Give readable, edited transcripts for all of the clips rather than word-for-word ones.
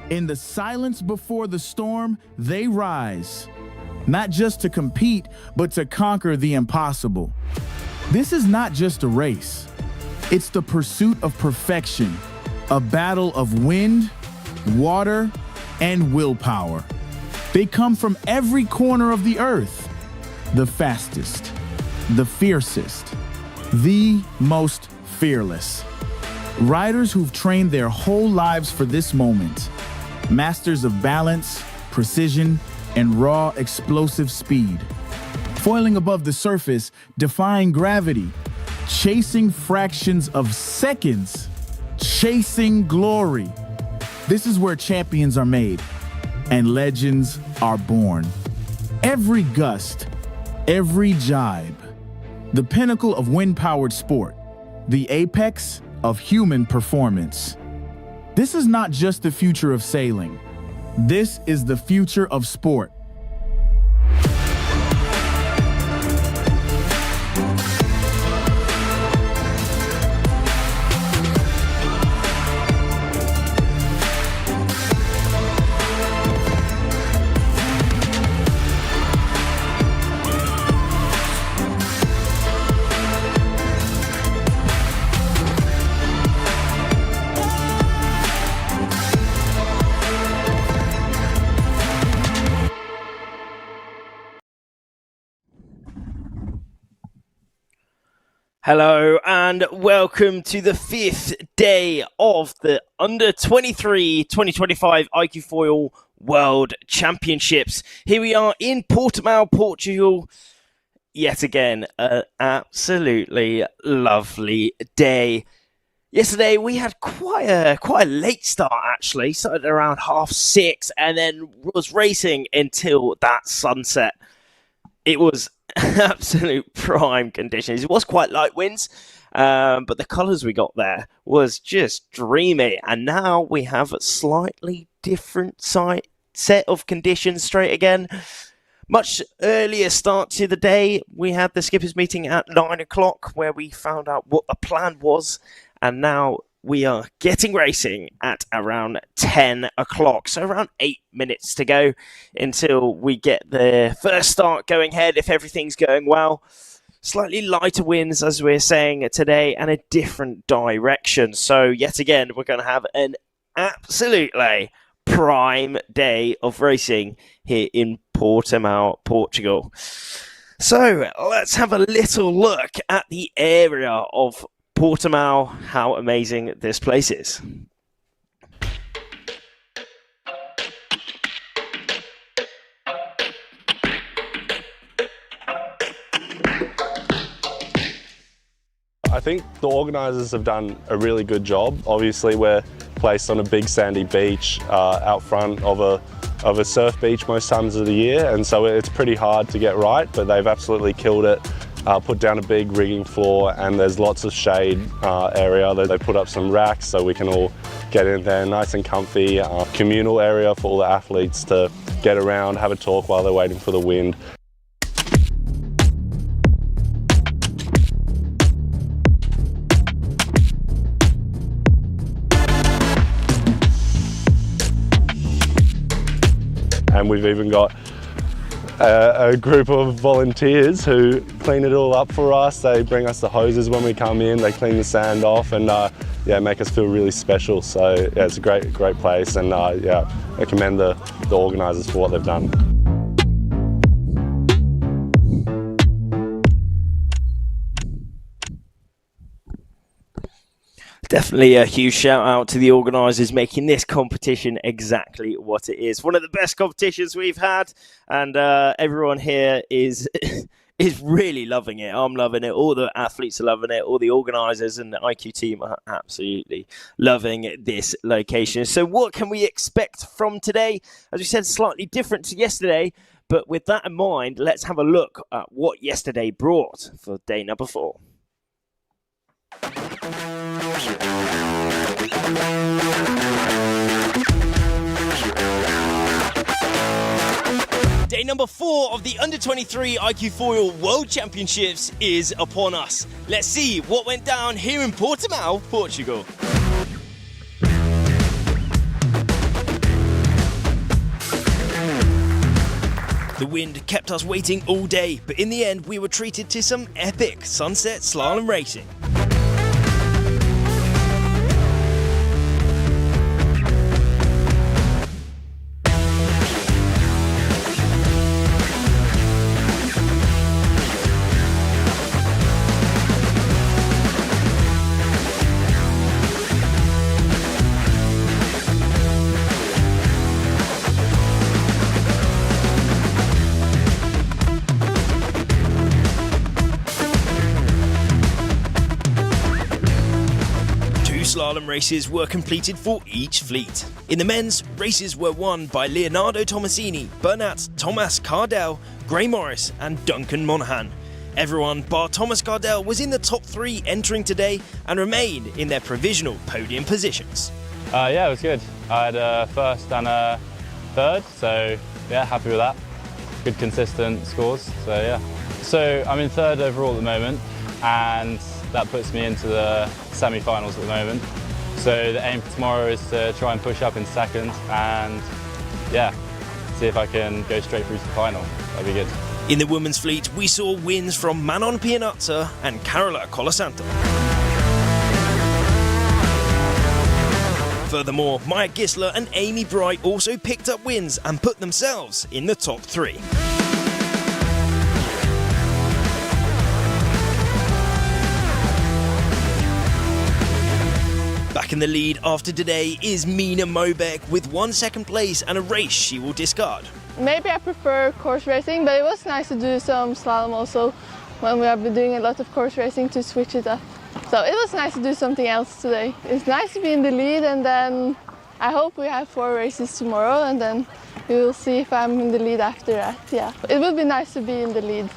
In the silence before the storm, they rise. Not just to compete, but to conquer the impossible. This is not just a race. It's the pursuit of perfection, a battle of wind, water, and willpower. They come from every corner of the earth. The fastest, the fiercest, the most fearless. Riders who've trained their whole lives for this moment. Masters of balance, precision, and raw explosive speed. Foiling above the surface, defying gravity, chasing fractions of seconds, chasing glory. This is where champions are made and legends are born. Every gust, every jibe, the pinnacle of wind-powered sport, the apex of human performance. This is not just the future of sailing. This is the future of sport. Hello and welcome to the 5th day of the Under-23 2025 iQFoil World Championships. Here we are in Portimao, Portugal. Yet again, an absolutely lovely day. Yesterday we had quite a late start actually. Started around 6:30 and then was racing until that sunset. It was absolute prime conditions. It was quite light winds, but the colours we got there was just dreamy. And now we have a slightly different set of conditions straight again. Much earlier start to the day. We had the skippers meeting at 9 o'clock where we found out what the plan was. And now we are getting racing at around 10 o'clock. So around 8 minutes to go until we get the first start going ahead if everything's going well. Slightly lighter winds, as we're saying today, and a different direction. So yet again, we're going to have an absolutely prime day of racing here in Portimao, Portugal. So let's have a little look at the area of Portimao, how amazing this place is. I think the organisers have done a really good job. Obviously, we're placed on a big sandy beach out front of a surf beach most times of the year, and so it's pretty hard to get right, but they've absolutely killed it. Put down a big rigging floor, and there's lots of shade area. They put up some racks so we can all get in there nice and comfy. Communal area for all the athletes to get around, have a talk while they're waiting for the wind. And we've even got a group of volunteers who clean it all up for us. They bring us the hoses when we come in, they clean the sand off, and yeah, make us feel really special. So yeah, it's a great place, and yeah, I commend the organisers for what they've done. Definitely a huge shout out to the organisers making this competition exactly what it is. One of the best competitions we've had, and everyone here is really loving it. I'm loving it. All the athletes are loving it. All the organisers and the IQ team are absolutely loving this location. So what can we expect from today? As we said, slightly different to yesterday, but with that in mind, let's have a look at what yesterday brought for day number 4. Day number 4 of the Under-23 iQFoil World Championships is upon us. Let's see what went down here in Portimao, Portugal. The wind kept us waiting all day, but in the end we were treated to some epic sunset slalom racing. Slalom races were completed for each fleet. In the men's, races were won by Leonardo Tomasini, Bernat Thomas Cardell, Gray Morris and Duncan Monaghan. Everyone bar Thomas Cardell was in the top 3 entering today and remained in their provisional podium positions. Yeah, it was good. I had a first and a third, so yeah, happy with that. Good consistent scores, so yeah. So I'm in third overall at the moment, and that puts me into the semi-finals at the moment. So the aim for tomorrow is to try and push up in second and yeah, see if I can go straight through to the final. That'd be good. In the women's fleet, we saw wins from Manon Pianazza and Carola Colasanto. Furthermore, Maya Gisler and Amy Bright also picked up wins and put themselves in the top 3. Back in the lead after today is Mina Mobeck with 1 second place and a race she will discard. Maybe I prefer course racing, but it was nice to do some slalom also when we have been doing a lot of course racing to switch it up. So it was nice to do something else today. It's nice to be in the lead, and then I hope we have 4 races tomorrow, and then we will see if I'm in the lead after that. Yeah, it would be nice to be in the lead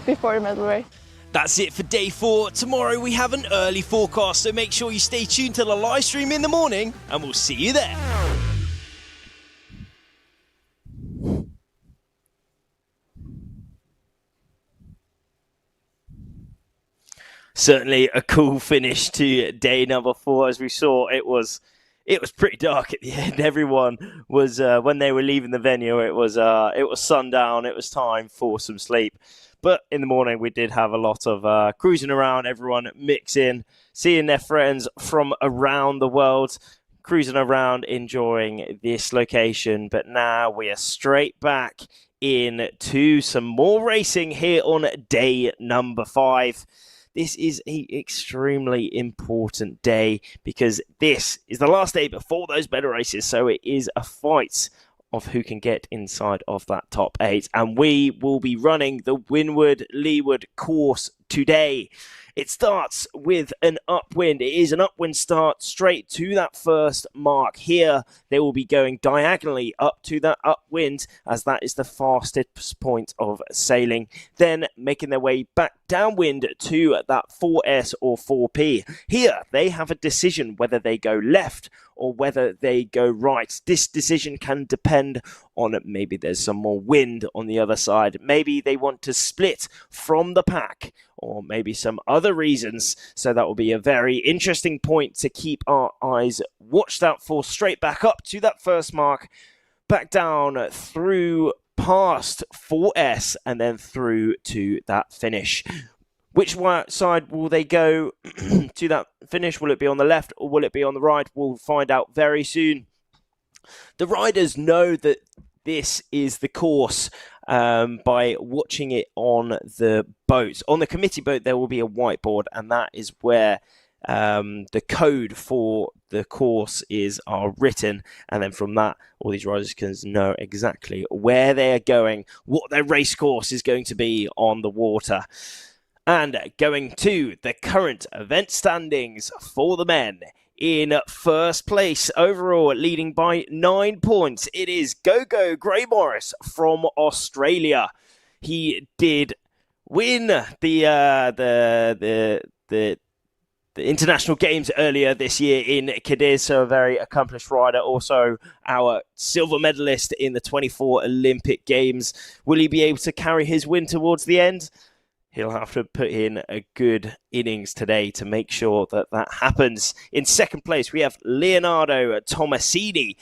before the medal race. That's it for day 4. Tomorrow we have an early forecast, so make sure you stay tuned to the live stream in the morning, and we'll see you there. Certainly a cool finish to day number 4. As we saw, it was pretty dark at the end. Everyone was when they were leaving the venue, it was sundown. It was time for some sleep. But in the morning, we did have a lot of cruising around, everyone mixing, seeing their friends from around the world, cruising around, enjoying this location. But now we are straight back into some more racing here on day number 5. This is an extremely important day because this is the last day before those medal races. So it is a fight of who can get inside of that top 8. And we will be running the Windward-Leeward course today. It starts with an upwind. It is an upwind start straight to that first mark. Here, they will be going diagonally up to that upwind as that is the fastest point of sailing. Then making their way back downwind to that 4S or 4P. Here, they have a decision whether they go left or whether they go right. This decision can depend on maybe there's some more wind on the other side. Maybe they want to split from the pack, or maybe some other reasons. So that will be a very interesting point to keep our eyes watched out for. Straight back up to that first mark, back down through past 4S and then through to that finish. Which side will they go to that finish? Will it be on the left or will it be on the right? We'll find out very soon. The riders know that this is the course by watching it on the boat. On the committee boat, there will be a whiteboard, and that is where the code for the course are written. And then from that, all these riders can know exactly where they are going, what their race course is going to be on the water. And going to the current event standings for the men. In first place overall, leading by 9 points, it is Gogo Gray Morris from Australia. He did win the international games earlier this year in Cadiz, so a very accomplished rider. Also, our silver medalist in the 24 Olympic Games. Will he be able to carry his win towards the end? He'll have to put in a good innings today to make sure that that happens. In second place, we have Leonardo Tomasini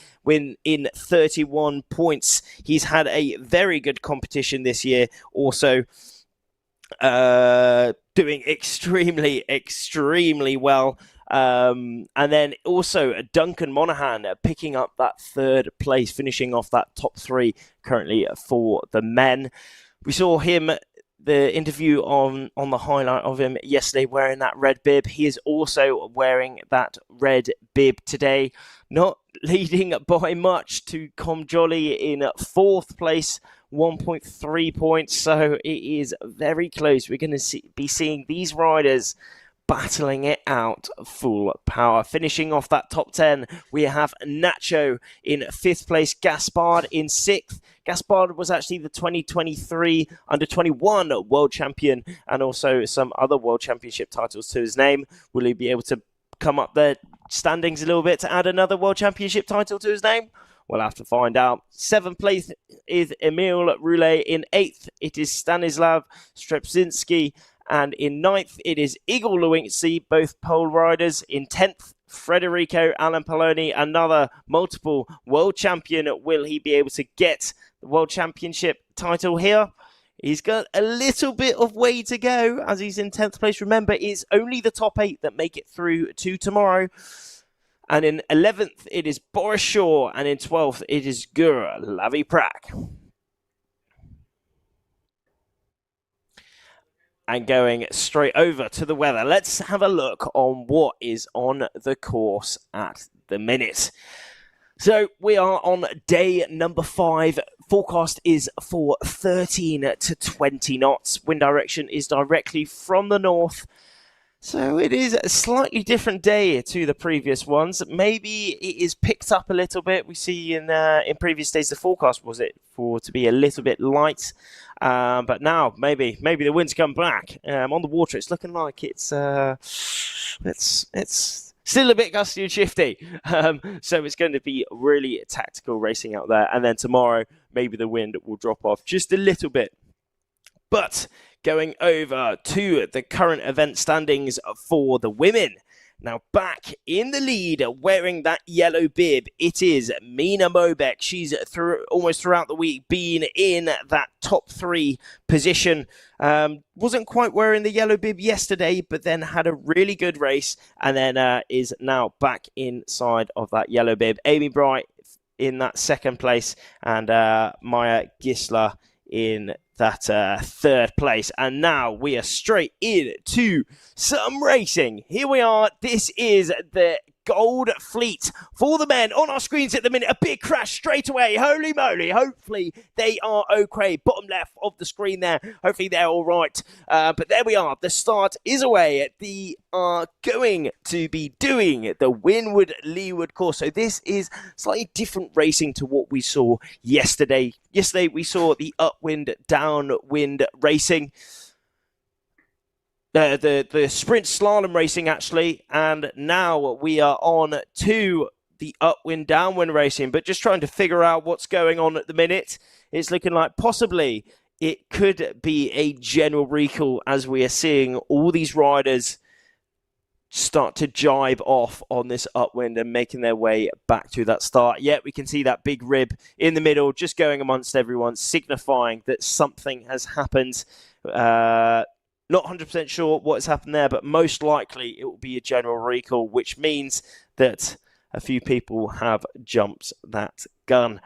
in 31 points. He's had a very good competition this year. Also, doing extremely well. And then also Duncan Monaghan picking up that third place, finishing off that top three currently for the men. We saw him, the interview on the highlight of him yesterday, wearing that red bib. He is also wearing that red bib today, not leading by much to Com Jolly in fourth place, 1.3 points. So it is very close. We're going to be seeing these riders battling it out full power. Finishing off that top 10, we have Nacho in fifth place, Gaspard in sixth. Gaspard was actually the 2023 Under-21 World Champion and also some other World Championship titles to his name. Will he be able to come up the standings a little bit to add another World Championship title to his name? We'll have to find out. Seventh place is Emil Roulet. In eighth, it is Stanislav Strepczynski. And in ninth, it is Igor Lewinsky, both pole riders. In 10th, Federico Alampaloni, another multiple world champion. Will he be able to get the World Championship title here? He's got a little bit of way to go as he's in 10th place. Remember, it's only the top 8 that make it through to tomorrow. And in 11th, it is Boris Shaw. And in 12th, it is Gura Laviprak. And going straight over to the weather, let's have a look on what is on the course at the minute. So we are on day number 5. Forecast is for 13 to 20 knots. Wind direction is directly from the north. So it is a slightly different day to the previous ones. Maybe it is picked up a little bit. We see in previous days the forecast was it for to be a little bit light, but now maybe the winds come back. On the water, it's looking like it's still a bit gusty and shifty. So it's going to be really tactical racing out there. And then tomorrow, maybe the wind will drop off just a little bit. But going over to the current event standings for the women. Now back in the lead, wearing that yellow bib, it is Mina Mobek. She's almost throughout the week been in that top 3 position. Wasn't quite wearing the yellow bib yesterday, but then had a really good race and then is now back inside of that yellow bib. Amy Bright in that second place and Maya Gisler in that third place. And now we are straight into some racing. Here we are. This is the Gold Fleet for the men on our screens at the minute. A big crash straight away. Holy moly. Hopefully they are okay. Bottom left of the screen there. Hopefully they're all right. But there we are. The start is away. They are going to be doing the Windward-Leeward course. So this is slightly different racing to what we saw yesterday. Yesterday we saw the upwind, downwind racing. The sprint slalom racing, actually, and now we are on to the upwind, downwind racing, but just trying to figure out what's going on at the minute. It's looking like possibly it could be a general recall as we are seeing all these riders start to jibe off on this upwind and making their way back to that start. Yet we can see that big rib in the middle just going amongst everyone, signifying that something has happened. Not 100% sure what has happened there, but most likely it will be a general recall, which means that a few people have jumped that gun.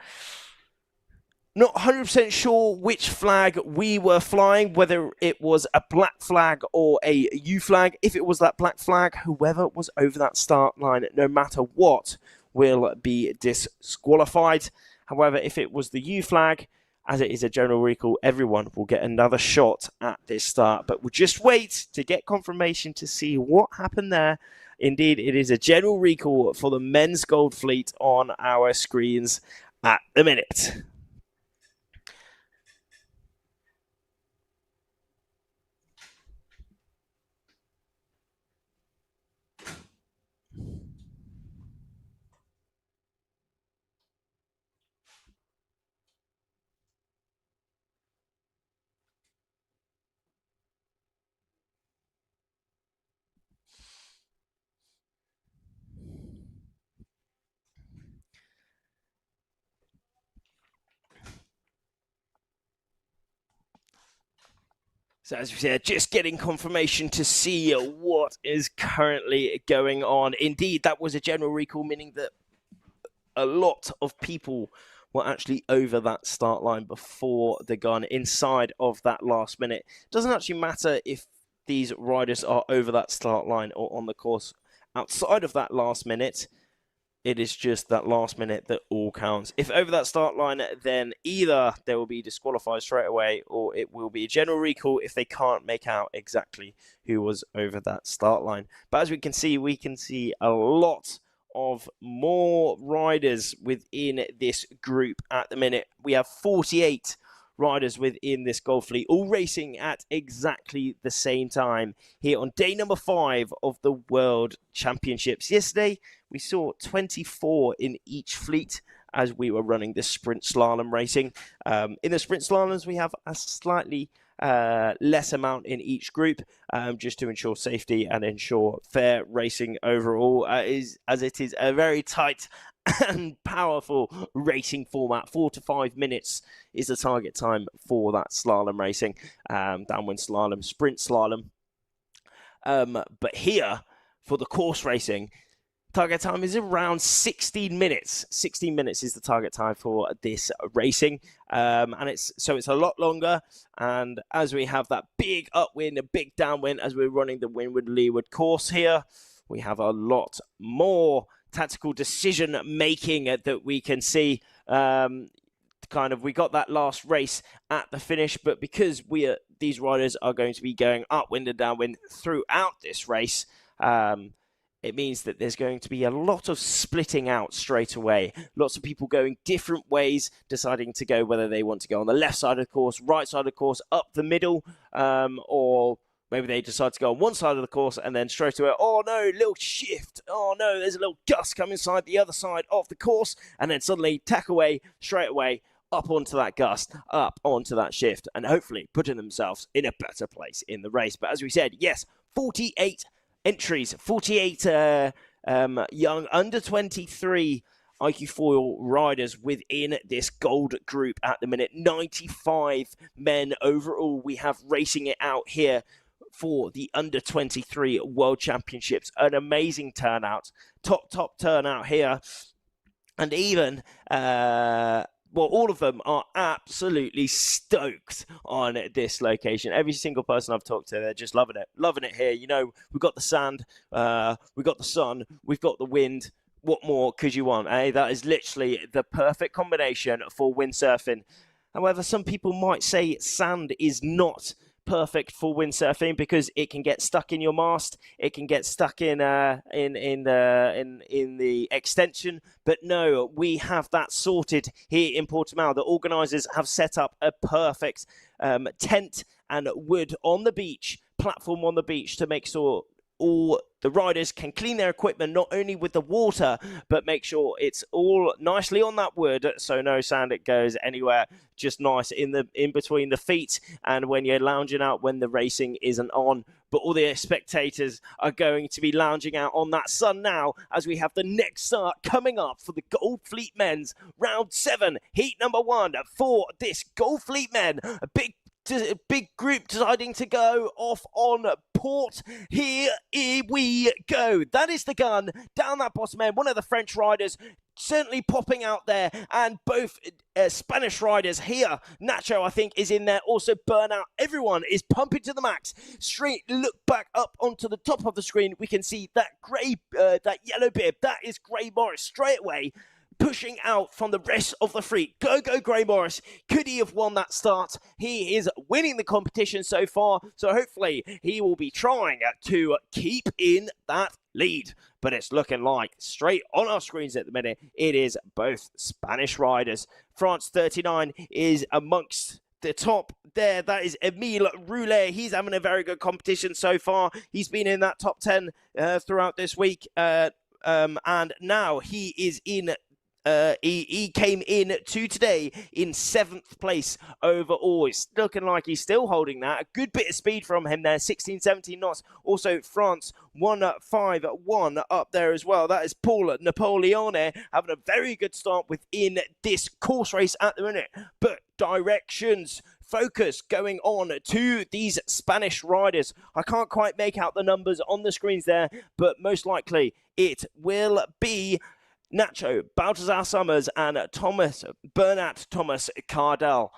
Not 100% sure which flag we were flying, whether it was a black flag or a U flag. If it was that black flag, whoever was over that start line, no matter what, will be disqualified. However, if it was the U flag, as it is a general recall, everyone will get another shot at this start. But we'll just wait to get confirmation to see what happened there. Indeed, it is a general recall for the men's Gold Fleet on our screens at the minute. So as we said, just getting confirmation to see what is currently going on. Indeed, that was a general recall, meaning that a lot of people were actually over that start line before the gun inside of that last minute. It doesn't actually matter if these riders are over that start line or on the course outside of that last minute. It is just that last minute that all counts. If over that start line, then either they will be disqualified straight away or it will be a general recall if they can't make out exactly who was over that start line. But as we can see a lot of more riders within this group at the minute. We have 48 riders within this Gold Fleet, all racing at exactly the same time here on day number 5 of the World Championships. Yesterday, we saw 24 in each fleet as we were running the sprint slalom racing. In the sprint slaloms, we have a slightly less amount in each group, just to ensure safety and ensure fair racing overall, as it is a very tight and powerful racing format. 4 to 5 minutes is the target time for that slalom racing, downwind slalom, sprint slalom. But here, for the course racing, target time is around 16 minutes. 16 minutes is the target time for this racing. And it's a lot longer. And as we have that big upwind, a big downwind, as we're running the windward-leeward course here, we have a lot more tactical decision making that we can see. We got that last race at the finish, but because these riders are going to be going upwind and downwind throughout this race, it means that there's going to be a lot of splitting out straight away. Lots of people going different ways, deciding to go whether they want to go on the left side of the course, right side of the course, up the middle, or maybe they decide to go on one side of the course and then straight away, oh no, little shift. Oh no, there's a little gust coming inside the other side of the course, and then suddenly tack away, straight away, up onto that gust, up onto that shift, and hopefully putting themselves in a better place in the race. But as we said, yes, 48 entries, 48 young under 23 iQFoil riders within this gold group at the minute. 95 men overall we have racing it out here for the under 23 World Championships. An amazing turnout, top turnout here, and even all of them are absolutely stoked on this location. Every single person I've talked to, they're just loving it here. You know, we've got the sand, we've got the sun, we've got the wind. What more could you want? That is literally the perfect combination for windsurfing. However, some people might say sand is not perfect for windsurfing because it can get stuck in your mast, it can get stuck in the extension. But no, we have that sorted here in Portimao. The organisers have set up a perfect tent and wood on the beach, platform on the beach, to make sure all the riders can clean their equipment, not only with the water, but make sure it's all nicely on that wood, so no sand it goes anywhere, just nice in between the feet and when you're lounging out when the racing isn't on. But all the spectators are going to be lounging out on that sun now as we have the next start coming up for the Gold Fleet Men's Round 7, Heat number 1 for this Gold Fleet Men. A big group deciding to go off on port. Here we go. That is the gun down that bottom end. One of the French riders certainly popping out there, and both Spanish riders here. Nacho, I think, is in there. Also, Burnout. Everyone is pumping to the max. Straight look back up onto the top of the screen. We can see that that yellow bib. That is Gray Morris straight away, pushing out from the rest of the fleet. Go Gray Morris. Could he have won that start? He is winning the competition so far, so hopefully he will be trying to keep in that lead. But it's looking like, straight on our screens at the minute, it is both Spanish riders. France 39 is amongst the top there. That is Emile Roulet. He's having a very good competition so far. He's been in that top 10 throughout this week. And now he is in he came in to today in 7th place overall. It's looking like he's still holding that. A good bit of speed from him there, 16, 17 knots. Also, France 151 up there as well. That is Paul Napoleone having a very good start within this course race at the minute. But directions, focus going on to these Spanish riders. I can't quite make out the numbers on the screens there, but most likely it will be Nacho, Baltazar Summers, and Bernat Thomas Cardell.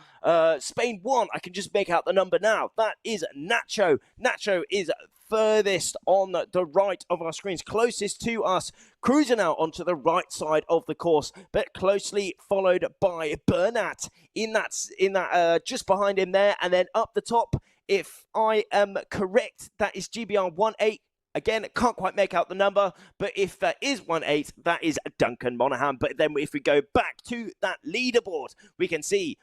Spain 1, I can just make out the number now. That is Nacho. Nacho is furthest on the right of our screens, closest to us, cruising out onto the right side of the course, but closely followed by Bernat in that just behind him there, and then up the top, if I am correct, that is GBR 18. Again, can't quite make out the number, but if that is 18, that is Duncan Monaghan. But then if we go back to that leaderboard, we can see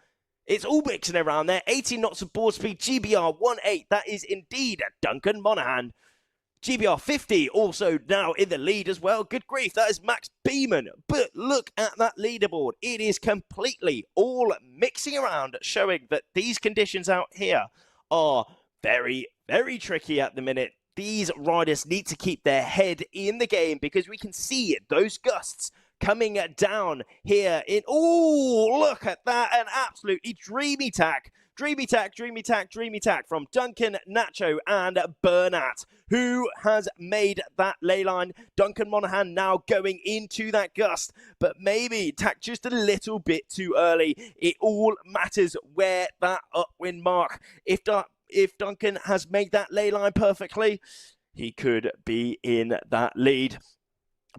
it's all mixing around there. 18 knots of board speed, GBR 18, that is indeed Duncan Monaghan. GBR 50 also now in the lead as well. Good grief, that is Max Beeman. But look at that leaderboard. It is completely all mixing around, showing that these conditions out here are very, very tricky at the minute. These riders need to keep their head in the game because we can see those gusts coming down here in... Oh, look at that. An absolutely dreamy tack. Dreamy tack from Duncan, Nacho, and Bernat, who has made that ley line. Duncan Monaghan now going into that gust, but maybe tack just a little bit too early. It all matters where that upwind mark. If Duncan has made that ley line perfectly, he could be in that lead.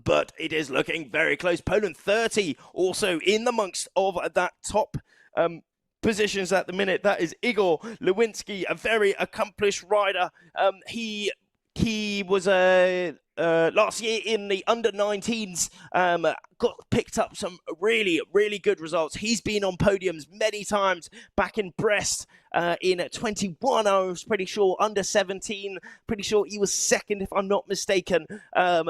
But it is looking very close. Poland 30 also in amongst of that top positions at the minute. That is Igor Lewinsky, a very accomplished rider. He was last year in the under-19s, got picked up some really, really good results. He's been on podiums many times back in Brest in 21, I was pretty sure, under 17. Pretty sure he was second, if I'm not mistaken.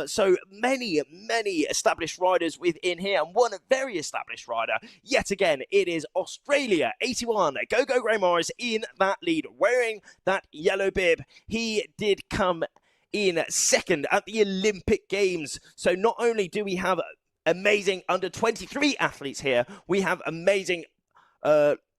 So many, many established riders within here, and one very established rider. Yet again, it is Australia, 81. Go Gray Morris in that lead, wearing that yellow bib. He did come in second at the Olympic Games. So not only do we have amazing under 23 athletes here, we have amazing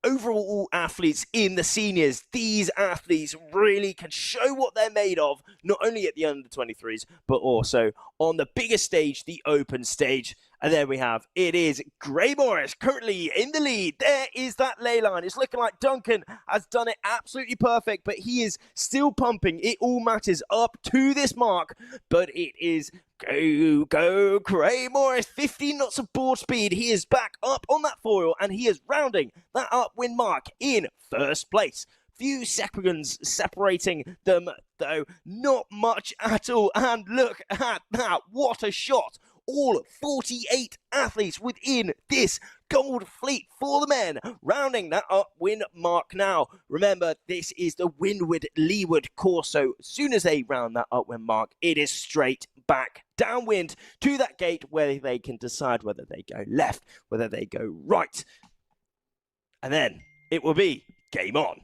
overall athletes in the seniors. These athletes really can show what they're made of, not only at the under 23s, but also on the biggest stage, the open stage. And there we have, it is Gray Morris currently in the lead. There is that ley line. It's looking like Duncan has done it absolutely perfect, but he is still pumping. It all matters up to this mark, but it is go Gray Morris, 15 knots of board speed. He is back up on that foil, and he is rounding that upwind mark in first place. Few seconds separating them, though, not much at all. And look at that, what a shot. All 48 athletes within this gold fleet for the men, rounding that upwind mark now. Remember, this is the windward-leeward course, so as soon as they round that upwind mark, it is straight back downwind to that gate where they can decide whether they go left, whether they go right. And then it will be game on.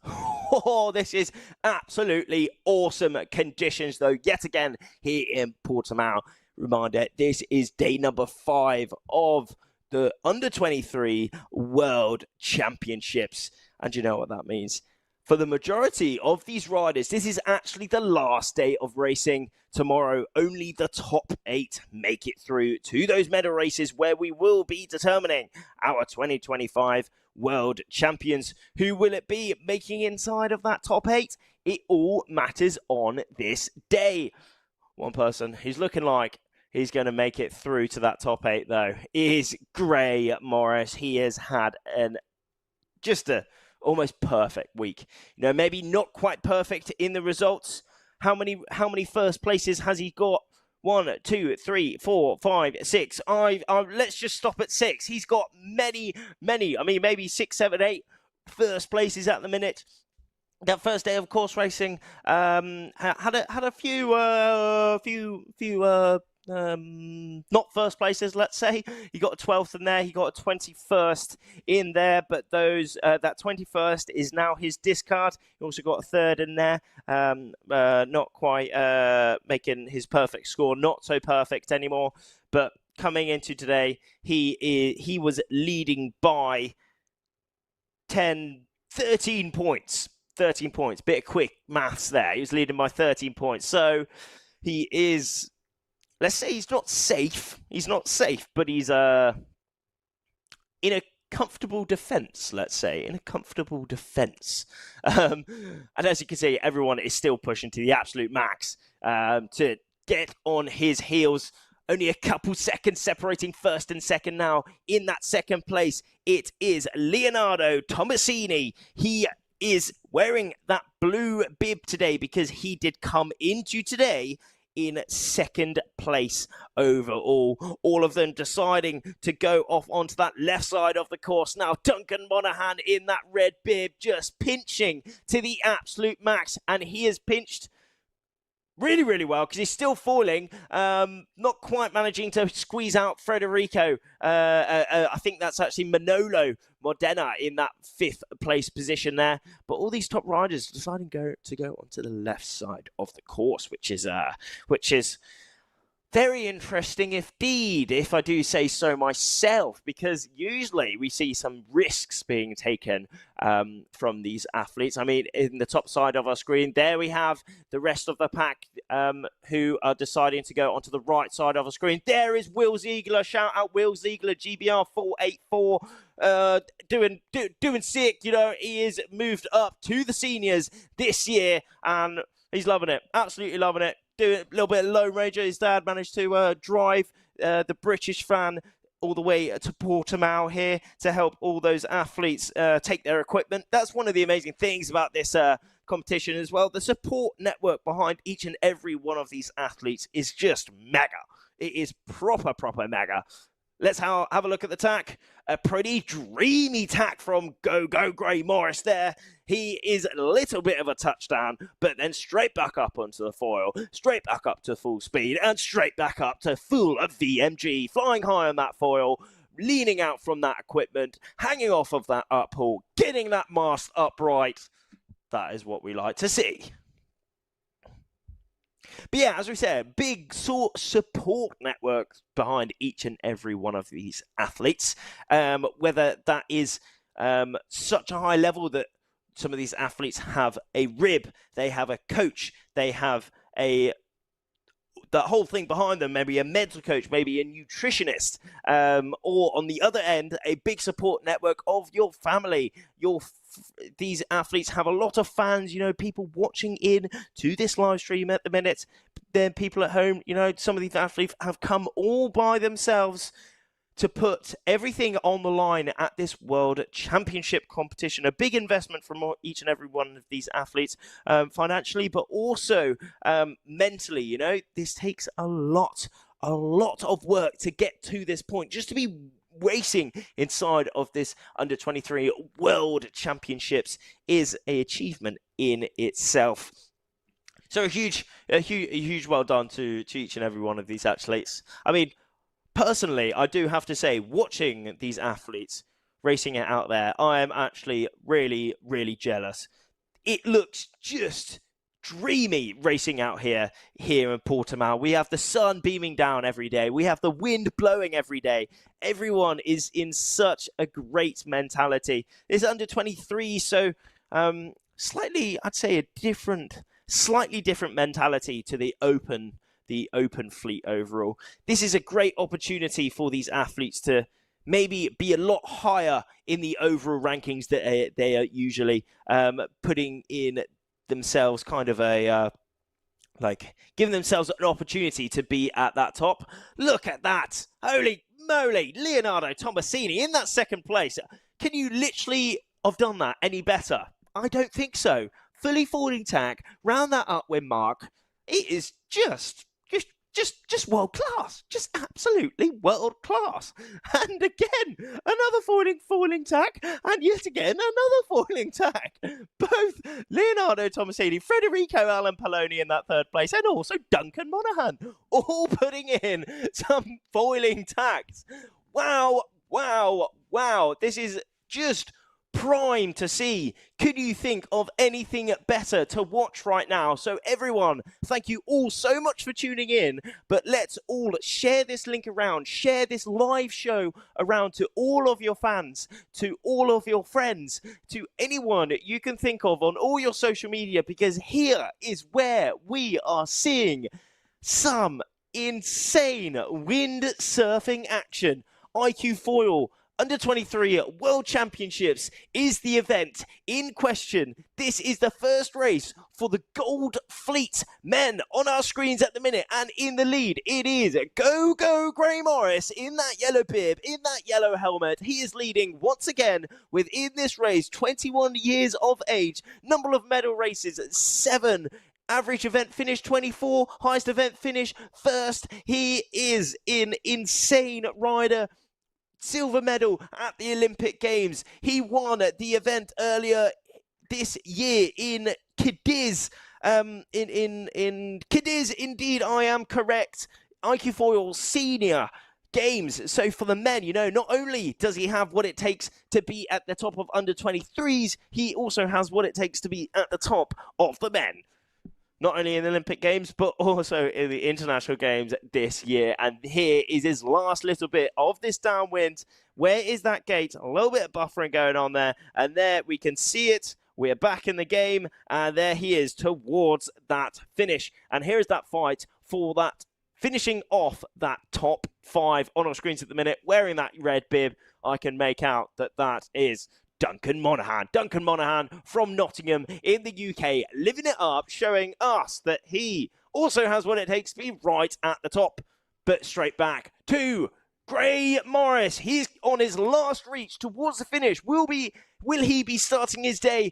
Oh, this is absolutely awesome conditions, though, yet again, here in Portimao. Reminder, this is day number 5 of the Under-23 World Championships. And you know what that means. For the majority of these riders, this is actually the last day of racing. Tomorrow, only the top 8 make it through to those medal races where we will be determining our 2025 World Champions. Who will it be making inside of that top 8? It all matters on this day. One person who's looking like he's going to make it through to that top 8, though, is Gray Morris. He has had just a almost perfect week. You know, maybe not quite perfect in the results. How many first places has he got? 1, 2, 3, 4, 5, 6. Let's just stop at 6. He's got many. I mean, maybe 6, 7, 8 first places at the minute. That first day of course racing had a few not first places, let's say. He got a 12th in there, he got a 21st in there, but that 21st is now his discard. He also got a 3rd in there, not quite making his perfect score not so perfect anymore, but coming into today, he was leading by 13 points. 13 points, bit of quick maths there. He was leading by 13 points, so he is... Let's say he's not safe. He's not safe, but he's in a comfortable defence, let's say. In a comfortable defence. And as you can see, everyone is still pushing to the absolute max to get on his heels. Only a couple seconds separating first and second now. In that second place, it is Leonardo Tomasini. He is wearing that blue bib today because he did come into today in second place overall. All of them deciding to go off onto that left side of the course. Now Duncan Monaghan in that red bib just pinching to the absolute max, and he has pinched really, really well because he's still falling. Not quite managing to squeeze out Federico. I think that's actually Manolo Modena in that 5th place position there. But all these top riders deciding to go onto the left side of the course, which is very interesting indeed, if I do say so myself, because usually we see some risks being taken from these athletes. I mean, in the top side of our screen, there we have the rest of the pack who are deciding to go onto the right side of our screen. There is Will Ziegler. Shout out Will Ziegler, GBR 484, doing sick. You know, he is moved up to the seniors this year, and he's loving it, absolutely loving it. Doing a little bit of Lone Ranger. His dad managed to drive the British fan all the way to Portimao here to help all those athletes take their equipment. That's one of the amazing things about this competition as well. The support network behind each and every one of these athletes is just mega. It is proper mega. Let's have a look at the tack. A pretty dreamy tack from Go Gray Morris there. He is a little bit of a touchdown, but then straight back up onto the foil, straight back up to full speed, and straight back up to full VMG. Flying high on that foil, leaning out from that equipment, hanging off of that uphill, getting that mast upright. That is what we like to see. But yeah, as we said, big support networks behind each and every one of these athletes. Whether that is such a high level that some of these athletes have a rib, they have a coach, they have the whole thing behind them, maybe a mental coach, maybe a nutritionist, or on the other end, a big support network of your family. These athletes have a lot of fans, you know, people watching in to this live stream at the minute. Then people at home, you know, some of these athletes have come all by themselves to put everything on the line at this World Championship competition. A big investment from each and every one of these athletes, financially, but also mentally. You know, this takes a lot of work to get to this point, just to be racing inside of this under-23 World Championships is an achievement in itself. So a huge well done to each and every one of these athletes. I mean, personally, I do have to say, watching these athletes racing it out there, I am actually really, really jealous. It looks just dreamy racing out here in Portimao. We have the sun beaming down every day. We have the wind blowing every day. Everyone is in such a great mentality. It's under 23, so slightly, I'd say, slightly different mentality to the open fleet overall. This is a great opportunity for these athletes to maybe be a lot higher in the overall rankings that they are usually putting in themselves, kind of a giving themselves an opportunity to be at that top. Look at that. Holy moly, Leonardo Tomasini in that second place. Can you literally have done that any better? I don't think so. Fully falling tack, round that upwind mark. It is just just world class, just absolutely world class. And again, another falling tack, and yet again another falling tack. Both Leonardo Tomasini, Federico Alan Poloni in that third place, and also Duncan Monaghan, all putting in some foiling tacks. Wow, wow, wow! This is just prime to see. Could you think of anything better to watch right now? So everyone, thank you all so much for tuning in, but let's all share this link around, share this live show around to all of your fans, to all of your friends, to anyone you can think of on all your social media, because here is where we are seeing some insane windsurfing action. iQFoil U23 World Championships is the event in question. This is the first race for the Gold Fleet men on our screens at the minute, and in the lead it is Go Gray Morris in that yellow bib, in that yellow helmet. He is leading once again within this race, 21 years of age, number of medal races 7. Average event finish 24, highest event finish first. He is an insane rider. Silver medal at the Olympic Games. He won the event earlier this year in Cadiz. In Cadiz, indeed, I am correct. iQFoil Senior Games. So for the men, you know, not only does he have what it takes to be at the top of under-23s, he also has what it takes to be at the top of the men. Not only in the Olympic Games, but also in the International Games this year. And here is his last little bit of this downwind. Where is that gate? A little bit of buffering going on there. And there we can see it. We're back in the game. And there he is towards that finish. And here is that fight for that, finishing off that top 5 on our screens at the minute. Wearing that red bib, I can make out that that is Duncan Monaghan. Duncan Monaghan from Nottingham in the UK, living it up, showing us that he also has what it takes to be right at the top. But straight back to Gray Morris. He's on his last reach towards the finish. Will he be starting his day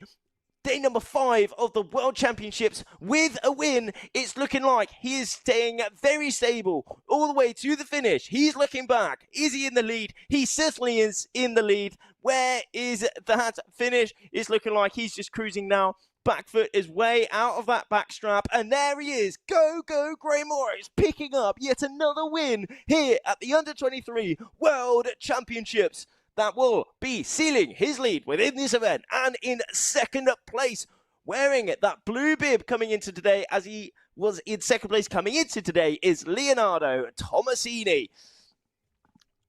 number 5 of the World Championships with a win? It's looking like he is staying very stable all the way to the finish. He's looking back. Is he in the lead? He certainly is in the lead. Where is that finish? It's looking like he's just cruising now. Back foot is way out of that back strap. And there he is. Go Gray Morris, picking up yet another win here at the Under-23 World Championships. That will be sealing his lead within this event. And in second place, wearing that blue bib coming into today, as he was in second place coming into today, is Leonardo Tomasini.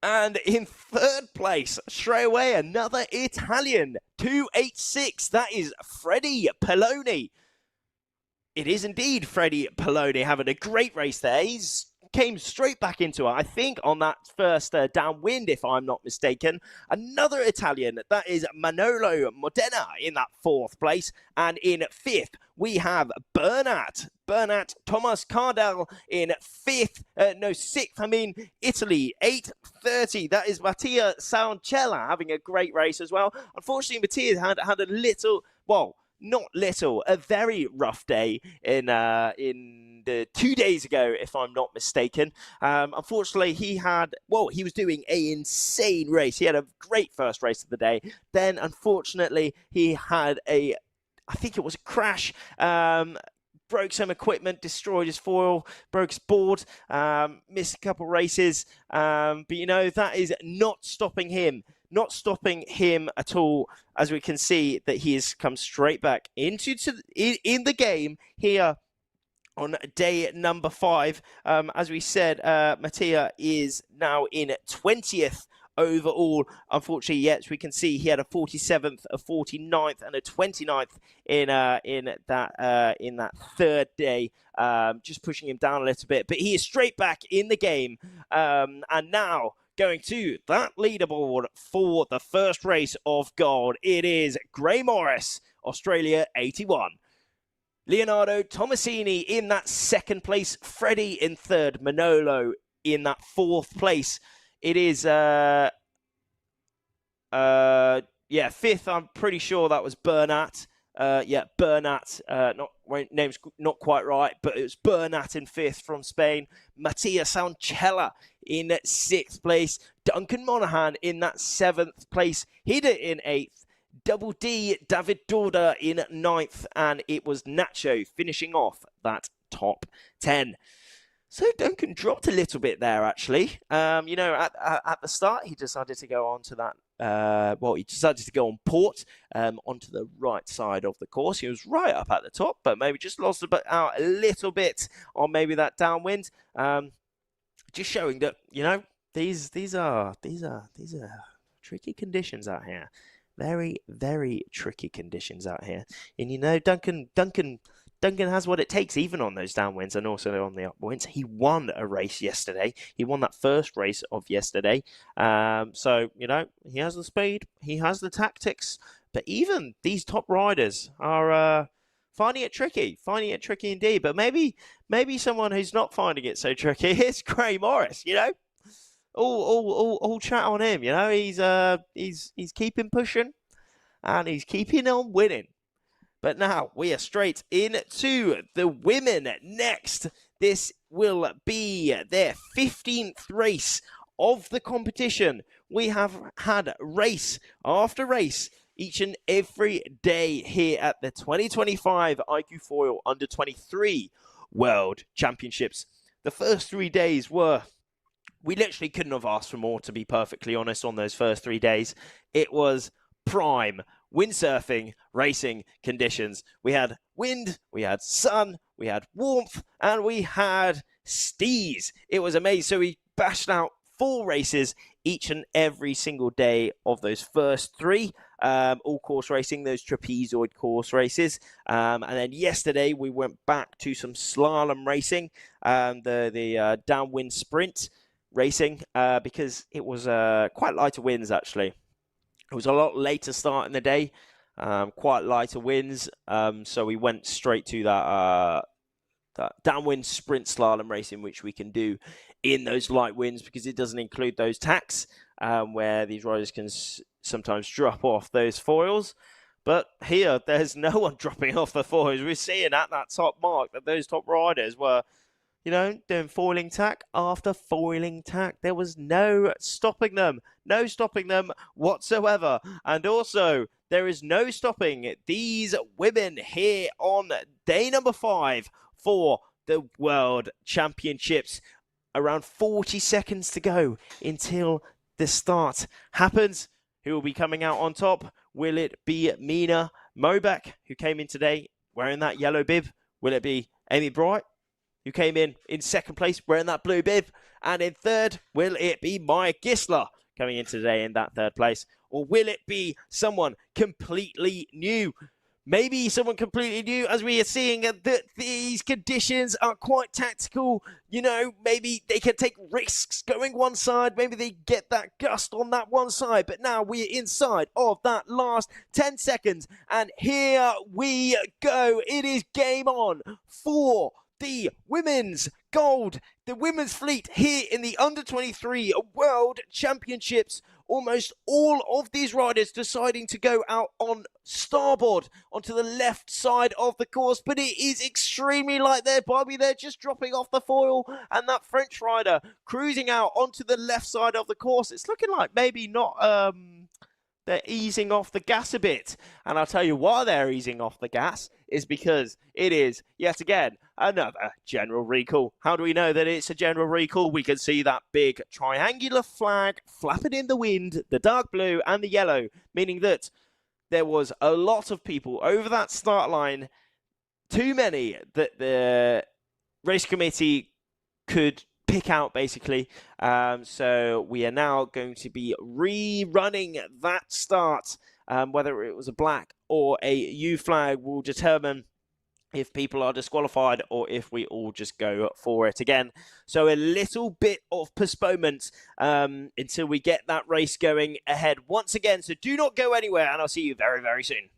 And in third place, straight away, another Italian, 286. That is Freddie Poloni. It is indeed Freddie Poloni having a great race there. He's came straight back into it, I think, on that first downwind, if I'm not mistaken. Another Italian, that is Manolo Modena in that 4th place. And in 5th, we have Bernat Thomas Cardell in 6th, Italy, 8:30. That is Mattia Sauncella having a great race as well. Unfortunately, Mattia had a little, well, not little, a very rough day in the 2 days ago, if I'm not mistaken. Unfortunately, he was doing an insane race. He had a great first race of the day. Then, unfortunately, he had I think it was a crash. Broke some equipment, destroyed his foil, broke his board, missed a couple races. But, you know, that is not stopping him at all, as we can see that he has come straight back into in the game here on day number 5. As we said, Mattia is now in 20th overall. Unfortunately, yes, we can see he had a 47th, a 49th, and a 29th in that third day, just pushing him down a little bit. But he is straight back in the game, and now going to that leaderboard for the first race of gold. It is Gray Morris, Australia 81. Leonardo Tomasini in that 2nd place. Freddie in 3rd. Manolo in that 4th place. It is, 5th, I'm pretty sure that was Bernat. Bernat, name's not quite right, but it was Bernat in 5th from Spain. Mattia Sancella in 6th place. Duncan Monaghan in that 7th place. Hida in 8th. Double D, David Dorda in 9th. And it was Nacho finishing off that top 10. So Duncan dropped a little bit there, actually. At the start, he decided to go on to that. He decided to go on port, onto the right side of the course. He was right up at the top, but maybe just lost out a little bit on maybe that downwind. Just showing that these are tricky conditions out here. Very, very tricky conditions out here. And Duncan has what it takes, even on those downwinds and also on the upwinds. He won a race yesterday. He won that first race of yesterday. So he has the speed, he has the tactics. But even these top riders are finding it tricky indeed. But maybe someone who's not finding it so tricky is Gray Morris. All chat on him. He's keeping pushing and he's keeping on winning. But now we are straight into the women next. This will be their 15th race of the competition. We have had race after race each and every day here at the 2025 iQFoil Under 23 World Championships. The first 3 days we literally couldn't have asked for more, to be perfectly honest, on those first 3 days. It was prime windsurfing racing conditions. We had wind, we had sun, we had warmth, and we had stees. It was amazing. So we bashed out 4 races each and every single day of those first 3, all course racing, those trapezoid course races. And then yesterday we went back to some slalom racing, the downwind sprint racing, because it was quite lighter winds actually. It was a lot later start in the day, quite lighter winds, so we went straight to that downwind sprint slalom racing, which we can do in those light winds because it doesn't include those tacks, where these riders can sometimes drop off those foils. But here, there's no one dropping off the foils. We're seeing at that top mark that those top riders were doing foiling tack after foiling tack. There was no stopping them whatsoever. And also, there is no stopping these women here on day number 5 for the World Championships. Around 40 seconds to go until the start happens. Who will be coming out on top? Will it be Mina Mobach, who came in today wearing that yellow bib? Will it be Amy Bright, who came in second place wearing that blue bib? And in third, will it be Maya Gisler coming in today in that third place? Or will it be someone completely new? Maybe someone completely new, as we are seeing that these conditions are quite tactical. Maybe they can take risks going one side. Maybe they get that gust on that one side. But now we're inside of that last 10 seconds. And here we go. It is game on for the women's gold, the women's fleet here in the Under 23 World Championships. Almost all of these riders deciding to go out on starboard onto the left side of the course, but it is extremely light there, Barbie. They're just dropping off the foil, and that French rider cruising out onto the left side of the course. It's looking like maybe not they're easing off the gas a bit. And I'll tell you why they're easing off the gas is because it is, yet again, another general recall. How do we know that it's a general recall? We can see that big triangular flag flapping in the wind, the dark blue and the yellow, meaning that there was a lot of people over that start line, too many that the race committee could pick out, basically. So we are now going to be rerunning that start. Whether it was a black or a U flag will determine if people are disqualified or if we all just go for it again. So a little bit of postponement until we get that race going ahead once again. So do not go anywhere, and I'll see you very, very soon.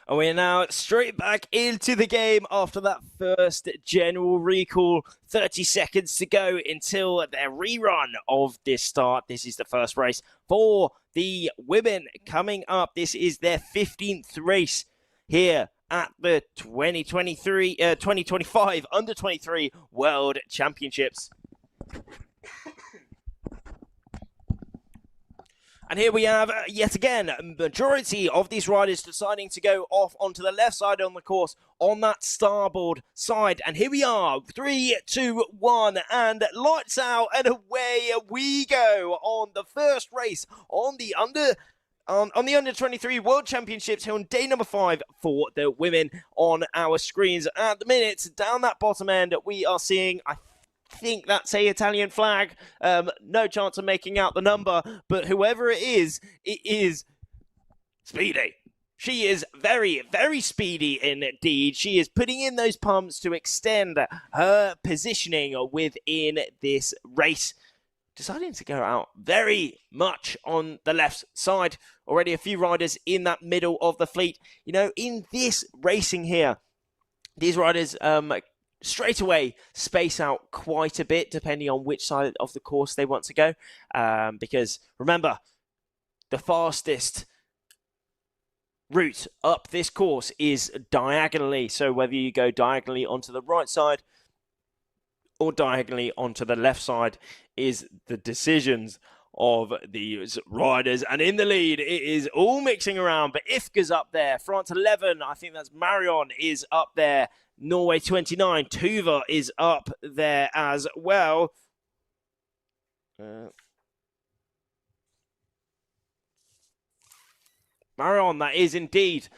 And we're now straight back into the game after that first general recall. 30 seconds to go until their rerun of this start. This is the first race for the women coming up. This is their 15th race here at the 2025 Under-23 World Championships. And here we have, yet again, a majority of these riders deciding to go off onto the left side on the course, on that starboard side. And here we are, 3, 2, 1, and lights out, and away we go on the first race on the Under-23 World Championships here on day number 5 for the women on our screens. At the minute, down that bottom end, we are seeing, I think that's a Italian flag. No chance of making out the number, but whoever it is speedy. She is very, very speedy indeed. She is putting in those pumps to extend her positioning within this race. Deciding to go out very much on the left side. Already a few riders in that middle of the fleet. You know, in this racing here, these riders straight away space out quite a bit depending on which side of the course they want to go. Because remember, the fastest route up this course is diagonally. So whether you go diagonally onto the right side or diagonally onto the left side is the decisions of these riders. And in the lead, it is all mixing around, but Ifka's up there. France 11, I think that's Marion, is up there. Norway 29, Tuva is up there as well. Marion, that is indeed.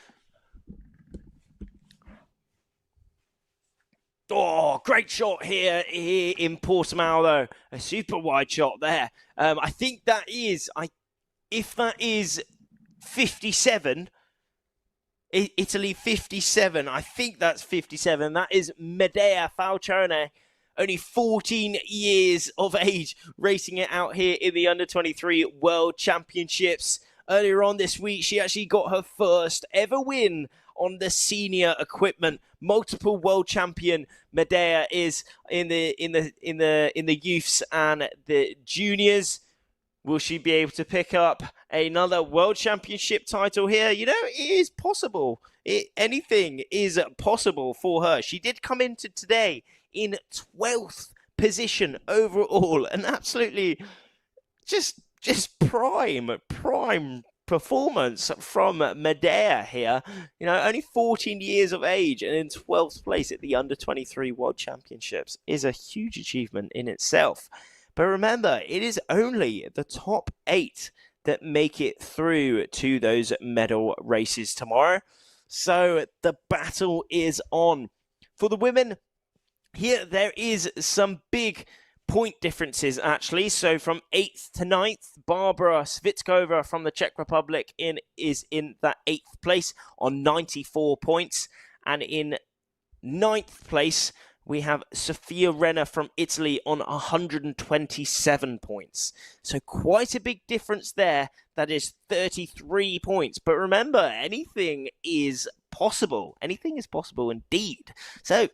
Oh, great shot here in Portimao, though. A super wide shot there. I think that is, if that is 57, Italy 57, I think that's 57. That is Medea Falcione, only 14 years of age, racing it out here in the Under-23 World Championships. Earlier on this week, she actually got her first ever win on the senior equipment. Multiple world champion Medea is in the youths and the juniors. Will she be able to pick up another world championship title here? You know, it is possible. Anything is possible for her. She did come into today in 12th position overall. An absolutely just prime performance from Medea here. You know, only 14 years of age and in 12th place at the Under-23 World Championships is a huge achievement in itself. But remember, it is only the top 8 that make it through to those medal races tomorrow. So the battle is on. For the women, here there is some big point differences, actually. So from 8th to 9th, Barbara Svitkova from the Czech Republic is in that 8th place on 94 points. And in 9th place, we have Sofia Renner from Italy on 127 points. So quite a big difference there. That is 33 points. But remember, anything is possible. Anything is possible indeed. So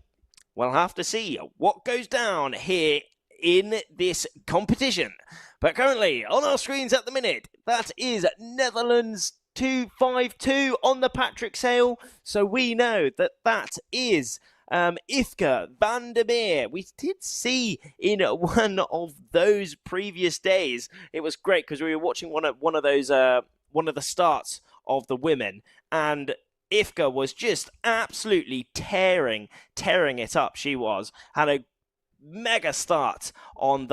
we'll have to see what goes down here in this competition. But currently on our screens at the minute, that is Netherlands 252 on the Patrick Sale. So we know that that is Ifka van der Meer. We did see in one of those previous days. It was great because we were watching one of the starts of the women, and Ifka was just absolutely tearing it up. She had a mega start on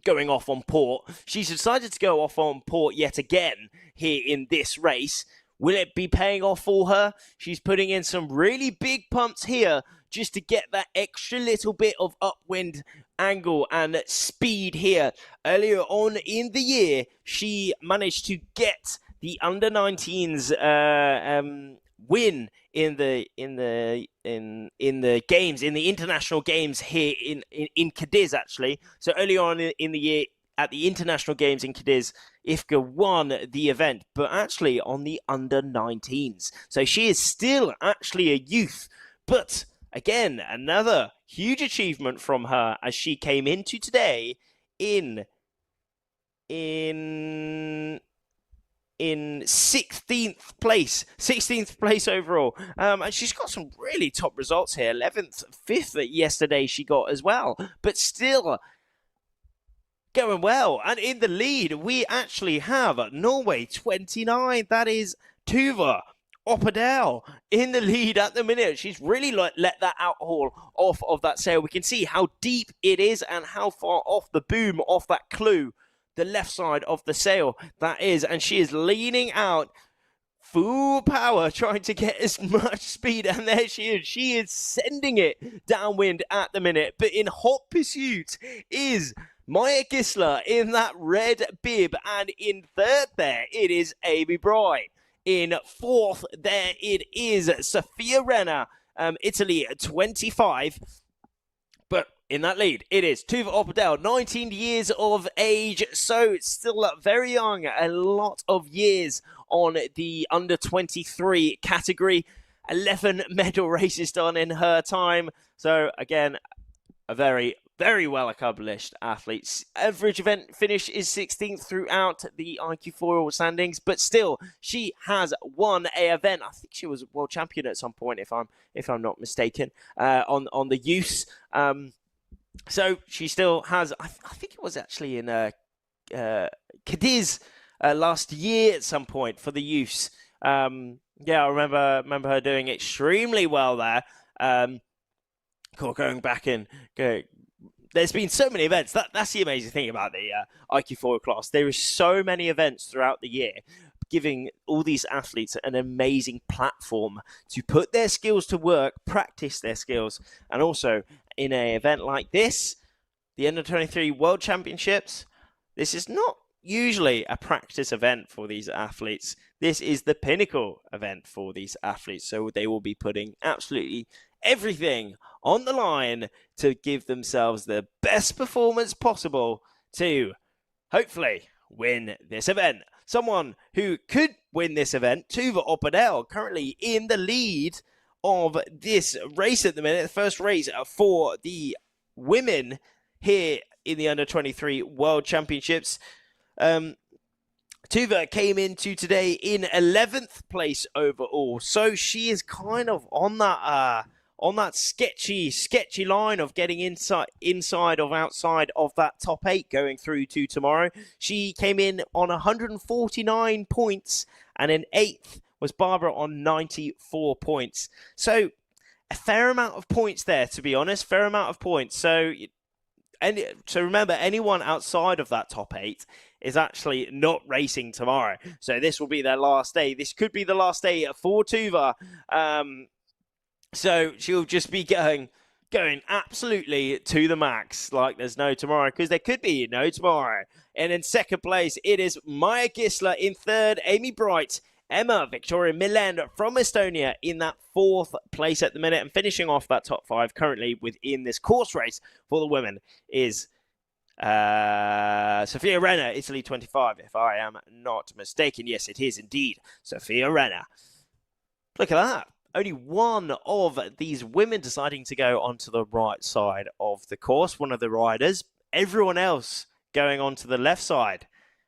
going off on port. She's decided to go off on port yet again here in this race. Will it be paying off for her? She's putting in some really big pumps here just to get that extra little bit of upwind angle and speed here. Earlier on in the year, she managed to get the under-19s win in the games, in the international games here in Cadiz, actually. So early on in the year, at the International Games in Cadiz, Ifka won the event, but actually on the under-19s. So she is still actually a youth, but again, another huge achievement from her as she came into today in 16th place overall. And she's got some really top results here. 11th, 5th yesterday she got as well, but still going well. And in the lead, we actually have Norway 29. That is Tuva Oppadal in the lead at the minute. She's really let that outhaul off of that sail. We can see how deep it is and how far off the boom, off that clue, the left side of the sail that is. And she is leaning out full power, trying to get as much speed. And there she is. She is sending it downwind at the minute. But in hot pursuit is Maya Gisler in that red bib. And in third there, it is Amy Bright. In fourth, there it is Sofia Renner, Italy 25. But in that lead, it is Tuva Oppadal, 19 years of age. So it's still very young, a lot of years on the under-23 category. 11 medal races done in her time. So again, a very well accomplished athlete. Average event finish is 16th throughout the iQFoil standings, but still she has won a event. I think she was world champion at some point, if I'm not mistaken, on the youths. So she still has. I think it was actually in Cadiz last year at some point for the youths. Yeah, I remember her doing extremely well there. Going back and there's been so many events. That's the amazing thing about the iQFoil class. There is so many events throughout the year, giving all these athletes an amazing platform to put their skills to work, practice their skills, and also in an event like this, the Under-23 World Championships, this is not usually a practice event for these athletes. This is the pinnacle event for these athletes, so they will be putting absolutely everything on the line to give themselves the best performance possible to hopefully win this event. Someone who could win this event, Tuva Oppadal, currently in the lead of this race at the minute, the first race for the women here in the Under-23 World Championships. Tuva came into today in 11th place overall, so she is kind of on that sketchy line of getting inside of outside of that top 8 going through to tomorrow. She came in on 149 points, and in 8th was Barbara on 94 points. So a fair amount of points there, to be honest, fair amount of points. So remember, anyone outside of that top 8 is actually not racing tomorrow. So this will be their last day. This could be the last day for Tuva. So she'll just be going absolutely to the max, like there's no tomorrow, because there could be no tomorrow. And in second place, it is Maya Gisler. In third, Amy Bright. Emma Victoria Milan from Estonia in that 4th place at the minute. And finishing off that top 5 currently within this course race for the women is Sofia Renner, Italy 25, if I am not mistaken. Yes, it is indeed Sofia Renner. Look at that. Only one of these women deciding to go onto the right side of the course, one of the riders. Everyone else going onto the left side,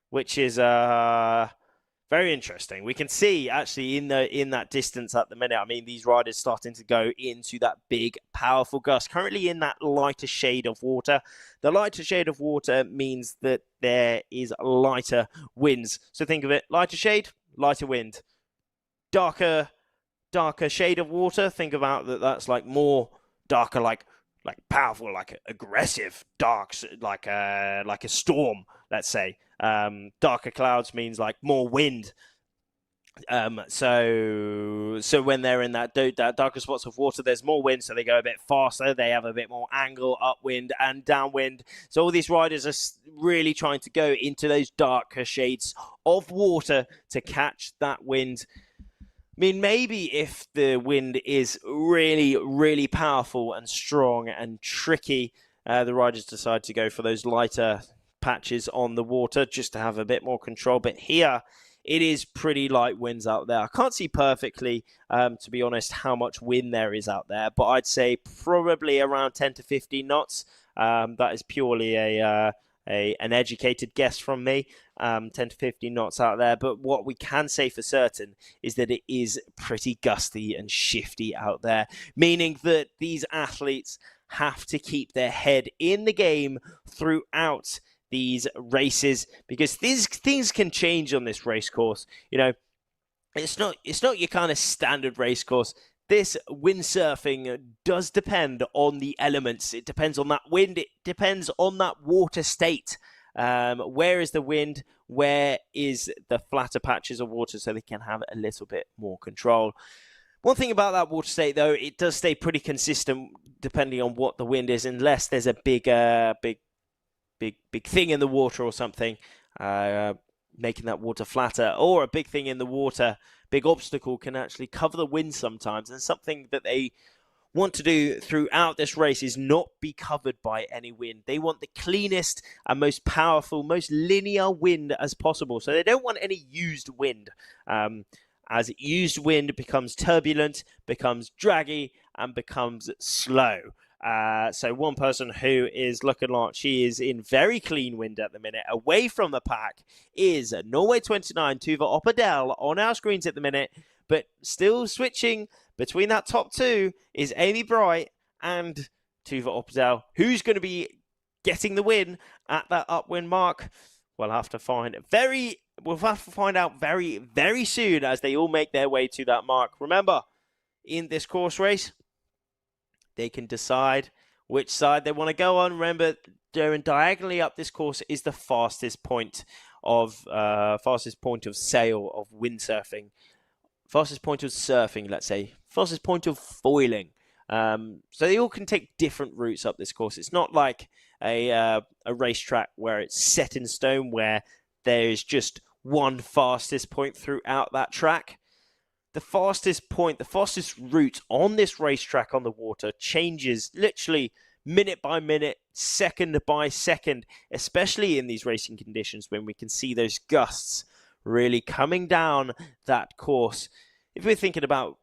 which is very interesting. We can see actually in that distance at the minute, I mean, these riders starting to go into that big, powerful gust. Currently in that lighter shade of water. The lighter shade of water means that there is lighter winds. So think of it, lighter shade, lighter wind. Darker shade of water, think about that's like more darker, like powerful, like aggressive, dark, like a storm, let's say. Darker clouds means like more wind. So when they're in that darker spots of water, there's more wind, so they go a bit faster. They have a bit more angle, upwind and downwind. So all these riders are really trying to go into those darker shades of water to catch that wind. I mean, maybe if the wind is really, really powerful and strong and tricky, the riders decide to go for those lighter patches on the water just to have a bit more control. But here, it is pretty light winds out there. I can't see perfectly, to be honest, how much wind there is out there, but I'd say probably around 10 to 15 knots. That is purely an educated guess from me, 10 to 15 knots out there. But what we can say for certain is that it is pretty gusty and shifty out there, meaning that these athletes have to keep their head in the game throughout these races, because these things can change on this race course. You know, it's not your kind of standard race course. This windsurfing does depend on the elements. It depends on that wind. It depends on that water state. Where is the wind? Where is the flatter patches of water, so they can have a little bit more control. One thing about that water state, though, it does stay pretty consistent depending on what the wind is, unless there's a big thing in the water or something, making that water flatter, or a big thing in the water, big obstacle can actually cover the wind sometimes. And something that they want to do throughout this race is not be covered by any wind. They want the cleanest and most powerful, most linear wind as possible. So they don't want any used wind. As used wind becomes turbulent, becomes draggy, and becomes slow. So one person who is looking like she is in very clean wind at the minute, away from the pack, is Norway 29, Tuva Oppedal, on our screens at the minute. But still switching between that top two is Amy Bright and Tuva Oppedal. Who's going to be getting the win at that upwind mark? We'll have to find out very, very soon as they all make their way to that mark. Remember, in this course race, they can decide which side they want to go on. Remember, going diagonally up this course is the fastest point of sail, of windsurfing, fastest point of surfing, let's say, fastest point of foiling. So they all can take different routes up this course. It's not like a racetrack where it's set in stone, where there is just one fastest point throughout that track. The fastest point, the fastest route on this racetrack on the water changes literally minute by minute, second by second, especially in these racing conditions when we can see those gusts really coming down that course. If we're thinking about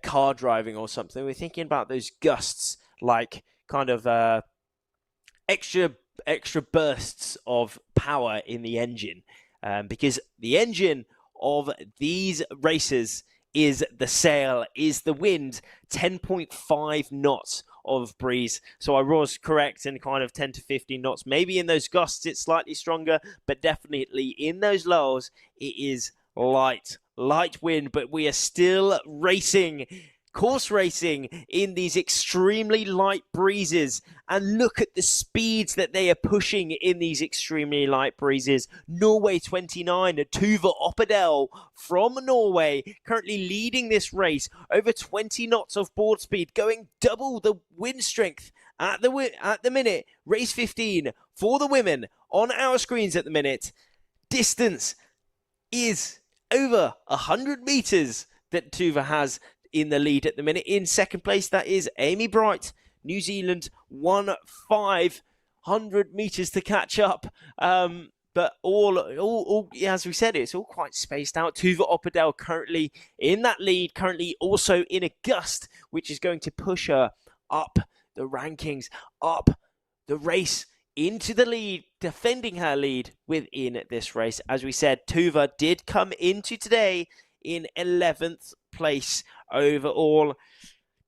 car driving or something, we're thinking about those gusts like kind of extra bursts of power in the engine, because the engine of these races is the sail, is the wind, 10.5 knots of breeze. So I was correct in kind of 10 to 15 knots. Maybe in those gusts it's slightly stronger, but definitely in those lulls it is light wind. But we are still racing, course racing, in these extremely light breezes. And look at the speeds that they are pushing in these extremely light breezes. Norway 29, Tuva Oppedal from Norway, currently leading this race, over 20 knots of board speed, going double the wind strength at the minute. Race 15 for the women on our screens at the minute. Distance is over 100 meters that Tuva has in the lead at the minute. In second place, that is Amy Bright, New Zealand, 500 meters to catch up. But all, as we said, it's all quite spaced out. Tuva Oppedal currently in that lead, currently also in a gust, which is going to push her up the rankings, up the race, into the lead, defending her lead within this race. As we said, Tuva did come into today in 11th place overall,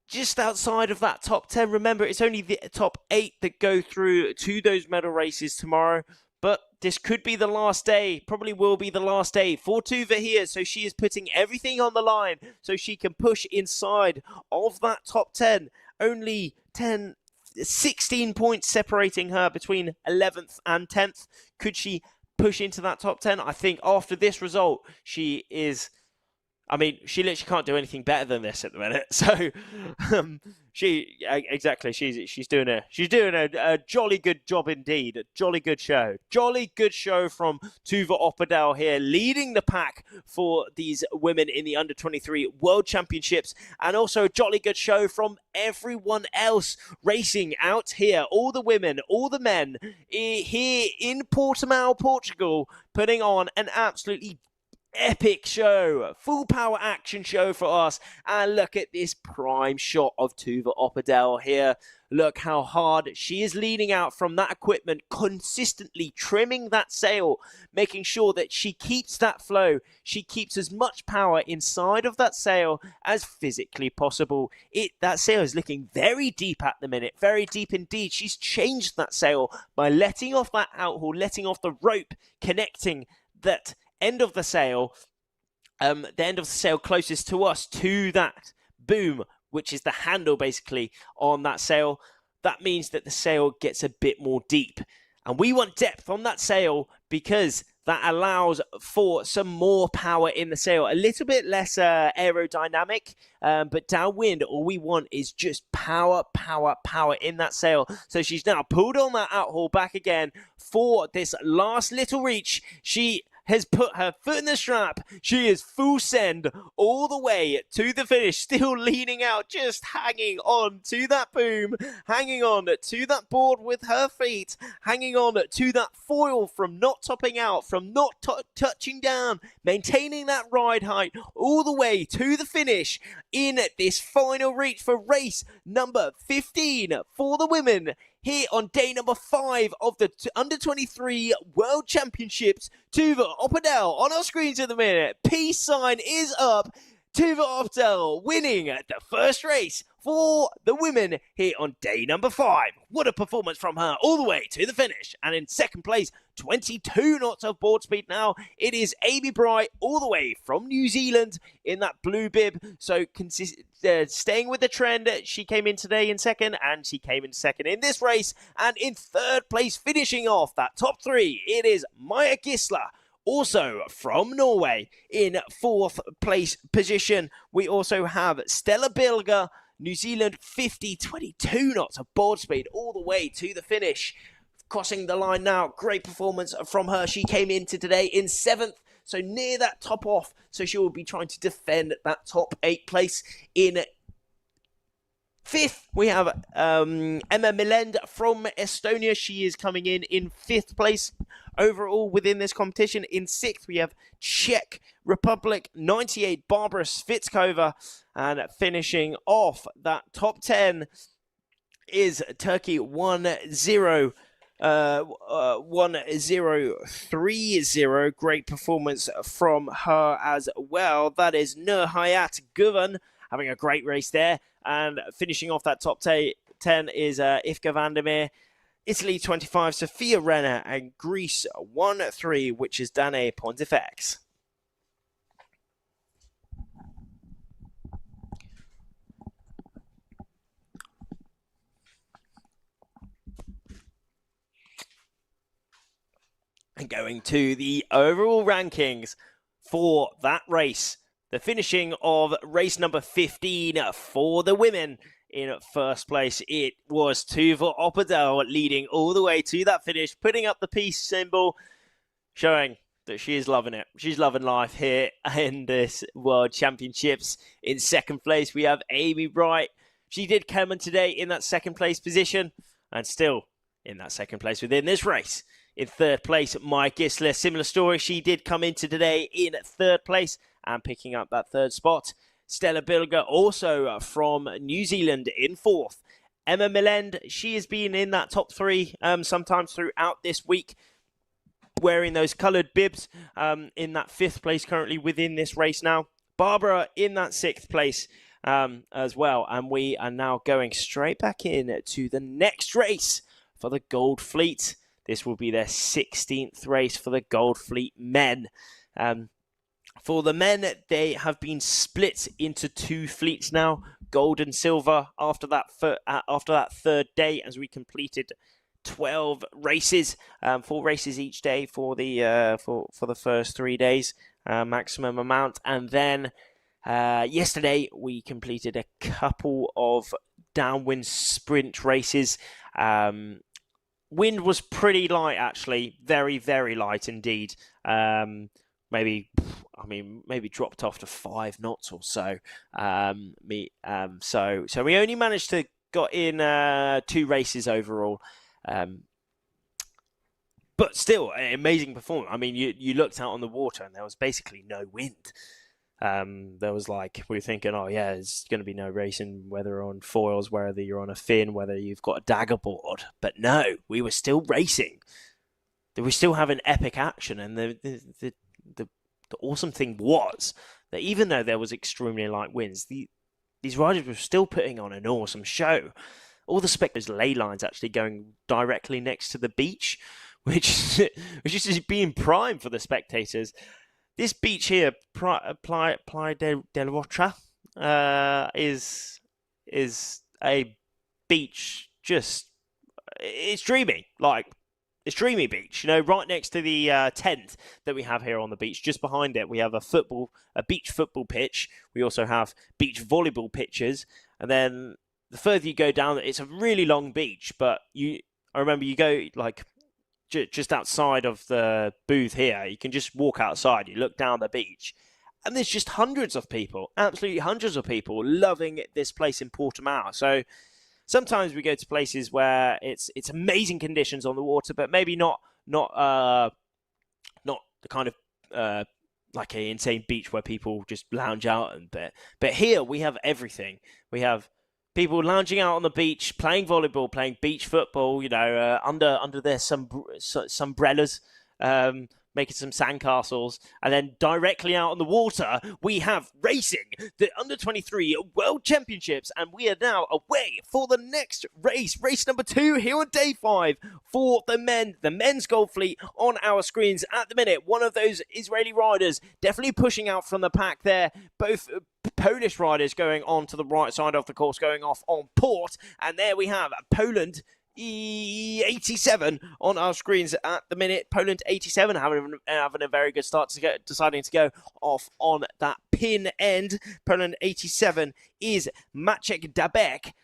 just outside of that top 10. Remember, it's only the top 8 that go through to those medal races tomorrow, but this could be the last day, probably will be the last day for Tuva here, so she is putting everything on the line so she can push inside of that top 10. Only 16 points separating her between 11th and 10th. Could she push into that top 10? I think after this result, she is I mean, she literally can't do anything better than this at the minute. So, she's doing a jolly good job indeed. A jolly good show. Jolly good show from Tuva Opedal here, leading the pack for these women in the under-23 World Championships, and also a jolly good show from everyone else racing out here. All the women, all the men here in Portimao, Portugal, putting on an absolutely epic show, full power action show for us. And look at this prime shot of Tuva Opedal here. Look how hard she is leaning out from that equipment, consistently trimming that sail, making sure that she keeps that flow. She keeps as much power inside of that sail as physically possible. That sail is looking very deep at the minute, very deep indeed. She's changed that sail by letting off that outhaul, letting off the rope, connecting that end of the sail, the end of the sail closest to us, to that boom, which is the handle basically on that sail. That means that the sail gets a bit more deep. And we want depth on that sail because that allows for some more power in the sail. A little bit less aerodynamic, but downwind, all we want is just power, power, power in that sail. So she's now pulled on that outhaul back again for this last little reach. She has put her foot in the strap. She is full send all the way to the finish, still leaning out, just hanging on to that boom, hanging on to that board with her feet, hanging on to that foil from not topping out, from not touching down, maintaining that ride height all the way to the finish in this final reach for race number 15 for the women here on day number 5 of the Under-23 World Championships. Tuva Opedal on our screens at the minute. Peace sign is up. Tuva Opedal winning the first race for the women here on day number 5. What a performance from her all the way to the finish. And in second place, 22 knots of board speed now. It is Amy Bright all the way from New Zealand in that blue bib. So staying with the trend, she came in today in second, and she came in second in this race. And in third place, finishing off that top 3, it is Maja Gisler, also from Norway, in fourth place position. We also have Stella Bilger, New Zealand, 22 knots of board speed all the way to the finish. Crossing the line now, great performance from her. She came into today in 7th, so near that top off. So she will be trying to defend that top 8 place. In 5th, we have Emma Milend from Estonia. She is coming in 5th place overall within this competition. In 6th, we have Czech Republic 98 Barbara Svitskova. And finishing off that top 10 is Turkey 1030. Great performance from her as well. That is Nurhayat Guven having a great race there. And finishing off that top 10 is Ifka Vandermeer, Italy 25, Sophia Renner, and Greece 13, which is Danae Pontifex. And going to the overall rankings for that race, the finishing of race number 15 for the women. In first place, it was Tuva Opedal leading all the way to that finish, putting up the peace symbol, showing that she is loving it. She's loving life here in this World Championships. In second place, we have Amy Bright. She did come in today in that second place position, and still in that second place within this race. In third place, Maja Gisler, similar story. She did come into today in third place and picking up that third spot. Stella Bilger, also from New Zealand, in 4th. Emma Milend, she has been in that top 3 sometimes throughout this week, wearing those coloured bibs, in that 5th place currently within this race now. Barbara in that 6th place as well. And we are now going straight back in to the next race for the Gold Fleet. This will be their 16th race for the Gold Fleet men. For the men, they have been split into 2 fleets now, gold and silver, after that third day, as we completed 12 races, 4 races each day for the first 3 days, maximum amount, and then Yesterday, we completed a couple of downwind sprint races. Wind was pretty light, actually. Very, very light indeed. Maybe dropped off to 5 knots or so. So we only managed to got in 2 races overall. But still, an amazing performance. I mean, you looked out on the water and there was basically no wind. There was we were thinking, oh yeah, there's going to be no racing, whether on foils, whether you're on a fin, whether you've got a dagger board. But no, we were still racing. We were still having epic action. And the awesome thing was that even though there was extremely light winds, these riders were still putting on an awesome show. All the spectators' ley lines actually going directly next to the beach, which is being prime for the spectators. This beach here, Playa del Rocha, is a beach it's dreamy. It's dreamy beach, right next to the tent that we have here on the beach. Just behind it, we have a beach football pitch. We also have beach volleyball pitches. And then the further you go down, it's a really long beach. But I remember you go just outside of the booth here. You can just walk outside. You look down the beach, and there's just hundreds of people, absolutely hundreds of people, loving this place in Portimao. So sometimes we go to places where it's amazing conditions on the water, but maybe not the kind of like an insane beach where people just lounge out and bit. But here we have everything. We have people lounging out on the beach, playing volleyball, playing beach football. Under their umbrellas, making some sandcastles, and then directly out on the water, we have racing, the U23 World Championships, and we are now away for the next race number 2 here on day 5 for the men's gold fleet on our screens at the minute. One of those Israeli riders definitely pushing out from the pack there, both Polish riders going on to the right side of the course, going off on port, and there we have Poland E87 on our screens at the minute. Poland 87 having a very good start, deciding to go off on that pin end. Poland 87 is Maciek Dabek.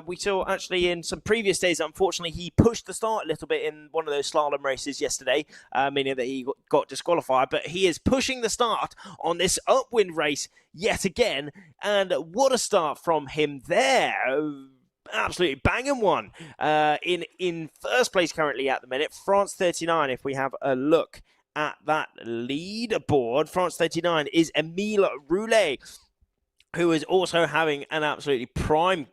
We saw actually in some previous days, unfortunately, he pushed the start a little bit in one of those slalom races yesterday, meaning that he got disqualified. But he is pushing the start on this upwind race yet again. And what a start from him there. Absolutely banging one. In first place currently at the minute, France 39. If we have a look at that leaderboard, France 39 is Emile Roulet, who is also having an absolutely prime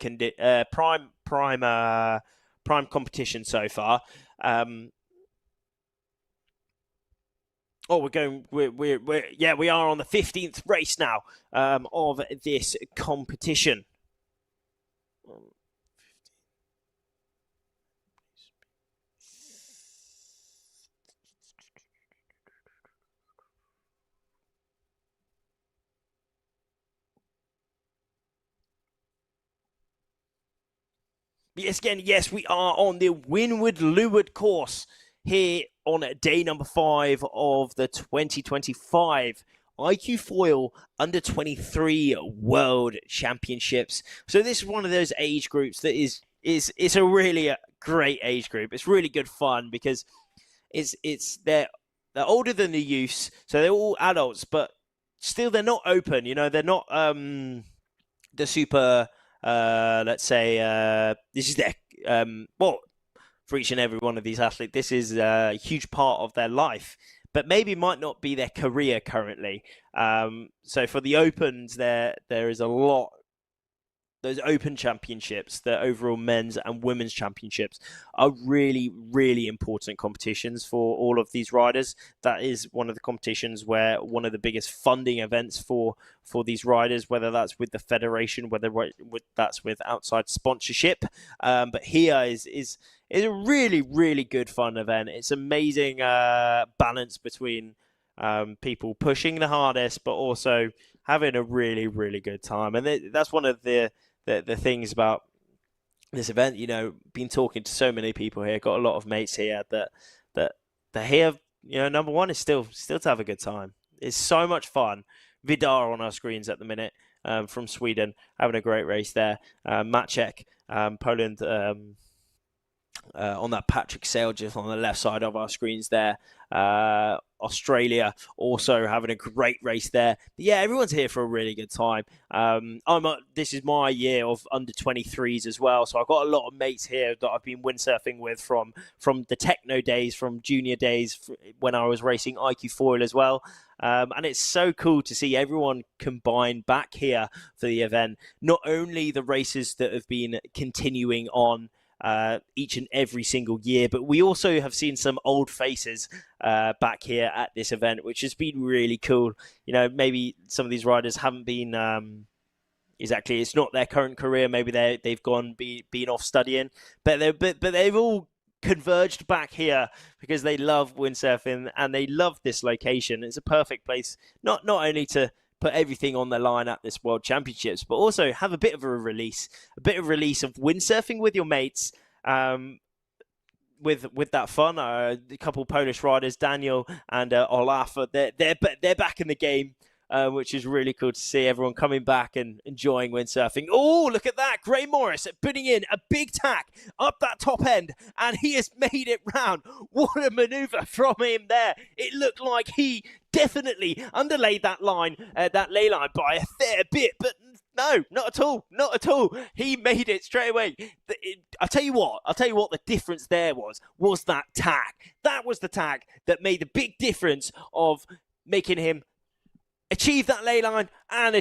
competition so far. We are on the 15th race now of this competition. Yes, we are on the Windward Leeward course here on day number 5 of the 2025 iQFoil Under-23 World Championships. So this is one of those age groups that is a really great age group. It's really good fun because they're older than the youths, so they're all adults, but still they're not open. They're not the super. Let's say this is their for each and every one of these athletes, this is a huge part of their life, but maybe might not be their career currently. So for the Opens, there is a lot. Those Open Championships, the overall men's and women's championships, are really, really important competitions for all of these riders. That is one of the competitions where one of the biggest funding events for these riders, whether that's with the federation, whether that's with outside sponsorship. But here is a really, really good fun event. It's amazing balance between people pushing the hardest, but also having a really, really good time. And that's one of the things about this event. Been talking to so many people here, got a lot of mates here that here, number one is still to have a good time. It's so much fun. Vidar on our screens at the minute from Sweden, having a great race there. Maciek, Poland, on that Patrick Sale just on the left side of our screens there. Australia also having a great race there. But yeah, everyone's here for a really good time. This is my year of under 23s as well, so I've got a lot of mates here that I've been windsurfing with from the techno days, from junior days when I was racing iQFoil as well. And it's so cool to see everyone combine back here for the event. Not only the races that have been continuing on each and every single year, but we also have seen some old faces back here at this event, which has been really cool. You know, maybe some of these riders haven't been exactly, it's not their current career, maybe they've been off studying, but they've all converged back here because they love windsurfing and they love this location. It's a perfect place not only to put everything on the line at this World Championships, but also have a bit of release of windsurfing with your mates, with that fun. A couple Polish riders, Daniel and Aalvaa, they're back in the game, which is really cool to see everyone coming back and enjoying windsurfing. Oh, look at that. Gray Morris putting in a big tack up that top end, and he has made it round. What a maneuver from him there. It looked like he definitely underlaid that lay line by a fair bit, but no, not at all. He made it straight away. I'll tell you what the difference there was that tack. That was the tack that made the big difference of making him achieve that lay line and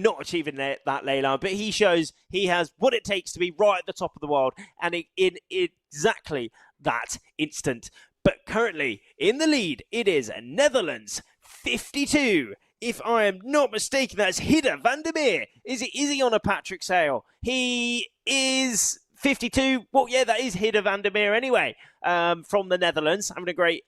not achieving that lay line. But he shows he has what it takes to be right at the top of the world, and in exactly that instant. But currently in the lead, it is Netherlands 52. If I am not mistaken, that's Hidde van der Meer. Is he on a Patrick Sale? He is 52. Well, yeah, that is Hidde van der Meer anyway, from the Netherlands, having a great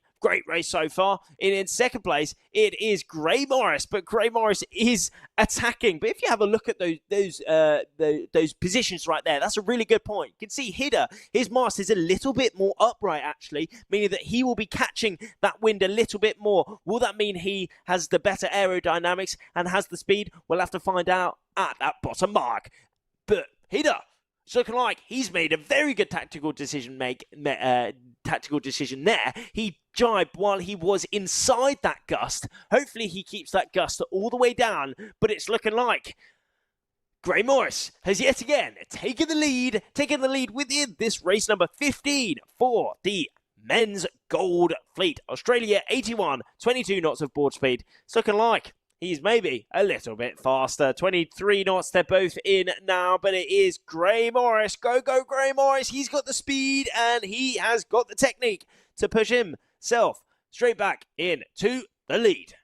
race so far. In second place, it is Gray Morris, but Gray Morris is attacking. But if you have a look at those positions right there, that's a really good point. You can see Hidde, his mast is a little bit more upright actually, meaning that he will be catching that wind a little bit more. Will that mean he has the better aerodynamics and has the speed? We'll have to find out at that bottom mark. But Hidde, it's looking like he's made a very good tactical decision there. He jibed while he was inside that gust. Hopefully he keeps that gust all the way down, but it's looking like Gray Morris has yet again taken the lead within this race number 15 for the men's gold fleet. Australia 81, 22 knots of board speed. It's looking like he's maybe a little bit faster. 23 knots, they're both in now, but it is Gray Morris. Go Gray Morris. He's got the speed and he has got the technique to push himself straight back into the lead.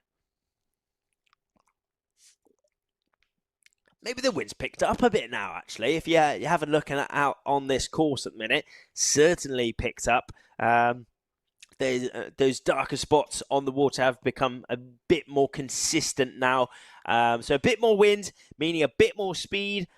Maybe the wind's picked up a bit now, actually. If you have a look out on this course at the minute, certainly picked up. Those darker spots on the water have become a bit more consistent now. So a bit more wind, meaning a bit more speed.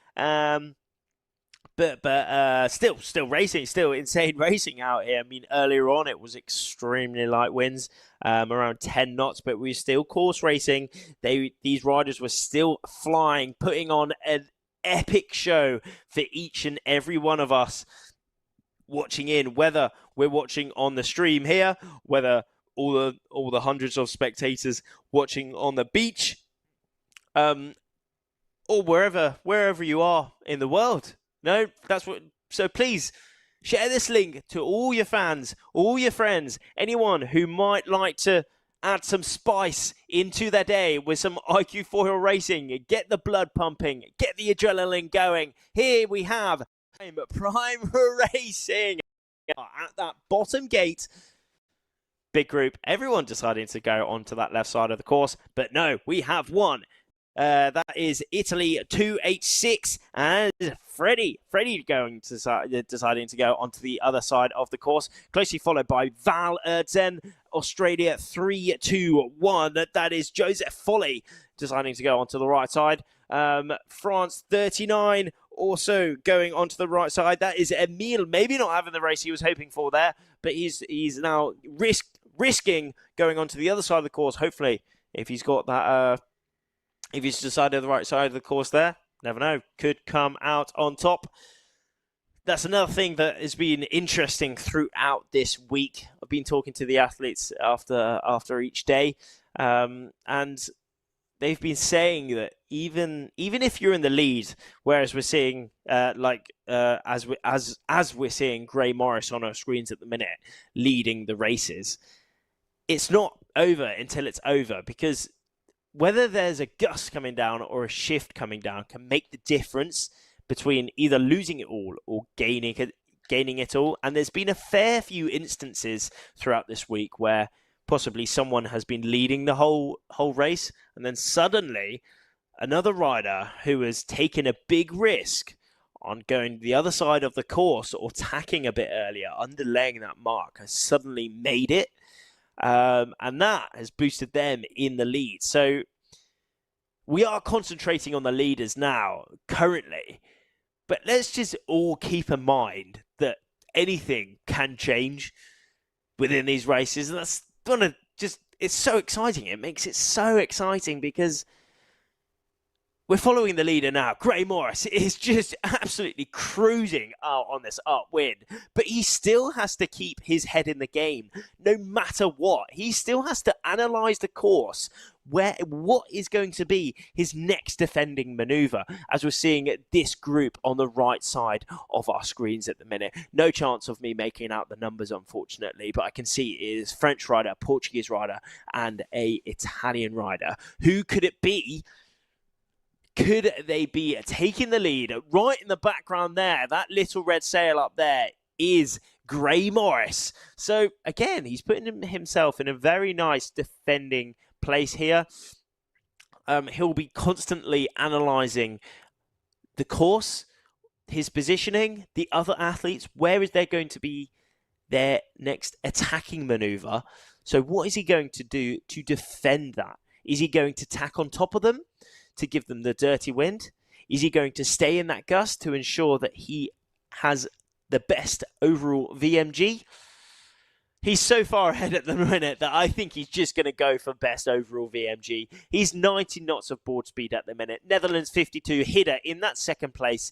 But still racing, still insane racing out here. I mean, earlier on it was extremely light winds, around 10 knots, but we were still course racing. These riders were still flying, putting on an epic show for each and every one of us watching in, whether we're watching on the stream here, whether all the hundreds of spectators watching on the beach, or wherever you are in the world. No, so please share this link to all your fans, all your friends, anyone who might like to add some spice into their day with some iQFoil racing, get the blood pumping, get the adrenaline going. Here we have Prime Racing at that bottom gate. Big group, everyone deciding to go onto that left side of the course, but no, we have one. That is Italy 286 and Freddie deciding to go onto the other side of the course, closely followed by Val Ertzen, Australia 321. That is Joseph Foley deciding to go onto the right side. France 39 also going onto the right side. That is Emile, maybe not having the race he was hoping for there, but he's now risking going onto the other side of the course. Hopefully, if he's got that If he's decided the right side of the course there, never know, could come out on top. That's another thing that has been interesting throughout this week. I've been talking to the athletes after each day, and they've been saying that even if you're in the lead, whereas we're seeing as we're seeing Gray Morris on our screens at the minute leading the races, it's not over until it's over, because whether there's a gust coming down or a shift coming down can make the difference between either losing it all or gaining it all. And there's been a fair few instances throughout this week where possibly someone has been leading the whole race, and then suddenly another rider who has taken a big risk on going the other side of the course or tacking a bit earlier, underlaying that mark, has suddenly made it. And that has boosted them in the lead. So we are concentrating on the leaders now, currently. But let's just all keep in mind that anything can change within these races. And that's gonna it's so exciting. It makes it so exciting because we're following the leader now. Gray Morris is just absolutely cruising out on this upwind, but he still has to keep his head in the game no matter what. He still has to analyse the course, what is going to be his next defending manoeuvre, as we're seeing this group on the right side of our screens at the minute. No chance of me making out the numbers, unfortunately, but I can see it is French rider, Portuguese rider, and a Italian rider. Who could it be? Could they be taking the lead? Right in the background there, that little red sail up there is Gray Morris. So again, he's putting himself in a very nice defending place here. He'll be constantly analysing the course, his positioning, the other athletes. Where is there going to be their next attacking manoeuvre? So what is he going to do to defend that? Is he going to tack on top of them to give them the dirty wind? Is he going to stay in that gust to ensure that he has the best overall VMG? He's so far ahead at the minute that I think he's just going to go for best overall VMG. He's 90 knots of board speed at the minute. Netherlands 52, Hidde in that second place.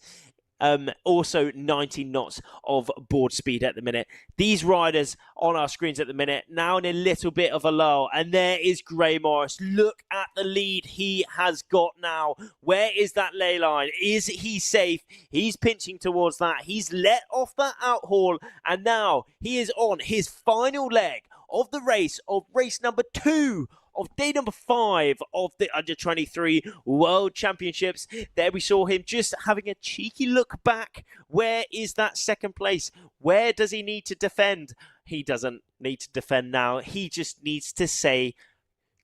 Also 90 knots of board speed at the minute. These riders on our screens at the minute now in a little bit of a lull, and there is Gray Morris. Look at the lead he has got now. Where is that ley line? Is he safe? He's pinching towards that. He's let off that outhaul, and now he is on his final leg of the race, of race number 2 of day number 5 of the Under-23 World Championships. There we saw him just having a cheeky look back. Where is that second place? Where does he need to defend? He doesn't need to defend now. He just needs to say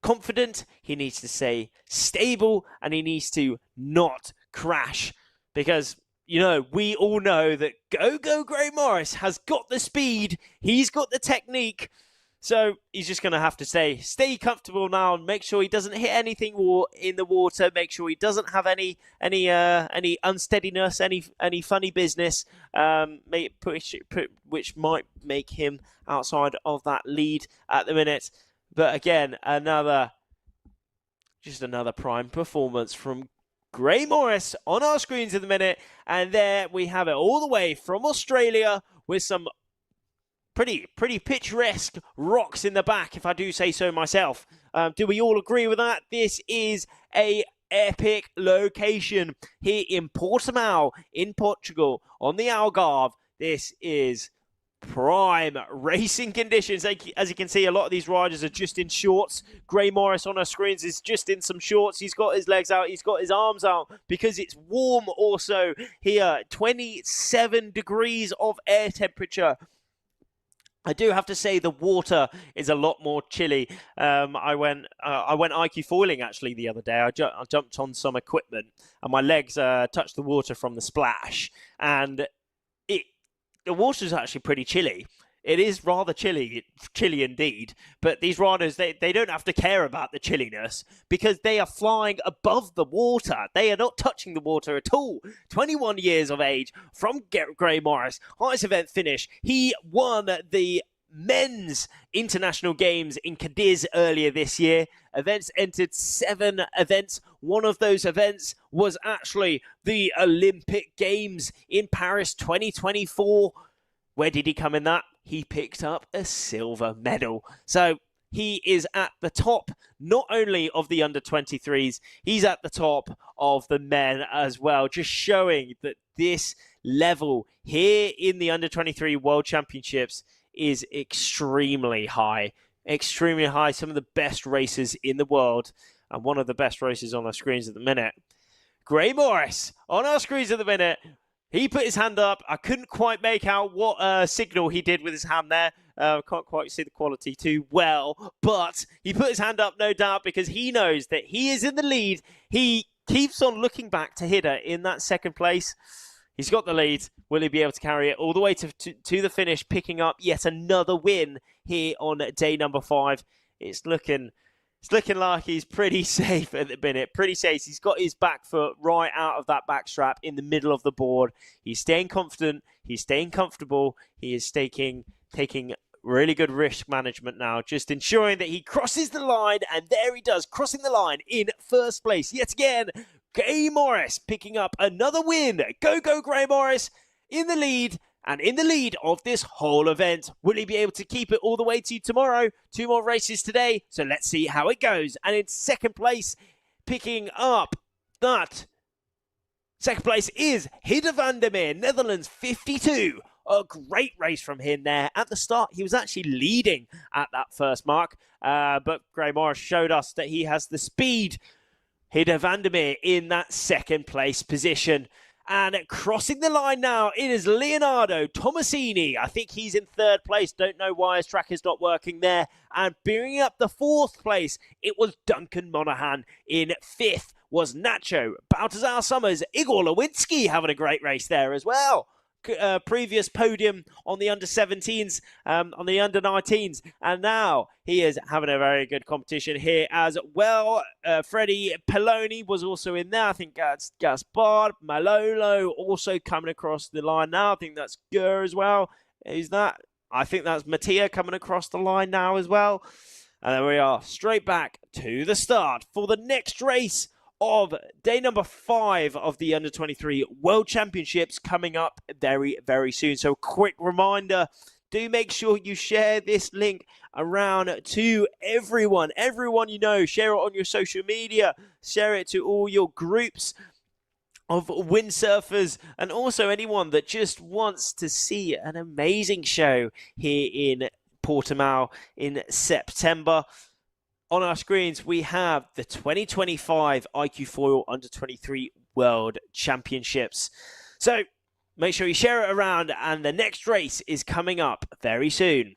confident. He needs to say stable, and he needs to not crash, because you know, we all know that Go Gray Morris has got the speed. He's got the technique. So he's just going to have to stay comfortable now and make sure he doesn't hit anything in the water. Make sure he doesn't have any unsteadiness, any funny business, which might make him outside of that lead at the minute. But again, another prime performance from Gray Morris on our screens at the minute. And there we have it, all the way from Australia, with some pretty picturesque rocks in the back, if I do say so myself. Do we all agree with that? This is a epic location here in Portimao in Portugal on the Algarve. This is prime racing conditions. As you can see, a lot of these riders are just in shorts. Gray Morris on our screens is just in some shorts. He's got his legs out, he's got his arms out, because it's warm also here. 27 degrees of air temperature. I do have to say the water is a lot more chilly. I went iQFoiling actually the other day. I jumped on some equipment and my legs touched the water from the splash, and the water is actually pretty chilly. It is rather chilly indeed. But these riders, they don't have to care about the chilliness, because they are flying above the water. They are not touching the water at all. 21 years of age from Gray Morris. Highest event finish. He won the men's international games in Cadiz earlier this year. Events entered 7 events. One of those events was actually the Olympic Games in Paris 2024. Where did he come in that? He picked up a silver medal. So he is at the top, not only of the under-23s, he's at the top of the men as well, just showing that this level here in the under-23 World Championships is extremely high. Extremely high. Some of the best racers in the world, and one of the best racers on our screens at the minute. Gray Morris on our screens at the minute. He put his hand up. I couldn't quite make out what signal he did with his hand there. Can't quite see the quality too well. But he put his hand up, no doubt, because he knows that he is in the lead. He keeps on looking back to Hida in that second place. He's got the lead. Will he be able to carry it all the way to the finish, picking up yet another win here on day number 5? It's looking like he's pretty safe at the minute. Pretty safe. He's got his back foot right out of that back strap in the middle of the board. He's staying confident. He's staying comfortable. He is taking really good risk management now, just ensuring that he crosses the line. And there he does, crossing the line in first place yet again. Gray Morris picking up another win. Go, Gray Morris in the lead. And in the lead of this whole event. Will he be able to keep it all the way to tomorrow? 2 more races today, so let's see how it goes. And in second place, picking up that second place is Hida van der Meer, Netherlands 52. A great race from him there. At the start, he was actually leading at that first mark. But Gray Morris showed us that he has the speed. Hida van der Meer in that second place position. And crossing the line now, it is Leonardo Tomasini. I think he's in third place. Don't know why his track is not working there. And bringing up the fourth place, it was Duncan Monaghan. In fifth was Nacho, Baltazar Summers, Igor Lewinsky having a great race there as well. Previous podium on the under-17s, on the under-19s, and now he is having a very good competition here as well. Freddie Peloni was also in there. I think Gaspard Malolo also coming across the line now. I think that's Gur as well. Is that? I think that's Mattia coming across the line now as well. And there we are, straight back to the start for the next race of day number 5 of the Under-23 World Championships coming up very, very soon. So quick reminder, do make sure you share this link around to everyone. Everyone you know, share it on your social media, share it to all your groups of windsurfers, and also anyone that just wants to see an amazing show here in Portimao in September. On our screens, we have the 2025 iQFoil Under-23 World Championships. So make sure you share it around, and the next race is coming up very soon.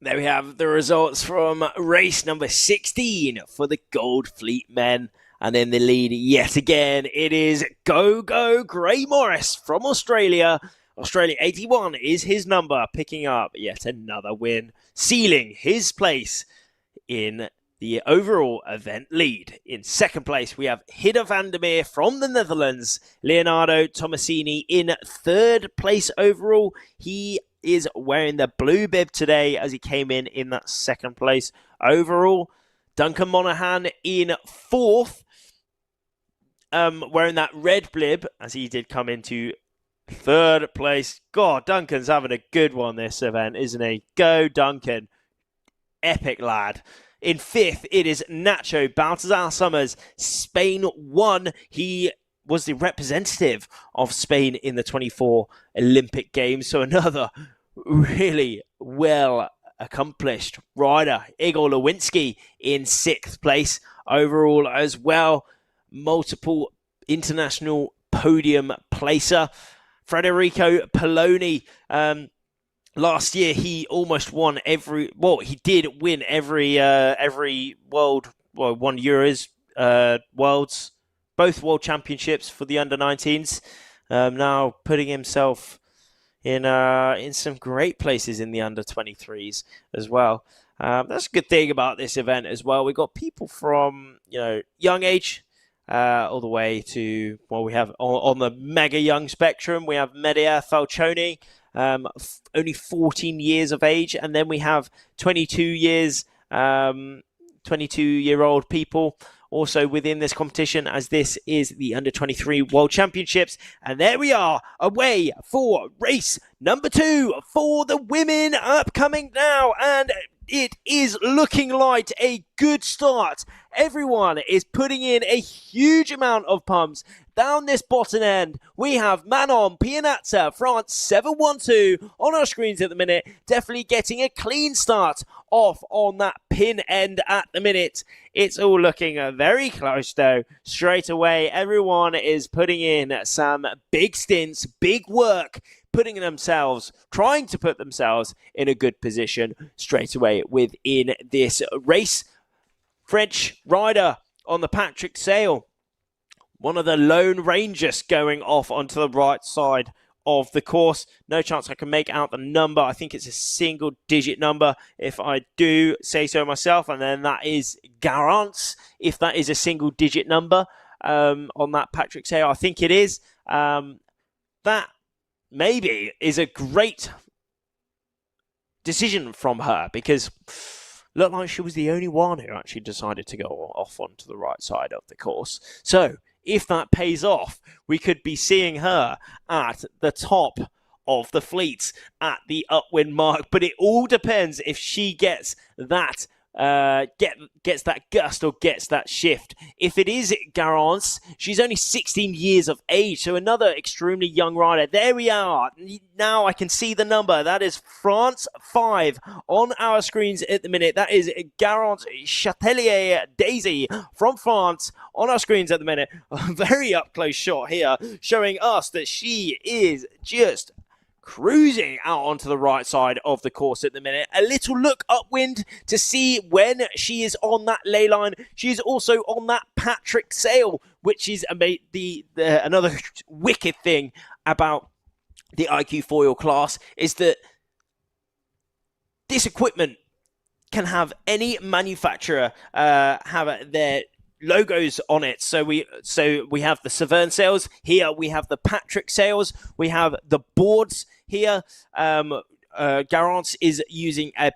There we have the results from race number 16 for the Gold Fleet men. And in the lead yet again, it is Go Gray Morris from Australia. Australia 81 is his number, picking up yet another win, sealing his place in the overall event lead. In second place, we have Hida van der Meer from the Netherlands. Leonardo Tomasini in third place overall. He is wearing the blue bib today as he came in that second place overall. Duncan Monaghan in fourth, wearing that red bib as he did come into third place. God, Duncan's having a good one this event, isn't he? Go, Duncan. Epic lad. In fifth, it is Nacho Baltazar Summers. Spain won. He was the representative of Spain in the 24 Olympic Games. So another really well accomplished rider. Igor Lewinsky in sixth place overall as well. Multiple international podium placer. Federico Poloni, last year he almost won he did win every world, won Euros, worlds, both world championships for the under-19s. Now putting himself in some great places in the under-23s as well. That's a good thing about this event as well. We got people from young age all the way to we have on the mega young spectrum. We have Medea Falcioni, only 14 years of age, and then we have 22-year-old people also within this competition, as this is the Under-23 World Championships. And there we are, away for race number 2 for the women, upcoming now, and it is looking like a good start. Everyone is putting in a huge amount of pumps. Down this bottom end, we have Manon Pianazza, France 712 on our screens at the minute. Definitely getting a clean start off on that pin end at the minute. It's all looking very close though. Straight away, everyone is putting in some big stints, big work, trying to put themselves in a good position straight away within this race. French rider on the Patrick Sale, one of the Lone Rangers, going off onto the right side of the course. No chance I can make out the number. I think it's a single digit number if I do say so myself. And then that is Garance, if that is a single digit number on that Patrick Sale. I think it is. That maybe is a great decision from her, because looked like she was the only one who actually decided to go off onto the right side of the course. So if that pays off, we could be seeing her at the top of the fleet at the upwind mark. But it all depends if she gets that gets that gust or gets that shift. If it is Garance, she's only 16 years of age, so another extremely young rider. There we are. Now I can see the number. That is France 5 on our screens at the minute. That is Garance Chatelier Daisy from France on our screens at the minute. A very up close shot here showing us that she is just cruising out onto the right side of the course at the minute. A little look upwind to see when she is on that ley line. She's also on that Patrick Sale, which is another wicked thing about the iQFoil class, is that this equipment can have any manufacturer have their logos on it. So we have the Severn sails here, we have the Patrick sails, we have the boards here. Garance is using a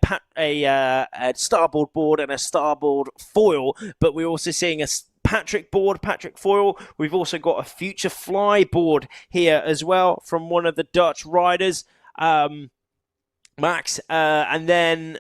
starboard board and a starboard foil, but we're also seeing a Patrick board, Patrick foil. We've also got a Future Fly board here as well from one of the Dutch riders, Max, and then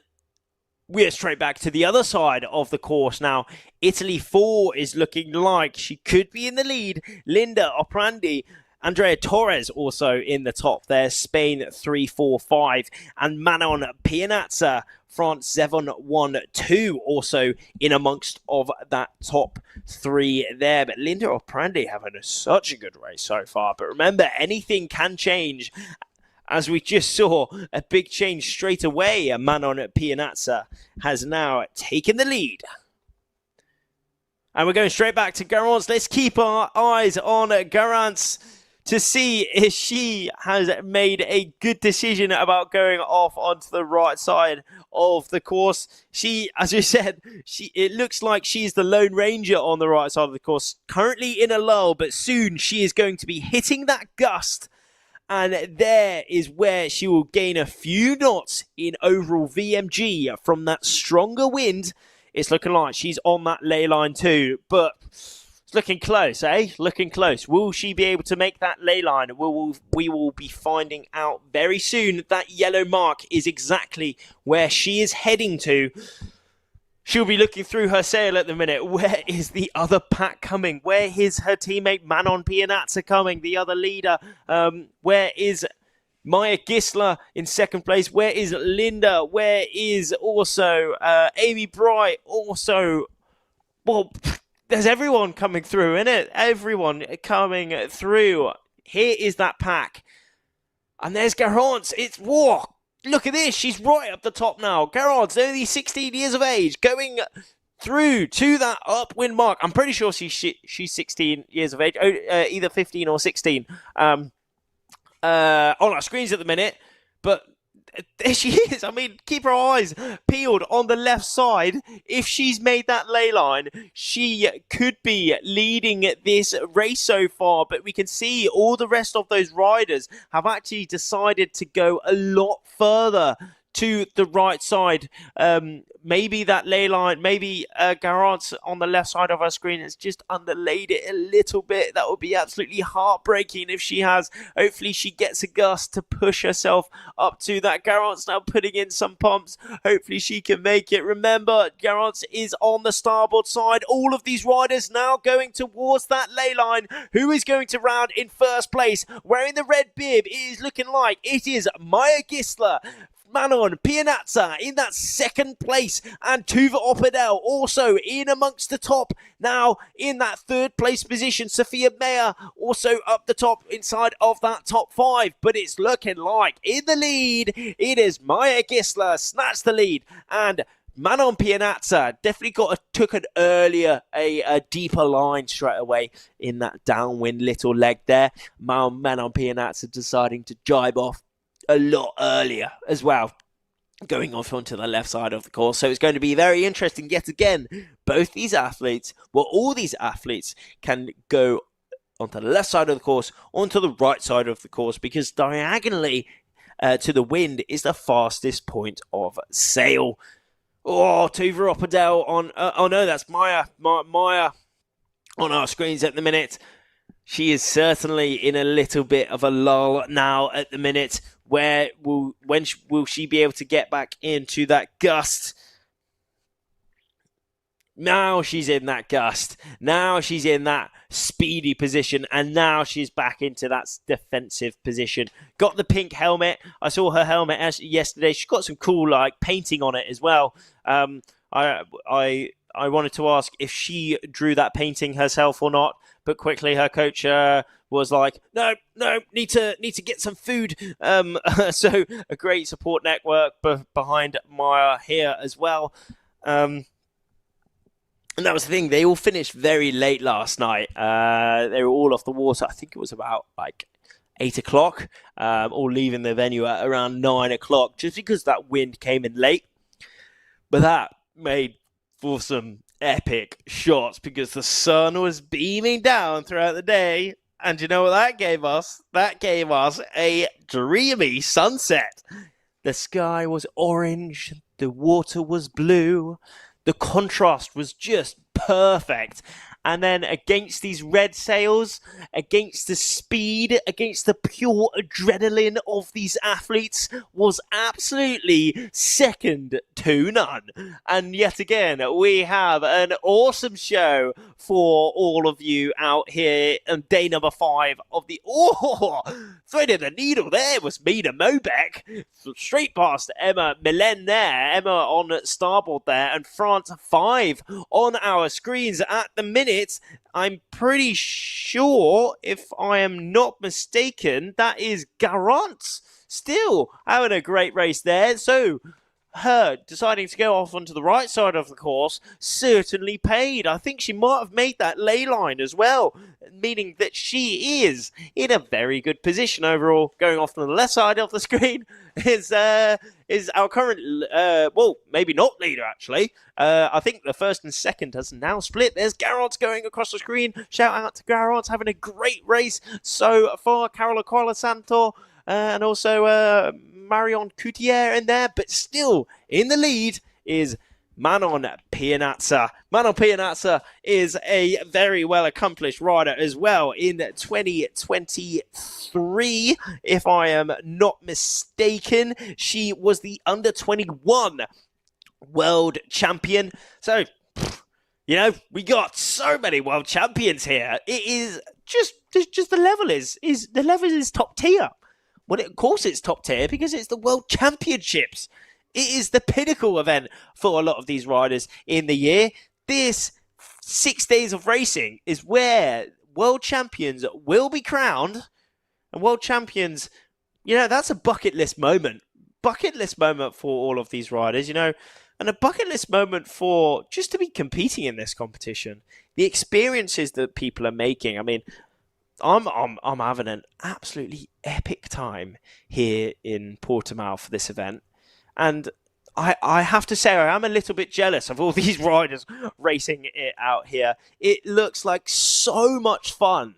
we're straight back to the other side of the course now. Italy 4 is looking like she could be in the lead. Linda Oprandi, Andrea Torres also in the top there. Spain 3-4-5. And Manon Pianazza, France 7-1-2 also in amongst of that top 3 there. But Linda Oprandi having such a good race so far. But remember, anything can change. As we just saw, a big change straight away. Manon Pianazza has now taken the lead. And we're going straight back to Garance. Let's keep our eyes on Garance to see if she has made a good decision about going off onto the right side of the course. She, as you said, it looks like she's the Lone Ranger on the right side of the course. Currently in a lull, but soon she is going to be hitting that gust. And there is where she will gain a few knots in overall VMG from that stronger wind. It's looking like she's on that ley line too. But It's looking close, eh? Looking close. Will she be able to make that ley line? We will be finding out very soon. That yellow mark is exactly where she is heading to. She'll be looking through her sail at the minute. Where is the other pack coming? Where is her teammate Manon Pianazza coming? The other leader. Where is Maya Gisler in second place? Where is Linda? Where is also Amy Bright? Also, well, there's everyone coming through, isn't it? Everyone coming through. Here is that pack. And there's Garance. It's war. Look at this. She's right up the top now. Garance, only 16 years of age, going through to that upwind mark. I'm pretty sure she's 16 years of age, either 15 or 16 on our screens at the minute. But there she is. I mean, keep her eyes peeled on the left side. If she's made that ley line, she could be leading this race so far. But we can see all the rest of those riders have actually decided to go a lot further to the right side. Maybe that ley line, maybe Garance on the left side of our screen has just underlaid it a little bit. That would be absolutely heartbreaking if she has. Hopefully she gets a gust to push herself up to that. Garance now putting in some pumps. Hopefully she can make it. Remember, Garance is on the starboard side. All of these riders now going towards that ley line. Who is going to round in first place? Wearing the red bib, it is looking like it is Maya Gisler. Manon Pianazza in that second place, and Tuva Oppedel also in amongst the top. Now in that third place position, Sophia Meyer also up the top inside of that top 5. But it's looking like in the lead, it is Maya Gisler snatched the lead, and Manon Pianazza definitely took an earlier, a deeper line straight away in that downwind little leg there. Manon Pianazza deciding to jibe off a lot earlier as well, going off onto the left side of the course. So it's going to be very interesting yet again. Both these athletes, well, all these athletes can go onto the left side of the course, onto the right side of the course, because diagonally to the wind is the fastest point of sail. Oh, Tuva Oppedel on, oh no, that's Maya on our screens at the minute. She is certainly in a little bit of a lull now at the minute. When will she be able to get back into that gust? Now she's in that gust. Now she's in that speedy position. And now she's back into that defensive position. Got the pink helmet. I saw her helmet yesterday. She's got some cool painting on it as well. I wanted to ask if she drew that painting herself or not. But quickly her coach was like, no, need to get some food. So a great support network behind Maya here as well. And that was the thing. They all finished very late last night. They were all off the water. I think it was about 8 o'clock, all leaving the venue at around 9 o'clock, just because that wind came in late. But that made for some epic shots because the sun was beaming down throughout the day. And you know what that gave us? That gave us a dreamy sunset. The sky was orange. The water was blue. The contrast was just perfect. And then against these red sails, against the speed, against the pure adrenaline of these athletes was absolutely second to none. And yet again, we have an awesome show for all of you out here on day number 5 of the... Oh, threading the needle there was Mina Mobeck. Straight past Emma Milen there. Emma on starboard there. And France 5 on our screens at the minute. I'm pretty sure, if I am not mistaken, that is Garance still having a great race there. So her deciding to go off onto the right side of the course certainly paid. I think she might have made that ley line as well, meaning that she is in a very good position overall. Going off on the left side of the screen is our current, well, maybe not leader actually. I think the first and second has now split. There's Garance going across the screen. Shout out to Garance, having a great race so far. Carola Qualasanto and also Marion Coutier in there, but still in the lead is Manon Pianazza. Pianazza. Manon Pianazza is a very well accomplished rider as well in 2023, if I am not mistaken. She was the under 21 world champion. So, you know, we got so many world champions here. It is just the level is top tier. Well, of course it's top tier because it's the World Championships. It is the pinnacle event for a lot of these riders in the year. This 6 days of racing is where world champions will be crowned. And world champions, you know, that's a bucket list moment. Bucket list moment for all of these riders, you know, and a bucket list moment for just to be competing in this competition. The experiences that people are making. I mean, I'm having an absolutely epic time here in Portimao for this event. And I have to say, I am a little bit jealous of all these riders racing it out here. It looks like so much fun.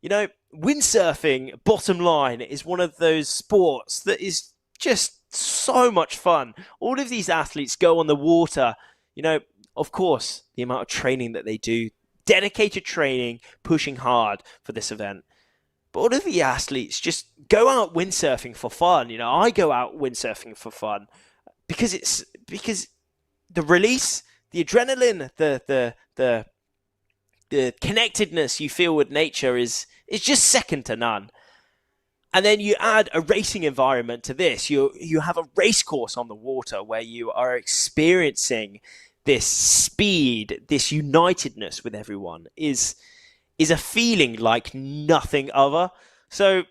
You know, windsurfing, bottom line, is one of those sports that is just so much fun. All of these athletes go on the water. You know, of course, the amount of training that they do, dedicated training, pushing hard for this event. But all of the athletes just go out windsurfing for fun. You know, I go out windsurfing for fun because the release, the adrenaline, the connectedness you feel with nature is just second to none. And then you add a racing environment to this. You have a race course on the water where you are experiencing this speed, this unitedness with everyone is a feeling like nothing other. So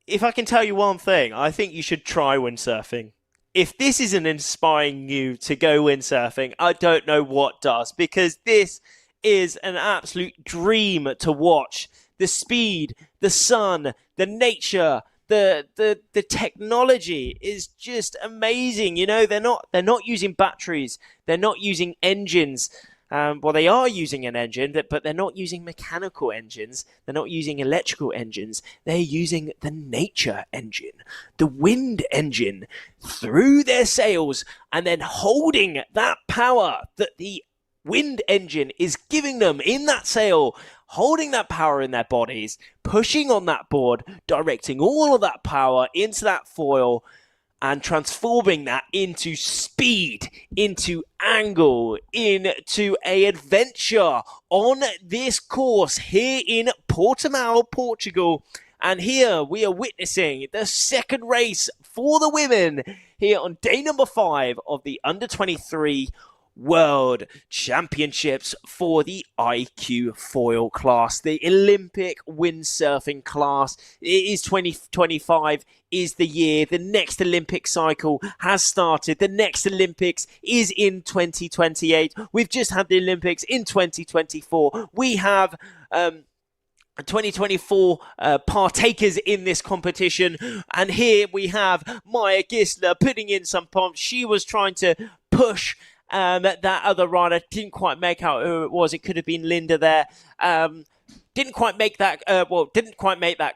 if I can tell you one thing, I think you should try windsurfing. If this isn't inspiring you to go windsurfing, I don't know what does, because this is an absolute dream to watch. The speed, the sun, the nature, the technology is just amazing. You know, they're not using batteries, they're not using engines. Well, they are using an engine, but they're not using mechanical engines. They're not using electrical engines. They're using the nature engine, the wind engine, through their sails, and then holding that power that the wind engine is giving them in that sail, holding that power in their bodies, pushing on that board, directing all of that power into that foil, and transforming that into speed, into angle, into an adventure on this course here in Portimao, Portugal. And here we are witnessing the second race for the women here on day number 5 of the Under-23 World Championships for the iQFoil class, the Olympic windsurfing class. It is 2025 is the year. The next Olympic cycle has started. The next Olympics is in 2028. We've just had the Olympics in 2024. We have 2024 partakers in this competition, and here we have Maya Gisler putting in some pumps. She was trying to push that other rider, didn't quite make out who it was. It could have been Linda there. Didn't quite make that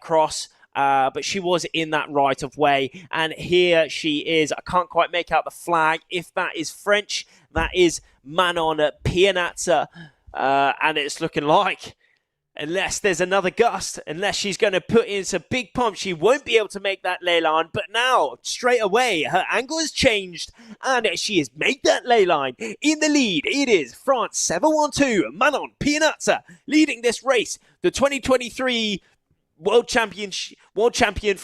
cross, but she was in that right of way. And here she is. I can't quite make out the flag. If that is French, that is Manon Pianazza. And it's looking like, unless there's another gust, unless she's going to put in some big pumps, she won't be able to make that ley line. But now, straight away, her angle has changed, and she has made that ley line. In the lead, it is France 712, Manon Pianazza, leading this race. The 2023 world champion for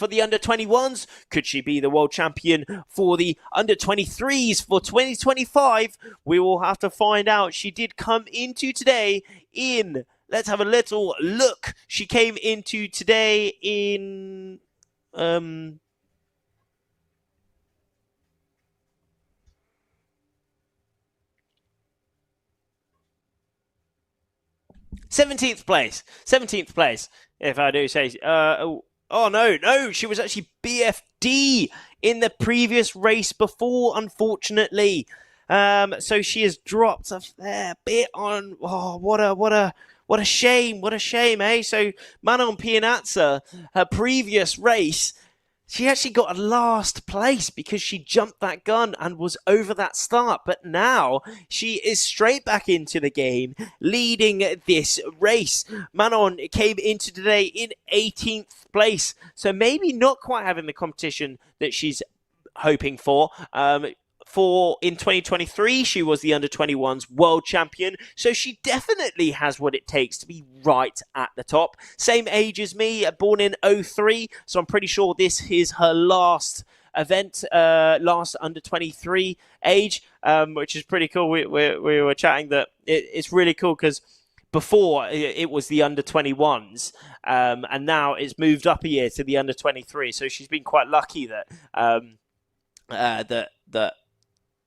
the under-21s. Could she be the world champion for the under-23s for 2025? We will have to find out. She did come into today in... Let's have a little look. She came into today in 17th place. 17th place, if I do say. Oh no, she was actually BFD in the previous race before, unfortunately. So she has dropped a fair bit on. Oh, what a shame, eh? So Manon Pianazza, her previous race, she actually got a last place because she jumped that gun and was over that start. But now she is straight back into the game, leading this race. Manon came into today in 18th place, so maybe not quite having the competition that she's hoping for. In 2023, she was the under-21s world champion, so she definitely has what it takes to be right at the top. Same age as me, born in 03, so I'm pretty sure this is her last event, last under-23 age, which is pretty cool. We were chatting that it's really cool because before it was the under-21s, and now it's moved up a year to the under-23, so she's been quite lucky that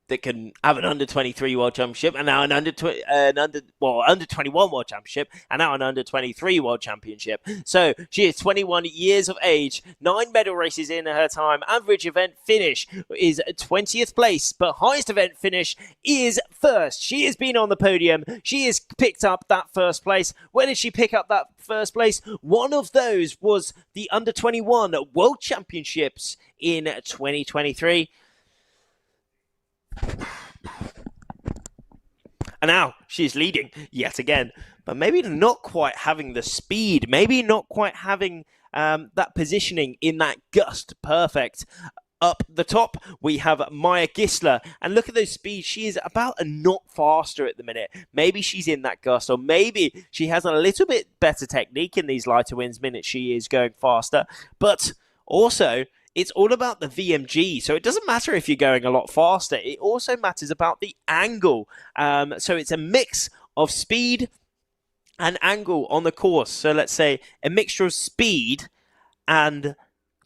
that can have an under-23 World Championship and now an under-21 World Championship and now an under-23 World Championship. So she is 21 years of age, 9 medal races in her time. Average event finish is 20th place, but highest event finish is first. She has been on the podium. She has picked up that first place. When did she pick up that first place? One of those was the under-21 World Championships in 2023. And now she's leading yet again, but maybe not quite having the speed, maybe not quite having that positioning in that gust perfect. Up the top, we have Maya Gisler, and look at those speeds. She is about a knot faster at the minute. Maybe she's in that gust, or maybe she has a little bit better technique in these lighter winds minutes. She is going faster, but also it's all about the VMG, so it doesn't matter if you're going a lot faster. It also matters about the angle. So it's a mix of speed and angle on the course. So let's say a mixture of speed and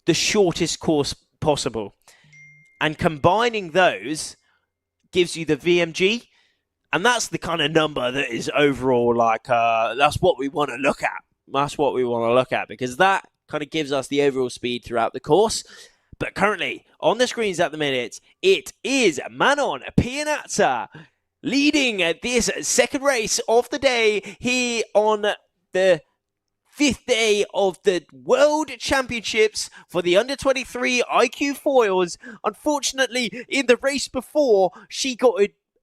the shortest course possible. And combining those gives you the VMG. And that's the kind of number that is overall like, that's what we want to look at. That's what we want to look at, because that kind of gives us the overall speed throughout the course. But currently, on the screens at the minute, it is Manon Pianata leading this second race of the day here on the 5th day of the World Championships for the under-23 iQFoils. Unfortunately, in the race before, she got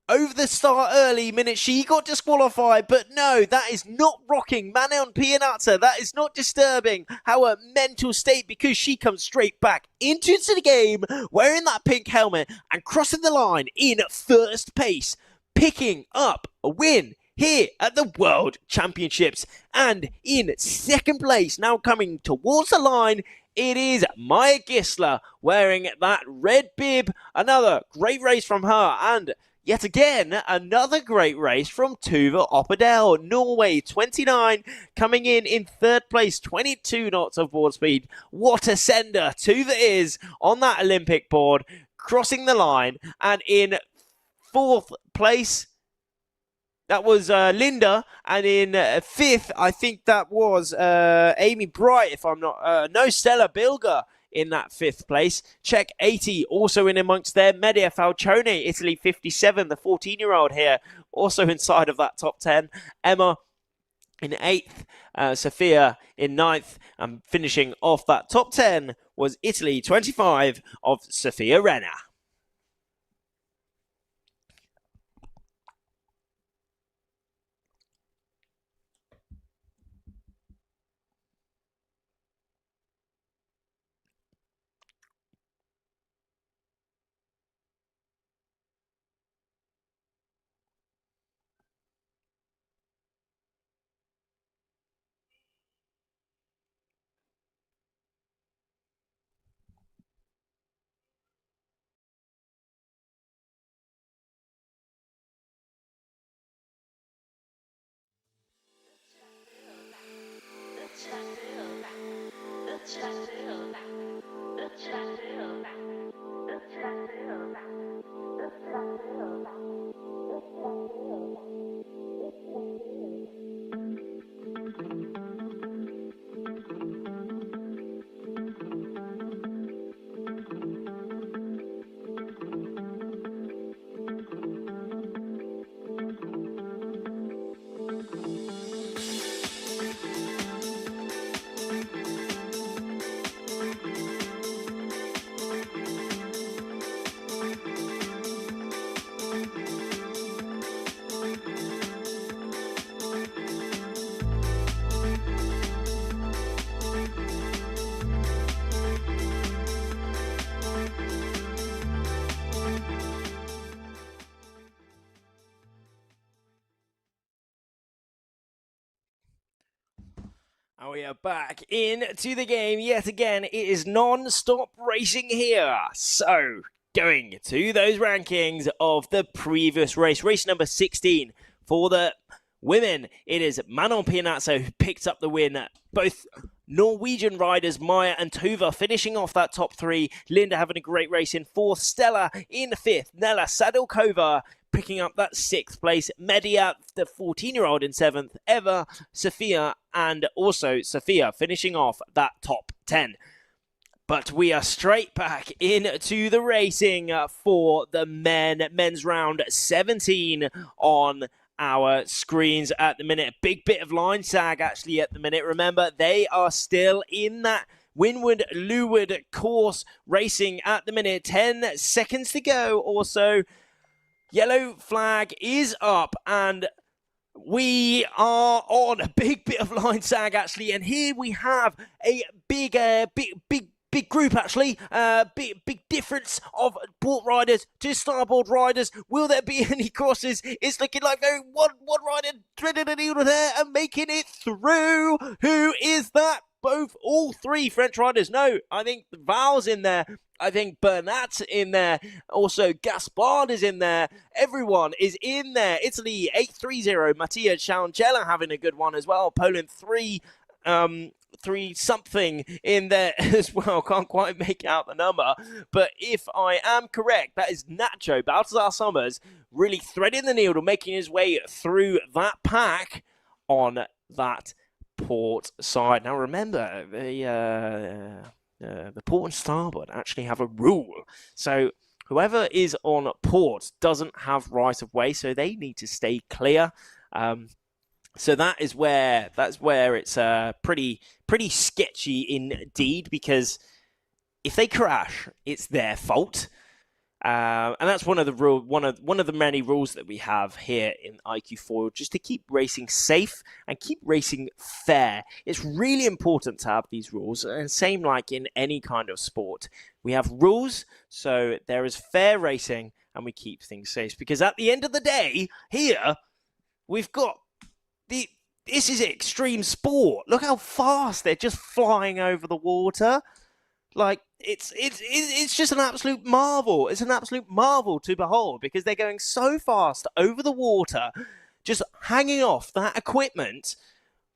over the start early minute, she got disqualified, but no, that is not rocking Manon Pianata. That is not disturbing her mental state, because she comes straight back into the game wearing that pink helmet and crossing the line in first place, picking up a win here at the World Championships. And in second place, now coming towards the line, it is Maya Gisler wearing that red bib. Another great race from her, and yet again, another great race from Tuva Oppedal, Norway, 29, coming in third place, 22 knots of board speed. What a sender Tuva is on that Olympic board, crossing the line. And in fourth place, that was Linda, and in fifth, I think that was Amy Bright, if I'm not... no, Stella Bilger in that fifth place. Czech 80 also in amongst there. Medea Falcione, Italy 57, the 14-year-old here, also inside of that top 10. Emma in 8th, Sophia in 9th, and finishing off that top 10 was Italy 25 of Sophia Renna. And we are back into the game yet again. It is non-stop racing here. So, going to those rankings of the previous race. Race number 16 for the women. It is Manon Pianazzo who picked up the win. Both Norwegian riders, Maya and Tova, finishing off that top three. Linda having a great race in fourth. Stella in fifth. Nella Sadilkova picking up that sixth place. Media, the 14-year-old, in seventh. Eva, Sophia, and also Sophia finishing off that top 10. But we are straight back into the racing for the men's round 17 on our screens at the minute. Big bit of line sag actually at the minute. Remember, they are still in that windward-leeward course racing at the minute. 10 seconds to go or so. Yellow flag is up and we are on a big bit of line sag actually. And here we have a big group actually. Big difference of port riders to starboard riders. Will there be any crosses? It's looking like one rider threading the needle there and making it through. Who is that? All three French riders. No, I think Val's in there. I think Bernat's in there. Also, Gaspard is in there. Everyone is in there. Italy, 830. Mattia Ciancella having a good one as well. Poland, 3 something in there as well. Can't quite make out the number. But if I am correct, that is Nacho Balthazar Summers really threading the needle, making his way through that pack on that port side. Now remember, the port and starboard actually have a rule. So whoever is on port doesn't have right of way, so they need to stay clear. So that's where it's pretty sketchy indeed, because if they crash, it's their fault. And that's one of the many rules that we have here in iQFoil, just to keep racing safe and keep racing fair. It's really important to have these rules, and same like in any kind of sport. We have rules, so there is fair racing, and we keep things safe. Because at the end of the day, here we've got this is extreme sport. Look how fast they're just flying over the water. Like, it's just an absolute marvel. It's an absolute marvel to behold, because they're going so fast over the water, just hanging off that equipment,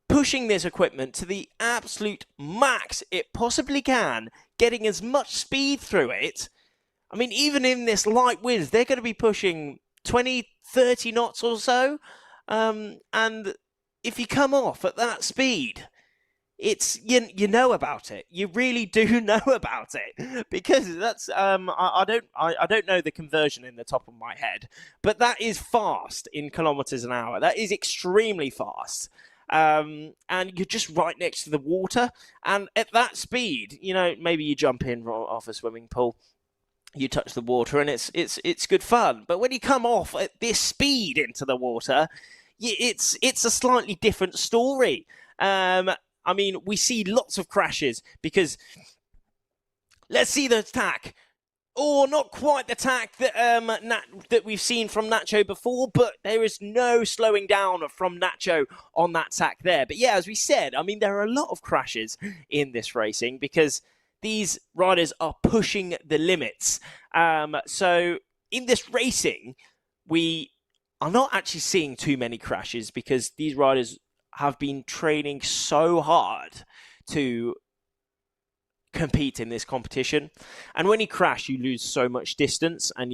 pushing this equipment to the absolute max it possibly can, getting as much speed through it. I mean, even in this light wind, they're going to be pushing 20, 30 knots or so. And if you come off at that speed, it's you know about it. You really do know about it, because that's I don't know the conversion in the top of my head, but that is fast in kilometers an hour. That is extremely fast, and you're just right next to the water. And at that speed, you know, maybe you jump in off a swimming pool, you touch the water, and it's good fun. But when you come off at this speed into the water, it's a slightly different story. I mean, we see lots of crashes because, let's see the attack. Or not quite the attack that that we've seen from Nacho before, but there is no slowing down from Nacho on that attack there. But yeah, as we said, I mean, there are a lot of crashes in this racing because these riders are pushing the limits. So in this racing, we are not actually seeing too many crashes because these riders have been training so hard to compete in this competition. And when you crash, you lose so much distance, and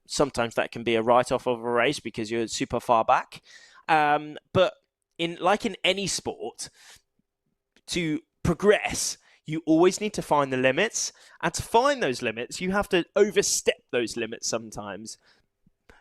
sometimes that can be a write-off of a race because you're super far back. But in any sport, to progress, you always need to find the limits. And to find those limits, you have to overstep those limits sometimes.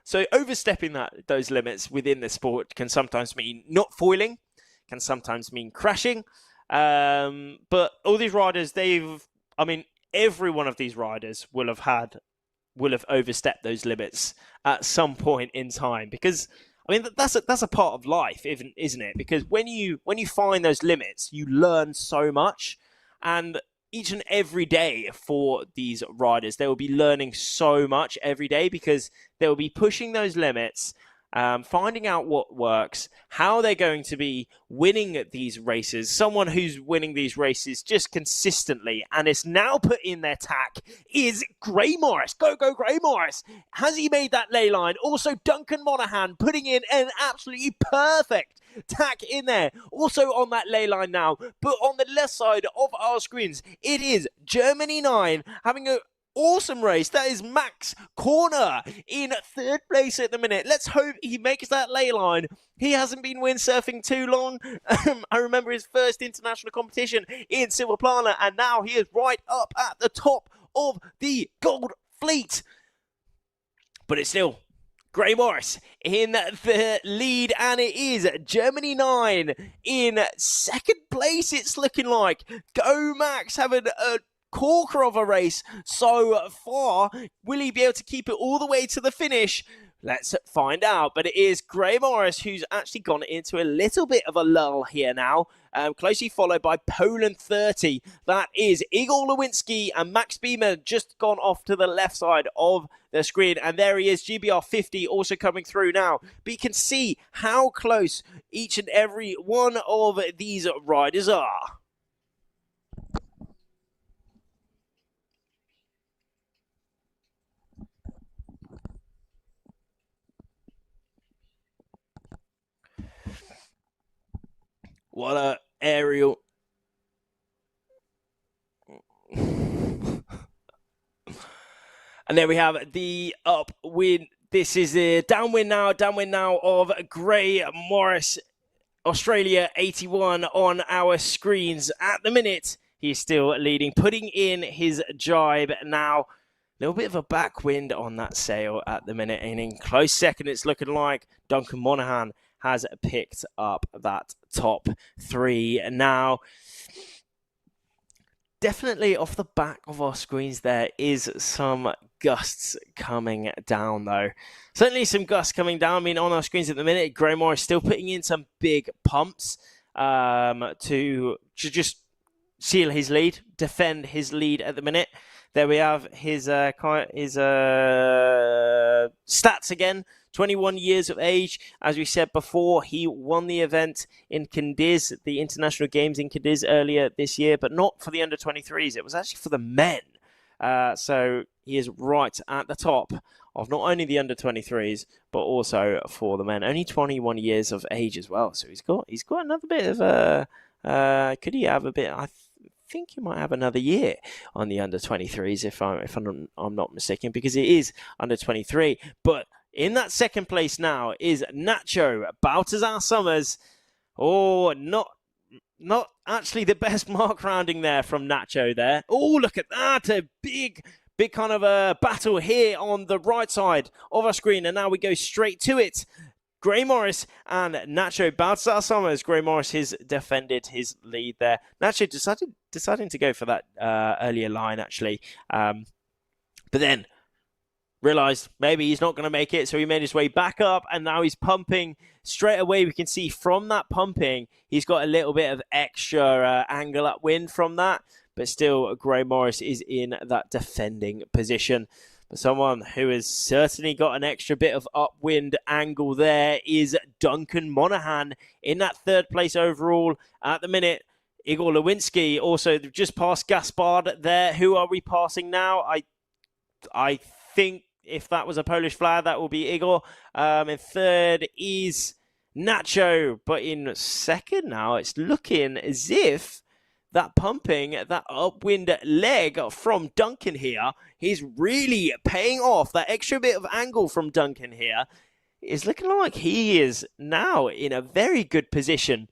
So overstepping those limits within the sport can sometimes mean not foiling, can sometimes mean crashing. But all these riders, every one of these riders will have overstepped those limits at some point in time, because I mean that's a part of life, isn't it? Because when you find those limits, you learn so much, and each and every day for these riders, they will be learning so much every day because they will be pushing those limits finding out what works, how they're going to be winning these races. Someone who's winning these races just consistently and is now put in their tack is Gray Morris. Go, Gray Morris. Has he made that ley line? Also, Duncan Monaghan putting in an absolutely perfect tack in there. Also on that ley line now, but on the left side of our screens, it is Germany 9 having a awesome race. That is Max Corner in third place at the minute. Let's hope he makes that ley line. He hasn't been windsurfing too long. I remember his first international competition in Silverplana, and now he is right up at the top of the Gold Fleet. But it's still Gray Morris in the lead, and it is Germany 9 in second place, it's looking like. Go Max, having a corker of a race so far. Will he be able to keep it all the way to the finish? Let's find out. But it is Gray Morris who's actually gone into a little bit of a lull here now. Closely followed by Poland 30. That is Igor Lewinsky and Max Beamer just gone off to the left side of the screen. And there he is, GBR 50 also coming through now. But you can see how close each and every one of these riders are. What a aerial. And there we have the upwind. This is the downwind now of Gray Morris, Australia 81 on our screens. At the minute, he's still leading, putting in his jibe now. A little bit of a backwind on that sail at the minute. And in close second, it's looking like Duncan Monaghan has picked up that top three. Now, definitely off the back of our screens, there is some gusts coming down, though. Certainly some gusts coming down. I mean, on our screens at the minute, Gray Morris still putting in some big pumps to just seal his lead, defend his lead at the minute. There we have his stats again. 21 years of age. As we said before, he won the event in Cadiz, the International Games in Cadiz earlier this year, but not for the under-23s. It was actually for the men. So he is right at the top of not only the under-23s, but also for the men. Only 21 years of age as well. So he's got another bit of a... could he have a bit... I think he might have another year on the under-23s if I'm not mistaken, because it is under-23. But in that second place now is Nacho Baltazar Summers. Oh, not actually the best mark rounding there from Nacho there. Oh, look at that. A big kind of a battle here on the right side of our screen. And now we go straight to it. Gray Morris and Nacho Baltazar Summers. Gray Morris has defended his lead there. Nacho deciding to go for that earlier line, actually. But then realised maybe he's not going to make it, so he made his way back up, and now he's pumping. Straight away, we can see from that pumping, he's got a little bit of extra angle upwind from that, but still, Gray Morris is in that defending position. But someone who has certainly got an extra bit of upwind angle there is Duncan Monaghan in that third place overall at the minute. Igor Lewinsky also just past Gaspard there. Who are we passing now? I think if that was a Polish flag, that will be Igor. In third is Nacho. But in second now, it's looking as if that pumping, that upwind leg from Duncan here, he's really paying off. That extra bit of angle from Duncan here is looking like he is now in a very good position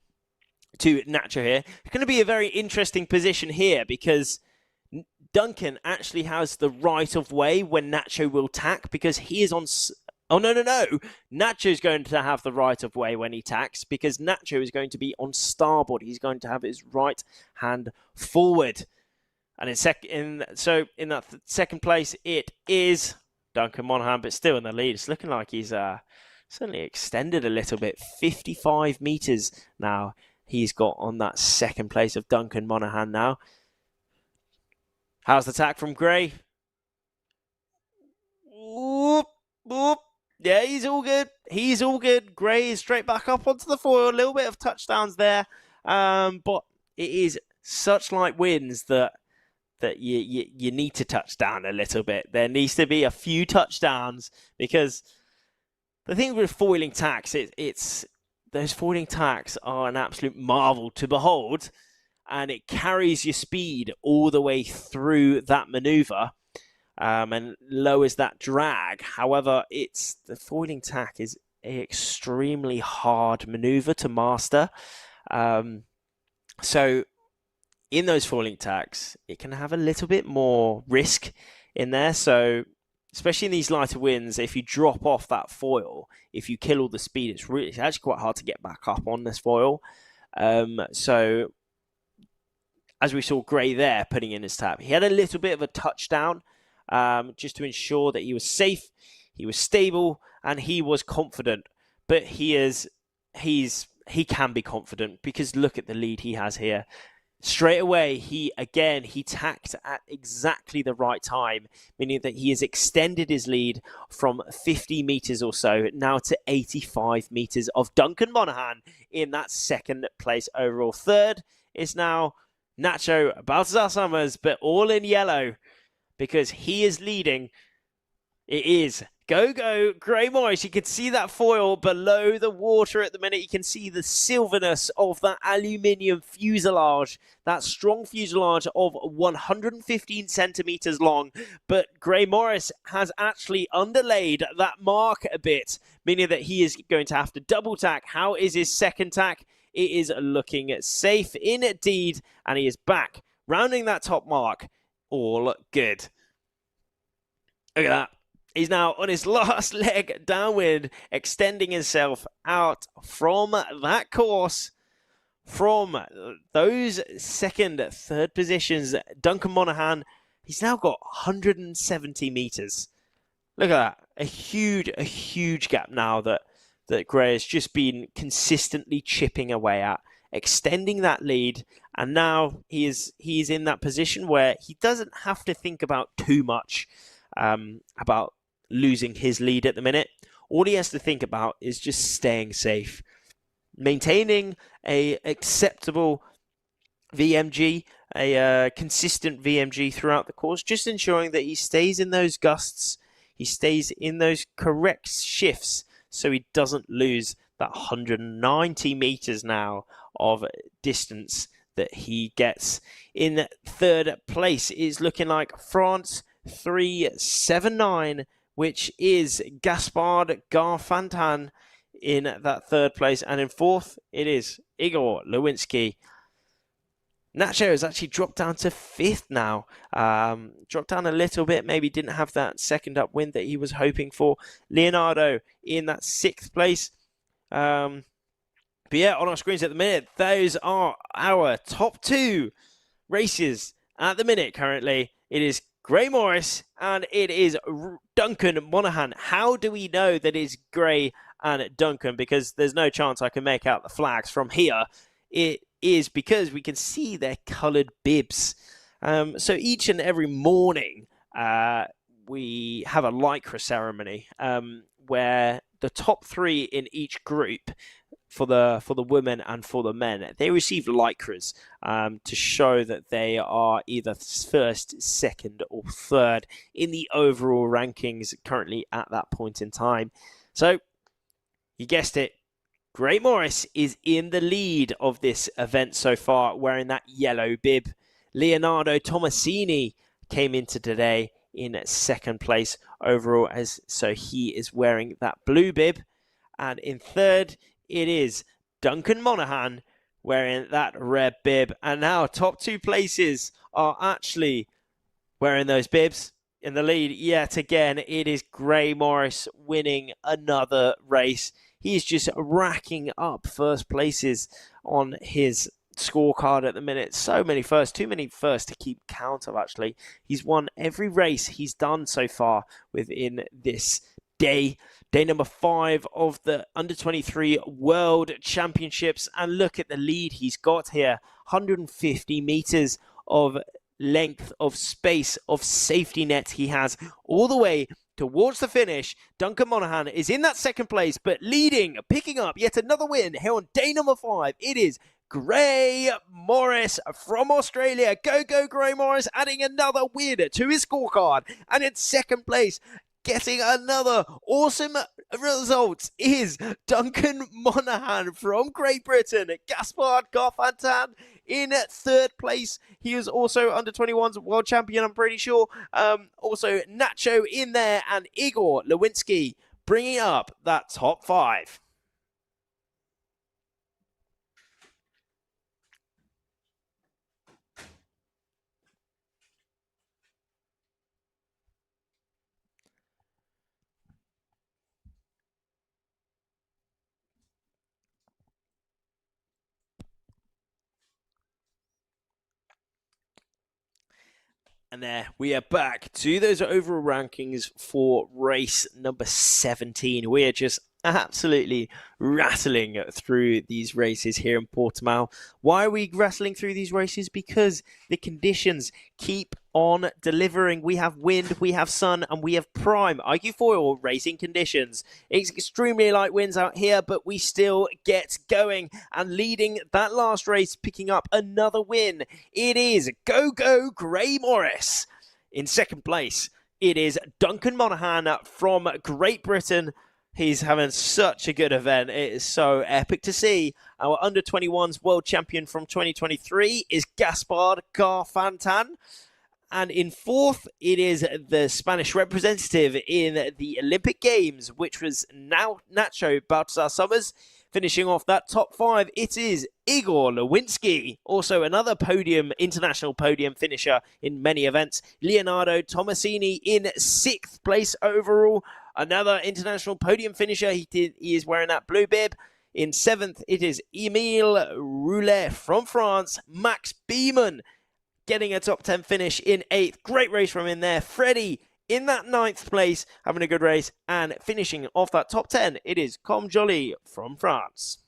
to Nacho here. It's going to be a very interesting position here because Duncan actually has the right of way when Nacho will tack because he is on... Oh, no. Nacho's going to have the right of way when he tacks because Nacho is going to be on starboard. He's going to have his right hand forward. And in that second place, it is Duncan Monaghan, but still in the lead. It's looking like he's certainly extended a little bit. 55 metres now he's got on that second place of Duncan Monaghan now. How's the tack from Gray? Whoop, whoop. Yeah, he's all good. He's all good. Gray is straight back up onto the foil. A little bit of touchdowns there. But it is such light winds that you need to touch down a little bit. There needs to be a few touchdowns, because the thing with foiling tacks, it's those foiling tacks are an absolute marvel to behold, and it carries your speed all the way through that maneuver. And lowers that drag. However, the foiling tack is an extremely hard maneuver to master. So in those foiling tacks, it can have a little bit more risk in there. So especially in these lighter winds, if you drop off that foil, if you kill all the speed, it's actually quite hard to get back up on this foil. So as we saw Gray there putting in his tap, he had a little bit of a touchdown. Just to ensure that he was safe, he was stable, and he was confident. But he can be confident, because look at the lead he has here. Straight away, he tacked at exactly the right time, meaning that he has extended his lead from 50 meters or so now to 85 meters of Duncan Monaghan in that second place overall. Third is now Nacho Baltazar Summers, but all in yellow, because he is leading. It is go Gray Morris. You can see that foil below the water at the minute. You can see the silverness of that aluminium fuselage, that strong fuselage of 115 centimeters long. But Gray Morris has actually underlaid that mark a bit, meaning that he is going to have to double tack. How is his second tack? It is looking safe indeed, and he is back, rounding that top mark. All good. Look at that. He's now on his last leg downwind, extending himself out from that course. From those second, third positions, Duncan Monaghan, he's now got 170 meters. Look at that. A huge gap now that Gray has just been consistently chipping away at, extending that lead, and now he is in that position where he doesn't have to think about too much about losing his lead at the minute. All he has to think about is just staying safe, maintaining a acceptable VMG, a consistent VMG throughout the course, just ensuring that he stays in those gusts, he stays in those correct shifts, so he doesn't lose that 190 meters now of distance that he gets. In third place is looking like France 379, which is Gaspard Garfantan in that third place. And in fourth, it is Igor Lewinsky. Nacho has actually dropped down to fifth now. Dropped down a little bit, maybe didn't have that second upwind that he was hoping for. Leonardo in that sixth place. But yeah, on our screens at the minute, those are our top two races at the minute currently. It is Gray Morris and it is Duncan Monaghan. How do we know that it's Gray and Duncan? Because there's no chance I can make out the flags from here. It is because we can see their coloured bibs. So each and every morning, we have a lycra ceremony where the top three in each group, for the women and for the men, they receive lycras to show that they are either first, second, or third in the overall rankings currently at that point in time. So, you guessed it, Gray Morris is in the lead of this event so far, wearing that yellow bib. Leonardo Tomasini came into today in second place overall, so he is wearing that blue bib. And in third, it is Duncan Monaghan wearing that red bib. And now top two places are actually wearing those bibs. In the lead yet again, it is Gray Morris winning another race. He's just racking up first places on his scorecard at the minute. So many firsts, too many firsts to keep count of actually. He's won every race he's done so far within this day number 5 of the Under-23 World Championships. And look at the lead he's got here. 150 meters of length, of space, of safety net he has all the way towards the finish. Duncan Monaghan is in that second place, but leading, picking up yet another win here on day number 5. It is Gray Morris from Australia. Go, Gray Morris, adding another win to his scorecard. And in second place, getting another awesome result, is Duncan Monaghan from Great Britain. Gaspard Garfantan in third place. He is also under 21's world champion, I'm pretty sure. Also Nacho in there, and Igor Lewinsky bringing up that top 5. And there we are back to those overall rankings for race number 17. We are just absolutely rattling through these races here in Portimao. Why are we rattling through these races? Because the conditions keep on delivering. We have wind, we have sun, and we have prime iQFoil racing conditions. It's extremely light winds out here, but we still get going. And leading that last race, picking up another win, it is Go Gray Morris. In second place, it is Duncan Monaghan from Great Britain. He's having such a good event. It is so epic to see. Our under 21s world champion from 2023 is Gaspard Garfantan. And in fourth, it is the Spanish representative in the Olympic Games, which was now Nacho Baltazar Summers. Finishing off that top 5, it is Igor Lewinsky, also another international podium finisher in many events. Leonardo Tomasini in 6th place overall, another international podium finisher. He is wearing that blue bib. In 7th, it is Emile Roulet from France. Max Beeman getting a top 10 finish in 8th. Great race from in there. Freddie in that 9th place, having a good race. And finishing off that top 10, it is Com Joly from France.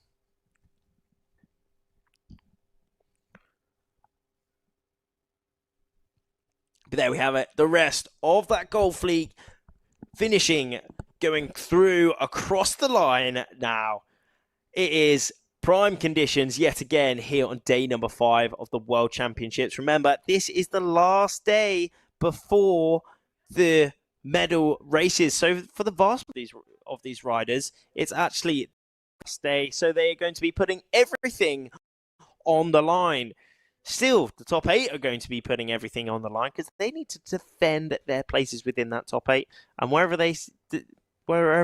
But there we have it. The rest of that gold fleet finishing, going through across the line now. It is prime conditions yet again here on day number 5 of the World Championships. Remember, this is the last day before the medal races. So for the vast of these riders, it's actually the last day. So they are going to be putting everything on the line. Still, the top 8 are going to be putting everything on the line because they need to defend their places within that top 8. And wherever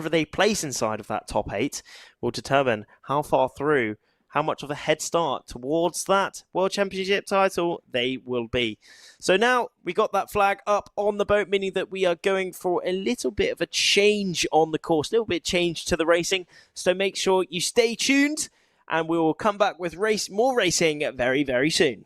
they place inside of that top 8 will determine how far through, how much of a head start towards that World Championship title they will be. So now we got that flag up on the boat, meaning that we are going for a little bit of a change on the course, a little bit of change to the racing. So make sure you stay tuned, and we will come back with more racing very, very soon.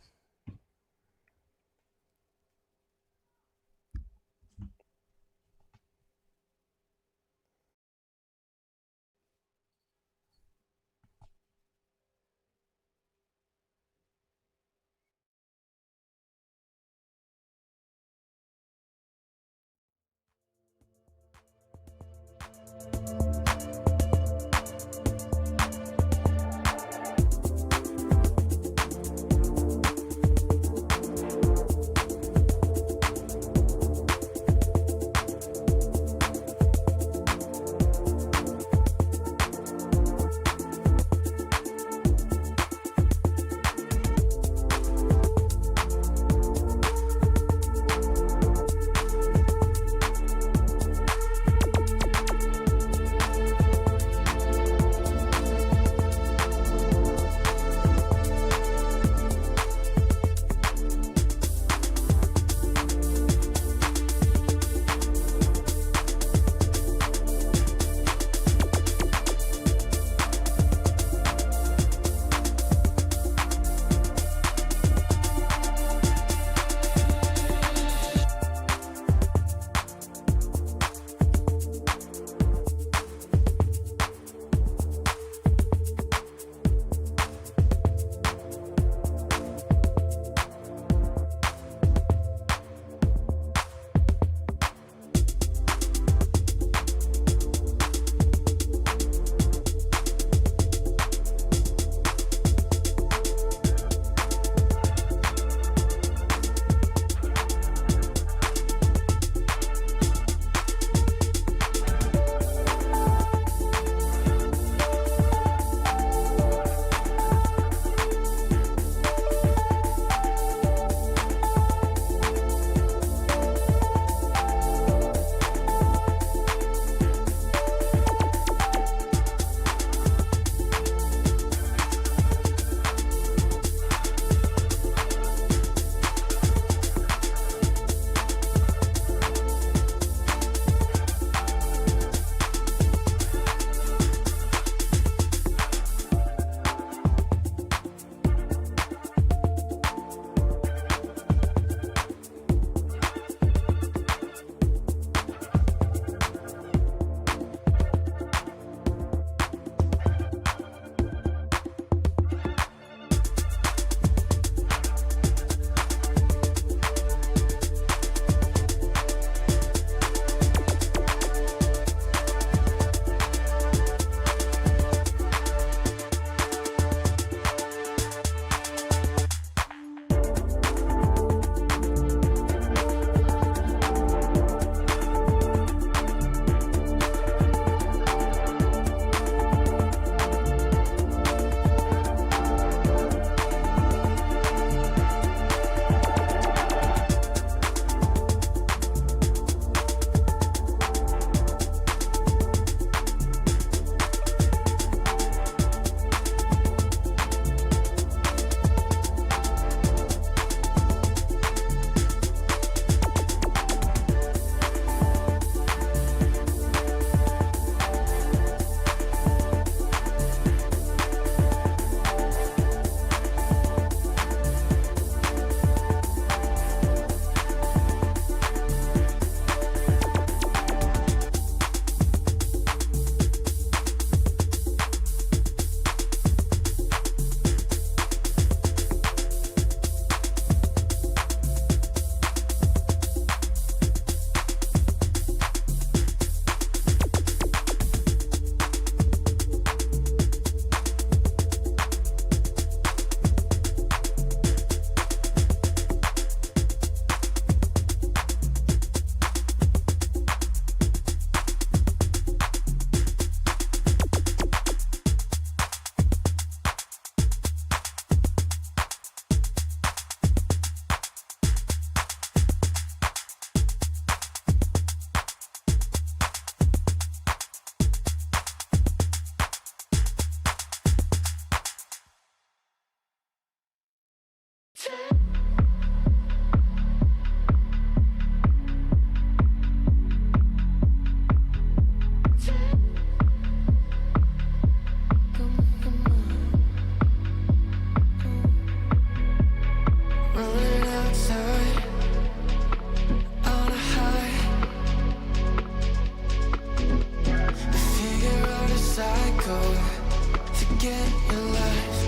forget your lies.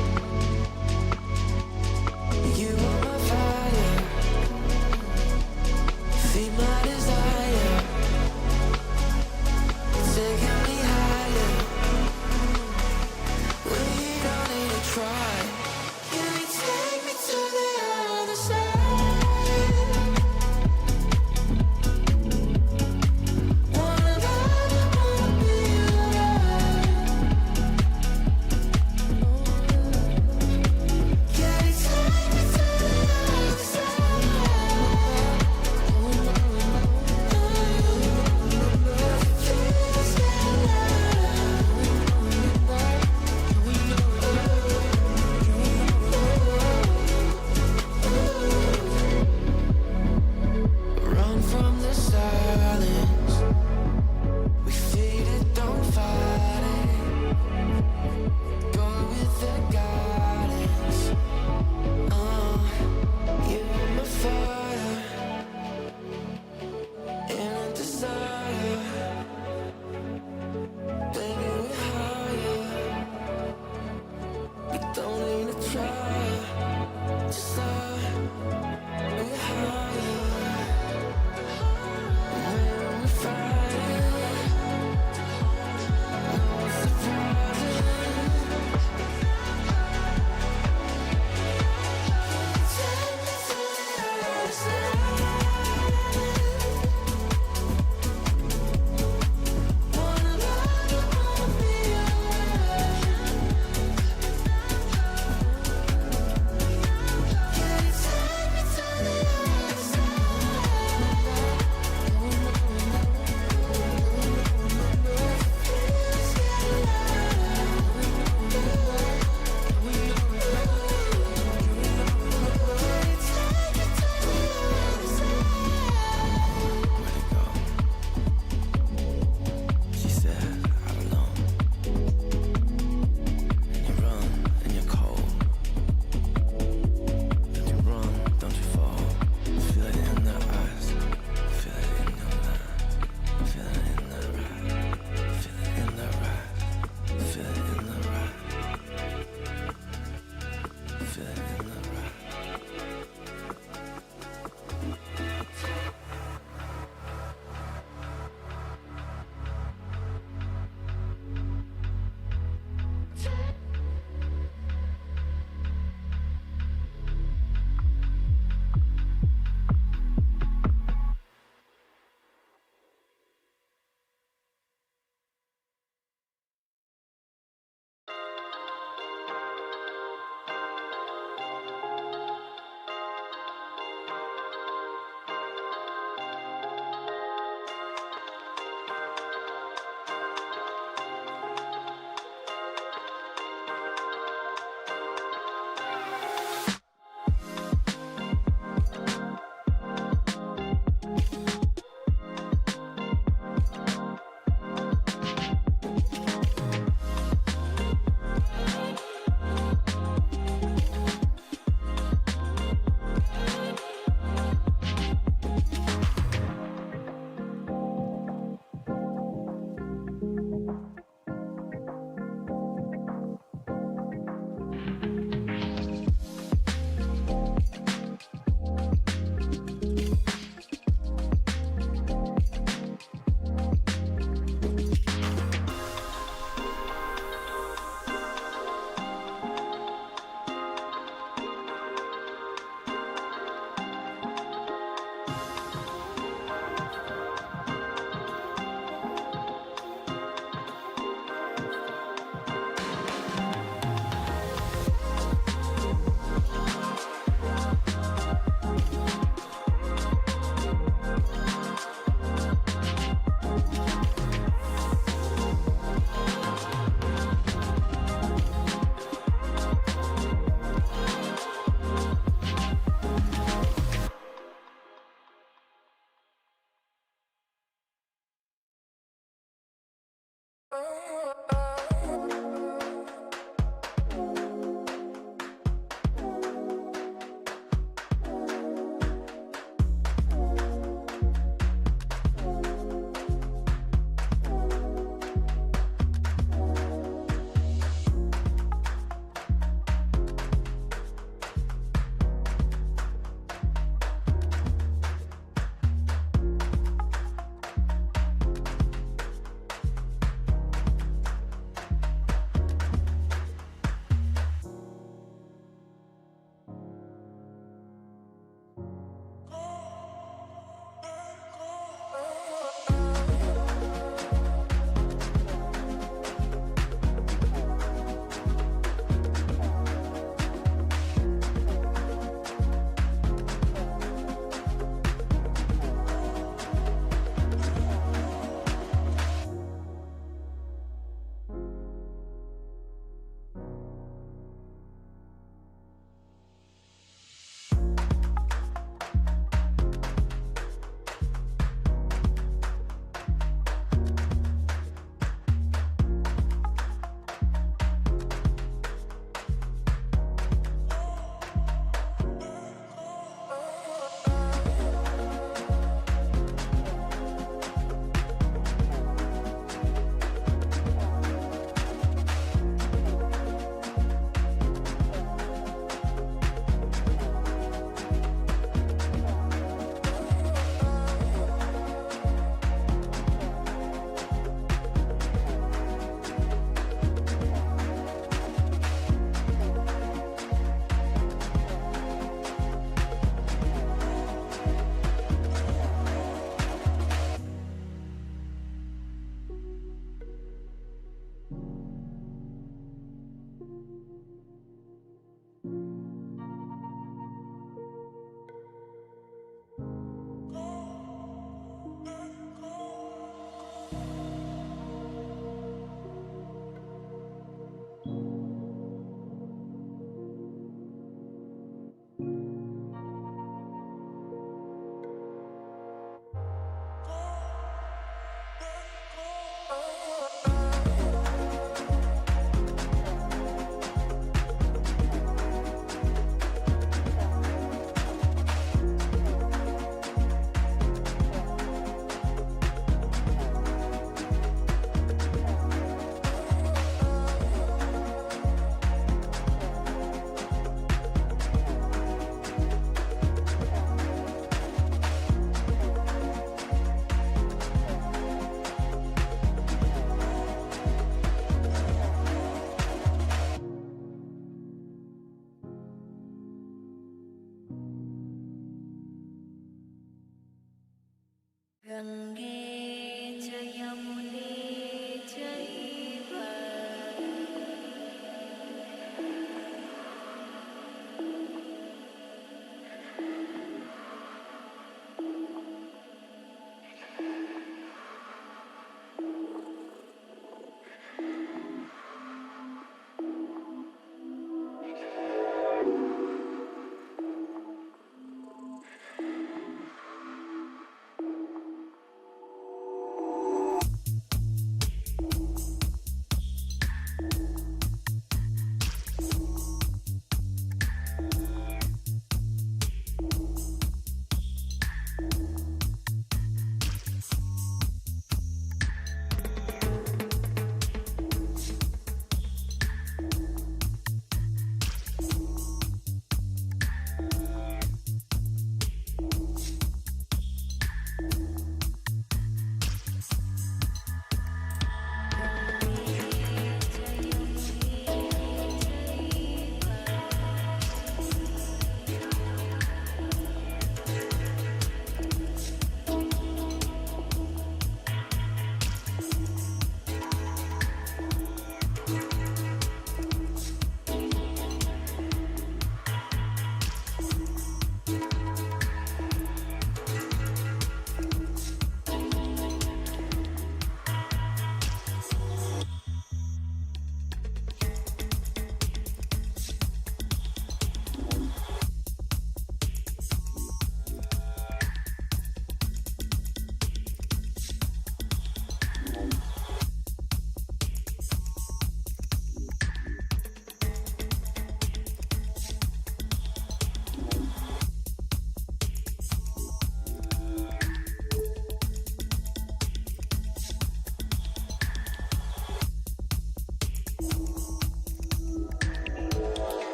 You are my fire, feed my desire, taking me higher. We don't need to try. Can you take me to the other side? Wanna love and wanna be alive.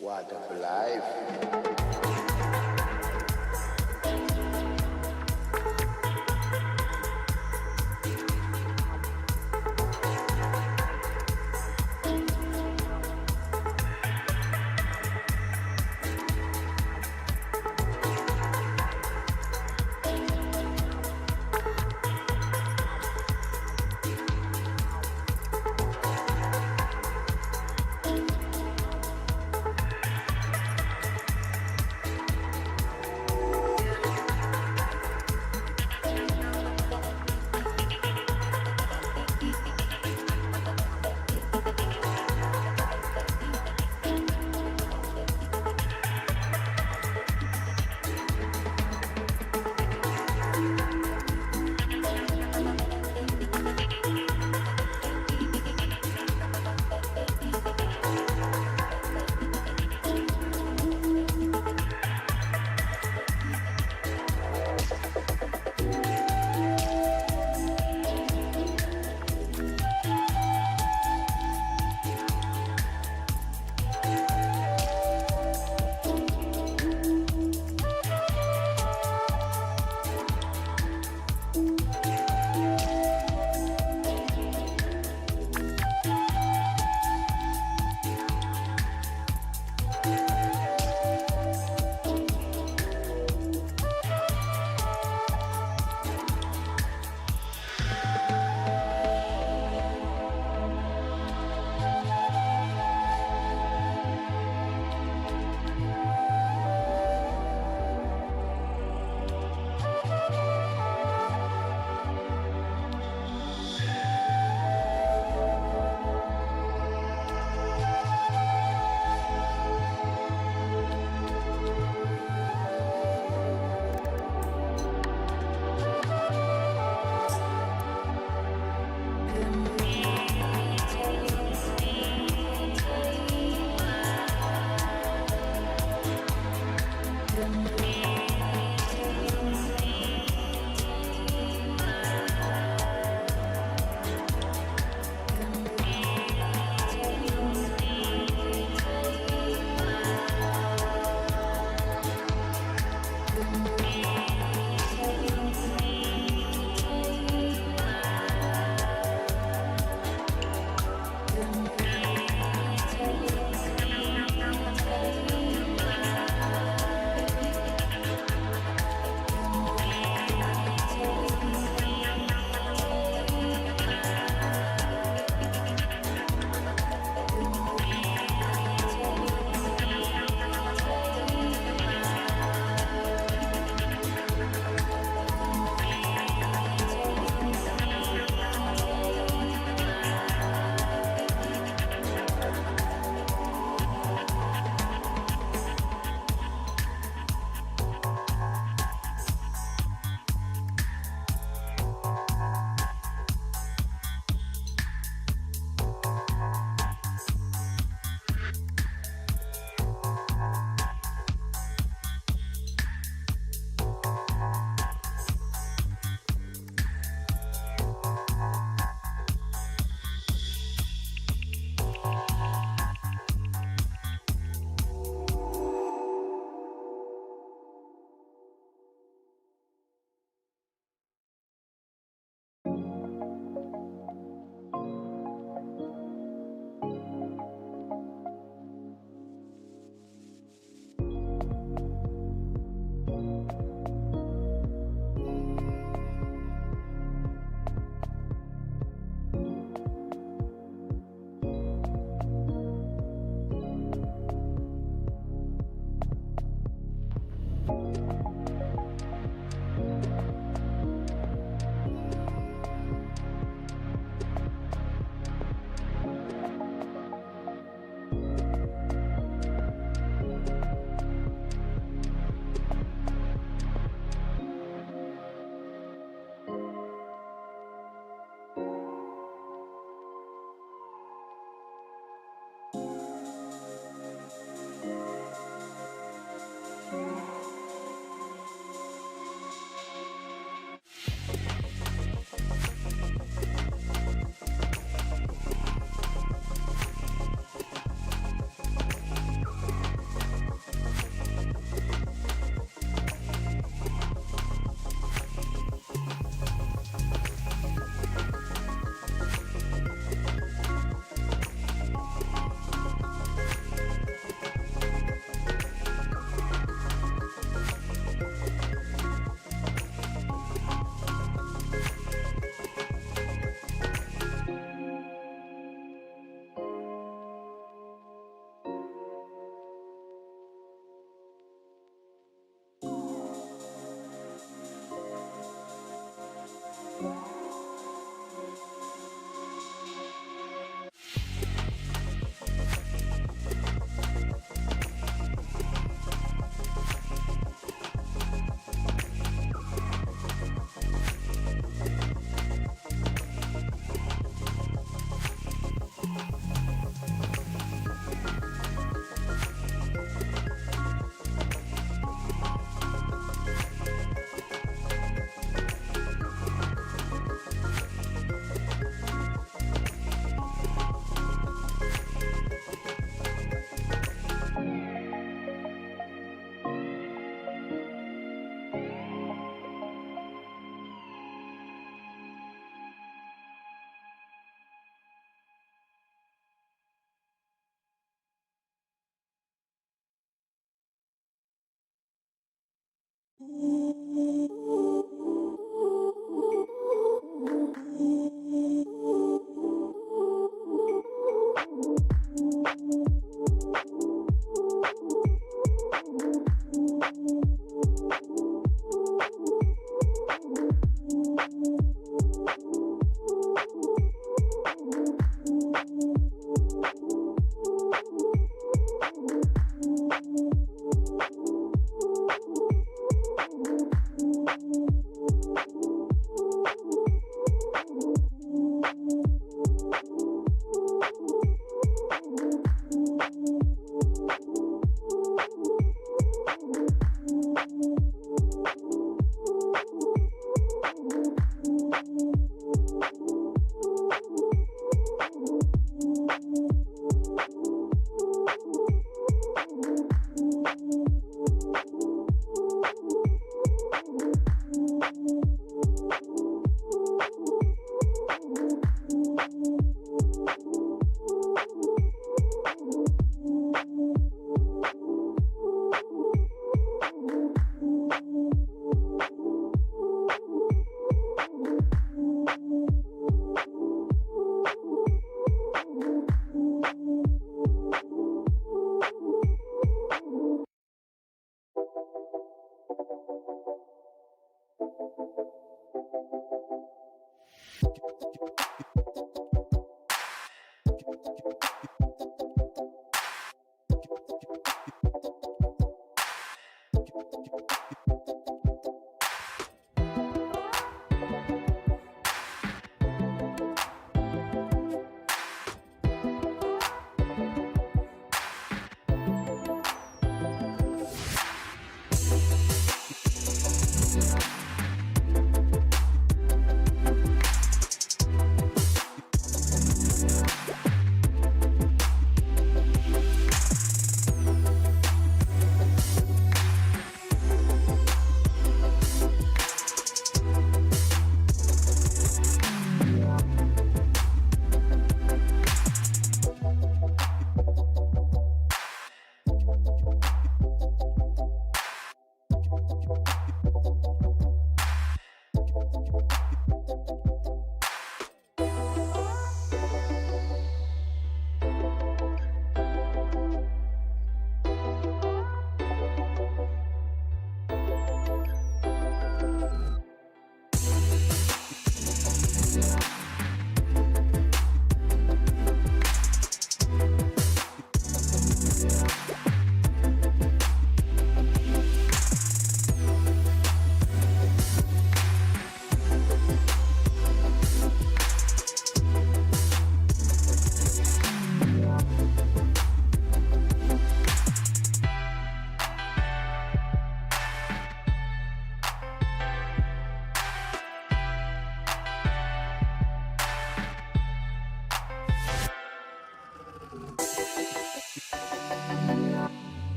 What a life.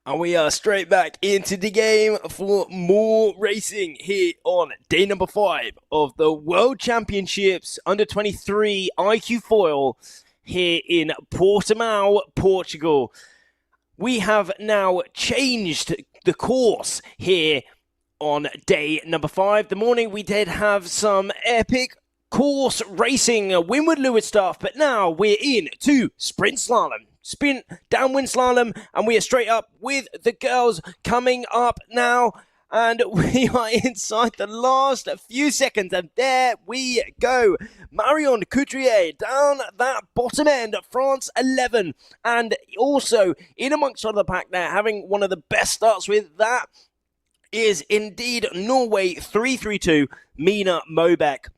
And we are straight back into the game for more racing here on day number 5 of the World Championships under 23 iQFoil here in Portimao, Portugal. We have now changed the course here on day number 5. The morning we did have some epic course racing, windward leeward stuff, but now we're into sprint slalom. Sprint, downwind slalom, and we are straight up with the girls coming up now. And we are inside the last few seconds, and there we go. Marion Couturier down that bottom end, France 11. And also, in amongst all the pack there, having one of the best starts with that is indeed Norway 332, Mina Mobeck.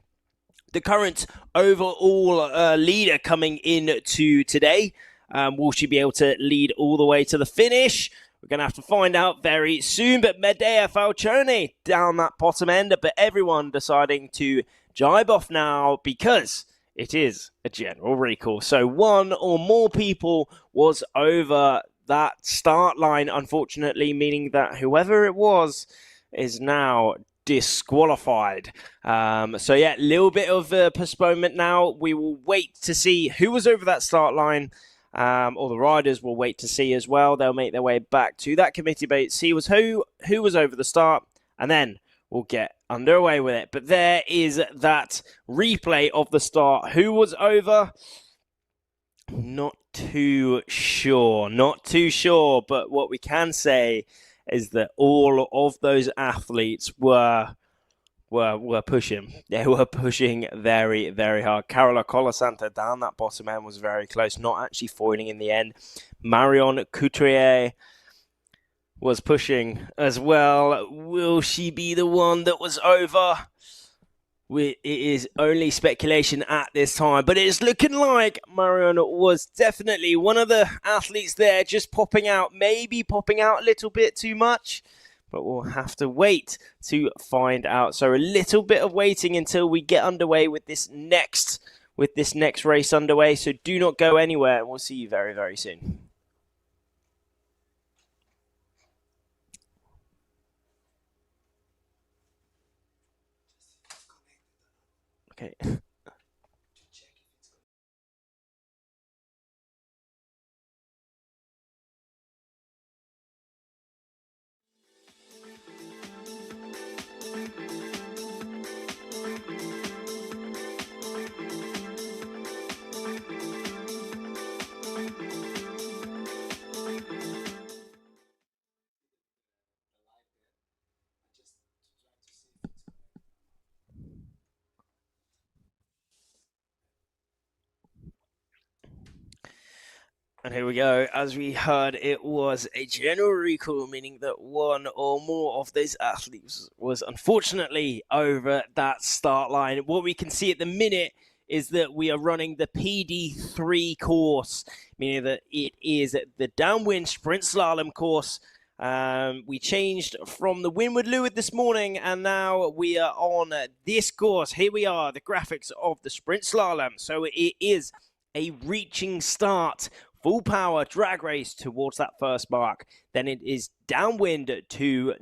The current overall leader coming into today. Will she be able to lead all the way to the finish? We're going to have to find out very soon. But Medea Falcione down that bottom end. But everyone deciding to jibe off now because it is a general recall. So one or more people was over that start line, unfortunately, meaning that whoever it was is now disqualified. So yeah, a little bit of postponement now. We will wait to see who was over that start line. Or the riders will wait to see as well. They'll make their way back to that committee base, see who was over the start, and then we'll get underway with it. But there is that replay of the start. Who was over? Not too sure. But what we can say is that all of those athletes were pushing. They were pushing very, very hard. Carola Colasanta down that bottom end was very close, not actually foiling in the end. Marion Couturier was pushing as well. Will she be the one that was over? It is only speculation at this time, but it's looking like Marion was definitely one of the athletes there, just popping out, maybe popping out a little bit too much. But we'll have to wait to find out. So a little bit of waiting until we get underway with this next race underway. So do not go anywhere, and we'll see you very, very soon. Okay. And here we go. As we heard, it was a general recall, meaning that one or more of those athletes was unfortunately over that start line. What we can see at the minute is that we are running the PD3 course, meaning that it is the downwind sprint slalom course. We changed from the windward leeward this morning, and now we are on this course. Here we are, the graphics of the sprint slalom. So it is a reaching start, full power drag race towards that first mark. Then it is downwind to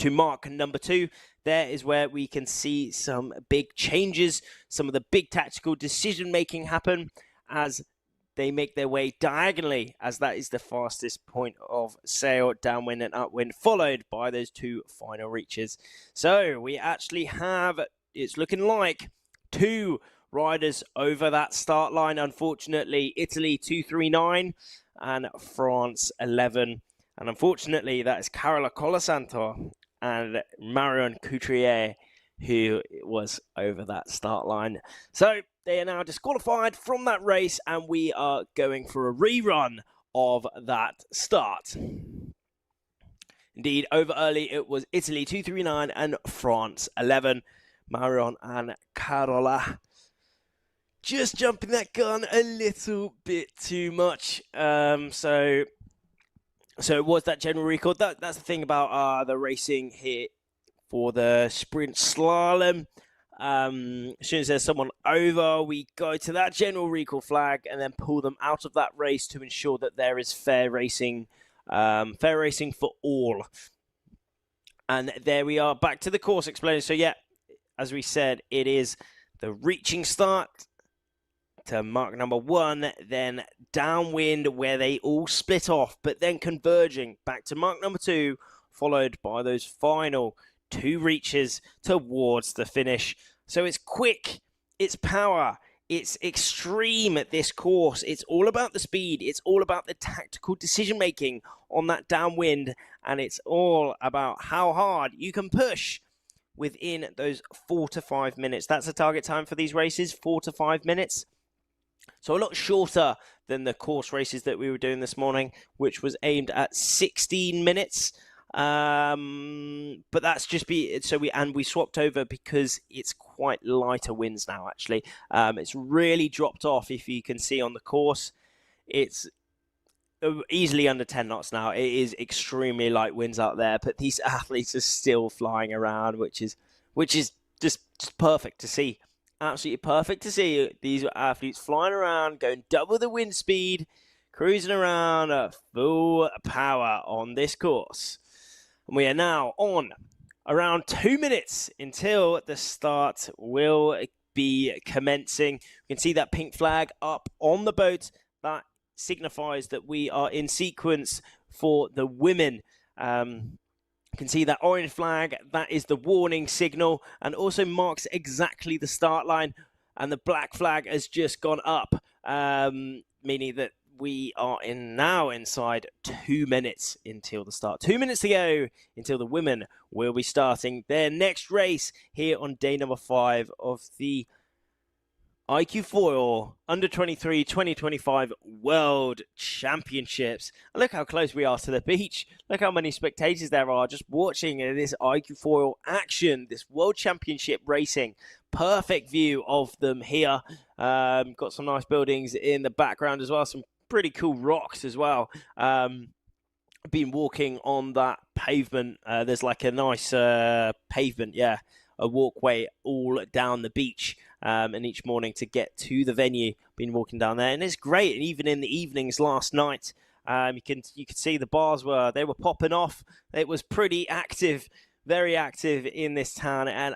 mark number 2. There is where we can see some big changes, some of the big tactical decision making happen as they make their way diagonally, as that is the fastest point of sail, downwind and upwind, followed by those 2 final reaches. So we actually have, it's looking like 2 riders over that start line. Unfortunately, Italy 239 and France 11. And unfortunately, that is Carola Colasanta and Marion Couturier who was over that start line. So they are now disqualified from that race, and we are going for a rerun of that start. Indeed, over early, it was Italy 239 and France 11. Marion and Carola just jumping that gun a little bit too much. So it was that general record. That's the thing about the racing here for the sprint slalom. As soon as there's someone over, we go to that general recall flag and then pull them out of that race to ensure that there is fair racing Fair racing for all. And there we are, back to the course explainer. So yeah, as we said, it is the reaching start to mark number 1, then downwind where they all split off, but then converging back to mark number 2, followed by those final 2 reaches towards the finish. So it's quick, it's power, it's extreme at this course. It's all about the speed. It's all about the tactical decision making on that downwind. And it's all about how hard you can push within those 4 to 5 minutes. That's the target time for these races, 4 to 5 minutes. So a lot shorter than the course races that we were doing this morning, which was aimed at 16 minutes. But that's just we swapped over because it's quite lighter winds now. Actually, it's really dropped off. If you can see on the course, it's easily under 10 knots now. It is extremely light winds out there, but these athletes are still flying around, which is just perfect to see. Absolutely perfect to see these athletes flying around, going double the wind speed, cruising around at full power on this course. And we are now on around 2 minutes until the start will be commencing. You can see that pink flag up on the boat. That signifies that we are in sequence for the women. You can see that orange flag, that is the warning signal, and also marks exactly the start line. And the black flag has just gone up, meaning that we are now inside 2 minutes until the start. 2 minutes to go until the women will be starting their next race here on day number 5 of the iQFoil Under-23 2025 World Championships. And look how close we are to the beach. Look how many spectators there are just watching this iQFoil action, this World Championship racing. Perfect view of them here. Got some nice buildings in the background as well. Some pretty cool rocks as well. Been walking on that pavement. There's like a nice pavement, yeah. A walkway all down the beach, and each morning to get to the venue. Been walking down there, and it's great. And even in the evenings last night, you could see the bars were popping off. It was pretty active, very active in this town, and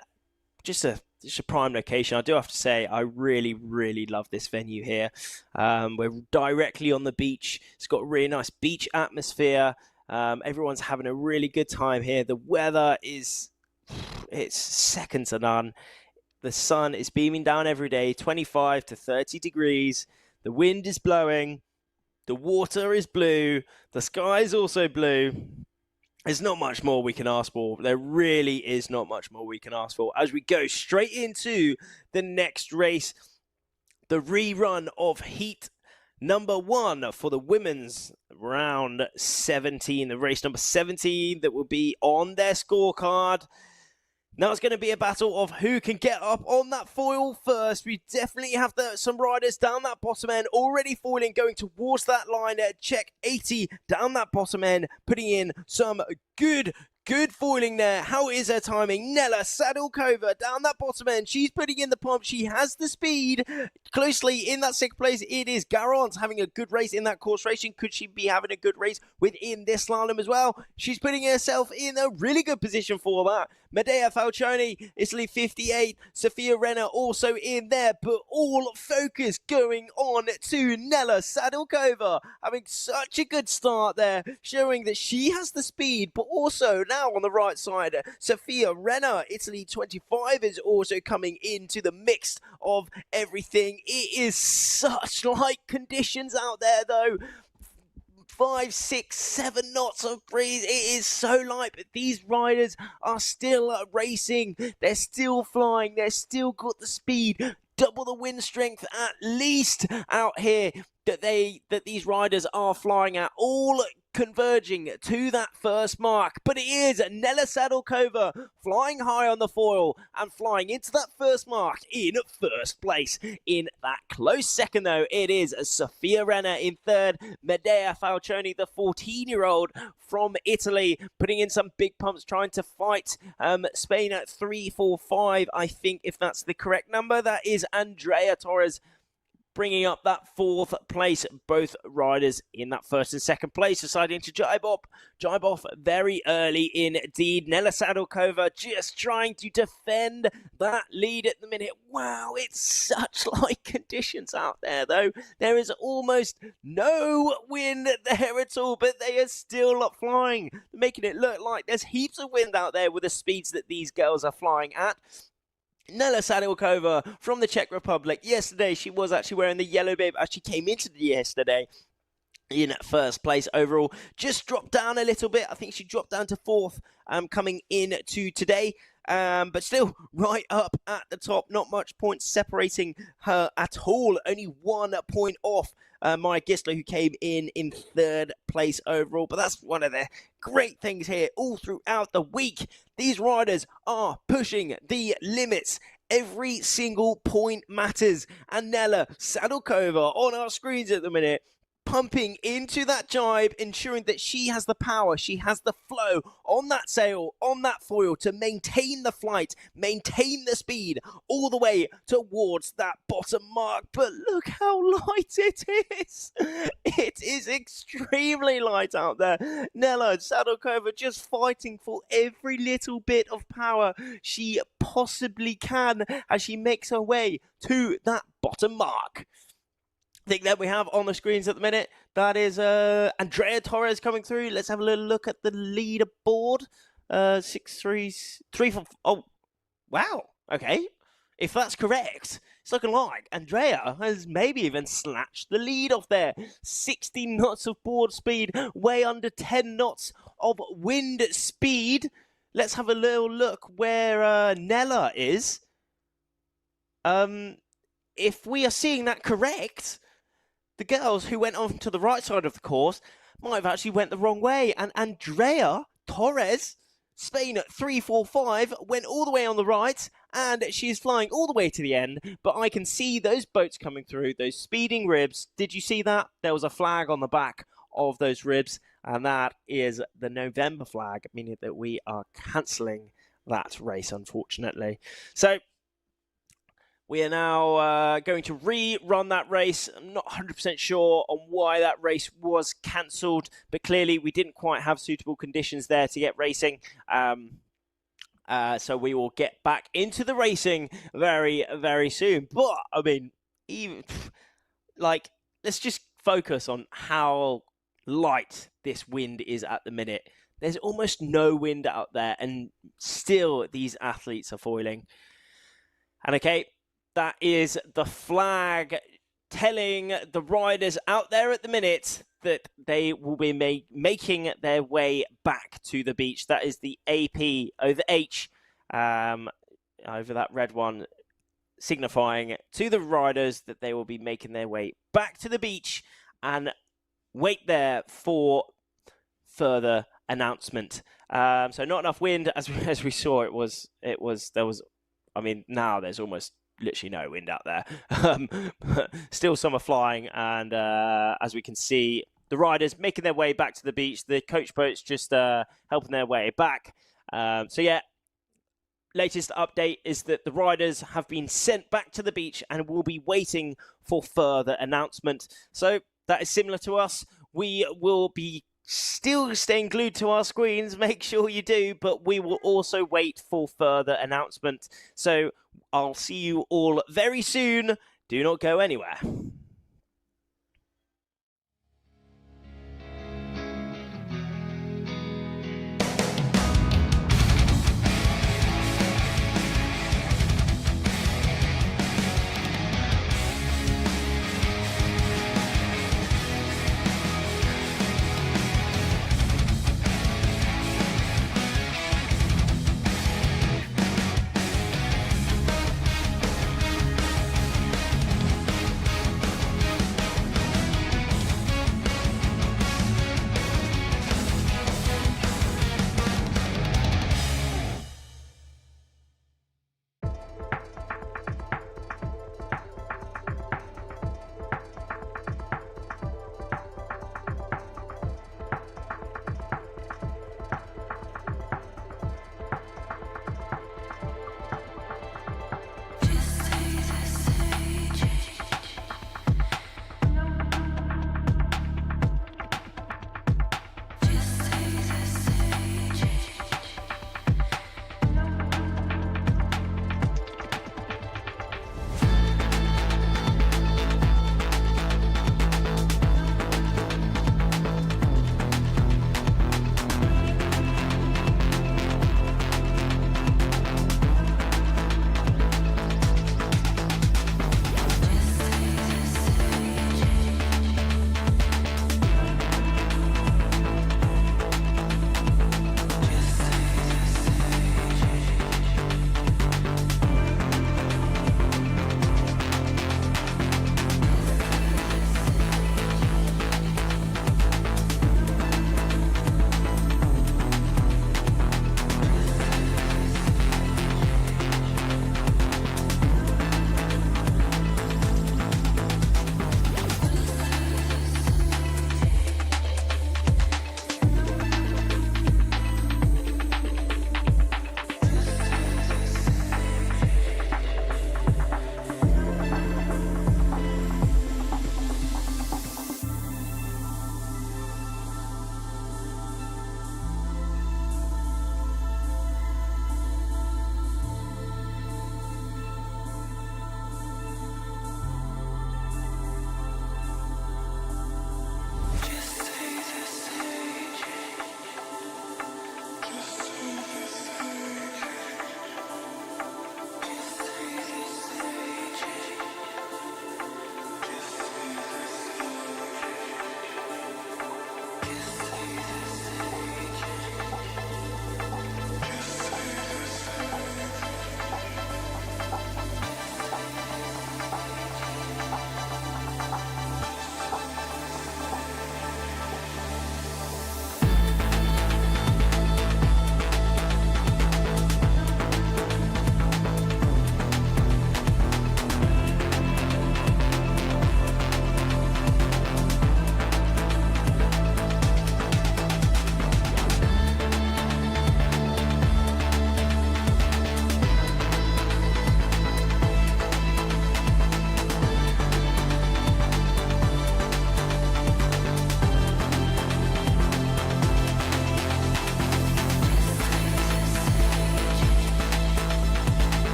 just a prime location. I do have to say, I really, really love this venue here. We're directly on the beach. It's got a really nice beach atmosphere. Everyone's having a really good time here. The weather it's second to none. The sun is beaming down every day, 25 to 30 degrees. The wind is blowing. The water is blue. The sky is also blue. There's not much more we can ask for. There really is not much more we can ask for. As we go straight into the next race, the rerun of heat number 1 for the women's round 17, the race number 17 that will be on their scorecard. Now it's going to be a battle of who can get up on that foil first. We definitely have some riders down that bottom end already foiling, going towards that line at check 80 down that bottom end, putting in some good foiling there. How is her timing? Nella Sadilkova down that bottom end. She's putting in the pump. She has the speed. Closely in that 6th place, it is Garant having a good race in that course racing. Could she be having a good race within this slalom as well? She's putting herself in a really good position for that. Medea Falcioni, Italy 58. Sophia Renner also in there, but all focus going on to Nella Sadilkova, having such a good start there, showing that she has the speed, but also now on the right side, Sophia Renner, Italy 25, is also coming into the mix of everything. It is such light conditions out there though. 5, 6, 7 knots of breeze. It is so light, but these riders are still racing. They're still flying. They're still got the speed. Double the wind strength at least out here that these riders are flying at, all converging to that first mark. But it is Nella Sadilkova flying high on the foil and flying into that first mark in first place. In that close second though, it is Sophia Renner in 3rd. Medea Falcioni, the 14-year-old from Italy, putting in some big pumps, trying to fight Spain at 3-4-5, I think, if that's the correct number. That is Andrea Torres bringing up that 4th place. Both riders in that 1st and 2nd place deciding to jibe off very early indeed. Nela Sadalkova just trying to defend that lead at the minute. Wow, it's such light conditions out there though. There is almost no wind there at all, but they are still flying, making it look like there's heaps of wind out there with the speeds that these girls are flying at. Nela Sadalkova from the Czech Republic. Yesterday, she was actually wearing the yellow bib as she came into the yesterday in 1st place overall. Just dropped down a little bit. I think she dropped down to 4th coming into today. But still right up at the top. Not much points separating her at all. Only 1 point off Maya Gisler, who came in 3rd place overall. But that's one of the great things here all throughout the week. These riders are pushing the limits. Every single point matters. And Nela Sadalkova on our screens at the minute, pumping into that jibe, ensuring that she has the power, she has the flow on that sail, on that foil to maintain the flight, maintain the speed all the way towards that bottom mark. But look how light it is. It is extremely light out there. Nela Sadalkova just fighting for every little bit of power she possibly can as she makes her way to that bottom mark. Thing that we have on the screens at the minute, that is Andrea Torres coming through. Let's have a little look at the leaderboard. 6-3-3-4. Oh, wow. Okay. If that's correct, it's looking like Andrea has maybe even snatched the lead off there. 60 knots of board speed, way under 10 knots of wind speed. Let's have a little look where Nela is. If we are seeing that correct, the girls who went on to the right side of the course might have actually went the wrong way. And Andrea Torres, Spain at 3-4-5, went all the way on the right, and she's flying all the way to the end. But I can see those boats coming through, those speeding ribs. Did you see that? There was a flag on the back of those ribs, and that is the November flag, meaning that we are cancelling that race, unfortunately. So we are now going to rerun that race. I'm not 100% sure on why that race was cancelled, but clearly we didn't quite have suitable conditions there to get racing. So we will get back into the racing very, very soon. But, I mean, let's just focus on how light this wind is at the minute. There's almost no wind out there, and still these athletes are foiling. And okay, that is the flag telling the riders out there at the minute that they will be making their way back to the beach. That is the AP over H, over that red one, signifying to the riders that they will be making their way back to the beach and wait there for further announcement. So not enough wind, as we saw. I mean, now there's almost literally no wind out there. Still some are flying, and as we can see, the riders making their way back to the beach. The coach boats just helping their way back. So yeah, latest update is that the riders have been sent back to the beach and will be waiting for further announcement. So that is similar to us. We will be still staying glued to our screens, make sure you do, but we will also wait for further announcement. So I'll see you all very soon. Do not go anywhere.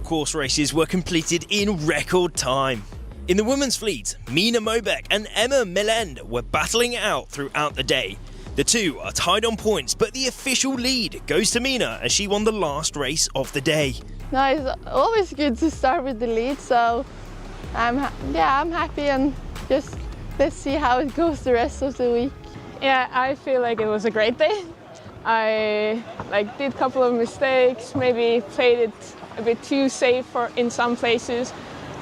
course races were completed in record time. In the women's fleet, Mina Mobek and Emma Melend were battling it out throughout the day. The two are tied on points, but the official lead goes to Mina as she won the last race of the day. No, it's always good to start with the lead, so I'm happy, and just let's see how it goes the rest of the week. Yeah, I feel like it was a great day. I did a couple of mistakes, maybe played it a bit too safe in some places,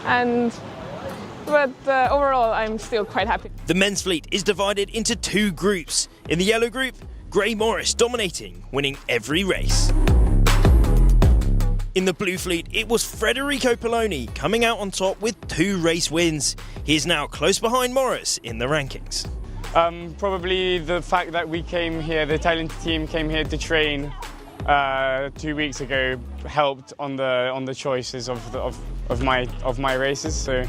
but overall I'm still quite happy. The men's fleet is divided into two groups. In the yellow group, Gray Morris dominating, winning every race. In the blue fleet, it was Federico Poloni coming out on top with 2 race wins. He is now close behind Morris in the rankings. Probably the fact that we came here, the Italian team came here to train 2 weeks ago, helped on the choices of my races. So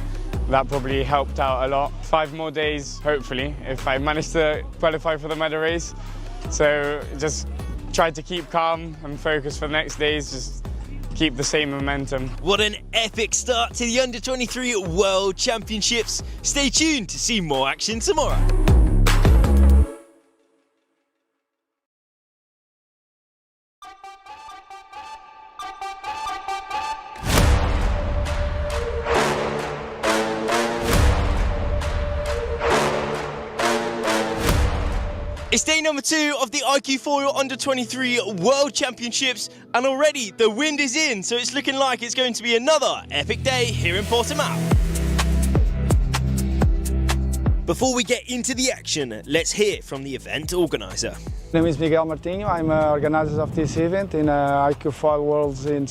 that probably helped out a lot. 5 more days, hopefully, if I manage to qualify for the medal race. So just try to keep calm and focus for the next days. Just keep the same momentum. What an epic start to the Under-23 World Championships. Stay tuned to see more action tomorrow. It's day number 2 of the iQFoil Under-23 World Championships, and already the wind is in, so it's looking like it's going to be another epic day here in Portimao. Before we get into the action, let's hear from the event organizer. My name is Miguel Martinho. I'm organizer of this event in iQFoil Worlds in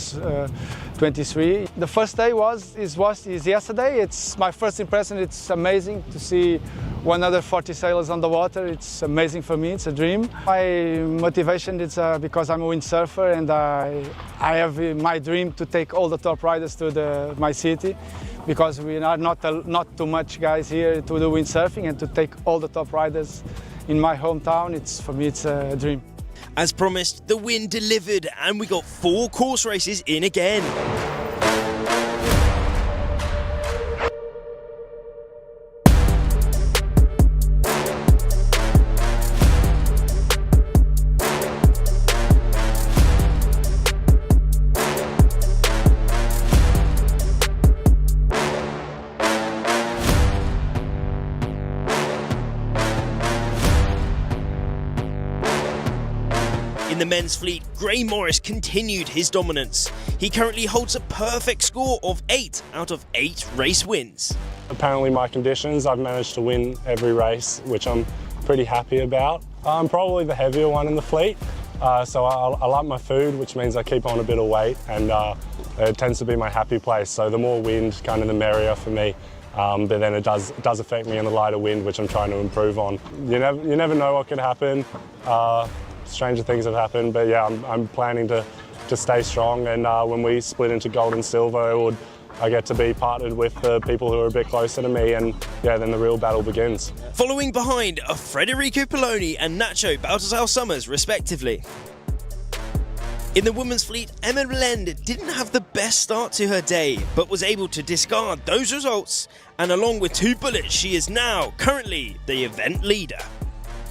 23. The first day is yesterday. It's my first impression. It's amazing to see 140 sailors on the water. It's amazing for me. It's a dream. My motivation is because I'm a windsurfer, and I have my dream to take all the top riders to my city, because we are not too much guys here to do windsurfing, and to take all the top riders in my hometown, for me it's a dream. As promised, the wind delivered, and we got 4 course races in again. In the men's fleet, Gray Morris continued his dominance. He currently holds a perfect score of 8 out of 8 race wins. Apparently my conditions, I've managed to win every race, which I'm pretty happy about. I'm probably the heavier one in the fleet, so I like my food, which means I keep on a bit of weight, and it tends to be my happy place. So the more wind, kind of the merrier for me. But then it does affect me in the lighter wind, which I'm trying to improve on. You never know what could happen. Stranger things have happened, but yeah, I'm planning to stay strong, and when we split into gold and silver, I get to be partnered with the people who are a bit closer to me, and yeah, then the real battle begins. Following behind are Federico Poloni and Nacho Baltasar Summers, respectively. In the women's fleet, Emma Melend didn't have the best start to her day, but was able to discard those results, and along with 2 bullets, she is now currently the event leader.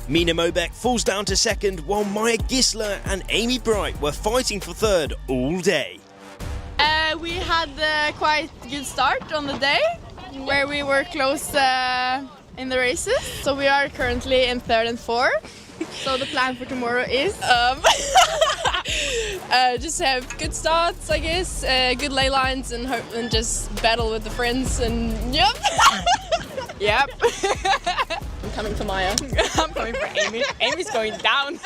Mina Mobek falls down to second, while Maya Gisler and Amy Bright were fighting for third all day. We had a quite good start on the day, where we were close in the races. So we are currently in 3rd and 4th. So the plan for tomorrow is just have good starts, I guess, good lay lines, and just battle with the friends, and yep. Yep. I'm coming for Maya. I'm coming for Amy. Amy's going down.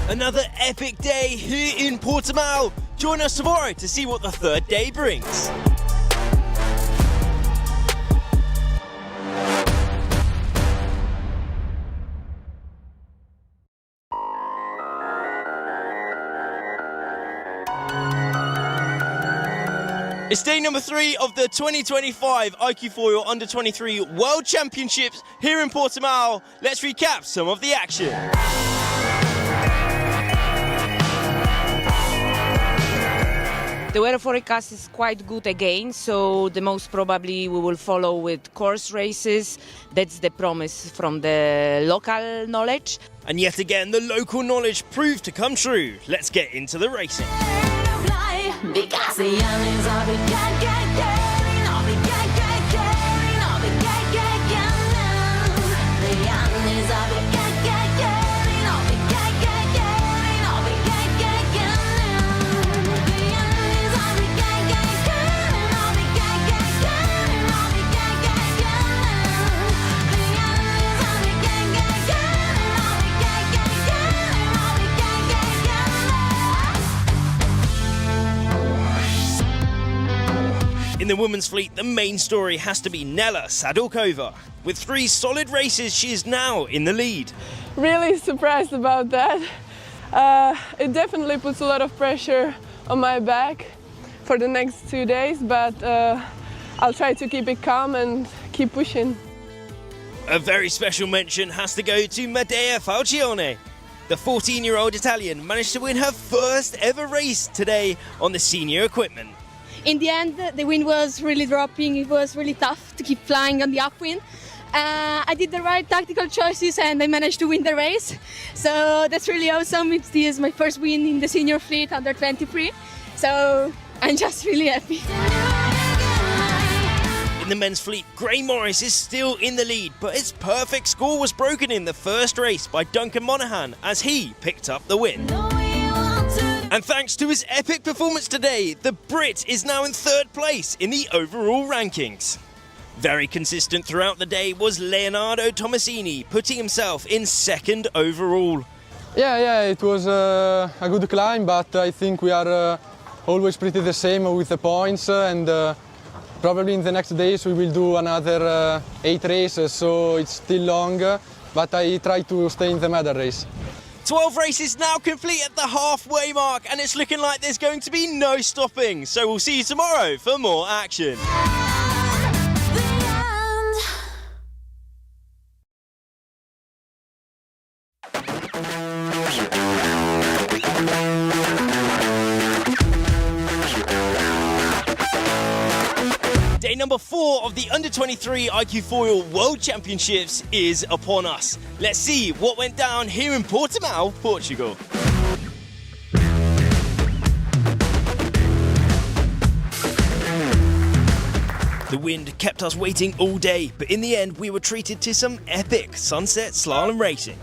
Another epic day here in Portimao. Join us tomorrow to see what the 3rd day brings. It's day number 3 of the 2025 iQFoil Under-23 World Championships here in Portimao. Let's recap some of the action. The weather forecast is quite good again, so the most probably we will follow with course races. That's the promise from the local knowledge. And yet again, the local knowledge proved to come true. Let's get into the racing. In the women's fleet, the main story has to be Nela Sadulkova. With 3 solid races, she is now in the lead. Really surprised about that. It definitely puts a lot of pressure on my back for the next 2 days, but I'll try to keep it calm and keep pushing. A very special mention has to go to Medea Falcione. The 14-year-old Italian managed to win her first ever race today on the senior equipment. In the end, the wind was really dropping. It was really tough to keep flying on the upwind. I did the right tactical choices and I managed to win the race. So that's really awesome. This is my first win in the senior fleet under 23. So I'm just really happy. In the men's fleet, Gray Morris is still in the lead, but his perfect score was broken in the first race by Duncan Monaghan as he picked up the win. And thanks to his epic performance today, the Brit is now in 3rd place in the overall rankings. Very consistent throughout the day was Leonardo Tomasini, putting himself in 2nd overall. Yeah, it was a good climb, but I think we are always pretty the same with the points, and probably in the next days we will do another 8 races, so it's still long, but I try to stay in the medal race. 12 races now complete at the halfway mark, and it's looking like there's going to be no stopping. So we'll see you tomorrow for more action. Day number 4 of the Under-23 iQFoil World Championships is upon us. Let's see what went down here in Portimao, Portugal. The wind kept us waiting all day, but in the end we were treated to some epic sunset slalom racing.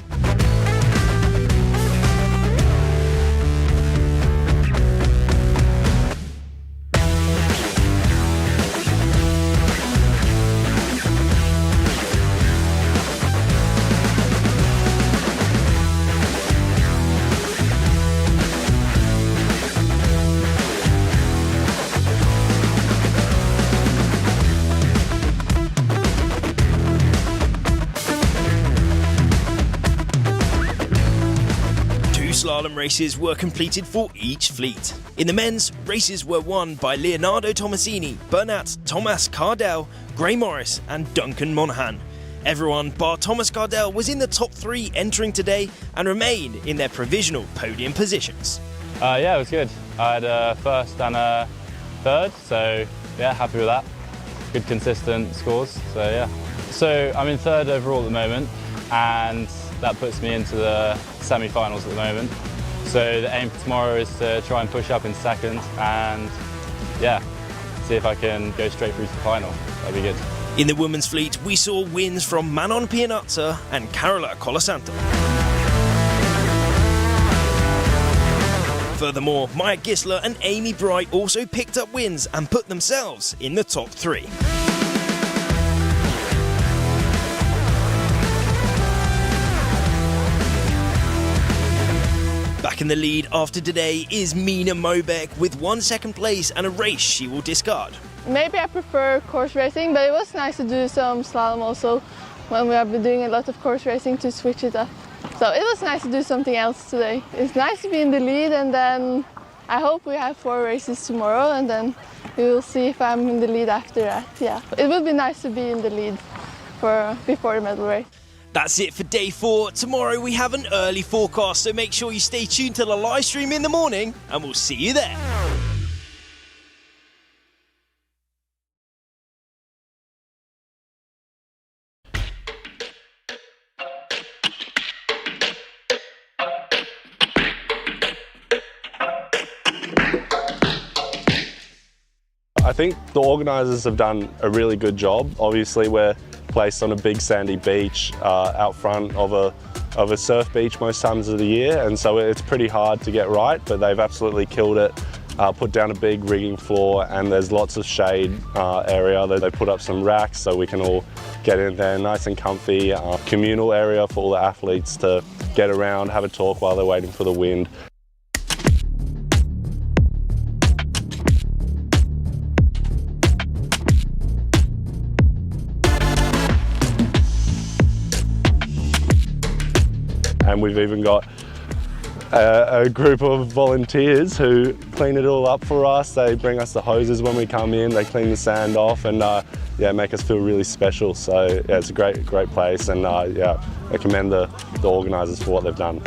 Slalom races were completed for each fleet. In the men's, races were won by Leonardo Tomasini, Bernat Thomas Cardell, Gray Morris and Duncan Monaghan. Everyone bar Thomas Cardell was in the top 3 entering today and remained in their provisional podium positions. Yeah, it was good. I had a 1st and a 3rd, so yeah, happy with that. Good consistent scores, so yeah. So I'm in 3rd overall at the moment, and that puts me into the semi-finals at the moment. So the aim for tomorrow is to try and push up in 2nd and yeah, see if I can go straight through to the final. That'd be good. In the women's fleet, we saw wins from Manon Pianazza and Carola Colasanto. Furthermore, Maya Gisler and Amy Bright also picked up wins and put themselves in the top 3. Back in the lead after today is Mina Mobeck with 1 second place and a race she will discard. Maybe I prefer course racing, but it was nice to do some slalom also when we have been doing a lot of course racing to switch it up. So it was nice to do something else today. It's nice to be in the lead, and then I hope we have 4 races tomorrow, and then we will see if I'm in the lead after that. Yeah, it would be nice to be in the lead before the medal race. That's it for day 4. Tomorrow we have an early forecast, so make sure you stay tuned to the live stream in the morning and we'll see you there. think the organisers have done a really good job. Obviously, we're placed on a big sandy beach out front of a surf beach most times of the year, and so it's pretty hard to get right, but they've absolutely killed it. Put down a big rigging floor, and there's lots of shade area. They put up some racks so we can all get in there nice and comfy. Communal area for all the athletes to get around, have a talk while they're waiting for the wind. And we've even got a group of volunteers who clean it all up for us. They bring us the hoses when we come in, they clean the sand off, and yeah, make us feel really special. So yeah, it's a great place, and yeah, I commend the organisers for what they've done.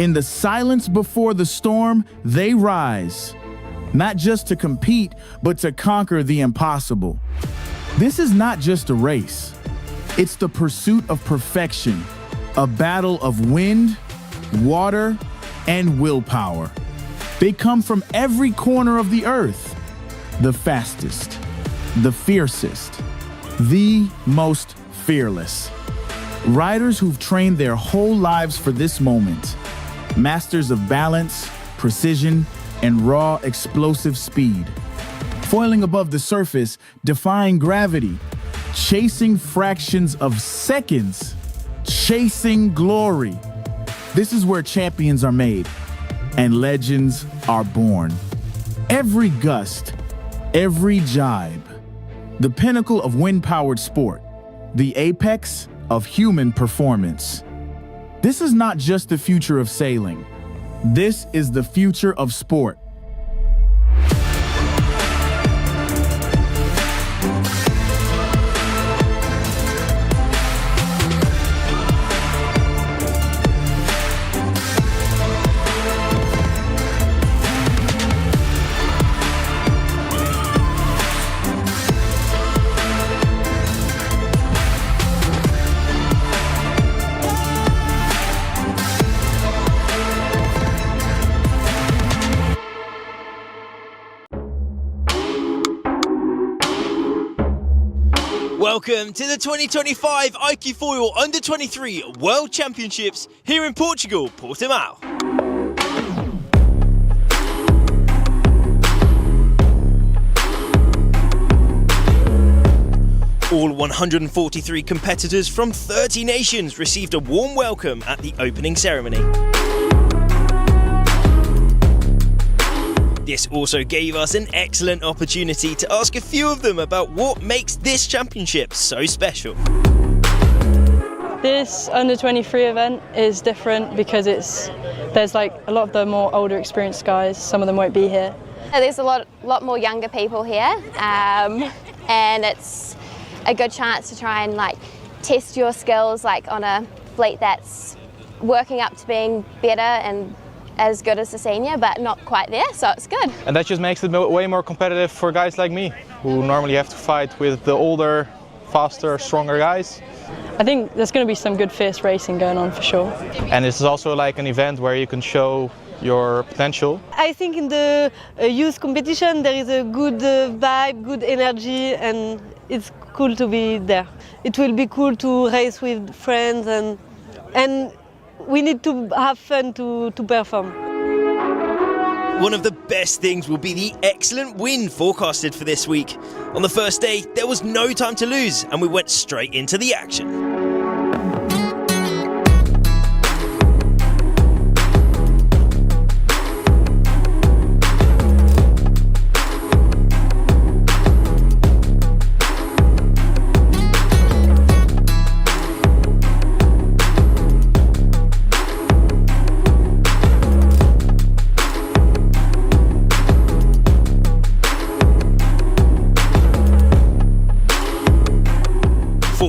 In the silence before the storm, they rise. Not just to compete, but to conquer the impossible. This is not just a race. It's the pursuit of perfection, a battle of wind, water, and willpower. They come from every corner of the earth. The fastest, the fiercest, the most fearless. Riders who've trained their whole lives for this moment. Masters of balance, precision, and raw explosive speed. Foiling above the surface, defying gravity, chasing fractions of seconds, chasing glory. This is where champions are made and legends are born. Every gust, every jibe, the pinnacle of wind-powered sport, the apex of human performance. This is not just the future of sailing. This is the future of sport. Welcome to the 2025 iQFoil Under-23 World Championships here in Portugal, Portimao. All 143 competitors from 30 nations received a warm welcome at the opening ceremony. This also gave us an excellent opportunity to ask a few of them about what makes this championship so special. This under-23 event is different because there's like a lot of the more older experienced guys, some of them won't be here. There's a lot more younger people here, and it's a good chance to try and like test your skills like on a fleet that's working up to being better and as good as the senior, but not quite there, so it's good. And that just makes it way more competitive for guys like me, who normally have to fight with the older, faster, stronger guys. I think there's going to be some good fierce racing going on for sure. And this is also like an event where you can show your potential. I think in the youth competition there is a good vibe, good energy, and it's cool to be there. It will be cool to race with friends and we need to have fun to perform. One of the best things will be the excellent wind forecasted for this week. On the first day, there was no time to lose and we went straight into the action.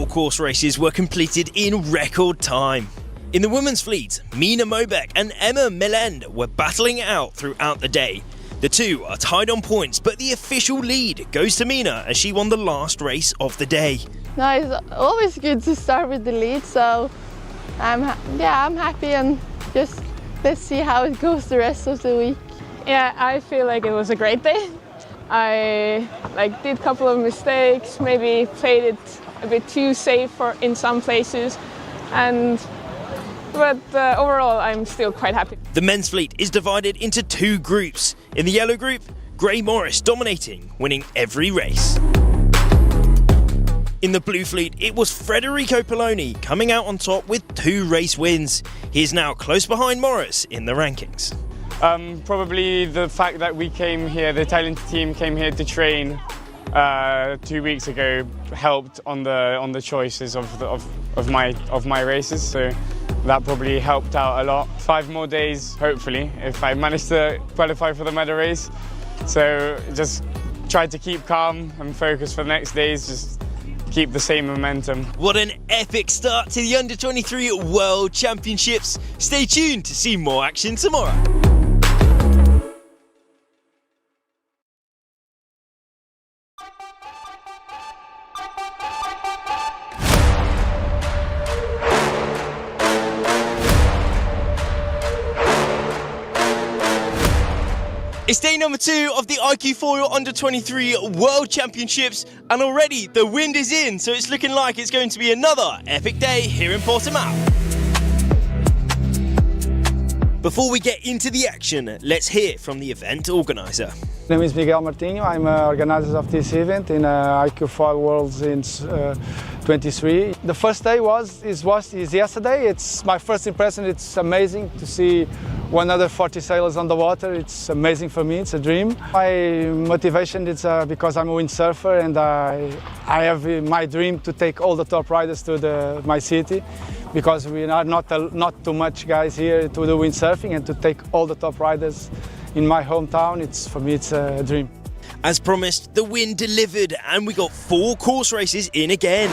Course races were completed in record time. In the women's fleet, Mina Mobeck and Emma Melend were battling it out throughout the day. The two are tied on points, but the official lead goes to Mina as she won the last race of the day. No, it's always good to start with the lead, so I'm happy, and just let's see how it goes the rest of the week. Yeah, I feel like it was a great day. I did a couple of mistakes, maybe played it a bit too safe in some places, but overall I'm still quite happy. The men's fleet is divided into two groups. In the yellow group, Gray Morris dominating, winning every race. In the blue fleet, it was Federico Poloni coming out on top with 2 race wins. He is now close behind Morris in the rankings. Probably the fact that we came here, the Italian team came here to train 2 weeks ago helped on the choices of my races, so that probably helped out a lot. 5 more days, hopefully, if I manage to qualify for the medal race. So just try to keep calm and focus for the next days, just keep the same momentum. What an epic start to the Under-23 World Championships. Stay tuned to see more action tomorrow. It's day number 2 of the iQFoil Under-23 World Championships, and already the wind is in, so it's looking like it's going to be another epic day here in Portimao. Before we get into the action, let's hear from the event organizer. My name is Miguel Martinho. I'm organizer of this event in iQFoil Worlds in 23. The first day is yesterday. It's my first impression. It's amazing to see 140 sailors on the water. It's amazing for me. It's a dream. My motivation is because I'm a windsurfer and I have my dream to take all the top riders to my city, because we are not too much guys here to do windsurfing, and to take all the top riders in my hometown, for me it's a dream. As promised, the wind delivered and we got 4 course races in again.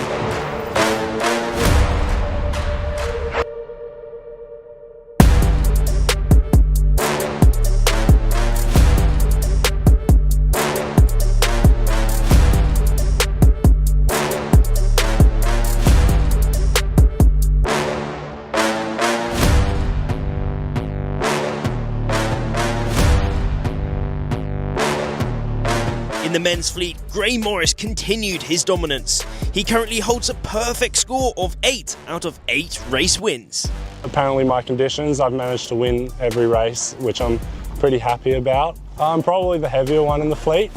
In the men's fleet, Gray Morris continued his dominance. He currently holds a perfect score of 8 out of 8 race wins. Apparently my conditions, I've managed to win every race, which I'm pretty happy about. I'm probably the heavier one in the fleet,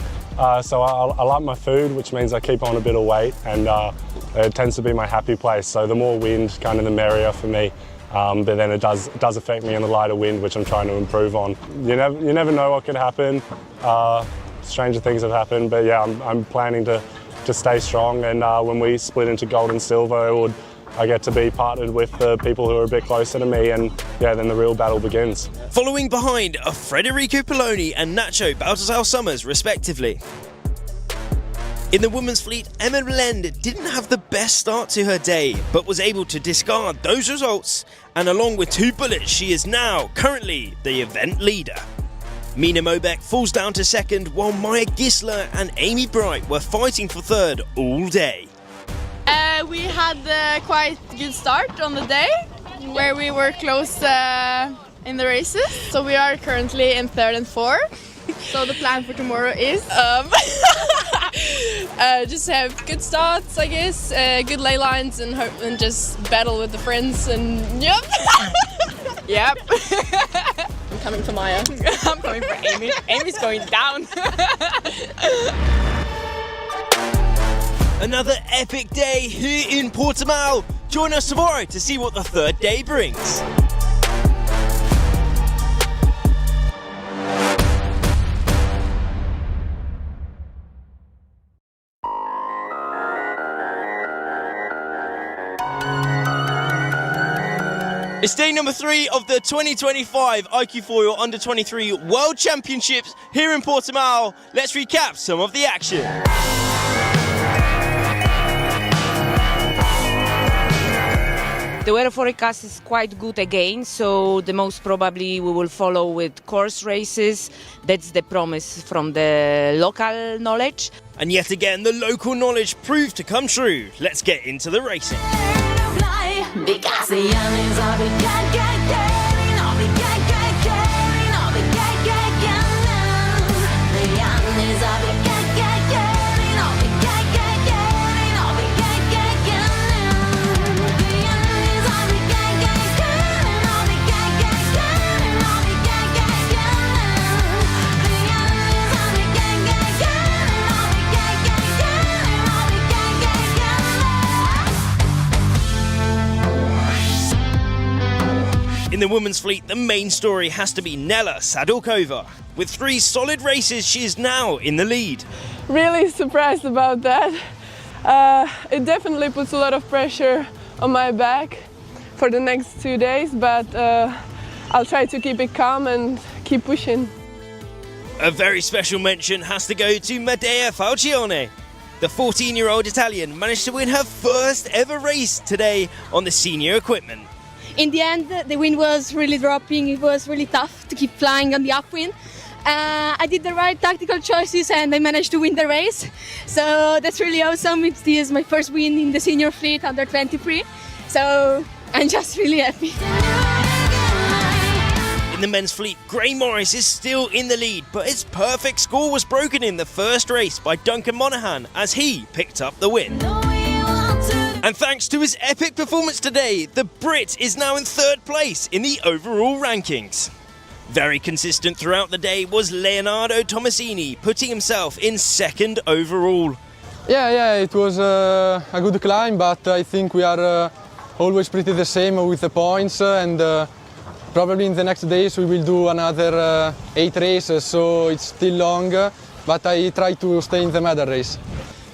so I like my food, which means I keep on a bit of weight, and it tends to be my happy place. So the more wind, kind of the merrier for me. But then it does affect me in the lighter wind, which I'm trying to improve on. You never know what could happen. Stranger things have happened, but yeah, I'm planning to stay strong, and when we split into gold and silver, I get to be partnered with the people who are a bit closer to me, and yeah, then the real battle begins. Following behind are Federico Poloni and Nacho Baltazar Summers, respectively. In the women's fleet, Emma Blend didn't have the best start to her day, but was able to discard those results, and along with 2 bullets, she is now currently the event leader. Mina Mobeck falls down to second, while Maya Gisler and Amy Bright were fighting for third all day. We had a quite good start on the day, where we were close in the races. So we are currently in 3rd and 4th. So the plan for tomorrow is just have good starts, I guess, good lay lines, and just battle with the friends, and yep. Yep. I'm coming for Maya. I'm coming for Amy. Amy's going down. Another epic day here in Portimao. Join us tomorrow to see what the 3rd day brings. It's day number 3 of the 2025 iQFoil Under-23 World Championships here in Portimao. Let's recap some of the action. The weather forecast is quite good again, so the most probably we will follow with course races. That's the promise from the local knowledge. And yet again, the local knowledge proved to come true. Let's get into the racing. Because the young is all we got, all we got, all we got, the young is all we got, all we got, all we got, the young is all we got, all we got, all we got, the young is all we got, all we got. In the women's fleet, the main story has to be Nela Sadorkova. With 3 solid races, she is now in the lead. Really surprised about that. It definitely puts a lot of pressure on my back for the next 2 days, but I'll try to keep it calm and keep pushing. A very special mention has to go to Medea Falcione. The 14-year-old Italian managed to win her first ever race today on the senior equipment. In the end, the wind was really dropping. It was really tough to keep flying on the upwind. I did the right tactical choices and I managed to win the race. So that's really awesome. This is my first win in the senior fleet under 23. So I'm just really happy. In the men's fleet, Gray Morris is still in the lead, but his perfect score was broken in the first race by Duncan Monaghan as he picked up the win. And thanks to his epic performance today, the Brit is now in third place in the overall rankings. Very consistent throughout the day was Leonardo Tomasini, putting himself in second overall. Yeah, it was a good climb, but I think we are always pretty the same with the points, and probably in the next days we will do another 8 races, so it's still long, but I try to stay in the medal race.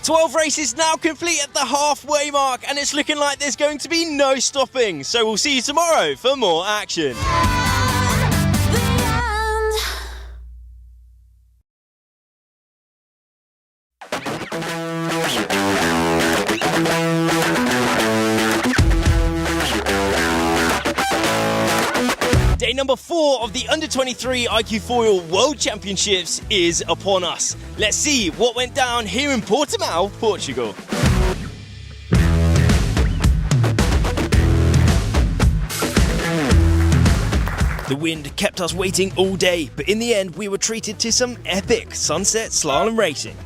12 races now complete at the halfway mark, and it's looking like there's going to be no stopping. So we'll see you tomorrow for more action. Day number 4 of the Under-23 iQFoil World Championships is upon us. Let's see what went down here in Portimao, Portugal. The wind kept us waiting all day, but in the end we were treated to some epic sunset slalom racing.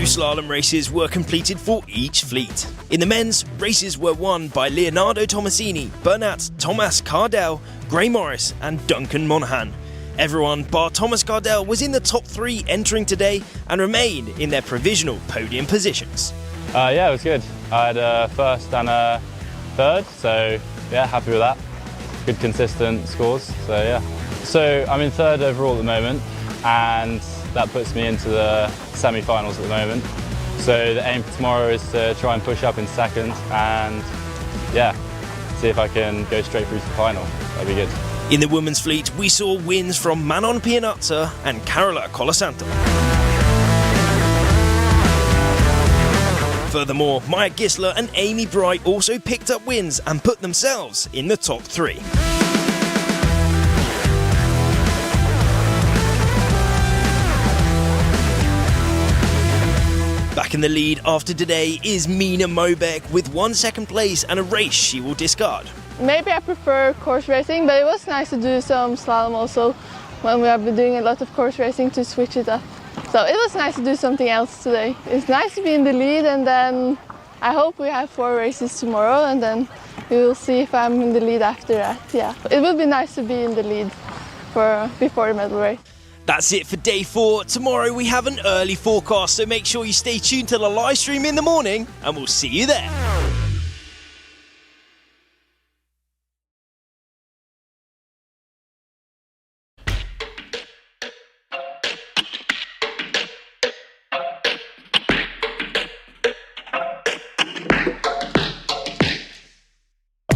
Slalom races were completed for each fleet. In the men's, races were won by Leonardo Tomasini, Bernat Thomas Cardell, Gray Morris and Duncan Monaghan. Everyone bar Thomas Cardell was in the top 3 entering today and remained in their provisional podium positions. Yeah, it was good. I had a first and a third, so yeah, happy with that. Good consistent scores, so yeah. So I'm in third overall at the moment, and that puts me into the semi-finals at the moment. So the aim for tomorrow is to try and push up in second and yeah, see if I can go straight through to the final. That'd be good. In the women's fleet, we saw wins from Manon Pianazza and Carola Colasanto. Furthermore, Maya Gisler and Amy Bright also picked up wins and put themselves in the top 3. Back in the lead after today is Mina Mobeck with 1 second place and a race she will discard. Maybe I prefer course racing, but it was nice to do some slalom also when we have been doing a lot of course racing to switch it up. So it was nice to do something else today. It's nice to be in the lead, and then I hope we have 4 races tomorrow, and then we will see if I'm in the lead after that. Yeah, it would be nice to be in the lead before the medal race. That's it for day 4. Tomorrow we have an early forecast, so make sure you stay tuned to the live stream in the morning and we'll see you there.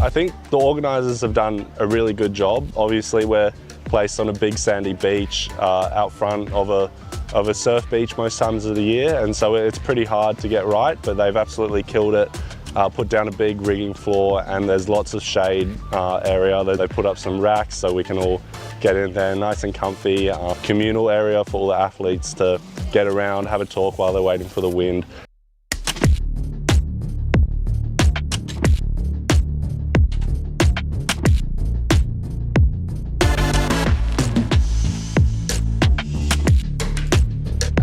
I think the organisers have done a really good job. Obviously we're placed on a big sandy beach out front of a surf beach most times of the year, and so it's pretty hard to get right, but they've absolutely killed it. Put down a big rigging floor, and there's lots of shade area. They put up some racks so we can all get in there nice and comfy. Communal area for all the athletes to get around, have a talk while they're waiting for the wind.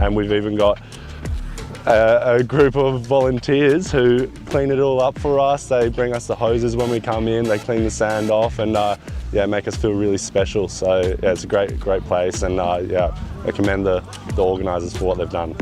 And we've even got a group of volunteers who clean it all up for us. They bring us the hoses when we come in, they clean the sand off, and yeah, make us feel really special. So yeah, it's a great place, and yeah, I commend the organisers for what they've done.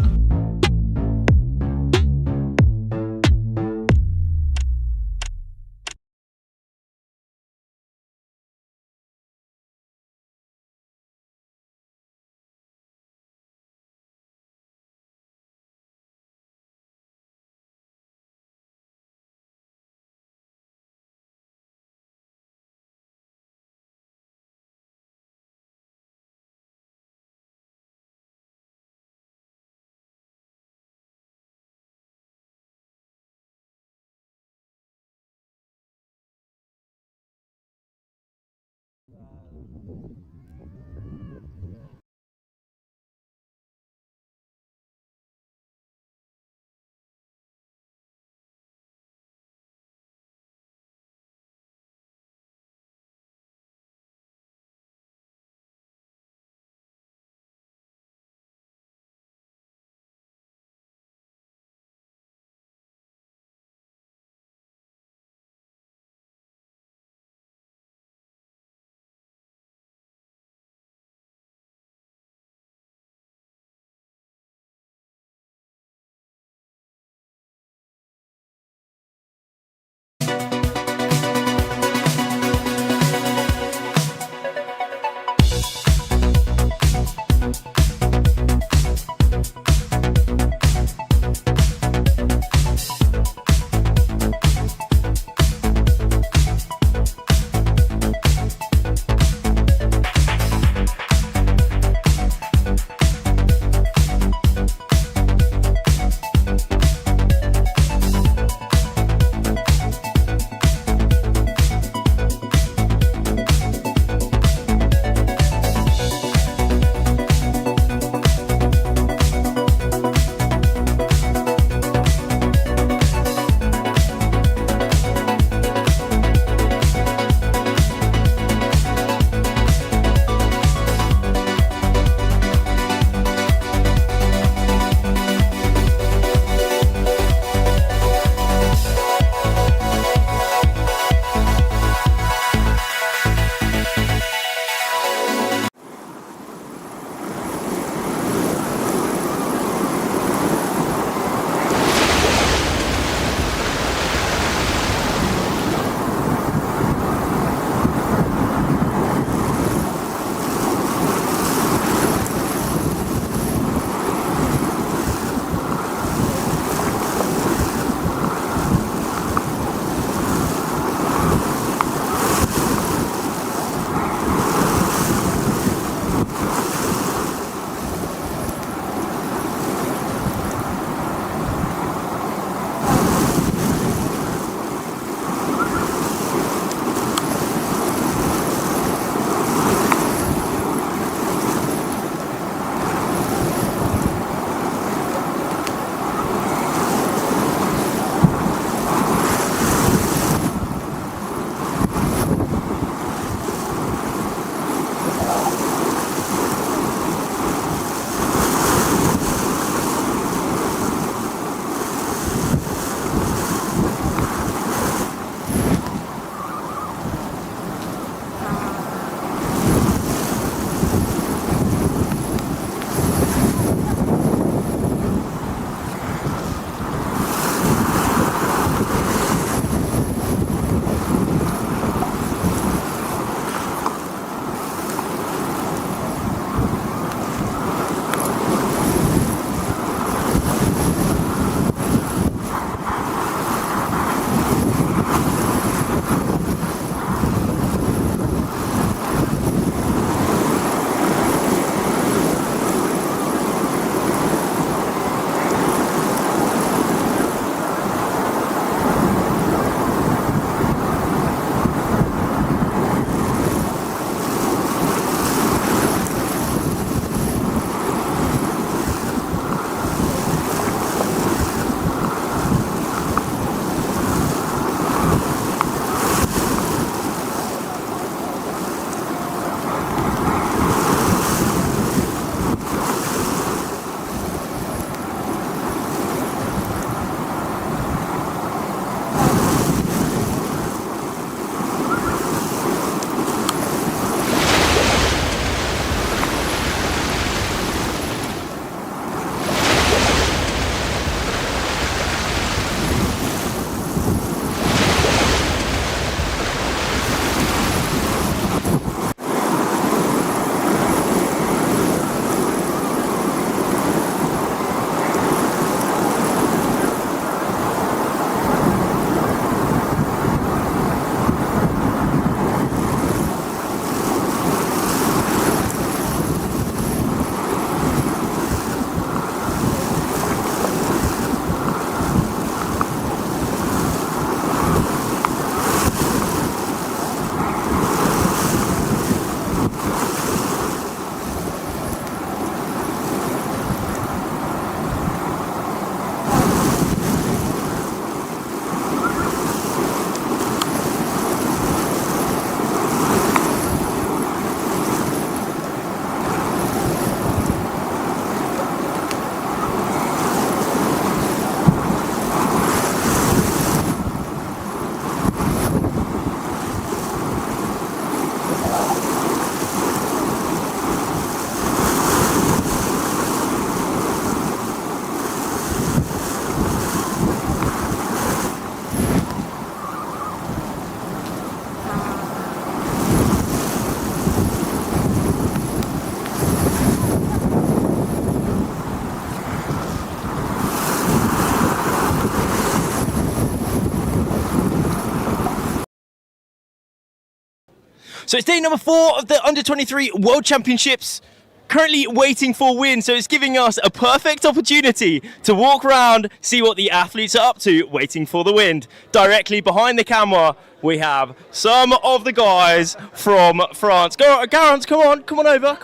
So it's day number 4 of the Under-23 World Championships. Currently waiting for wind, so it's giving us a perfect opportunity to walk around, see what the athletes are up to, waiting for the wind. Directly behind the camera, we have some of the guys from France. Garance, come on over.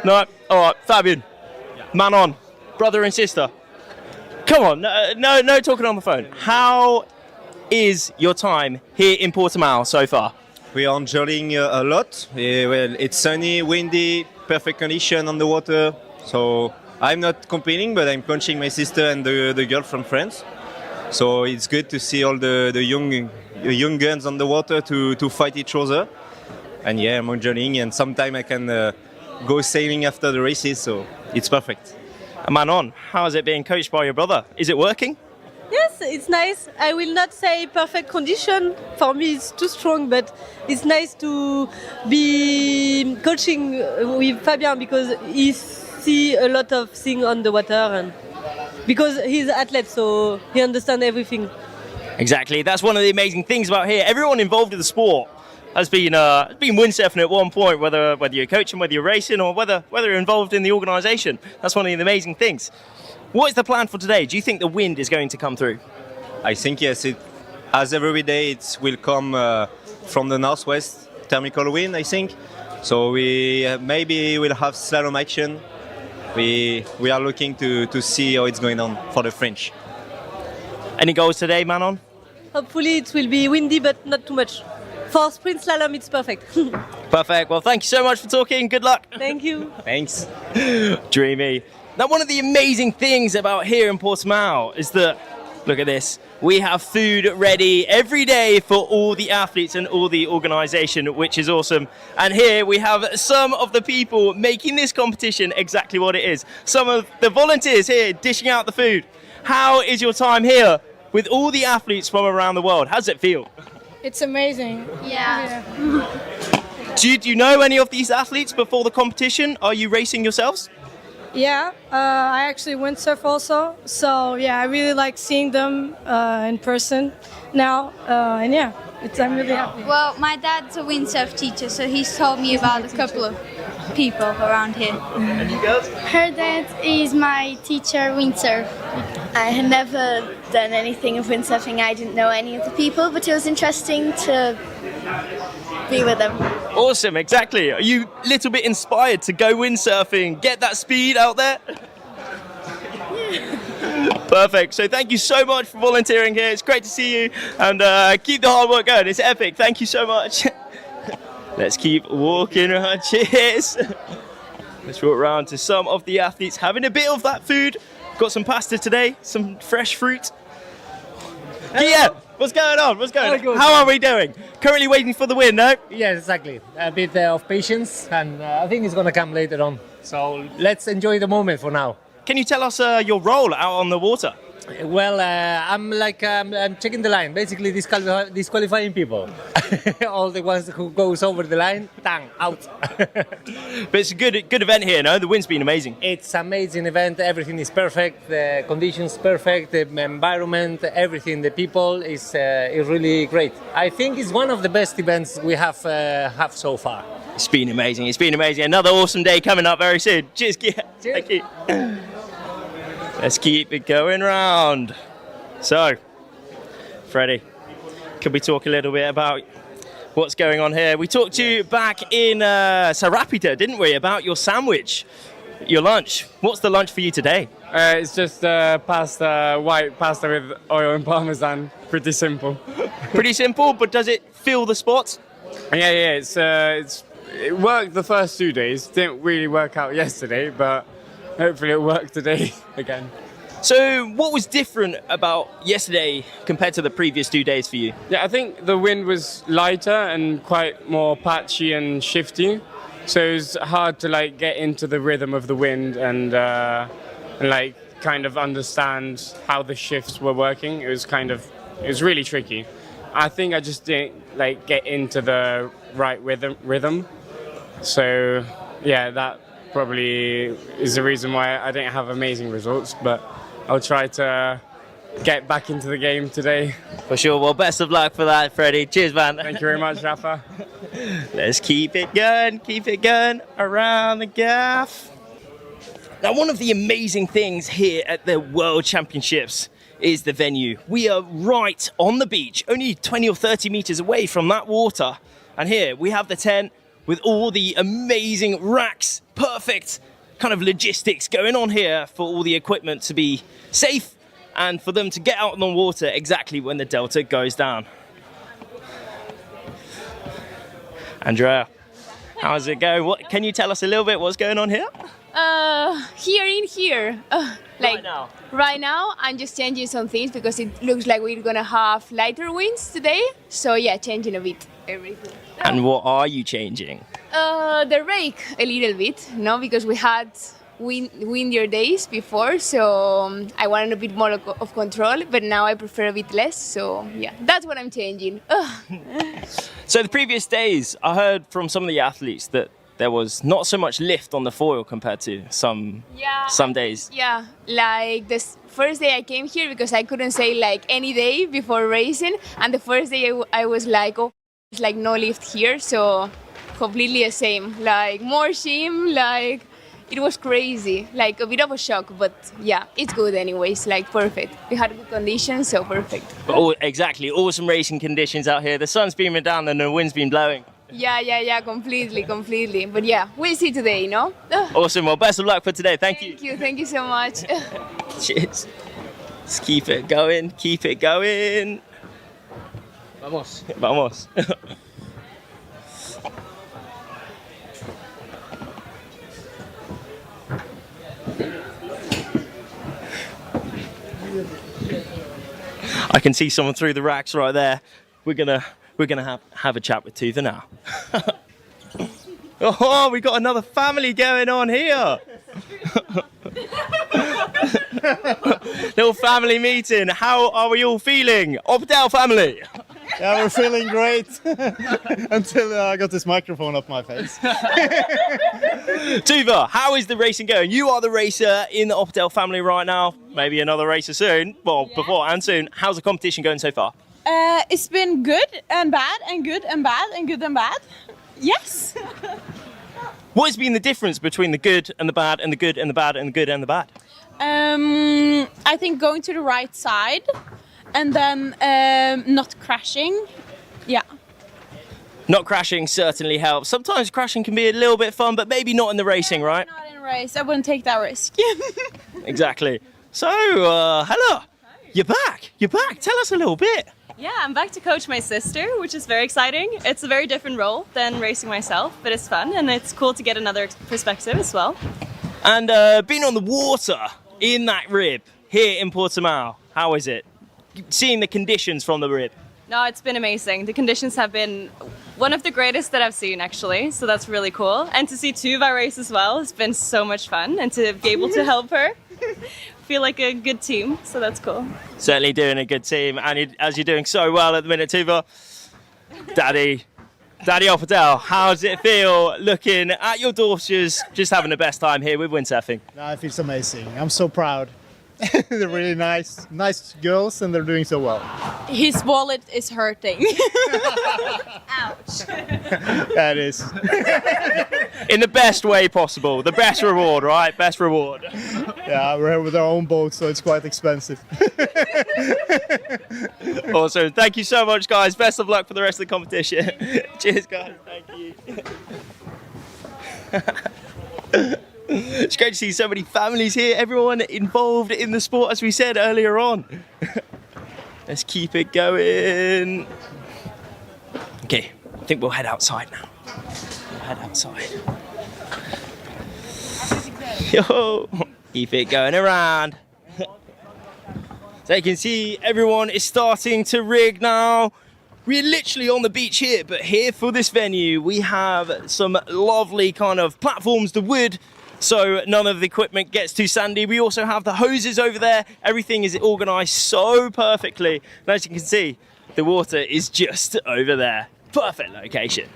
No, all right, Fabian, Manon, brother and sister. Come on, no talking on the phone. How is your time here in Portimao so far? We are enjoying a lot. Well, it's sunny, windy, perfect condition on the water. So I'm not competing, but I'm coaching my sister and the girl from France. So it's good to see all the young guns on the water to fight each other. And yeah, I'm enjoying, and sometime I can go sailing after the races. So it's perfect. Manon, how is it being coached by your brother? Is it working? Yes, it's nice. I will not say perfect condition. For me, it's too strong, but it's nice to be coaching with Fabien because he see a lot of things on the water, and because he's an athlete, so he understands everything. Exactly. That's one of the amazing things about here. Everyone involved in the sport has been windsurfing at one point, whether you're coaching, whether you're racing, or whether you're involved in the organisation. That's one of the amazing things. What is the plan for today? Do you think the wind is going to come through? I think yes. As every day, it will come from the northwest, thermal wind, I think. So we maybe will have slalom action. We are looking to see how it's going on for the French. Any goals today, Manon? Hopefully it will be windy, but not too much. For sprint slalom, it's perfect. Perfect. Well, thank you so much for talking. Good luck. Thank you. Thanks. Dreamy. Now, one of the amazing things about here in Portimao is that, look at this, we have food ready every day for all the athletes and all the organisation, which is awesome. And here we have some of the people making this competition exactly what it is. Some of the volunteers here dishing out the food. How is your time here with all the athletes from around the world? How does it feel? It's amazing. Yeah. Do you know any of these athletes before the competition? Are you racing yourselves? Yeah, I actually windsurf also, so yeah, I really like seeing them in person now, and yeah, I'm really happy. Well, my dad's a windsurf teacher, so he's told me about a couple of people around here. And you girls? Her dad is my teacher windsurf. I had never done anything of windsurfing. I didn't know any of the people, but it was interesting to be with them. Awesome, exactly. Are you a little bit inspired to go windsurfing, get that speed out there? Perfect. So thank you so much for volunteering here. It's great to see you, and keep the hard work going. It's epic. Thank you so much. Let's keep walking around. Cheers. Let's walk around to some of the athletes having a bit of that food. Got some pasta today, some fresh fruit. Yeah, what's going on? How are we doing? Currently waiting for the wind, no? Yes, exactly. A bit of patience, and I think it's going to come later on. So let's enjoy the moment for now. Can you tell us your role out on the water? Well, I'm checking the line, basically disqualifying people. All the ones who goes over the line, bang, out. But it's a good event here, no? The wind's been amazing. It's an amazing event. Everything is perfect. The conditions perfect. The environment, everything. The people is really great. I think it's one of the best events we have so far. It's been amazing. It's been amazing. Another awesome day coming up very soon. Cheers, Gia. Thank you. Let's keep it going round. So, Freddie, could we talk a little bit about what's going on here? We talked to you back in Sarapita, didn't we, about your sandwich, your lunch. What's the lunch for you today? It's just pasta, white pasta with oil and parmesan. Pretty simple. Pretty simple, but does it fill the spots? Yeah. It worked the first 2 days. Didn't really work out yesterday, but hopefully it'll work today again. So what was different about yesterday compared to the previous 2 days for you? Yeah, I think the wind was lighter and quite more patchy and shifty. So it was hard to get into the rhythm of the wind and kind of understand how the shifts were working. It was really tricky. I think I just didn't get into the right rhythm. So yeah, that probably is the reason why I didn't have amazing results, but I'll try to get back into the game today. For sure. Well, best of luck for that, Freddie. Cheers, man. Thank you very much, Rafa. Let's keep it going around the gaff. Now, one of the amazing things here at the World Championships is the venue. We are right on the beach, only 20 or 30 meters away from that water. And here we have the tent with all the amazing racks, perfect kind of logistics going on here for all the equipment to be safe and for them to get out on the water exactly when the delta goes down. Andrea, how's it going? What can you tell us a little bit what's going on here? Here. Right now, I'm just changing some things because it looks like we're gonna have lighter winds today. So yeah, changing a bit everything. And what are you changing? The rake a little bit, no, because we had windier days before, so I wanted a bit more of control, but now I prefer a bit less. So yeah, that's what I'm changing. So the previous days, I heard from some of the athletes that there was not so much lift on the foil compared to some days. Yeah, like this first day I came here because I couldn't say like any day before racing, and the first day I was like, oh, it's like no lift here, so completely the same. Like more shim, like it was crazy, like a bit of a shock, but yeah, it's good anyways, like perfect. We had good conditions, so perfect. Oh, exactly, awesome racing conditions out here. The sun's beaming down and the wind's been blowing. Yeah, completely. But yeah, we'll see today, no? Awesome, well, best of luck for today. Thank you. Thank you so much. Cheers. Let's keep it going. Vamos. I can see someone through the racks right there. We're gonna have a chat with Tuva now. Oh, we got another family going on here. Little family meeting. How are we all feeling? Opdal family. Yeah, we're feeling great until I got this microphone up my face. Tuva, how is the racing going? You are the racer in the Opdal family right now. Maybe another racer soon. Well, before and soon. How's the competition going so far? It's been good and bad and good and bad and good and bad. Yes. What has been the difference between the good and the bad and the good and the bad and the good and the bad? I think going to the right side and then not crashing. Yeah. Not crashing certainly helps. Sometimes crashing can be a little bit fun, but maybe not in the racing, right? Not in a race. I wouldn't take that risk. Exactly. So, hello. You're back. Tell us a little bit. Yeah, I'm back to coach my sister, which is very exciting. It's a very different role than racing myself, but it's fun and it's cool to get another perspective as well. And being on the water in that rib here in Portimao, how is it? Seeing the conditions from the rib. No, it's been amazing. The conditions have been one of the greatest that I've seen, actually, so that's really cool. And to see Tuva race as well has been so much fun, and to be able to help her. Feel like a good team, so that's cool. Certainly doing a good team, and as you're doing so well at the minute, Tuva, Daddy Opdal, how does it feel looking at your daughters just having the best time here with windsurfing? No, it feels amazing. I'm so proud. They're really nice girls, and they're doing so well. His wallet is hurting. Ouch. That is. In the best way possible. The best reward, right? Best reward. Yeah, we're here with our own boat, so it's quite expensive. Awesome. Thank you so much, guys. Best of luck for the rest of the competition. Cheers, guys. Thank you. It's great to see so many families here, everyone involved in the sport, as we said earlier on. Let's keep it going. Okay, I think we'll head outside now. Yo, keep it going around. So you can see everyone is starting to rig now. We're literally on the beach here, but here for this venue, we have some lovely kind of platforms, the wood, so none of the equipment gets too sandy. We also have the hoses over there. Everything is organised so perfectly. And as you can see, the water is just over there. Perfect location.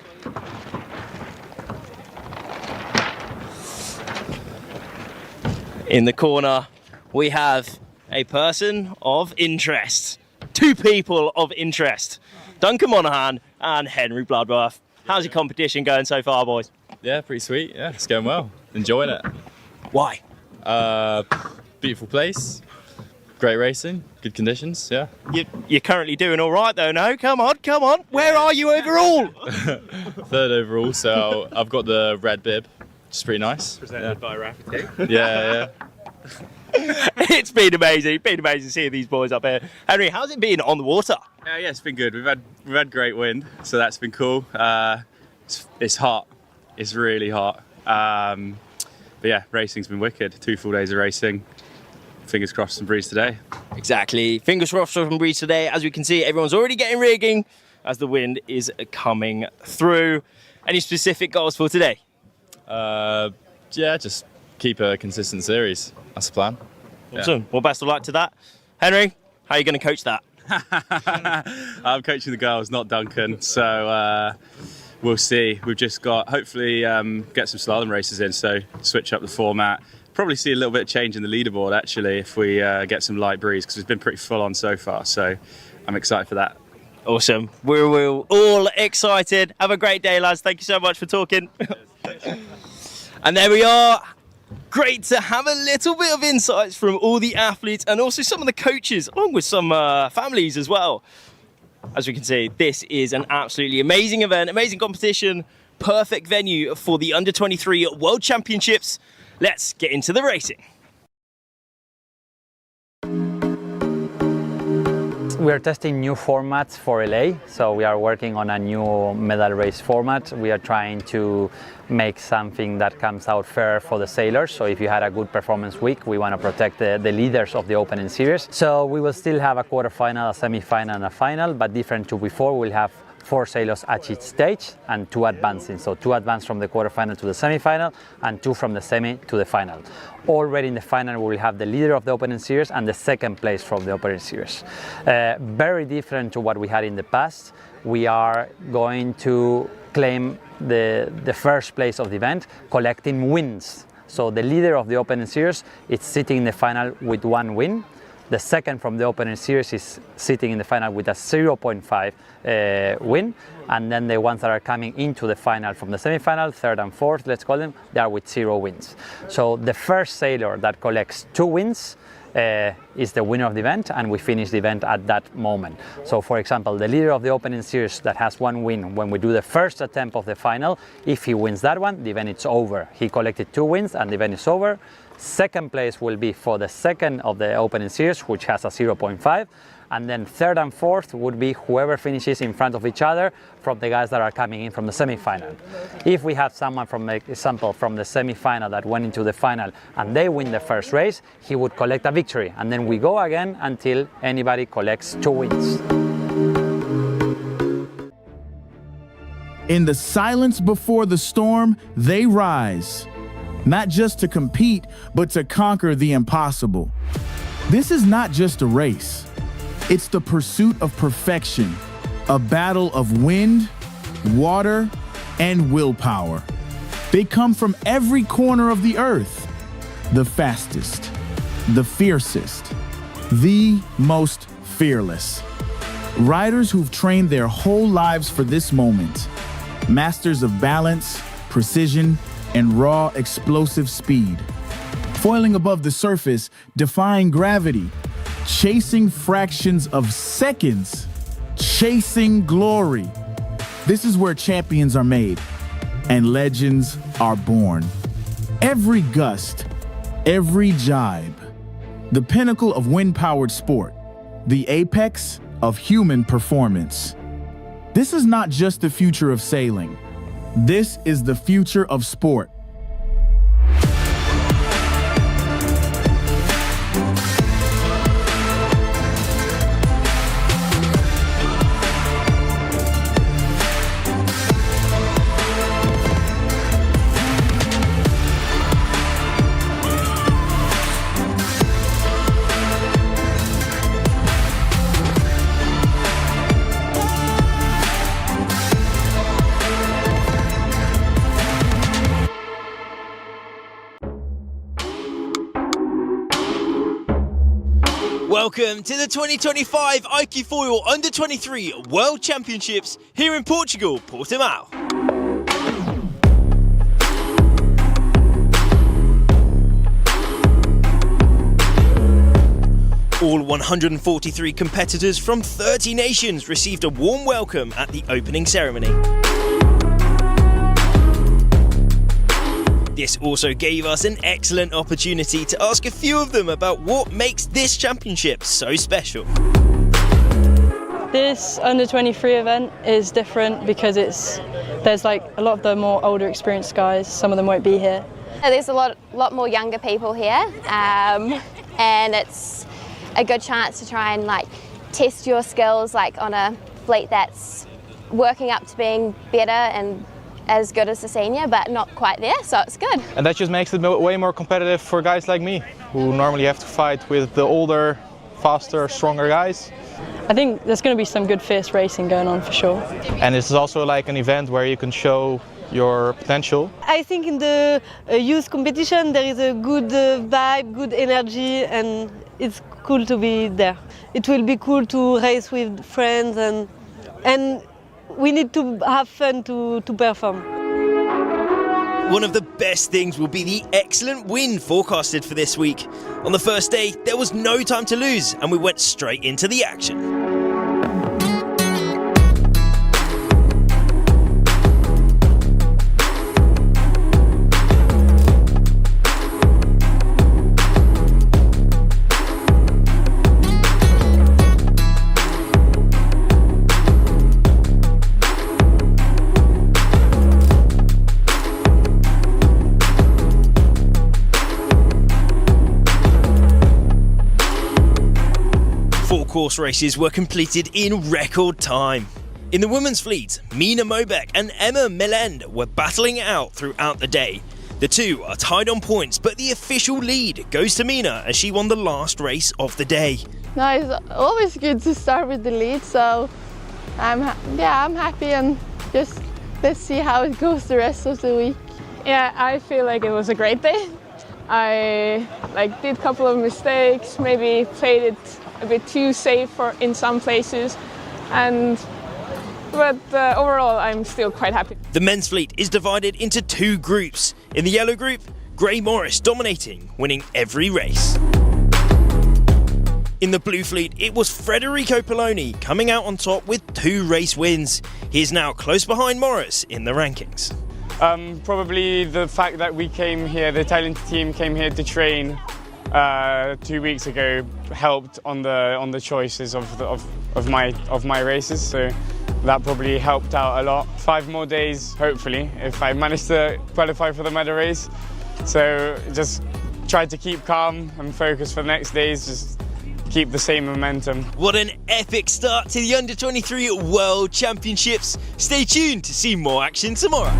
In the corner, we have a person of interest. Two people of interest. Duncan Monaghan and Henry Bloodworth. How's your competition going so far, boys? Yeah, pretty sweet. Yeah, it's going well. Enjoying it. Why? Beautiful place, great racing, good conditions, yeah. You're currently doing all right though, no? Come on. Where are you overall? Third overall, so I've got the red bib, which is pretty nice. Presented by Rafferty. Yeah. It's been amazing. Seeing these boys up here. Henry, how's it been on the water? Yeah, it's been good. We've had great wind, so that's been cool. It's hot. It's really hot. But yeah, racing's been wicked. 2 full days of racing. Fingers crossed some breeze today. Exactly. Fingers crossed for some breeze today. As we can see, everyone's already getting rigging as the wind is coming through. Any specific goals for today? Yeah, just keep a consistent series. That's the plan. Awesome. Yeah. Well, best of luck to that. Henry, how are you going to coach that? I'm coaching the girls, not Duncan. So we'll see. We've just got, hopefully, get some slalom races in. So switch up the format. Probably see a little bit of change in the leaderboard, actually, if we get some light breeze, because it's been pretty full on so far. So I'm excited for that. Awesome. We're all excited. Have a great day, lads. Thank you so much for talking. And there we are. Great to have a little bit of insights from all the athletes and also some of the coaches, along with some families as well. As we can see, this is an absolutely amazing event, amazing competition, perfect venue for the Under-23 World Championships. Let's get into the racing. We are testing new formats for LA, so we are working on a new medal race format. We are trying to make something that comes out fair for the sailors. So if you had a good performance week, we want to protect the leaders of the opening series. So we will still have a quarterfinal, a semi-final and a final, but different to before. We'll have 4 sailors at each stage and 2 advancing. So 2 advance from the quarterfinal to the semi-final and 2 from the semi to the final. Already in the final we will have the leader of the opening series and the second place from the opening series. Very different to what we had in the past. We are going to claim the first place of the event, collecting wins. So the leader of the opening series is sitting in the final with 1 win. The second from the opening series is sitting in the final with a 0.5 win. And then the ones that are coming into the final from the semi-final, third and fourth, let's call them, they are with 0 wins. So the first sailor that collects 2 wins is the winner of the event, and we finish the event at that moment. So for example, the leader of the opening series that has 1 win, when we do the first attempt of the final, if he wins that one, the event is over. He collected 2 wins and the event is over. Second place will be for the second of the opening series, which has a 0.5. And then third and fourth would be whoever finishes in front of each other from the guys that are coming in from the semi-final. If we have someone, from example, from the semi-final that went into the final and they win the first race, he would collect a victory. And then we go again until anybody collects 2 wins. In the silence before the storm, they rise. Not just to compete, but to conquer the impossible. This is not just a race. It's the pursuit of perfection, a battle of wind, water, and willpower. They come from every corner of the earth. The fastest, the fiercest, the most fearless. Riders who've trained their whole lives for this moment. Masters of balance, precision, and raw explosive speed. Foiling above the surface, defying gravity, chasing fractions of seconds, chasing glory. This is where champions are made and legends are born. Every gust, every jibe, the pinnacle of wind-powered sport, the apex of human performance. This is not just the future of sailing. This is the future of sport. Welcome to the 2025 iQFoil Under-23 World Championships here in Portugal, Portimao. All 143 competitors from 30 nations received a warm welcome at the opening ceremony. This also gave us an excellent opportunity to ask a few of them about what makes this championship so special. This under-23 event is different because there's like a lot of the more older experienced guys, some of them won't be here. There's a lot more younger people here, and it's a good chance to try and like test your skills like on a fleet that's working up to being better and as good as the senior, but not quite there, so it's good. And that just makes it way more competitive for guys like me, who normally have to fight with the older, faster, stronger guys. I think there's going to be some good fierce racing going on for sure. And this is also like an event where you can show your potential. I think in the youth competition there is a good vibe, good energy, and it's cool to be there. It will be cool to race with friends, and we need to have fun to perform. One of the best things will be the excellent wind forecasted for this week. On the first day, there was no time to lose, and we went straight into the action. Course races were completed in record time. In the women's fleet, Mina Mobeck and Emma Melend were battling it out throughout the day. The two are tied on points, but the official lead goes to Mina as she won the last race of the day. No, it's always good to start with the lead, so I'm happy, and just let's see how it goes the rest of the week. Yeah, I feel like it was a great day. I did a couple of mistakes, maybe played it a bit too safe in some places, but overall I'm still quite happy. The men's fleet is divided into two groups. In the yellow group, Gray Morris dominating, winning every race. In the blue fleet, it was Federico Poloni coming out on top with 2 race wins. He is now close behind Morris in the rankings. Probably the fact that we came here, the Italian team came here to train 2 weeks ago helped on the choices of my races, so that probably helped out a lot. 5 more days, hopefully, if I manage to qualify for the medal race. So just try to keep calm and focus for the next days, just keep the same momentum. What an epic start to the Under-23 World Championships. Stay tuned to see more action tomorrow.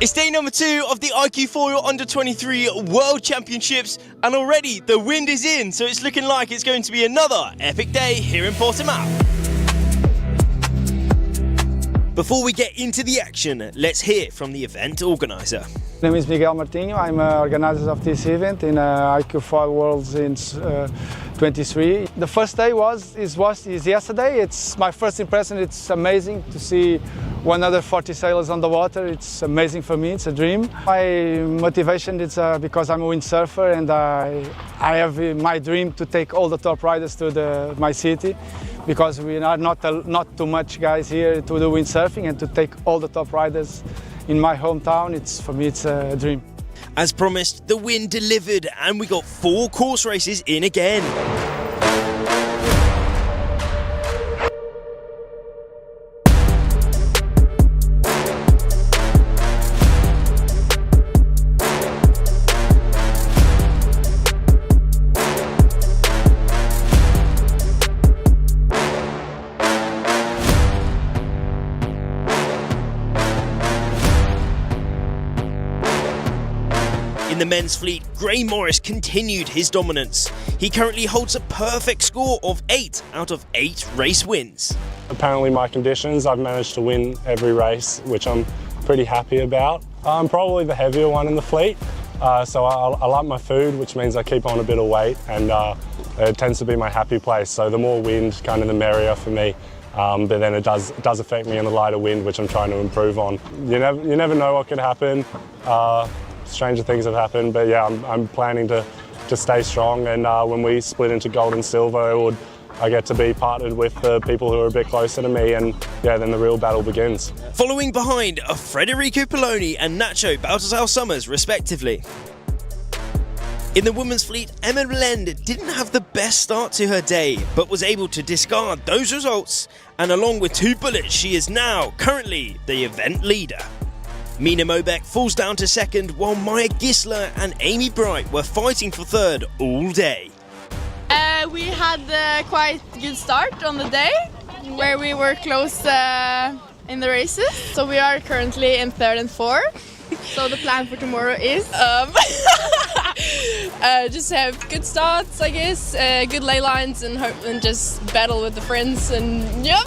It's day number 2 of the iQFoil Under-23 World Championships, and already the wind is in, so it's looking like it's going to be another epic day here in Portimao. Before we get into the action, let's hear from the event organizer. My name is Miguel Martinho. I'm organizer of this event in iQFoil Worlds in 23. The first day is yesterday. It's my first impression. It's amazing to see 140 sailors on the water. It's amazing for me. It's a dream. My motivation is because I'm a windsurfer, and I have my dream to take all the top riders to my city, because we are not too much guys here to do windsurfing, and to take all the top riders in my hometown, for me it's a dream. As promised, the wind delivered, and we got 4 course races in again. men's fleet, Gray Morris continued his dominance. He currently holds a perfect score of 8 out of 8 race wins. Apparently my conditions, I've managed to win every race, which I'm pretty happy about. I'm probably the heavier one in the fleet, so I like my food, which means I keep on a bit of weight, and it tends to be my happy place. So the more wind, kind of the merrier for me. But then it does affect me in the lighter wind, which I'm trying to improve on. You never know what could happen. Stranger things have happened, but yeah, I'm planning to stay strong. And when we split into gold and silver, I get to be partnered with the people who are a bit closer to me, and yeah, then the real battle begins. Following behind are Federico Poloni and Nacho Baltasar Summers, respectively. In the women's fleet, Emma Lend didn't have the best start to her day, but was able to discard those results, and along with 2 bullets, she is now currently the event leader. Mina Mobeck falls down to second, while Maya Gisler and Amy Bright were fighting for third all day. We had a quite good start on the day, where we were close in the races. So we are currently in 3rd and 4th. So the plan for tomorrow is just have good starts, I guess, good lay lines, and just battle with the friends. And yep,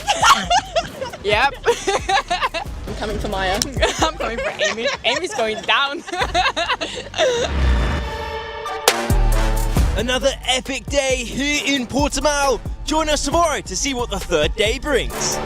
yep. I'm coming for Maya. I'm coming for Amy. Amy's going down. Another epic day here in Portimao. Join us tomorrow to see what the 3rd day brings.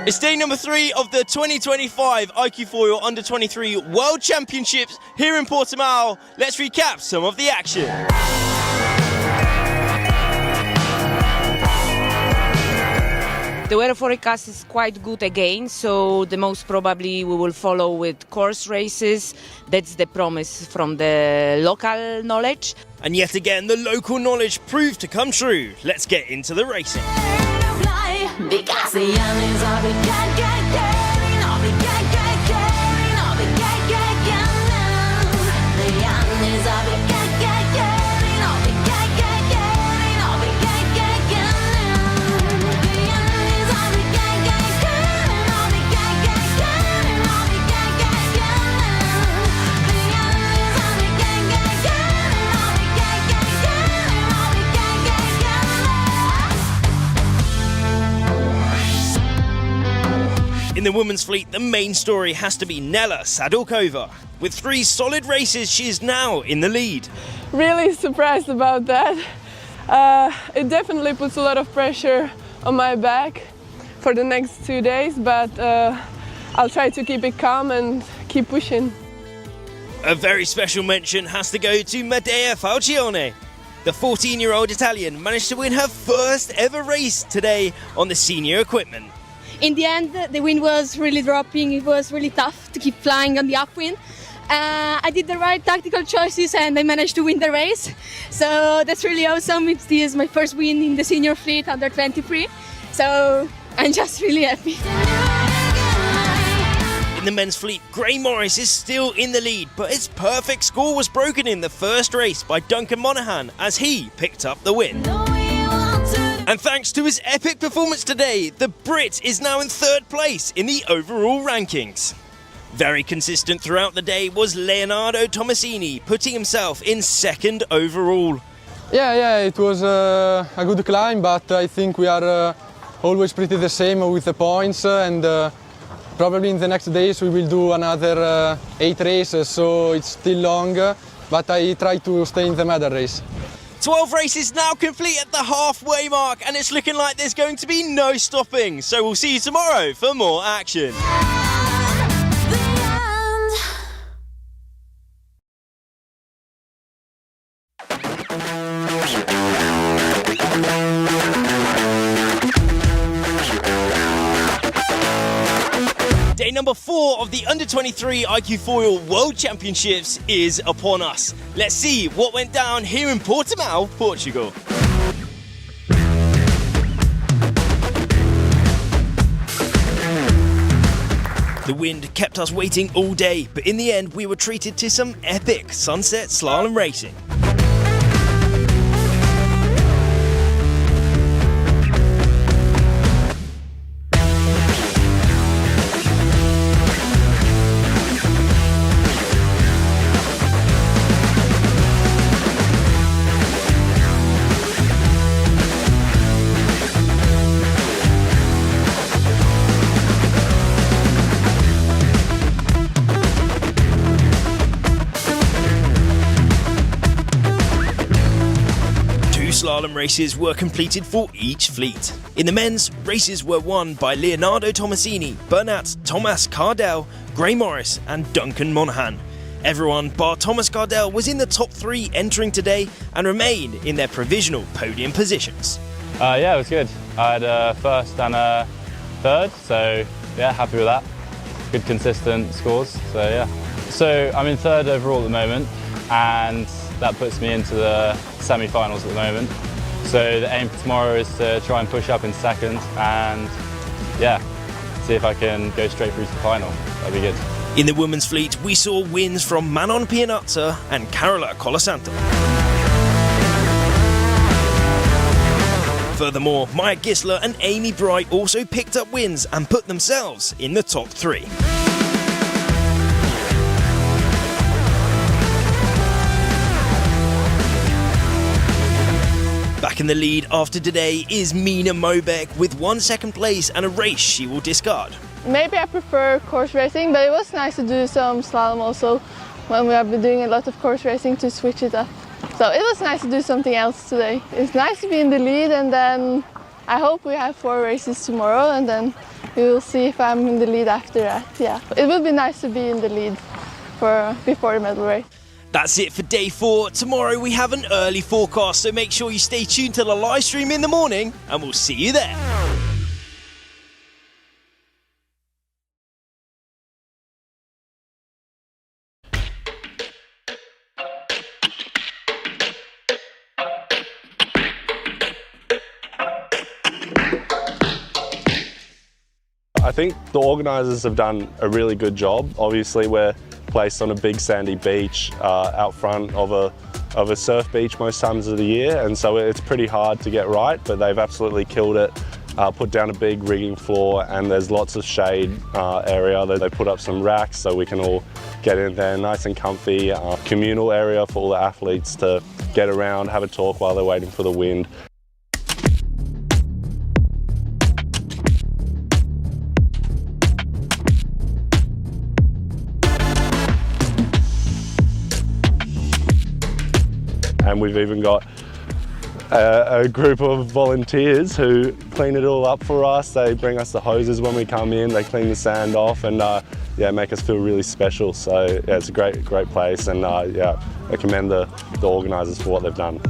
It's day number 3 of the 2025 iQFoil Under-23 World Championships here in Portimao. Let's recap some of the action. The weather forecast is quite good again, so the most probably we will follow with course races. That's the promise from the local knowledge. And yet again, the local knowledge proved to come true. Let's get into the racing. In the women's fleet, the main story has to be Nela Sadorkova. With 3 solid races, she is now in the lead. Really surprised about that. It definitely puts a lot of pressure on my back for the next 2 days, but I'll try to keep it calm and keep pushing. A very special mention has to go to Medea Falcione. The 14-year-old Italian managed to win her first ever race today on the senior equipment. In the end, the wind was really dropping. It was really tough to keep flying on the upwind. I did the right tactical choices and I managed to win the race. So that's really awesome. This is my first win in the senior fleet under 23. So I'm just really happy. In the men's fleet, Gray Morris is still in the lead, but his perfect score was broken in the first race by Duncan Monaghan as he picked up the win. And thanks to his epic performance today, the Brit is now in 3rd place in the overall rankings. Very consistent throughout the day was Leonardo Tomasini, putting himself in 2nd overall. Yeah, it was a good climb, but I think we are always pretty the same with the points, and probably in the next days we will do another 8 races, so it's still long, but I try to stay in the medal race. 12 races now complete at the halfway mark, and it's looking like there's going to be no stopping. So we'll see you tomorrow for more action. Day number 4 of the Under-23 iQFoil World Championships is upon us. Let's see what went down here in Portimao, Portugal. The wind kept us waiting all day, but in the end we were treated to some epic sunset slalom racing. slalom races were completed for each fleet. In the men's, races were won by Leonardo Tomasini, Bernat Thomas Cardell, Gray Morris and Duncan Monaghan. Everyone bar Thomas Cardell was in the top 3 entering today and remained in their provisional podium positions. Yeah, it was good. I had a first and a third, so yeah, happy with that. Good consistent scores, so yeah. So I'm in third overall at the moment, and that puts me into the semi-finals at the moment. So the aim for tomorrow is to try and push up in second and yeah, see if I can go straight through to the final. That'd be good. In the women's fleet, we saw wins from Manon Pianazza and Carola Colasanto. Furthermore, Maya Gisler and Amy Bright also picked up wins and put themselves in the top 3. Back in the lead after today is Mina Mobeck with 1 second place and a race she will discard. Maybe I prefer course racing, but it was nice to do some slalom also when we have been doing a lot of course racing to switch it up. So it was nice to do something else today. It's nice to be in the lead, and then I hope we have 4 races tomorrow, and then we will see if I'm in the lead after that. Yeah, it will be nice to be in the lead before the medal race. That's it for day 4. Tomorrow we have an early forecast, so make sure you stay tuned to the live stream in the morning, and we'll see you there. I think the organisers have done a really good job. Obviously, we're placed on a big sandy beach out front of a surf beach most times of the year, and so it's pretty hard to get right, but they've absolutely killed it. Put down a big rigging floor, and there's lots of shade area. They put up some racks so we can all get in there nice and comfy. Communal area for all the athletes to get around, have a talk while they're waiting for the wind. And we've even got a group of volunteers who clean it all up for us. They bring us the hoses when we come in, they clean the sand off, and yeah, make us feel really special. So yeah, it's a great place, and yeah, I commend the organisers for what they've done.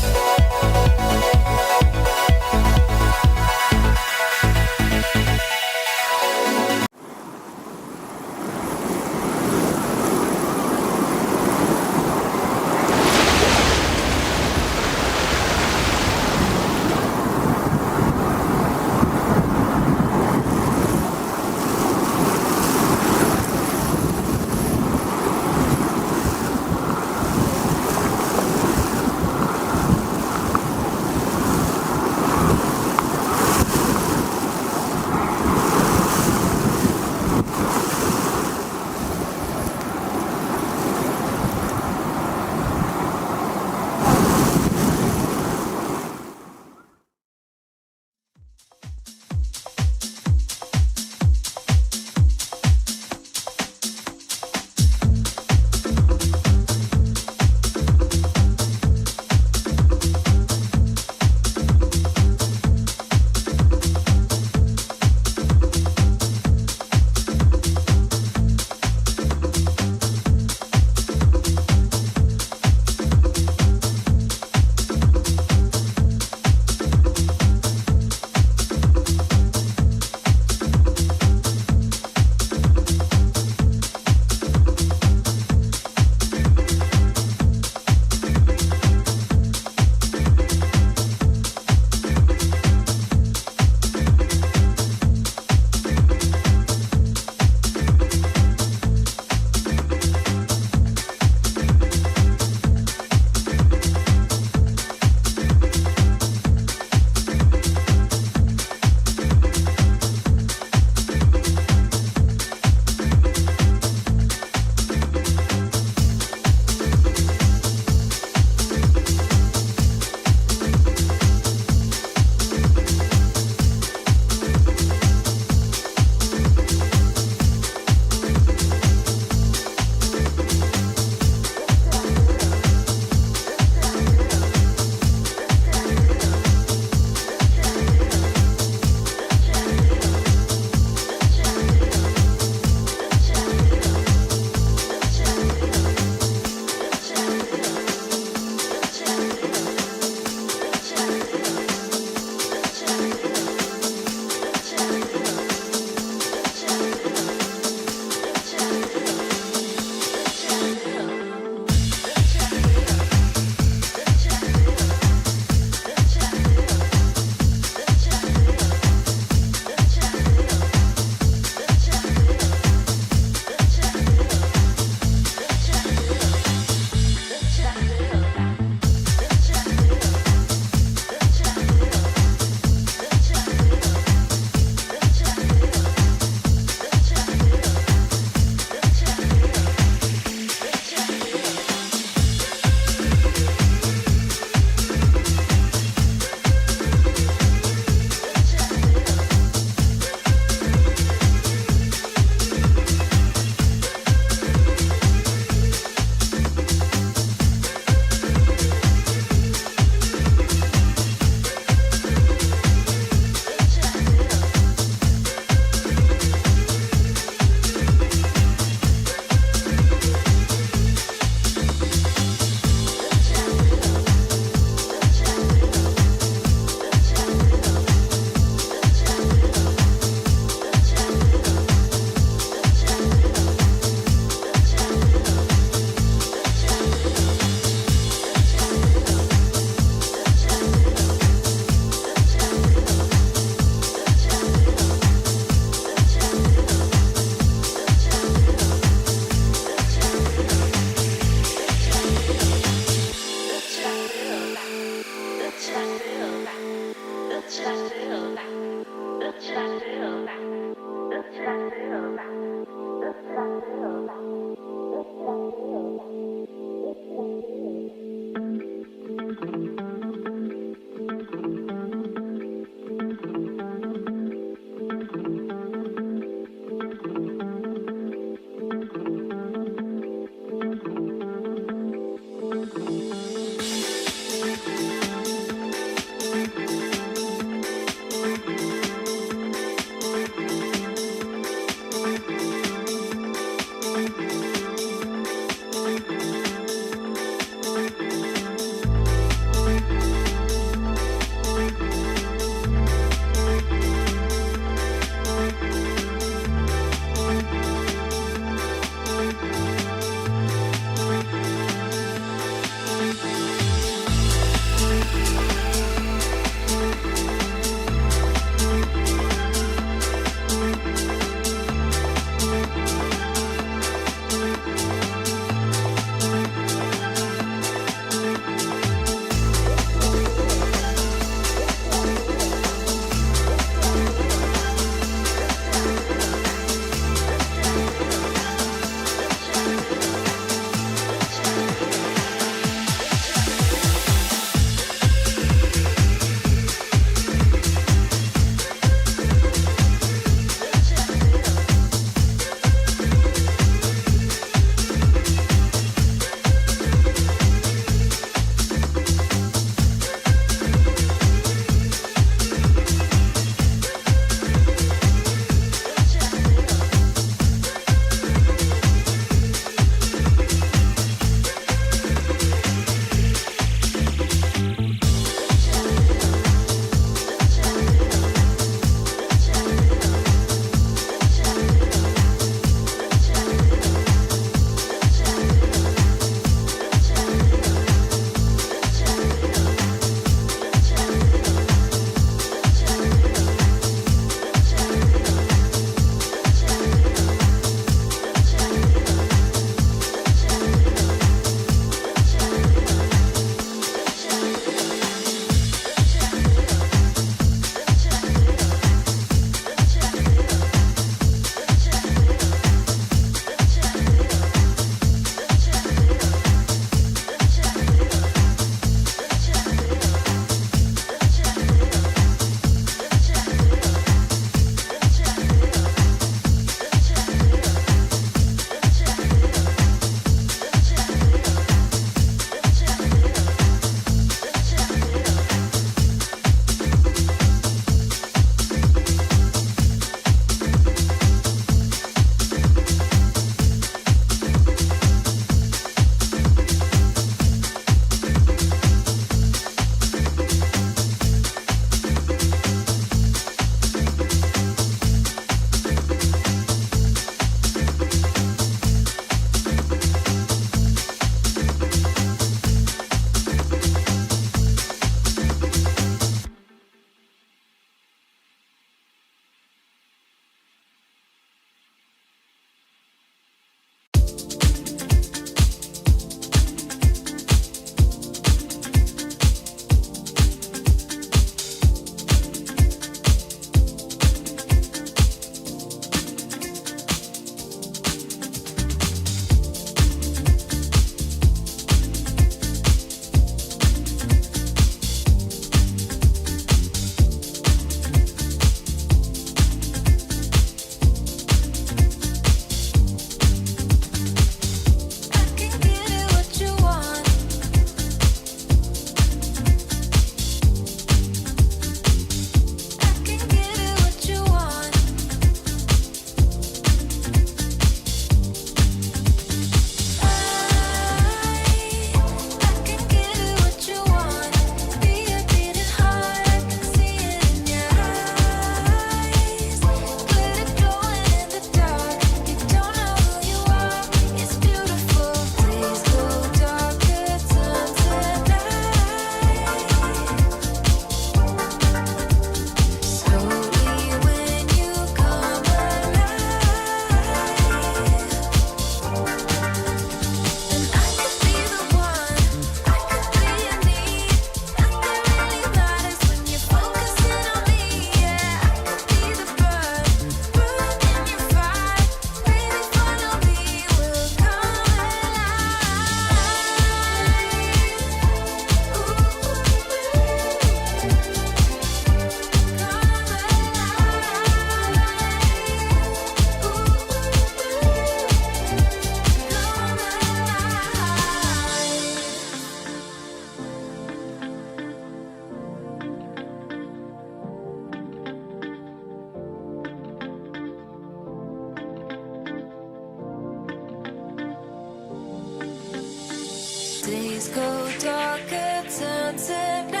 down tonight.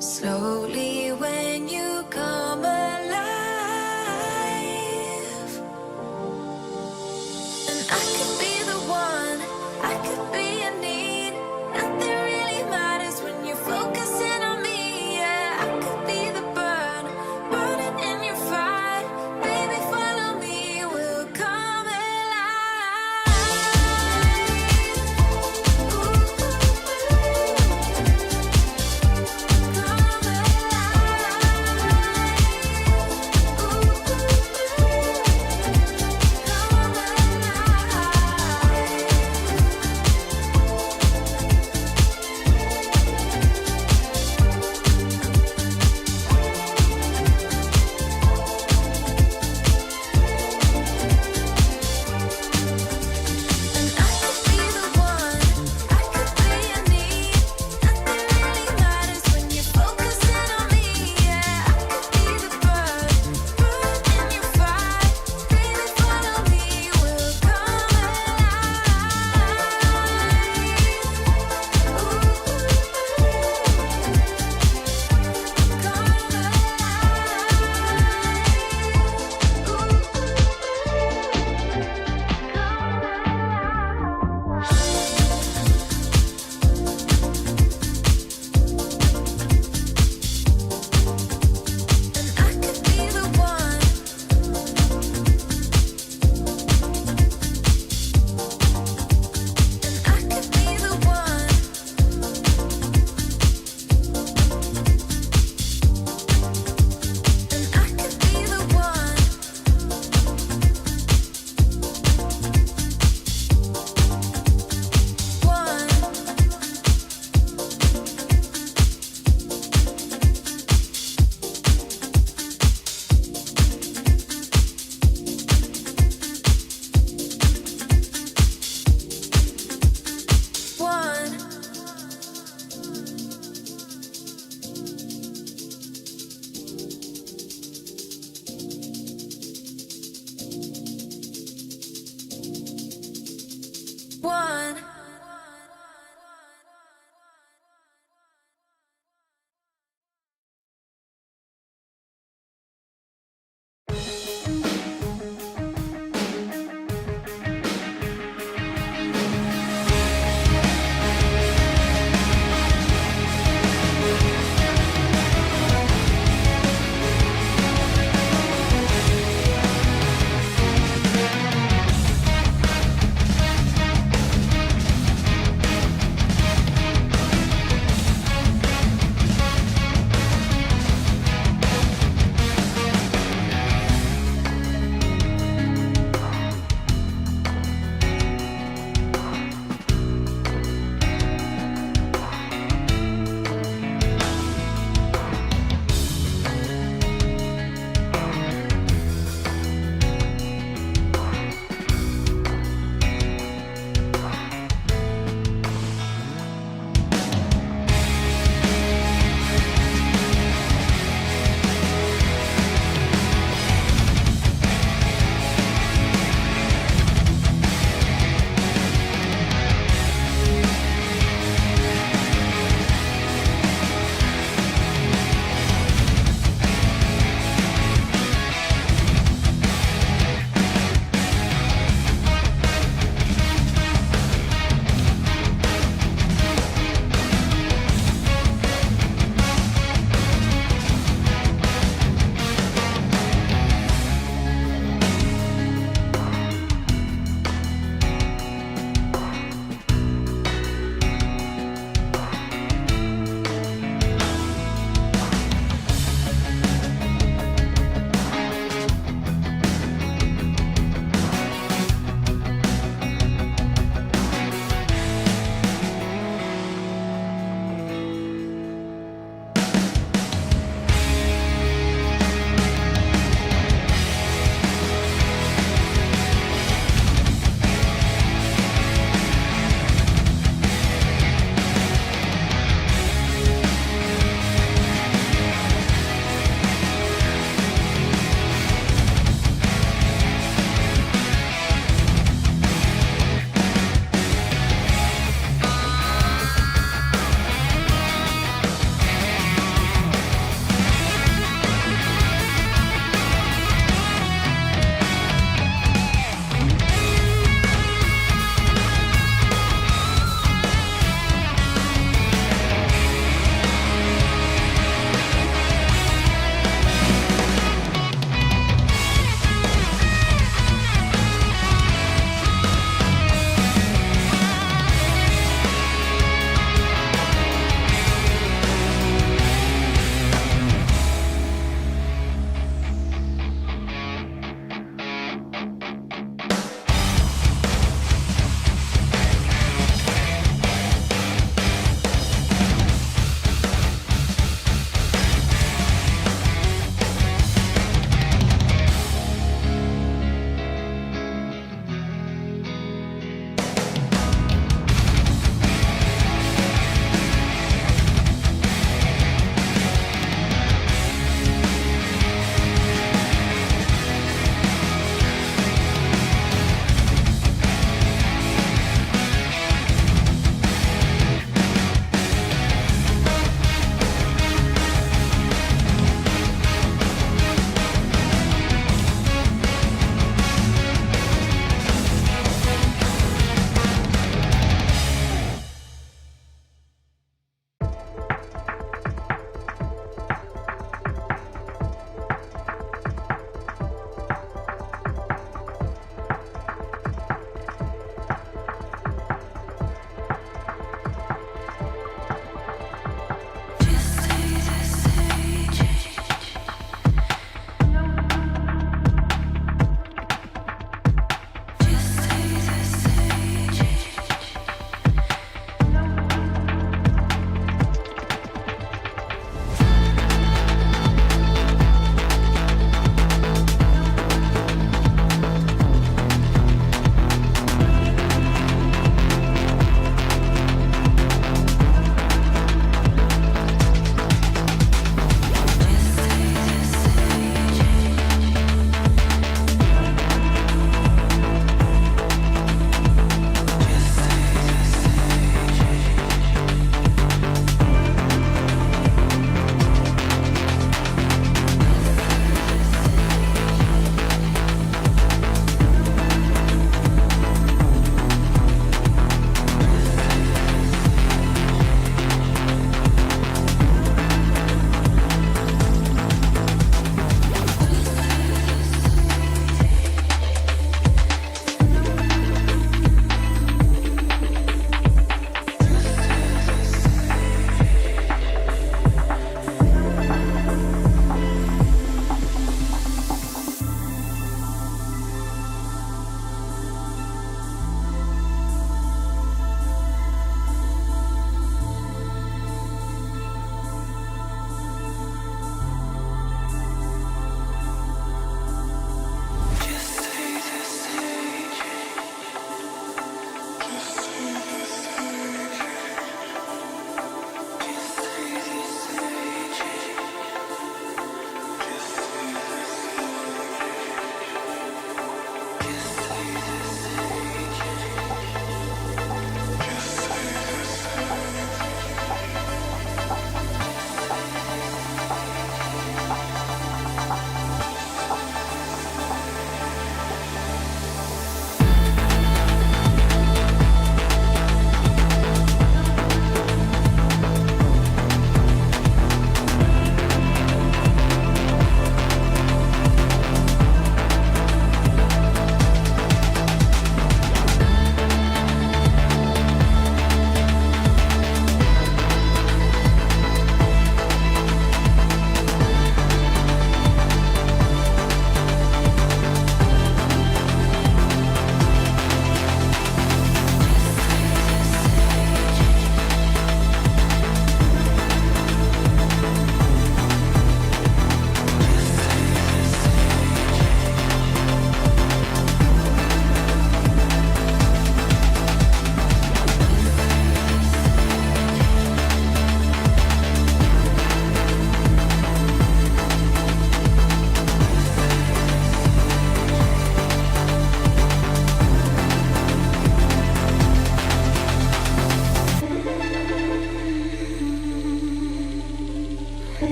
Slowly when you come alive. And I could be the one, I could be a need. Nothing really matters when you're focusing on me. Yeah, I could be the burn, burning in your fire. Baby, follow me, we'll come alive.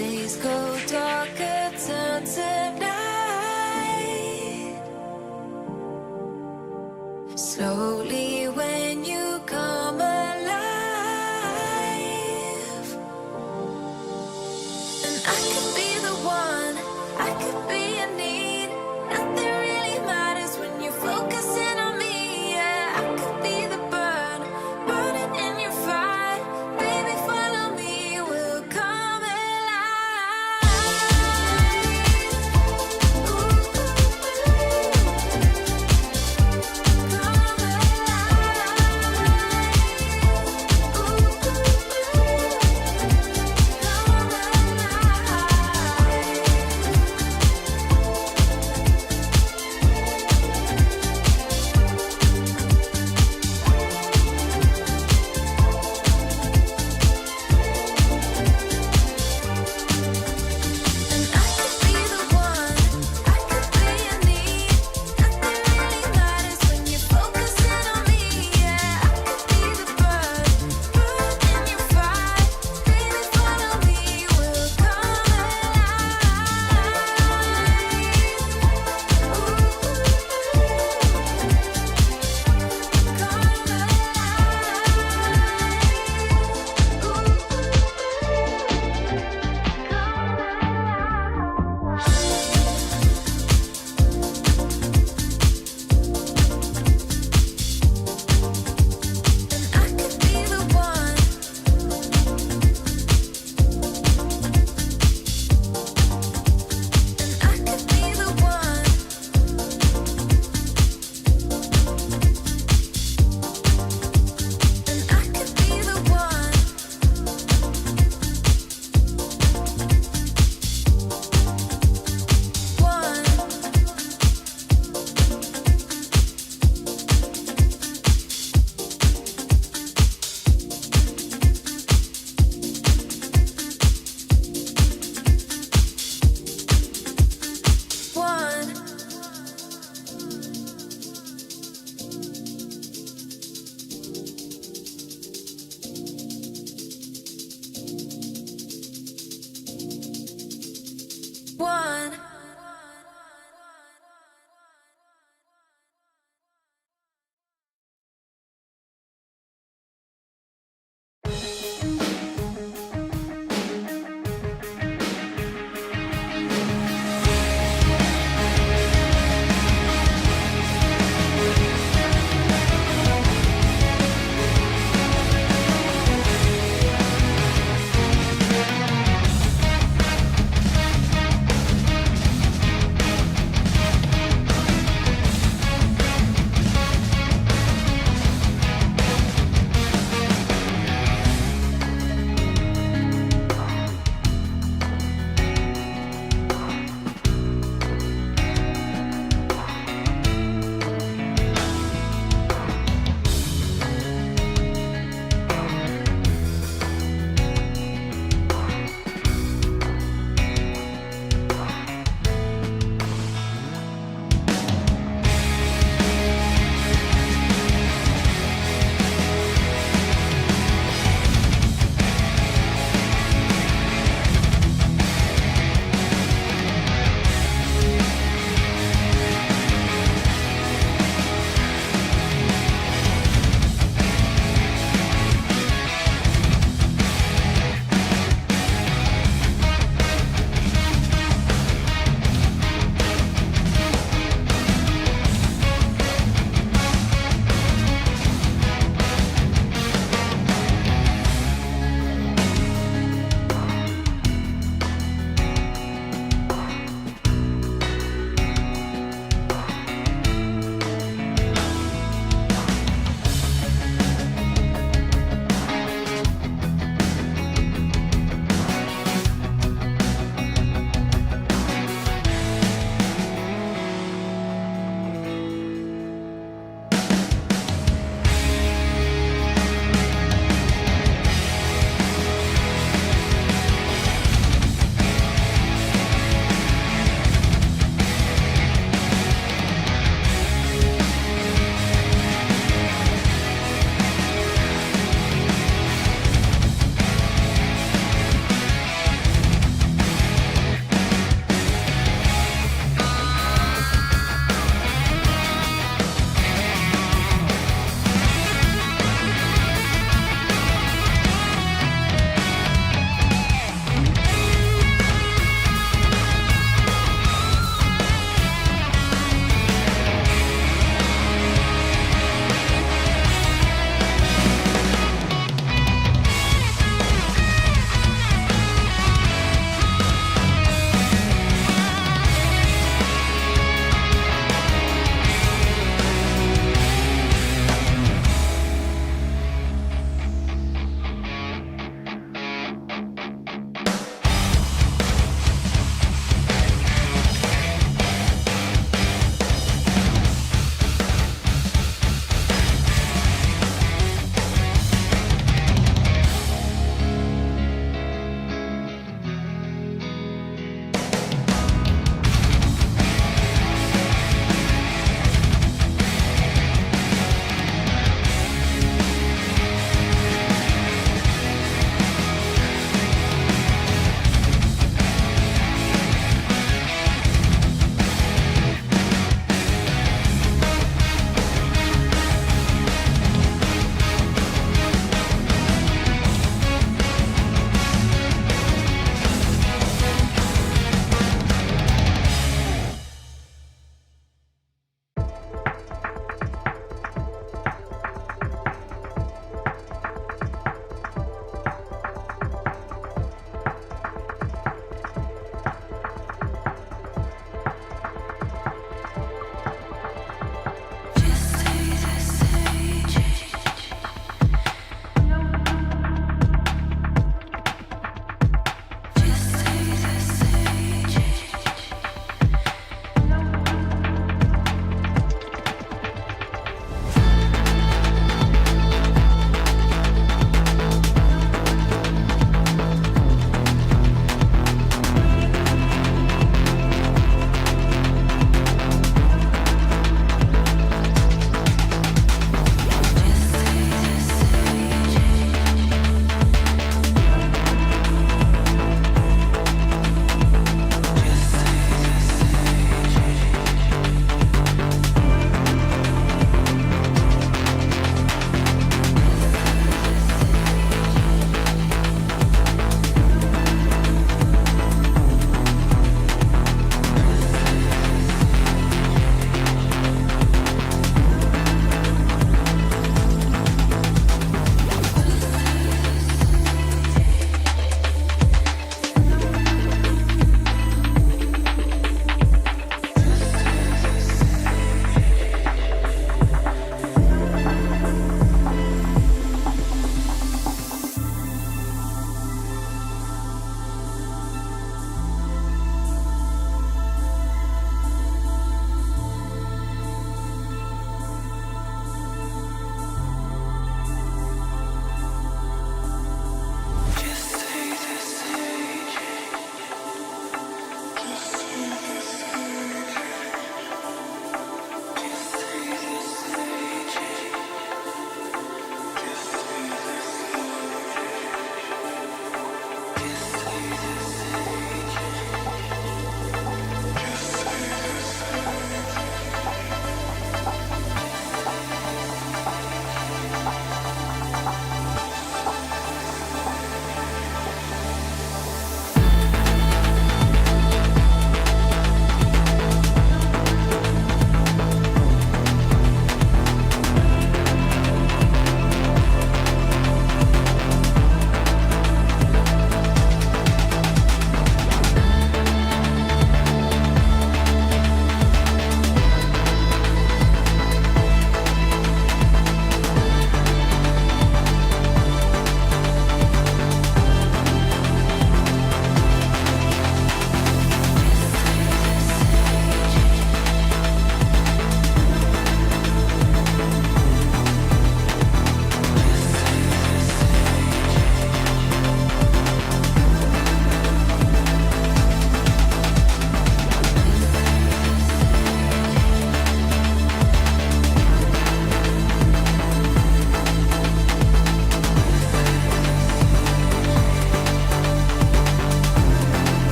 days go darker, turn to night. Slowly when you come alive, and I could be the one, I could be in need. Nothing really matters when you're focusing on me. Yeah, I could be the burn, burning in your fire. Baby, follow me, we'll come alive.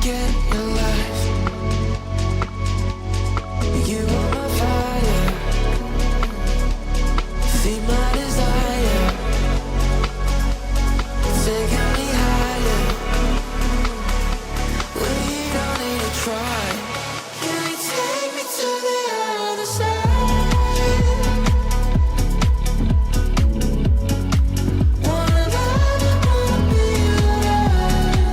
forget your life. You are my fire, feed my desire, taking me higher. We don't need to try. Can you take me to the other side? Wanna love and wanna be alive.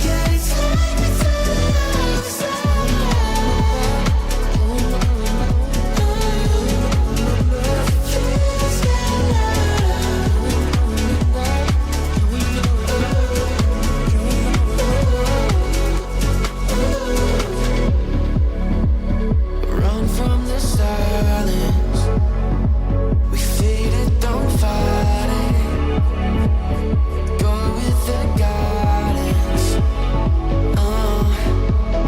Can you take me to the other side? Just get run from the silence. We fade it, don't fight it. Go with the guidance.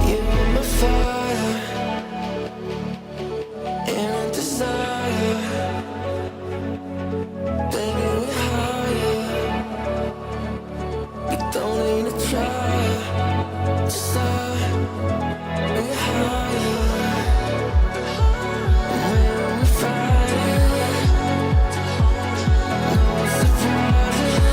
You're my fire and desire. Baby, we're higher. We don't need to try. Just we're higher. When we fight, no surprising.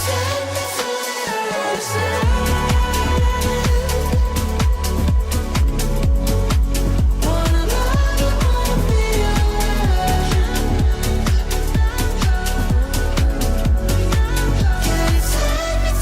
Take me to the other side. Wanna love and wanna be alive. Can you take me to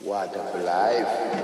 Wonderful life.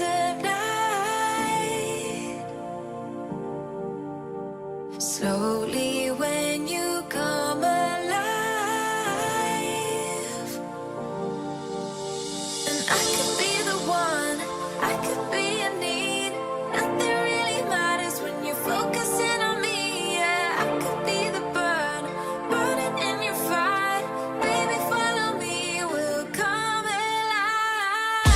tonight. Slowly when you come alive, and I could be the one, I could be in need. Nothing really matters when you're focusing on me. Yeah, I could be the burn, burning in your fire. Baby, follow me, we'll come alive.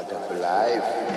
part of life.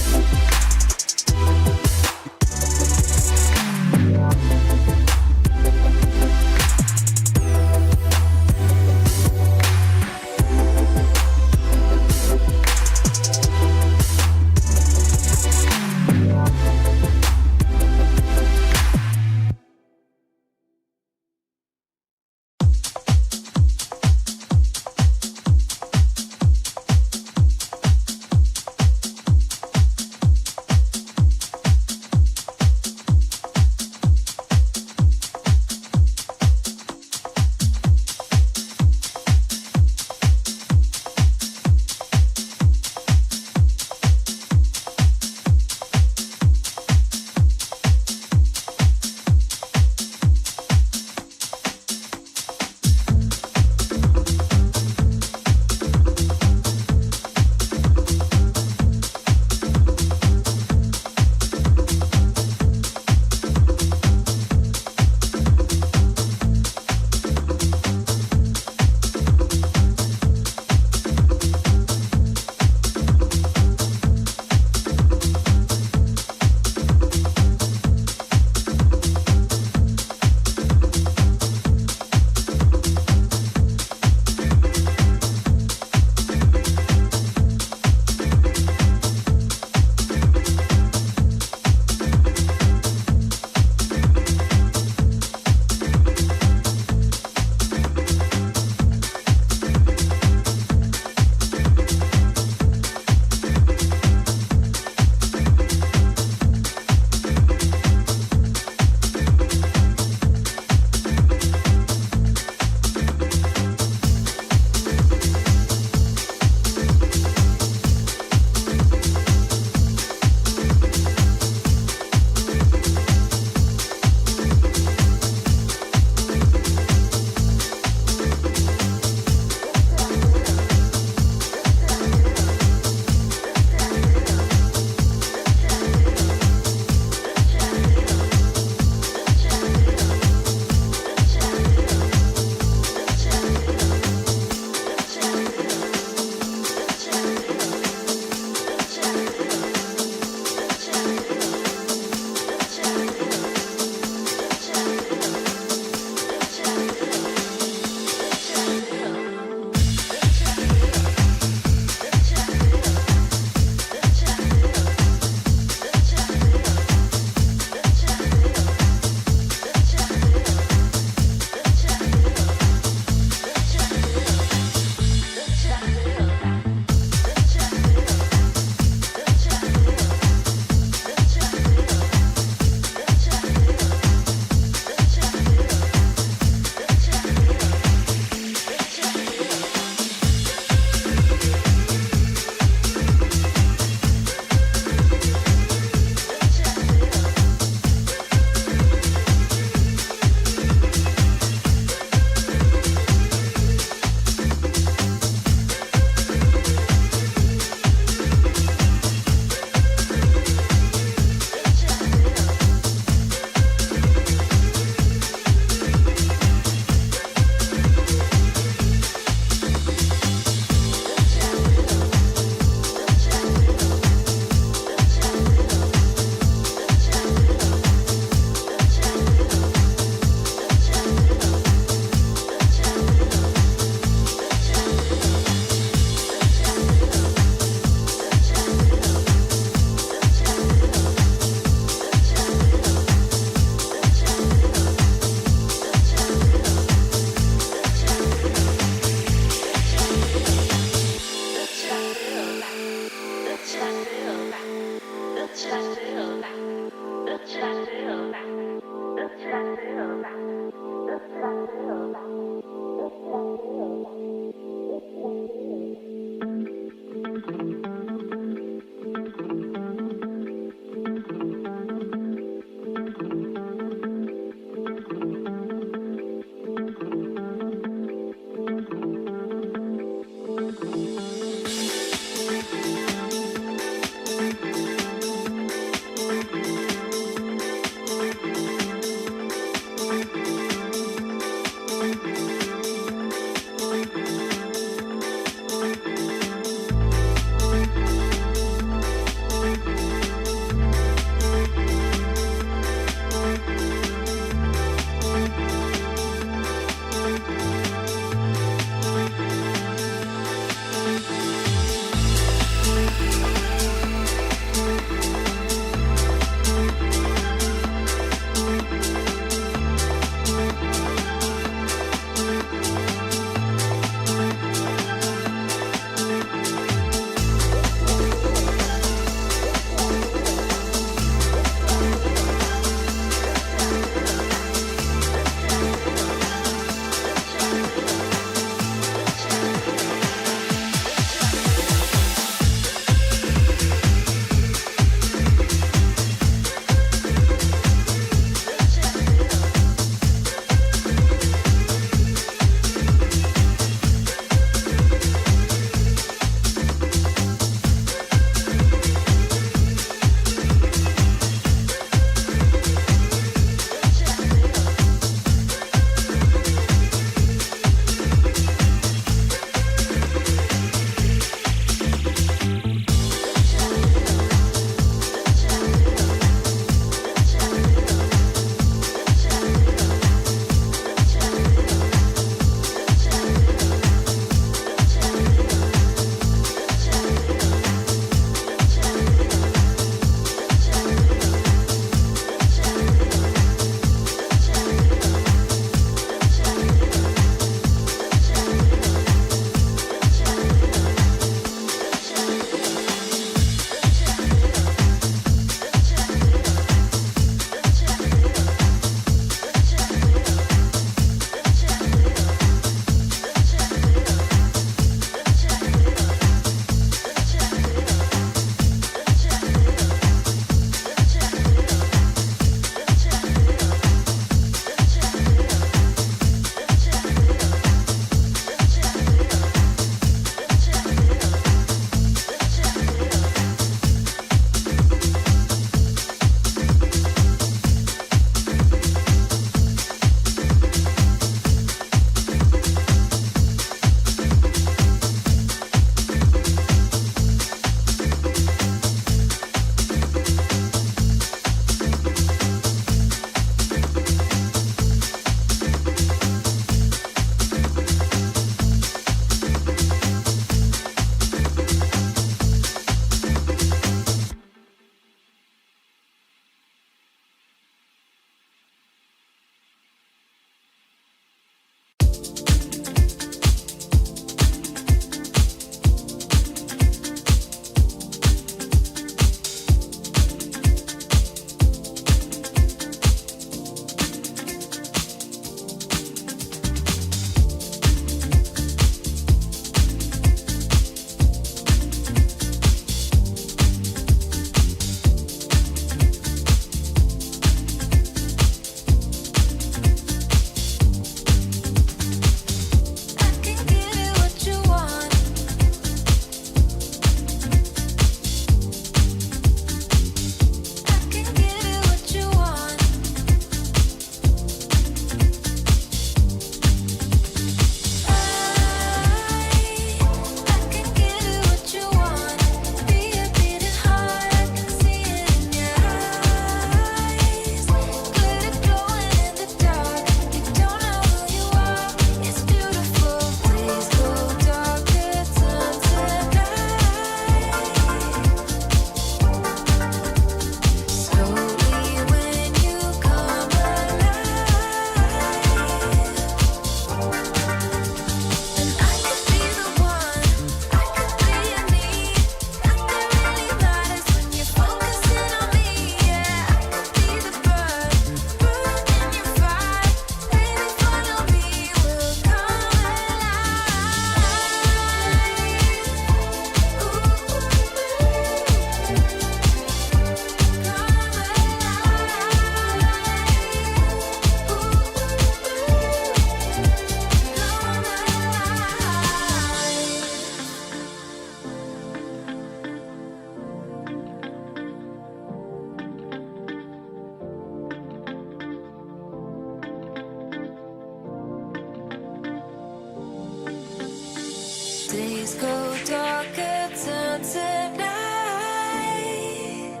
days go darker, turn to night.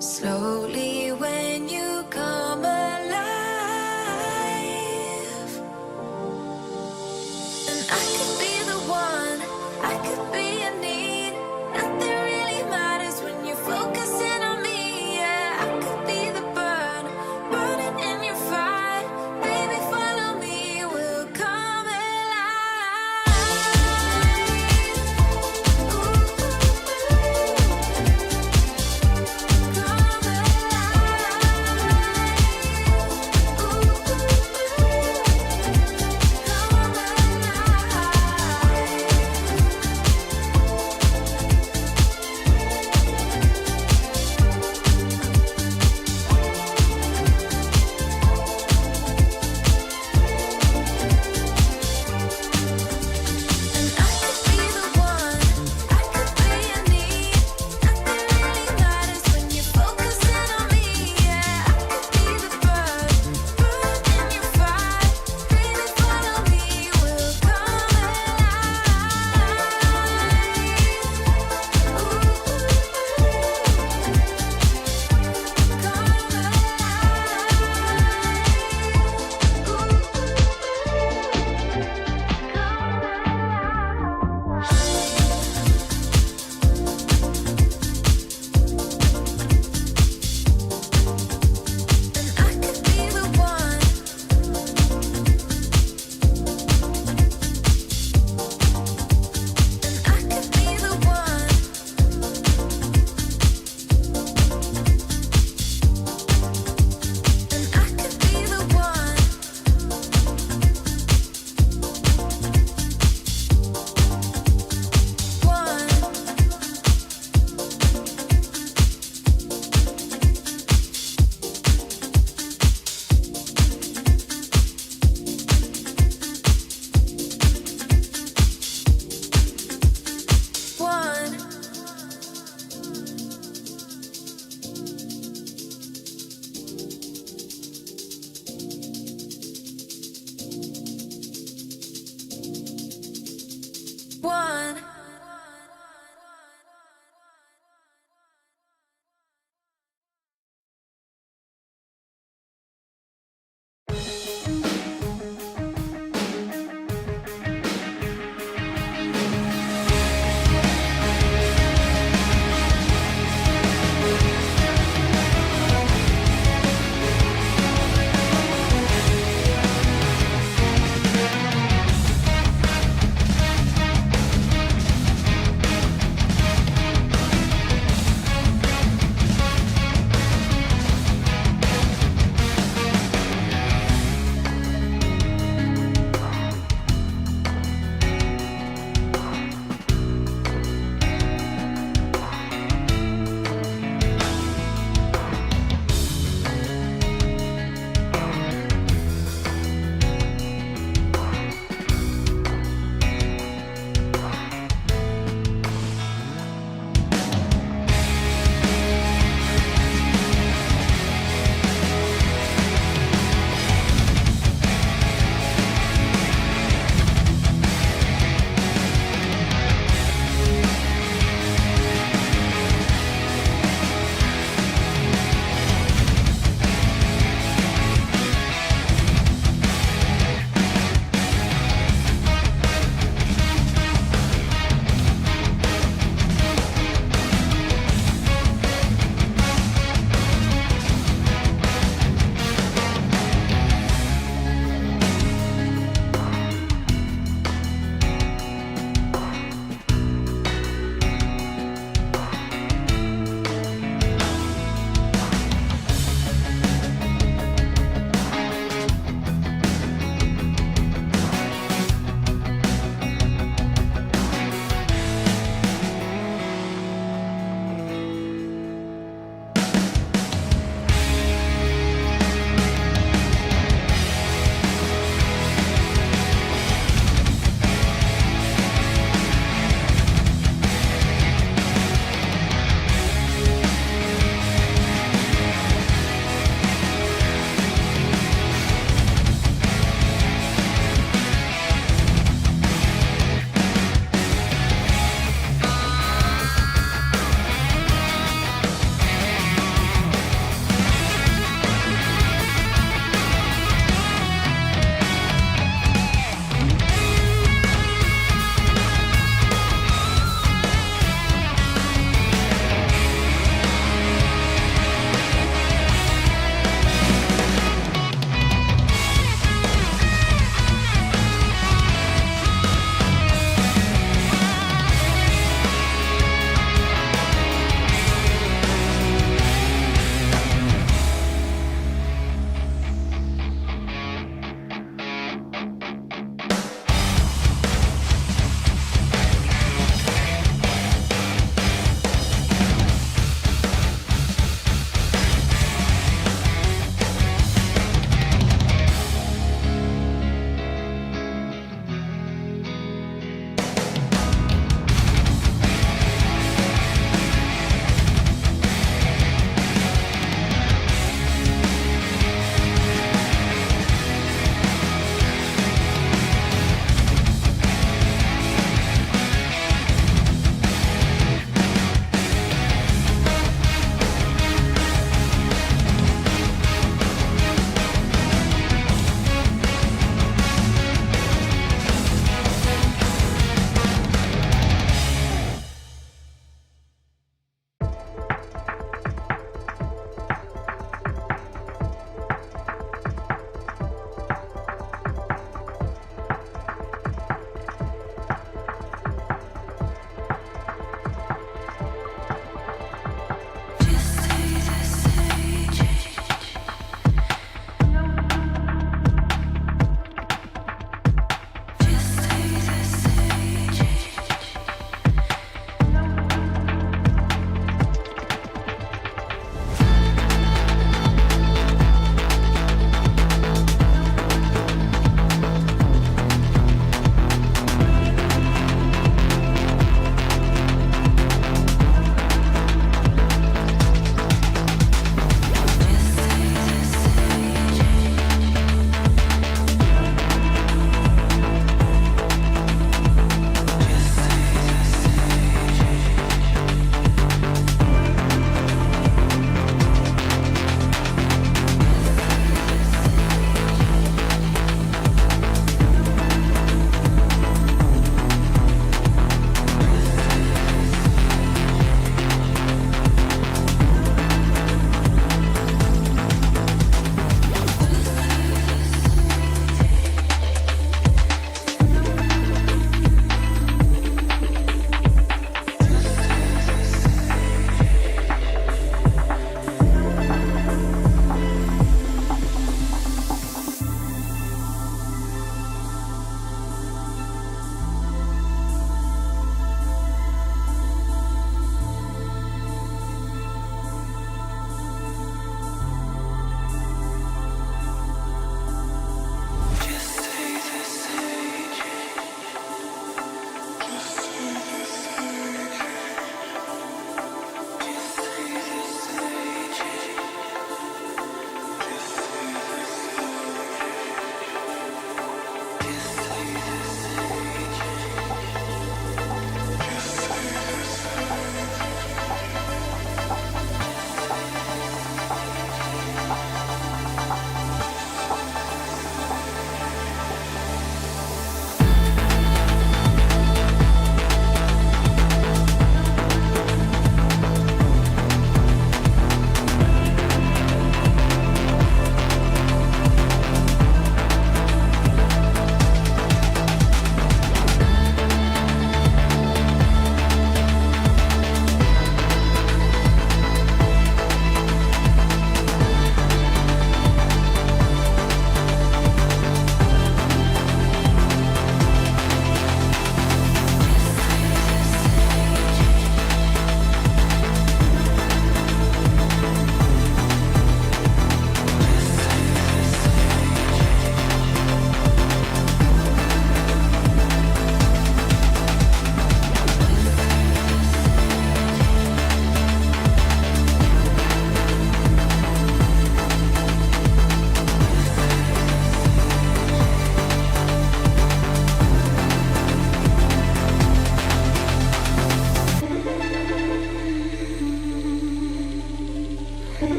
Slowly when you come alive, and I could be the one, I could be in need. Nothing really matters when you're focusing on me. Yeah, I could be the burn, burning in your fire. Baby, follow me, we'll come alive. Come alive.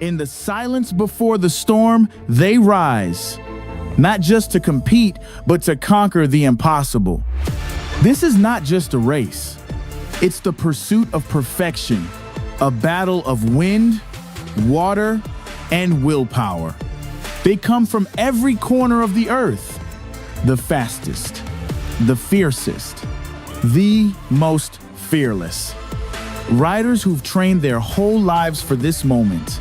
In the silence before the storm, they rise, not just to compete, but to conquer the impossible. This is not just a race. It's the pursuit of perfection, a battle of wind, water, and willpower. They come from every corner of the earth. The fastest, the fiercest, the most fearless. Riders who've trained their whole lives for this moment.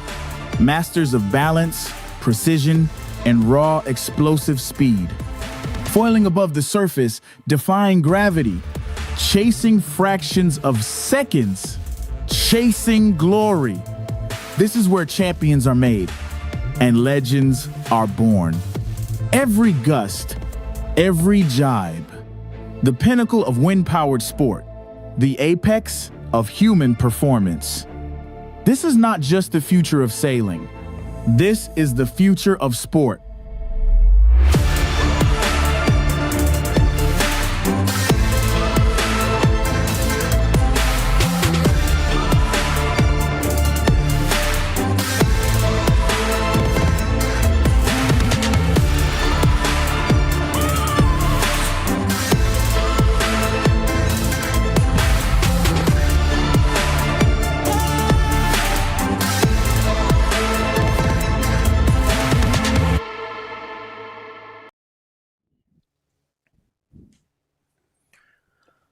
Masters of balance, precision, and raw explosive speed. foiling above the surface, defying gravity, chasing fractions of seconds, chasing glory. This is where champions are made and legends are born. Every gust, every jibe, the pinnacle of wind-powered sport, the apex of human performance. This is not just the future of sailing. This is the future of sport.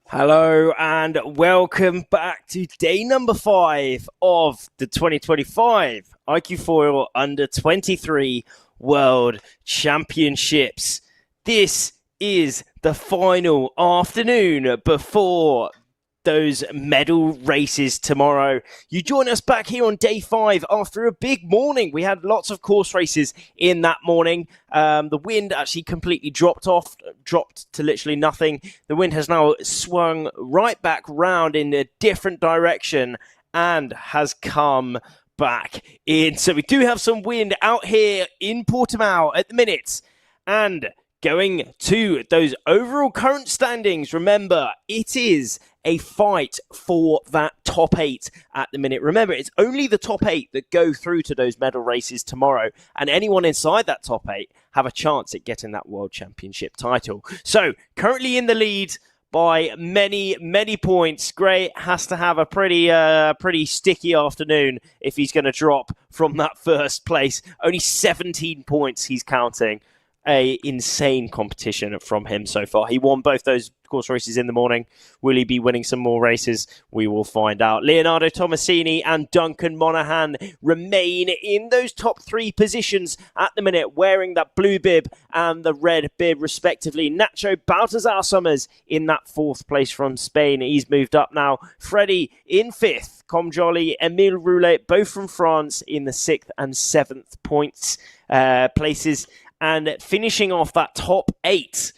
Hello and welcome back to day number 5 of the 2025 iQFoil Under 23 World Championships. This is the final afternoon before those medal races tomorrow. You join us back here on day 5 after a big morning. We had lots of course races in that morning. The wind actually completely dropped to literally nothing. The wind has now swung right back round in a different direction and has come back in. So we do have some wind out here in Portimao at the minute. And going to those overall current standings, remember, it is a fight for that top 8 at the minute. Remember, it's only the top 8 that go through to those medal races tomorrow, and anyone inside that top 8 have a chance at getting that World Championship title. So, currently in the lead by many, many points. Gray has to have a pretty sticky afternoon if he's going to drop from that first place. Only 17 points he's counting. A insane competition from him so far. He won both those course races in the morning. Will he be winning some more races? We will find out. Leonardo Tomasini and Duncan Monaghan remain in those top 3 positions at the minute, wearing that blue bib and the red bib respectively. Nacho Baltazar Summers in that 4th place from Spain. He's moved up now. Freddie in 5th. Comjoli, Emile Roulet, both from France, in the 6th and 7th places. And finishing off that top 8,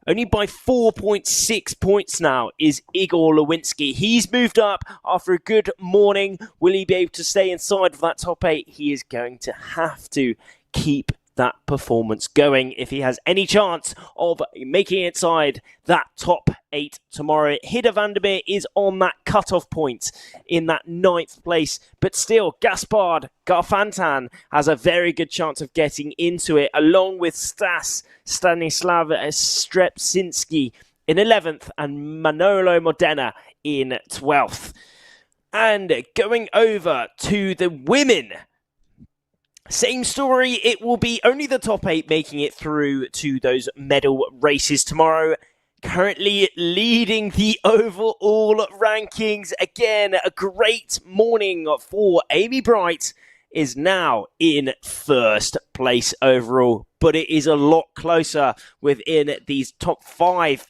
only by 4.6 points now, is Igor Lewinsky. He's moved up after a good morning. Will he be able to stay inside of that top 8? He is going to have to keep that performance going if he has any chance of making it inside that top 8 tomorrow. Hidde Vandermeer is on that cut-off point in that 9th place, but still Gaspard Garfantan has a very good chance of getting into it, along with Stanislav Strepczynski in 11th and Manolo Modena in 12th. And going over to the women, same story. It will be only the top 8 making it through to those medal races tomorrow. Currently leading the overall rankings. Again, a great morning for Amy Bright, is now in 1st place overall. But it is a lot closer within these top 5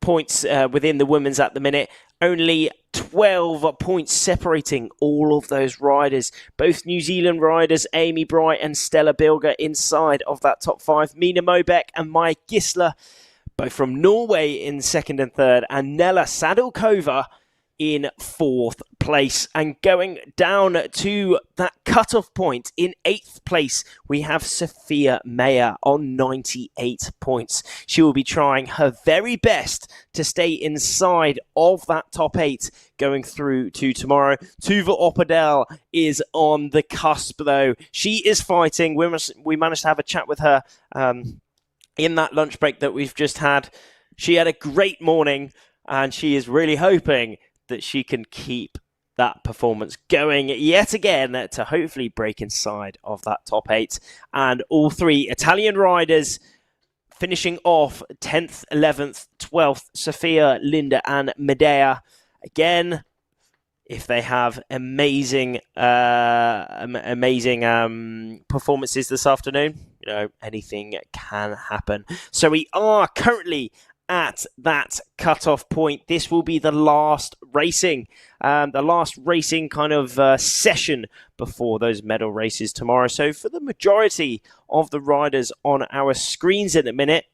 points within the women's at the minute. Only 12 points separating all of those riders. Both New Zealand riders, Amy Bright and Stella Bilger, inside of that top 5. Mina Mobeck and Maya Gisler, both from Norway, in 2nd and 3rd. And Nella Sadilkova in 4th place. And going down to that cutoff point in 8th place, we have Sophia Meyer on 98 points. She will be trying her very best to stay inside of that top 8 going through to tomorrow. Tuva Oppedal is on the cusp though. She is fighting. We managed to have a chat with her in that lunch break that we've just had. She had a great morning and she is really hoping that she can keep that performance going yet again to hopefully break inside of that top 8. And all 3 Italian riders finishing off 10th, 11th, 12th, Sophia, Linda and Medea. Again, if they have amazing performances this afternoon, anything can happen. So we are currently at that cut-off point. This will be the last racing kind of session before those medal races tomorrow. So for the majority of the riders on our screens in a minute,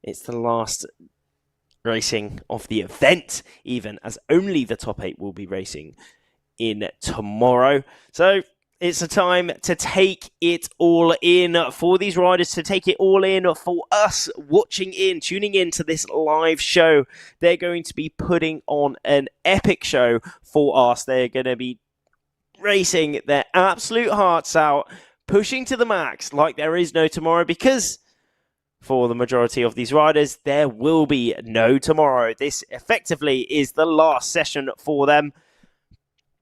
it's the last racing of the event, even as only the top 8 will be racing in tomorrow. So it's a time to take it all in for these riders, to take it all in for us tuning in to this live show. They're going to be putting on an epic show for us. They're going to be racing their absolute hearts out, pushing to the max like there is no tomorrow, because for the majority of these riders, there will be no tomorrow. This effectively is the last session for them.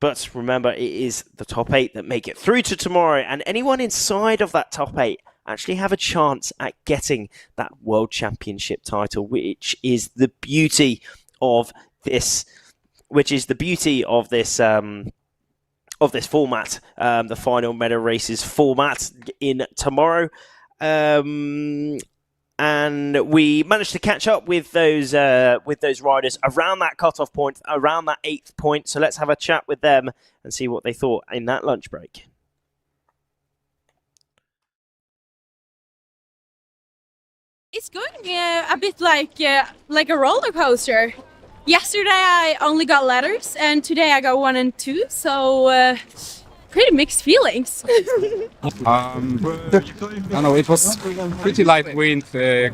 But remember, it is the top 8 that make it through to tomorrow, and anyone inside of that top 8 actually have a chance at getting that World Championship title, which is the beauty of this. Of this format, the final medal races format in tomorrow. And we managed to catch up with those riders around that cutoff point, around that 8th point. So let's have a chat with them and see what they thought in that lunch break. It's going a bit like a roller coaster. Yesterday I only got letters, and today I got 1 and 2. So. Pretty mixed feelings. I don't know, it was pretty light wind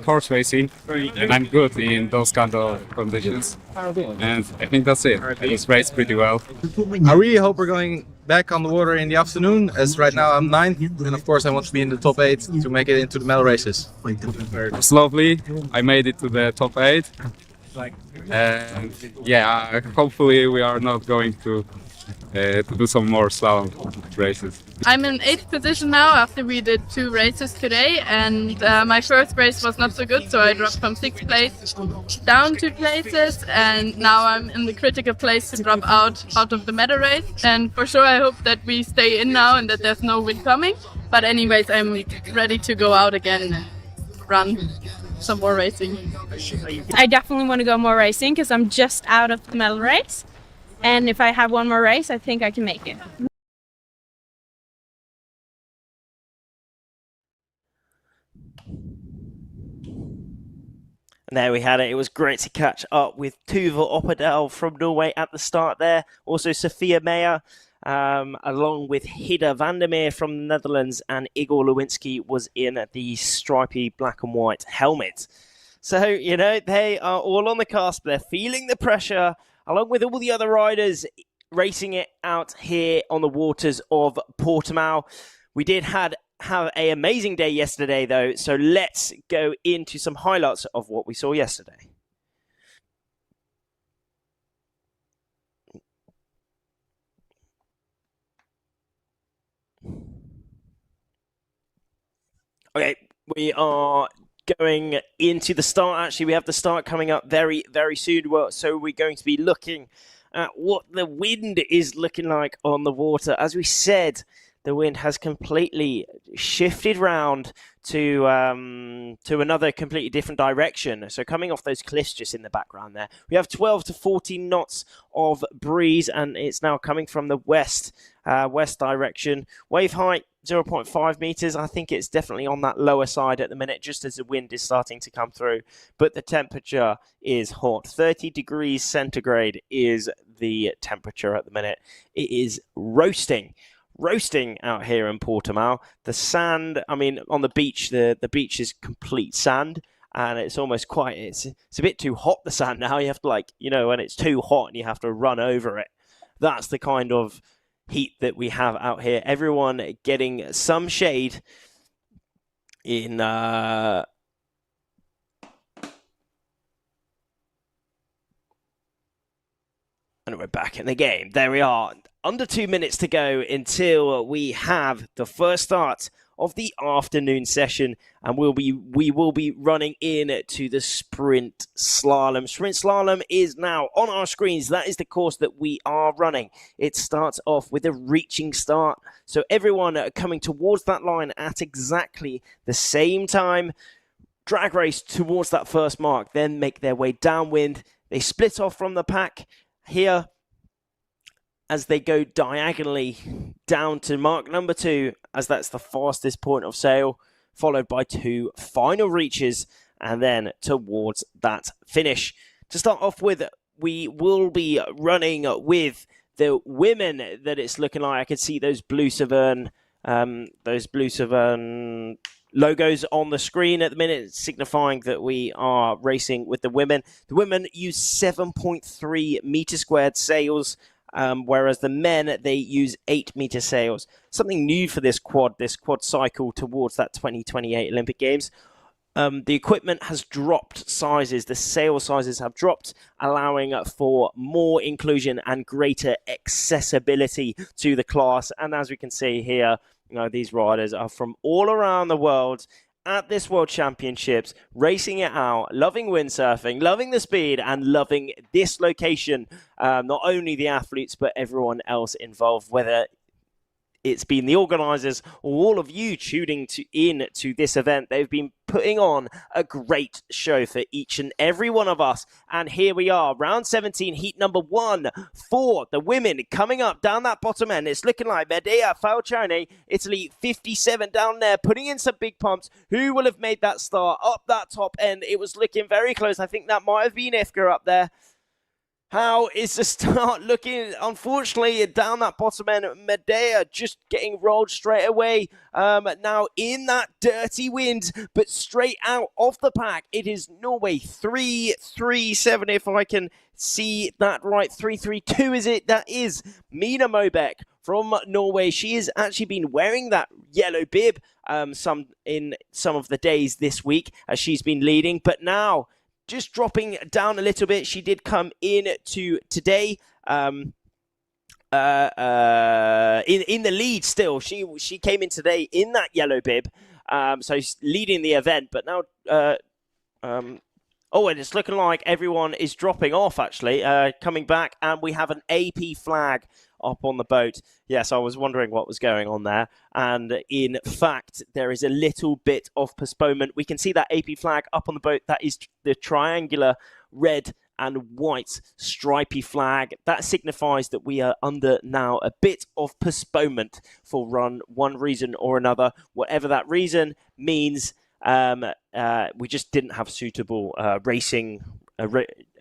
course racing, and I'm good in those kind of conditions. And I think that's it. I just raced pretty well. I really hope we're going back on the water in the afternoon, as right now I'm 9th, and of course I want to be in the top 8 to make it into the medal races. Slowly, I made it to the top 8. And yeah, hopefully we are not going to do some more slalom races. I'm in 8th position now after we did 2 races today, and my first race was not so good, so I dropped from 6th place down 2 places, and now I'm in the critical place to drop out of the medal race. And for sure I hope that we stay in now and that there's no wind coming, but anyways I'm ready to go out again and run some more racing. I definitely want to go more racing because I'm just out of the medal race. And if I have 1 more race, I think I can make it. And there we had it. It was great to catch up with Tuva Oppedal from Norway at the start there. Also Sophia Meyer, along with Hidde Vandermeer from the Netherlands, and Igor Lewinsky was in the stripy black and white helmet. So, they are all on the cusp. They're feeling the pressure, along with all the other riders racing it out here on the waters of Portimao. We did have an amazing day yesterday, though, so let's go into some highlights of what we saw yesterday. Okay, we are going into the start. Actually, we have the start coming up very, very soon. So we're going to be looking at what the wind is looking like on the water. As we said, the wind has completely shifted round to another completely different direction. So coming off those cliffs just in the background there, we have 12 to 14 knots of breeze, and it's now coming from the west direction. Wave height 0.5 meters. I think it's definitely on that lower side at the minute, just as the wind is starting to come through. But the temperature is hot. 30 degrees centigrade is the temperature at the minute. It is roasting out here in Portimao. The sand, on the beach, the beach is complete sand, and it's almost it's a bit too hot, the sand now. You have to when it's too hot and you have to run over it. That's the kind of heat that we have out here. Everyone getting some shade in and we're back in the game. There we are. Under 2 minutes to go until we have the first start of the afternoon session, and we will be running in to the sprint slalom. Sprint slalom is now on our screens. That is the course that we are running. It starts off with a reaching start, so everyone coming towards that line at exactly the same time. Drag race towards that first mark, then make their way downwind. They split off from the pack here as they go diagonally down to mark number 2, as that's the fastest point of sail, followed by 2 final reaches, and then towards that finish. To start off with, we will be running with the women that it's looking like. I can see those Blue Severn logos on the screen at the minute, signifying that we are racing with the women. The women use 7.3 meter squared sails, whereas the men, they use 8 meter sails. Something new for this quad cycle towards that 2028 Olympic Games. The equipment has dropped sizes. The sail sizes have dropped, allowing for more inclusion and greater accessibility to the class. And as we can see here, these riders are from all around the world at this World Championships, racing it out, loving windsurfing, loving the speed, and loving this location. Not only the athletes, but everyone else involved, whether it's been the organisers or all of you tuning in to this event. They've been putting on a great show for each and every one of us. And here we are, round 17, heat number 1 for the women coming up down that bottom end. It's looking like Medea Falcione, Italy, 57 down there, putting in some big pumps. Who will have made that start up that top end? It was looking very close. I think that might have been Ifka up there. How is the start looking? Unfortunately, down that bottom end, Medea just getting rolled straight away. Now in that dirty wind, but straight out of the pack. It is Norway 3-3-7, if I can see that right. 3-3-2 is it? That is Mina Mobek from Norway. She has actually been wearing that yellow bib some of the days this week as she's been leading, but now just dropping down a little bit. She did come in to today in the lead still. She came in today in that yellow bib, so she's leading the event. But now, and it's looking like everyone is dropping off actually, coming back, and we have an AP flag up on the boat. Yes, I was wondering what was going on there. And in fact, there is a little bit of postponement. We can see that AP flag up on the boat. That is the triangular red and white stripy flag. That signifies that we are under now a bit of postponement for one reason or another. Whatever that reason means, we just didn't have suitable racing.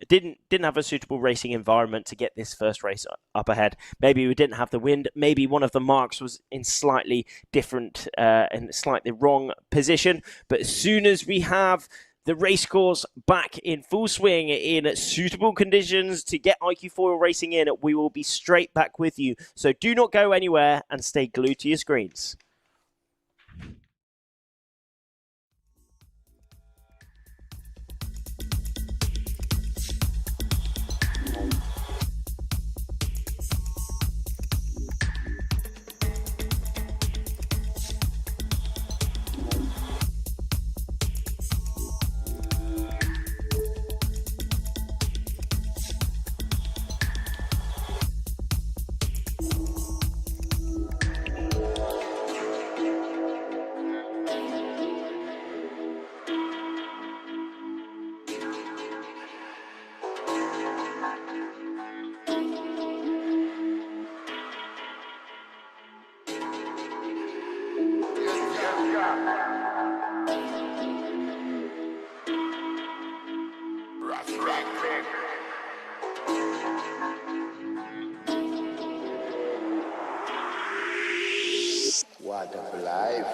Didn't have a suitable racing environment to get this first race up ahead. Maybe we didn't have the wind. Maybe one of the marks was in slightly different and slightly wrong position. But as soon as we have the race course back in full swing in suitable conditions to get iQFoil racing in, we will be straight back with you. So do not go anywhere and stay glued to your screens. What a life.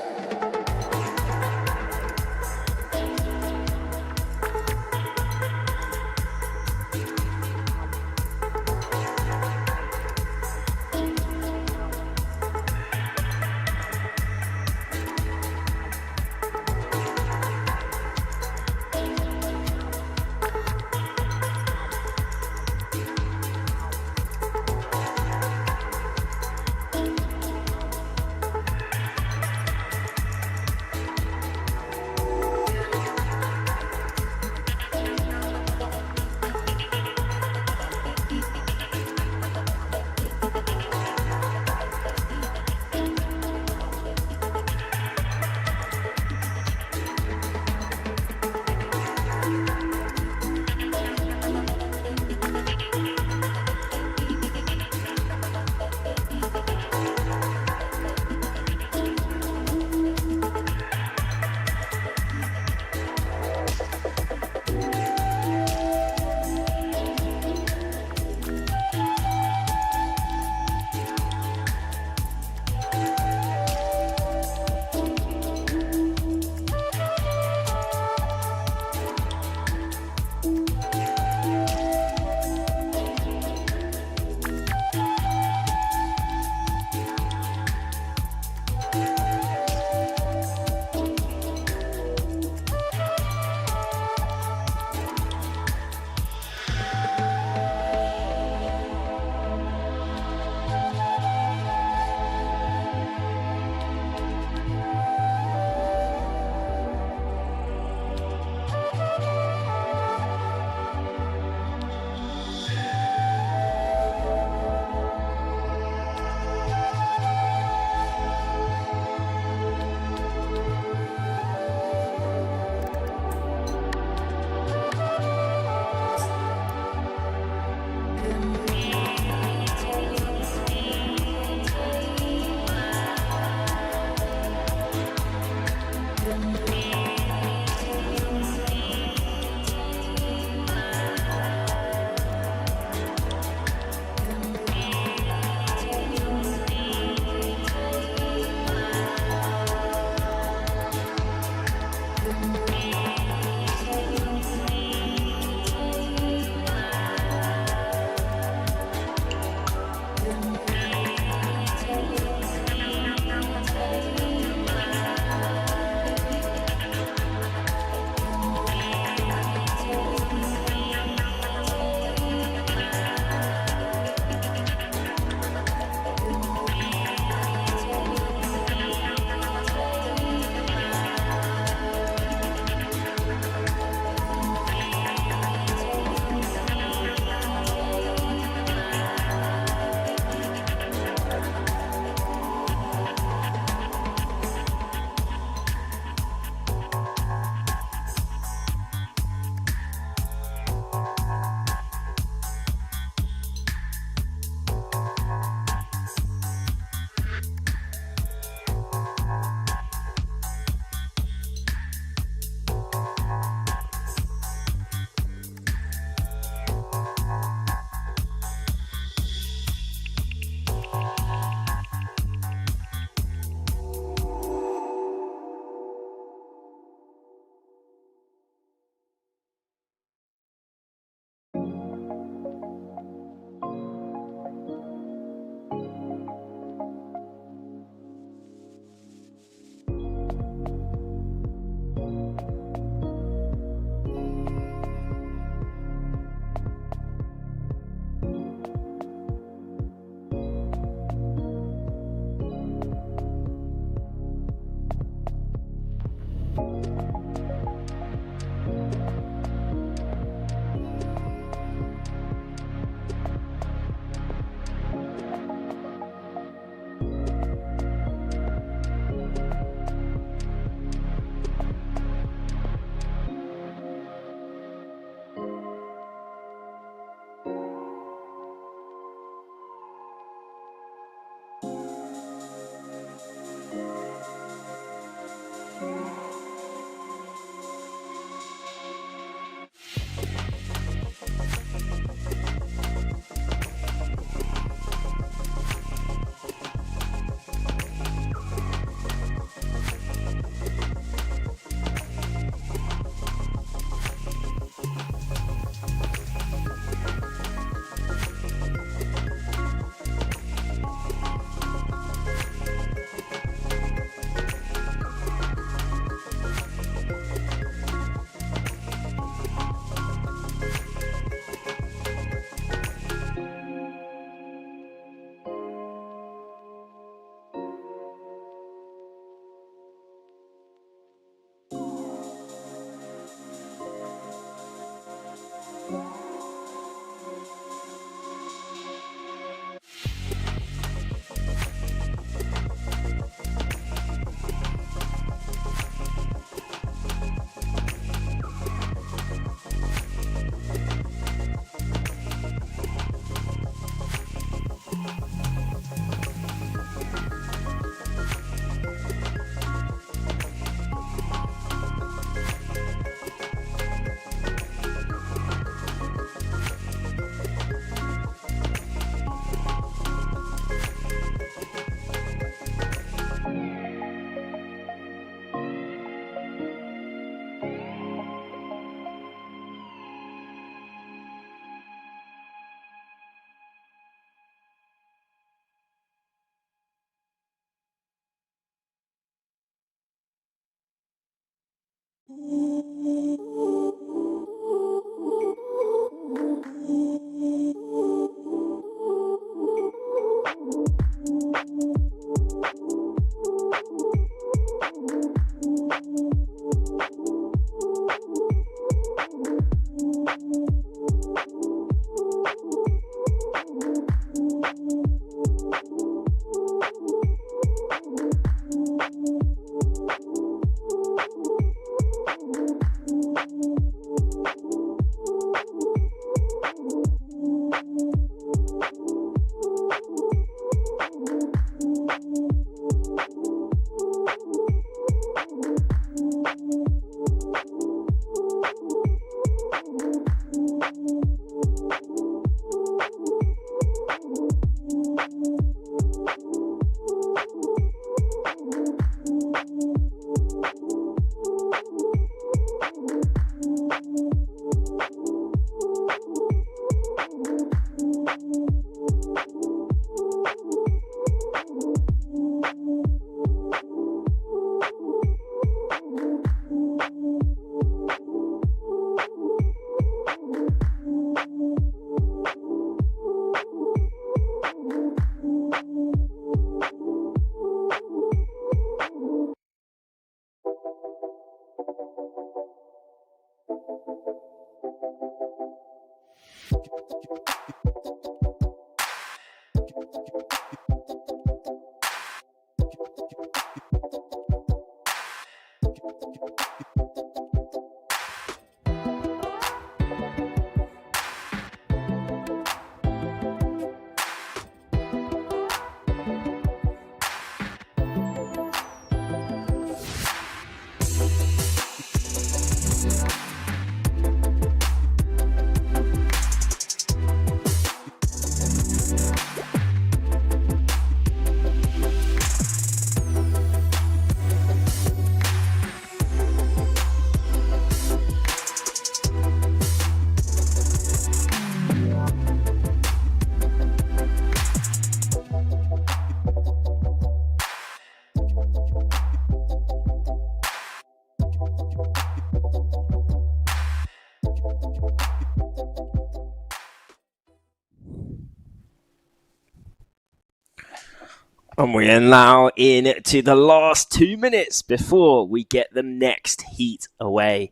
And we are now into the last 2 minutes before we get the next heat away.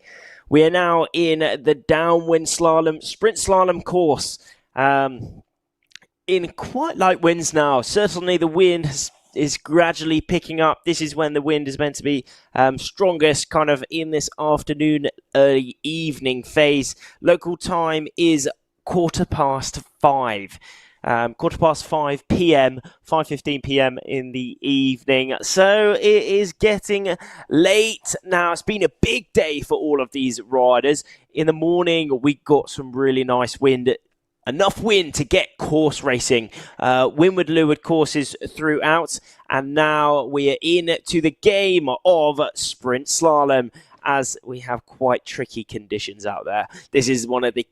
We are now in the downwind slalom, sprint slalom course. In quite light winds now. Certainly the wind is gradually picking up. This is when the wind is meant to be strongest, kind of in this afternoon, early evening phase. Local time is 5:15. 5:15 p.m, 5:15 p.m. in the evening. So it is getting late now. It's been a big day for all of these riders. In the morning, we got some really nice wind. Enough wind to get course racing, windward-leeward courses throughout, and now we are into the game of sprint slalom as we have quite tricky conditions out there. This is one of the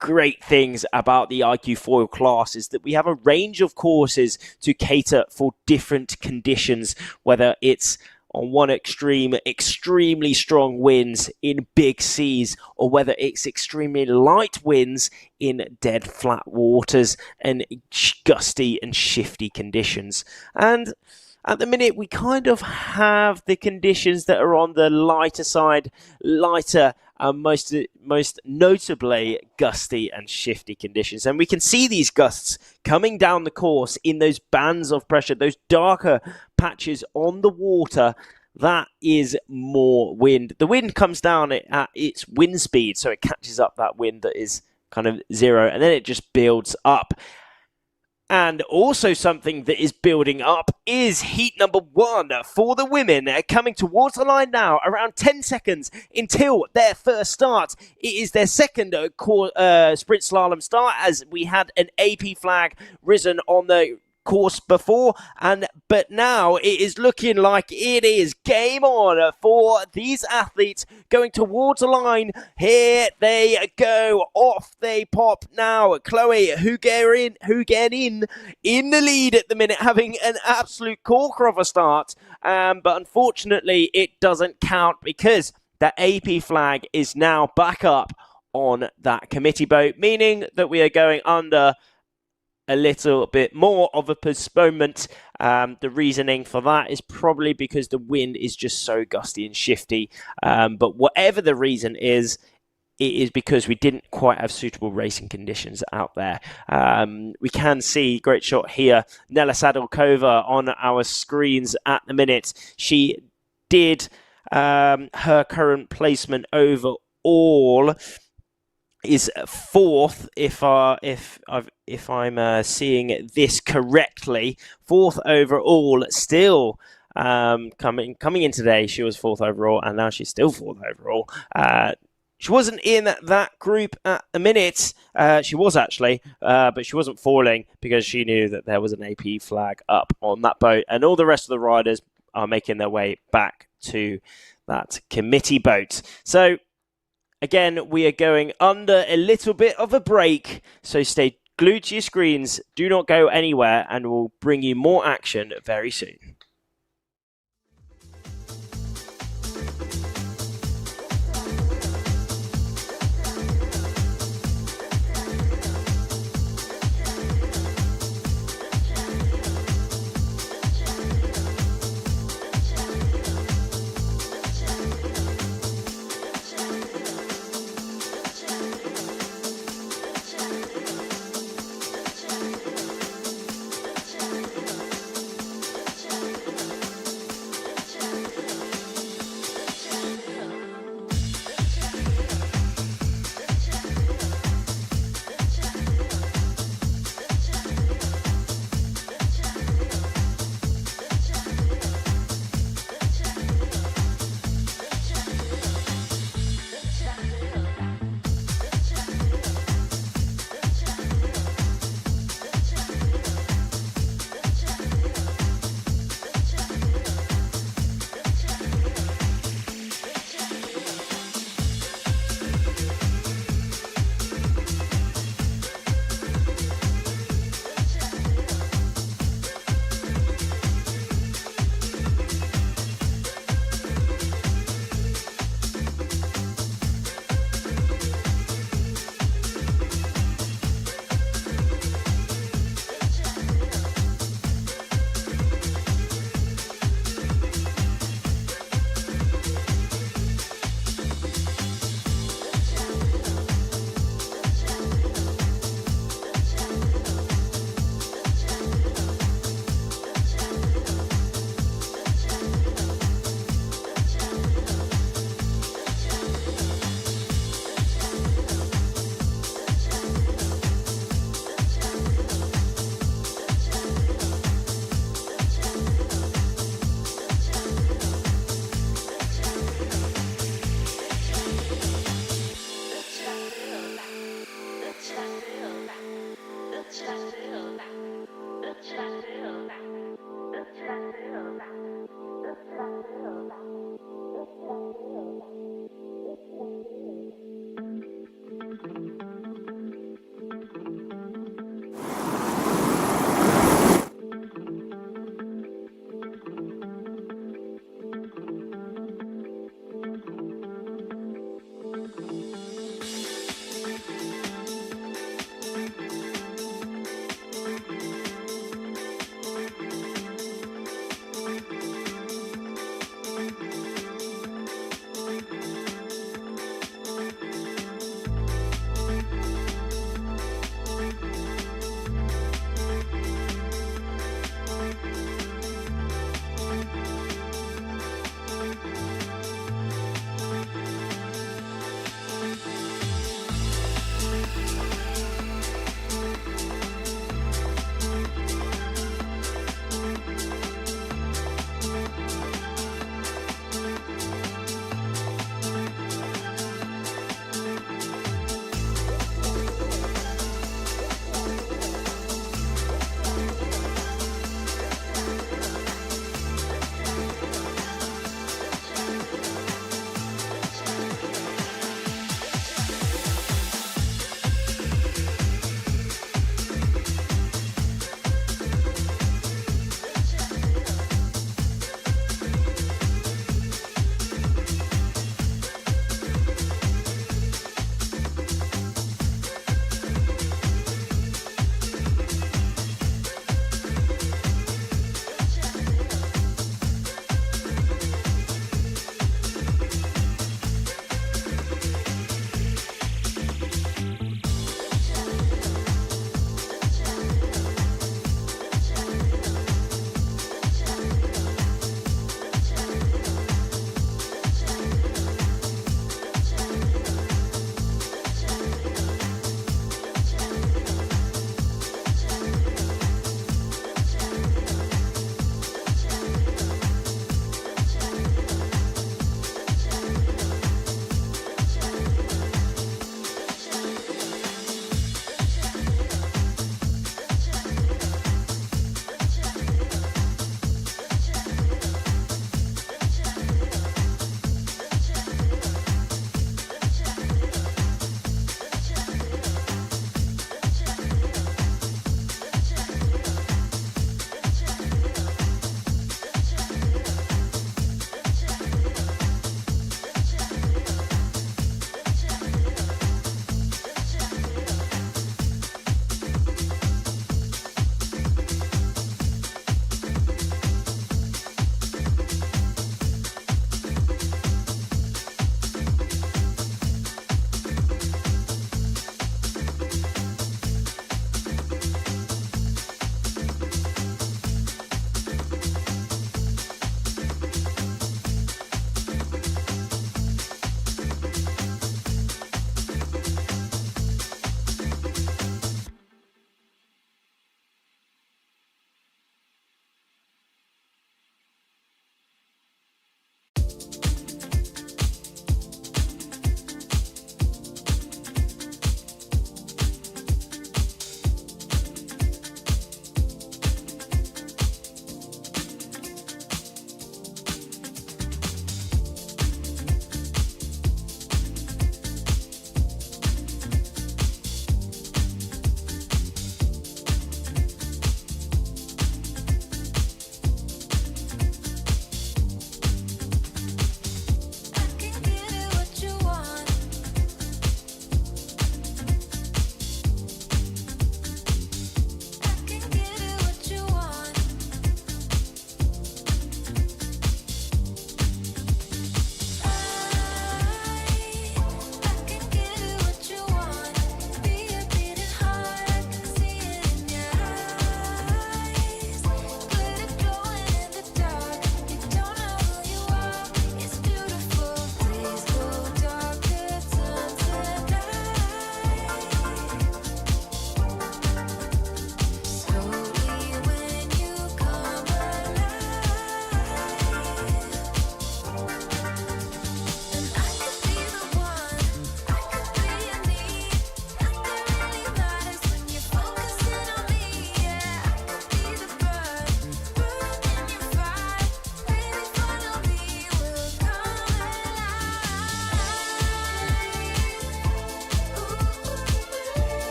great things about the iQFoil class is that we have a range of courses to cater for different conditions, whether it's on one extreme, extremely strong winds in big seas, or whether it's extremely light winds in dead flat waters and gusty and shifty conditions. And at the minute, we kind of have the conditions that are on the lighter side, lighter and most notably gusty and shifty conditions. And we can see these gusts coming down the course in those bands of pressure, those darker patches on the water. That is more wind. The wind comes down at its wind speed, so it catches up that wind that is kind of zero, and then it just builds up. And also something that is building up is heat number 1 for the women, coming towards the line now, around 10 seconds until their first start. It is their second sprint slalom start, as we had an AP flag risen on the course before, but now it is looking like it is game on for these athletes going towards the line. Here they go, off they pop now. Chloe Hugerin in the lead at the minute, having an absolute corker of a start, but unfortunately it doesn't count because that AP flag is now back up on that committee boat, meaning that we are going under a little bit more of a postponement. The reasoning for that is probably because the wind is just so gusty and shifty. But whatever the reason is, it is because we didn't quite have suitable racing conditions out there. We can see, great shot here, Nela Sadilkova on our screens at the minute. She did her current placement overall is fourth, if I'm seeing this correctly. Fourth overall, still coming in today. She was fourth overall, and now she's still fourth overall. She wasn't in that group at the minute. She was actually, but she wasn't falling because she knew that there was an AP flag up on that boat, and all the rest of the riders are making their way back to that committee boat. So again, we are going under a little bit of a break, so stay glued to your screens. Do not go anywhere, and we'll bring you more action very soon.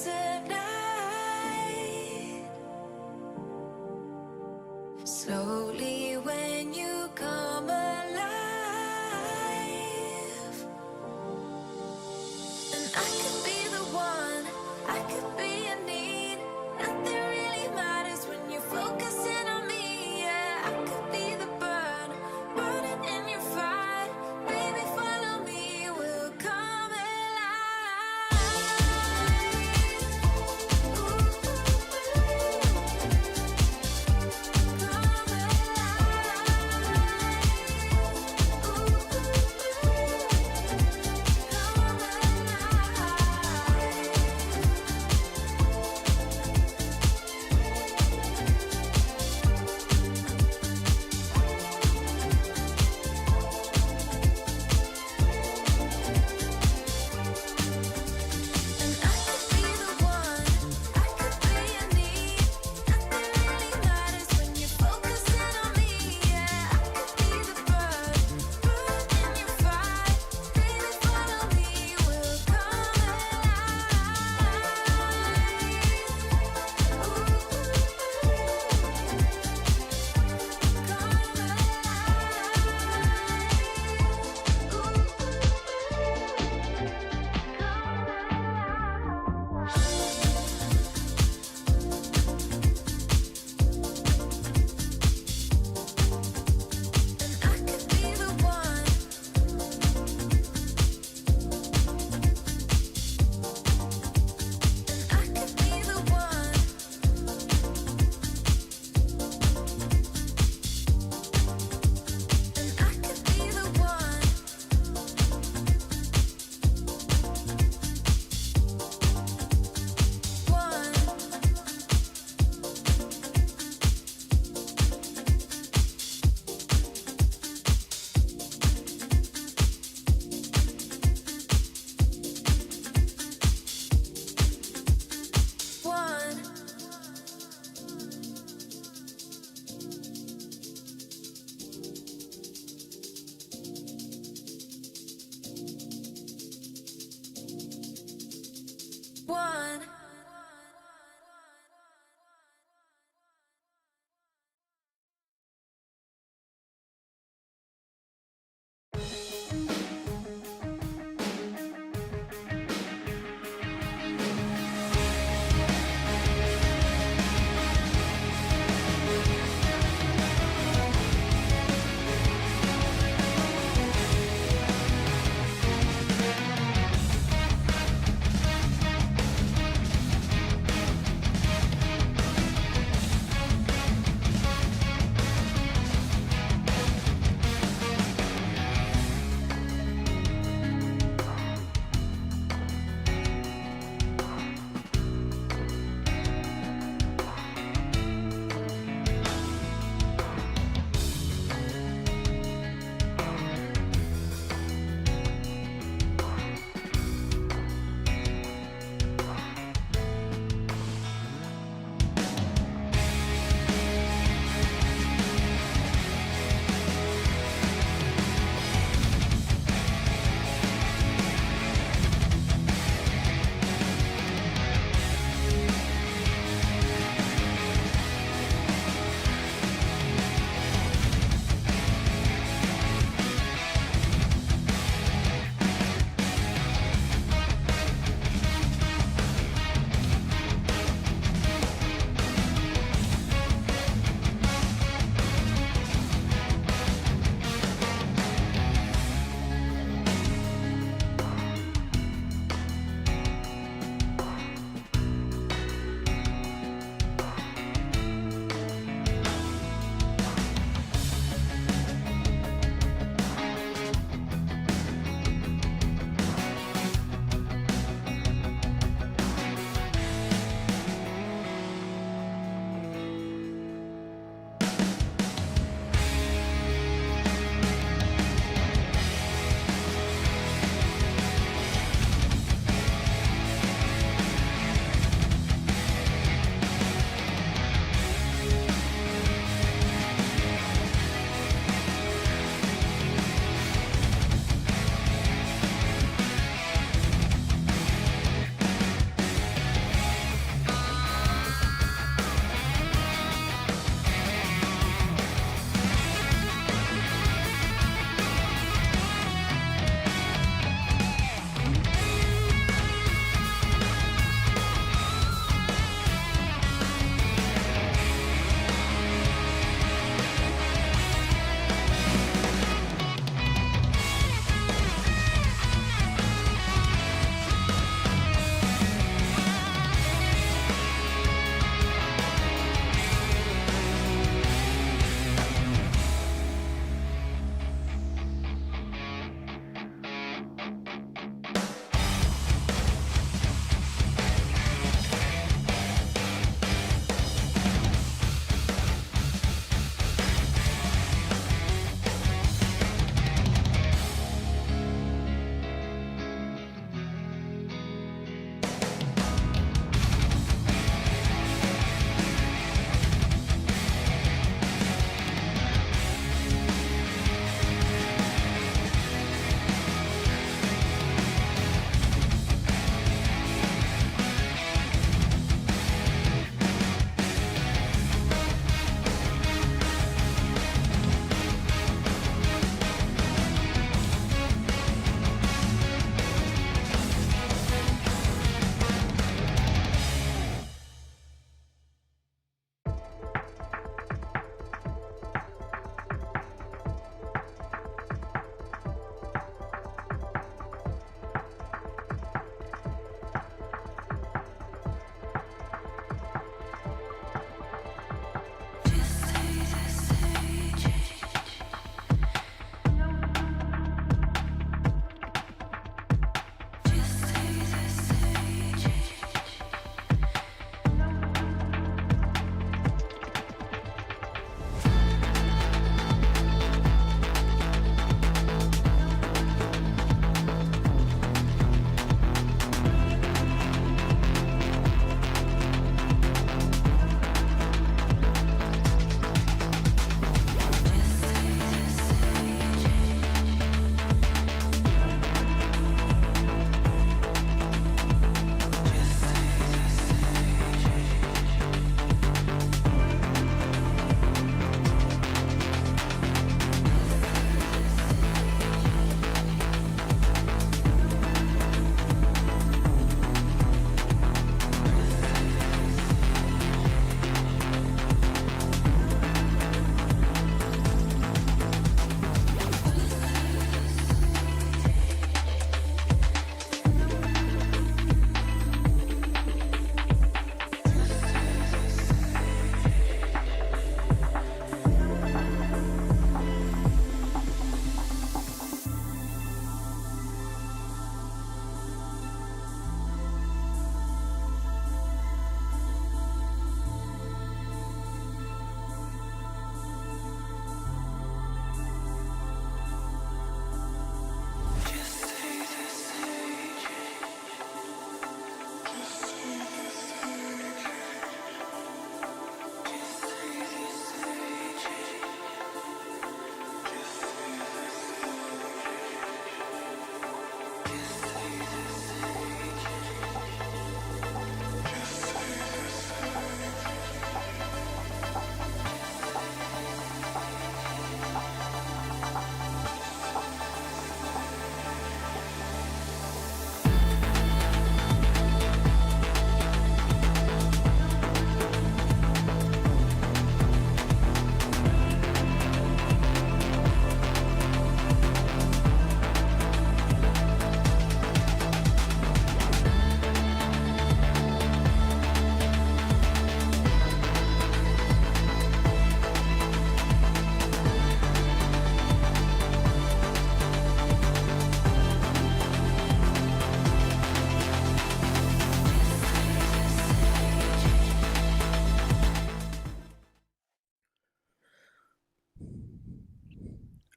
tonight. Slowly when you come alive, and I could be the one, I could be a need. Nothing really matters when you're focusing on me. Yeah, I could be the burn, burning in your fire. Baby, follow me, we'll come alive.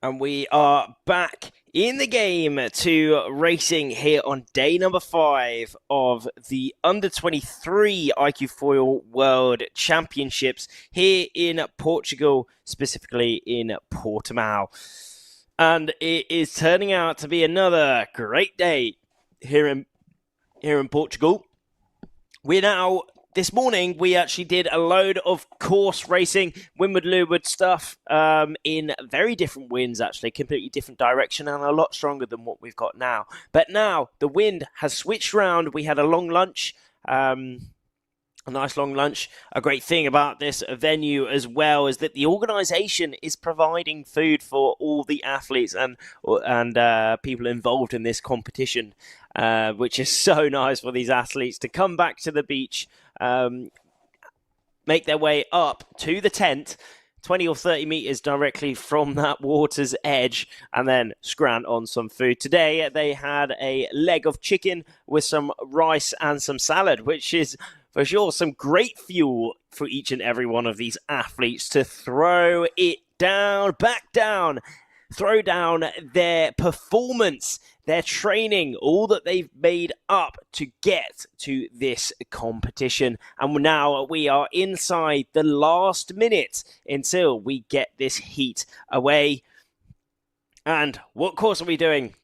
And we are back in the game to racing here on day number 5 of the Under-23 iQFoil World Championships here in Portugal, specifically in Portimao. And it is turning out to be another great day here in Portugal. We're now... This morning, we actually did a load of course racing, windward-leeward stuff in very different winds, actually, completely different direction and a lot stronger than what we've got now. But now, the wind has switched round. We had a long lunch, a nice long lunch. A great thing about this venue as well is that the organisation is providing food for all the athletes and people involved in this competition, which is so nice for these athletes to come back to the beach, make their way up to the tent, 20 or 30 meters directly from that water's edge, and then scrant on some food. Today, they had a leg of chicken with some rice and some salad, which is for sure some great fuel for each and every one of these athletes to throw it down, back down, throw down their performance, their training, all that they've made up to get to this competition. And now we are inside the last minute until we get this heat away. And what course are we doing?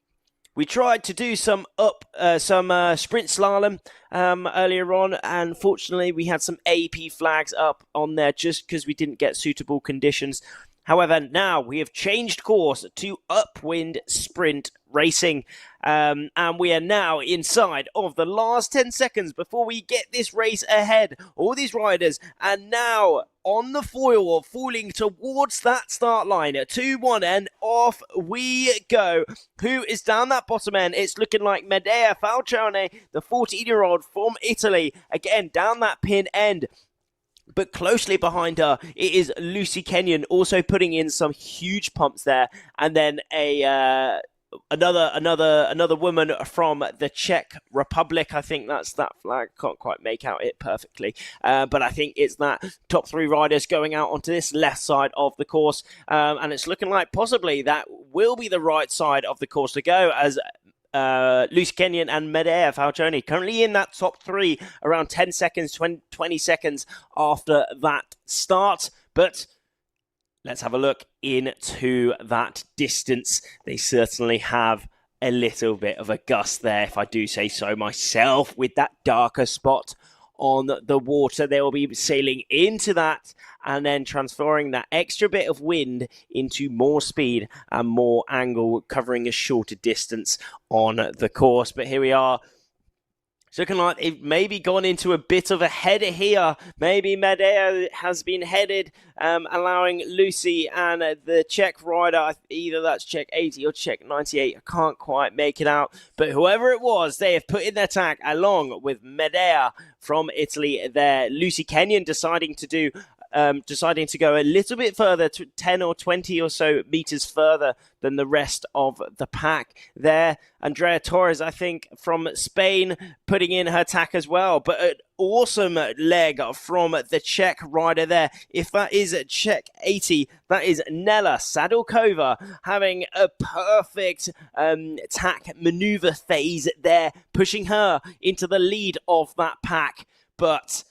We tried to do some sprint slalom earlier on, and fortunately we had some AP flags up on there just because we didn't get suitable conditions. However, now we have changed course to upwind sprint racing, and we are now inside of the last 10 seconds before we get this race ahead. All these riders are now on the foil or falling towards that start line. 2-1 and off we go. Who is down that bottom end? It's looking like Medea Falcione, the 14-year-old from Italy, again down that pin end. But closely behind her, it is Lucy Kenyon, also putting in some huge pumps there, and then another woman from the Czech Republic. I think that's that flag. Can't quite make out it perfectly, but I think it's that top 3 riders going out onto this left side of the course, and it's looking like possibly that will be the right side of the course to go as. Lucy Kenyon and Medea Falcione currently in that top 3 around 10 seconds, 20 seconds after that start. But let's have a look into that distance. They certainly have a little bit of a gust there, if I do say so myself, with that darker spot on the water. They will be sailing into that and then transferring that extra bit of wind into more speed and more angle, covering a shorter distance on the course. But here we are. It's looking like it maybe gone into a bit of a header here. Maybe Medea has been headed, allowing Lucy and the Czech rider, either that's Czech 80 or Czech 98, I can't quite make it out. But whoever it was, they have put in their tack along with Medea from Italy there. Lucy Kenyon deciding to go a little bit further, to 10 or 20 or so meters further than the rest of the pack there. Andrea Torres, I think, from Spain, putting in her tack as well. But an awesome leg from the Czech rider there. If that is a Czech 80, that is Nela Sadilkova having a perfect tack maneuver phase there, pushing her into the lead of that pack. But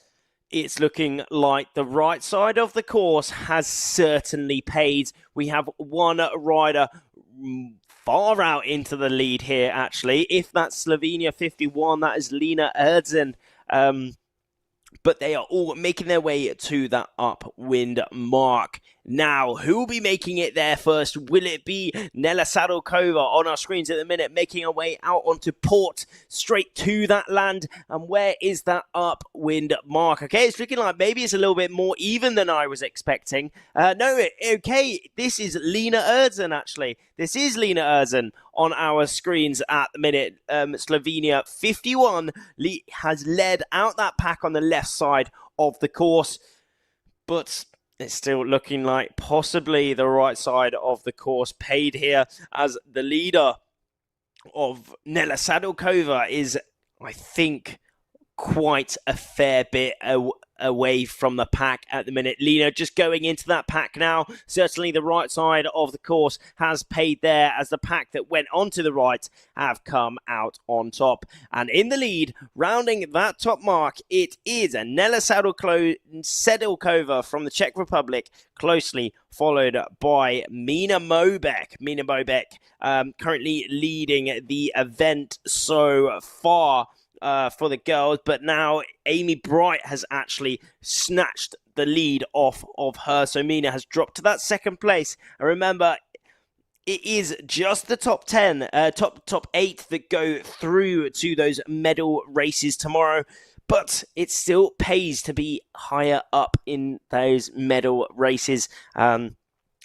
it's looking like the right side of the course has certainly paid. We have one rider far out into the lead here, actually. If that's Slovenia 51, that is Lena Erdzen. But they are all making their way to that upwind mark. Now, who will be making it there first? Will it be Nela Sadilkova on our screens at the minute, making her way out onto port, straight to that land? And where is that upwind mark? Okay, it's looking like maybe it's a little bit more even than I was expecting. This is Lena Erdzen, actually. This is Lena Erdzen on our screens at the minute. Slovenia 51 has led out that pack on the left side of the course. But it's still looking like possibly the right side of the course paid here, as the leader of Nela Sadilkova is, I think, quite a fair bit away from the pack at the minute. Lena just going into that pack now. Certainly the right side of the course has paid there as the pack that went onto the right have come out on top. And in the lead, rounding that top mark, it is Nela Sedilkova from the Czech Republic, closely followed by Mina Mobek. Mina Mobek currently leading the event so far for the girls, but now Amy Bright has actually snatched the lead off of her. So Mina has dropped to that second place. And remember, it is just the top 10, top 8 that go through to those medal races tomorrow. But it still pays to be higher up in those medal races.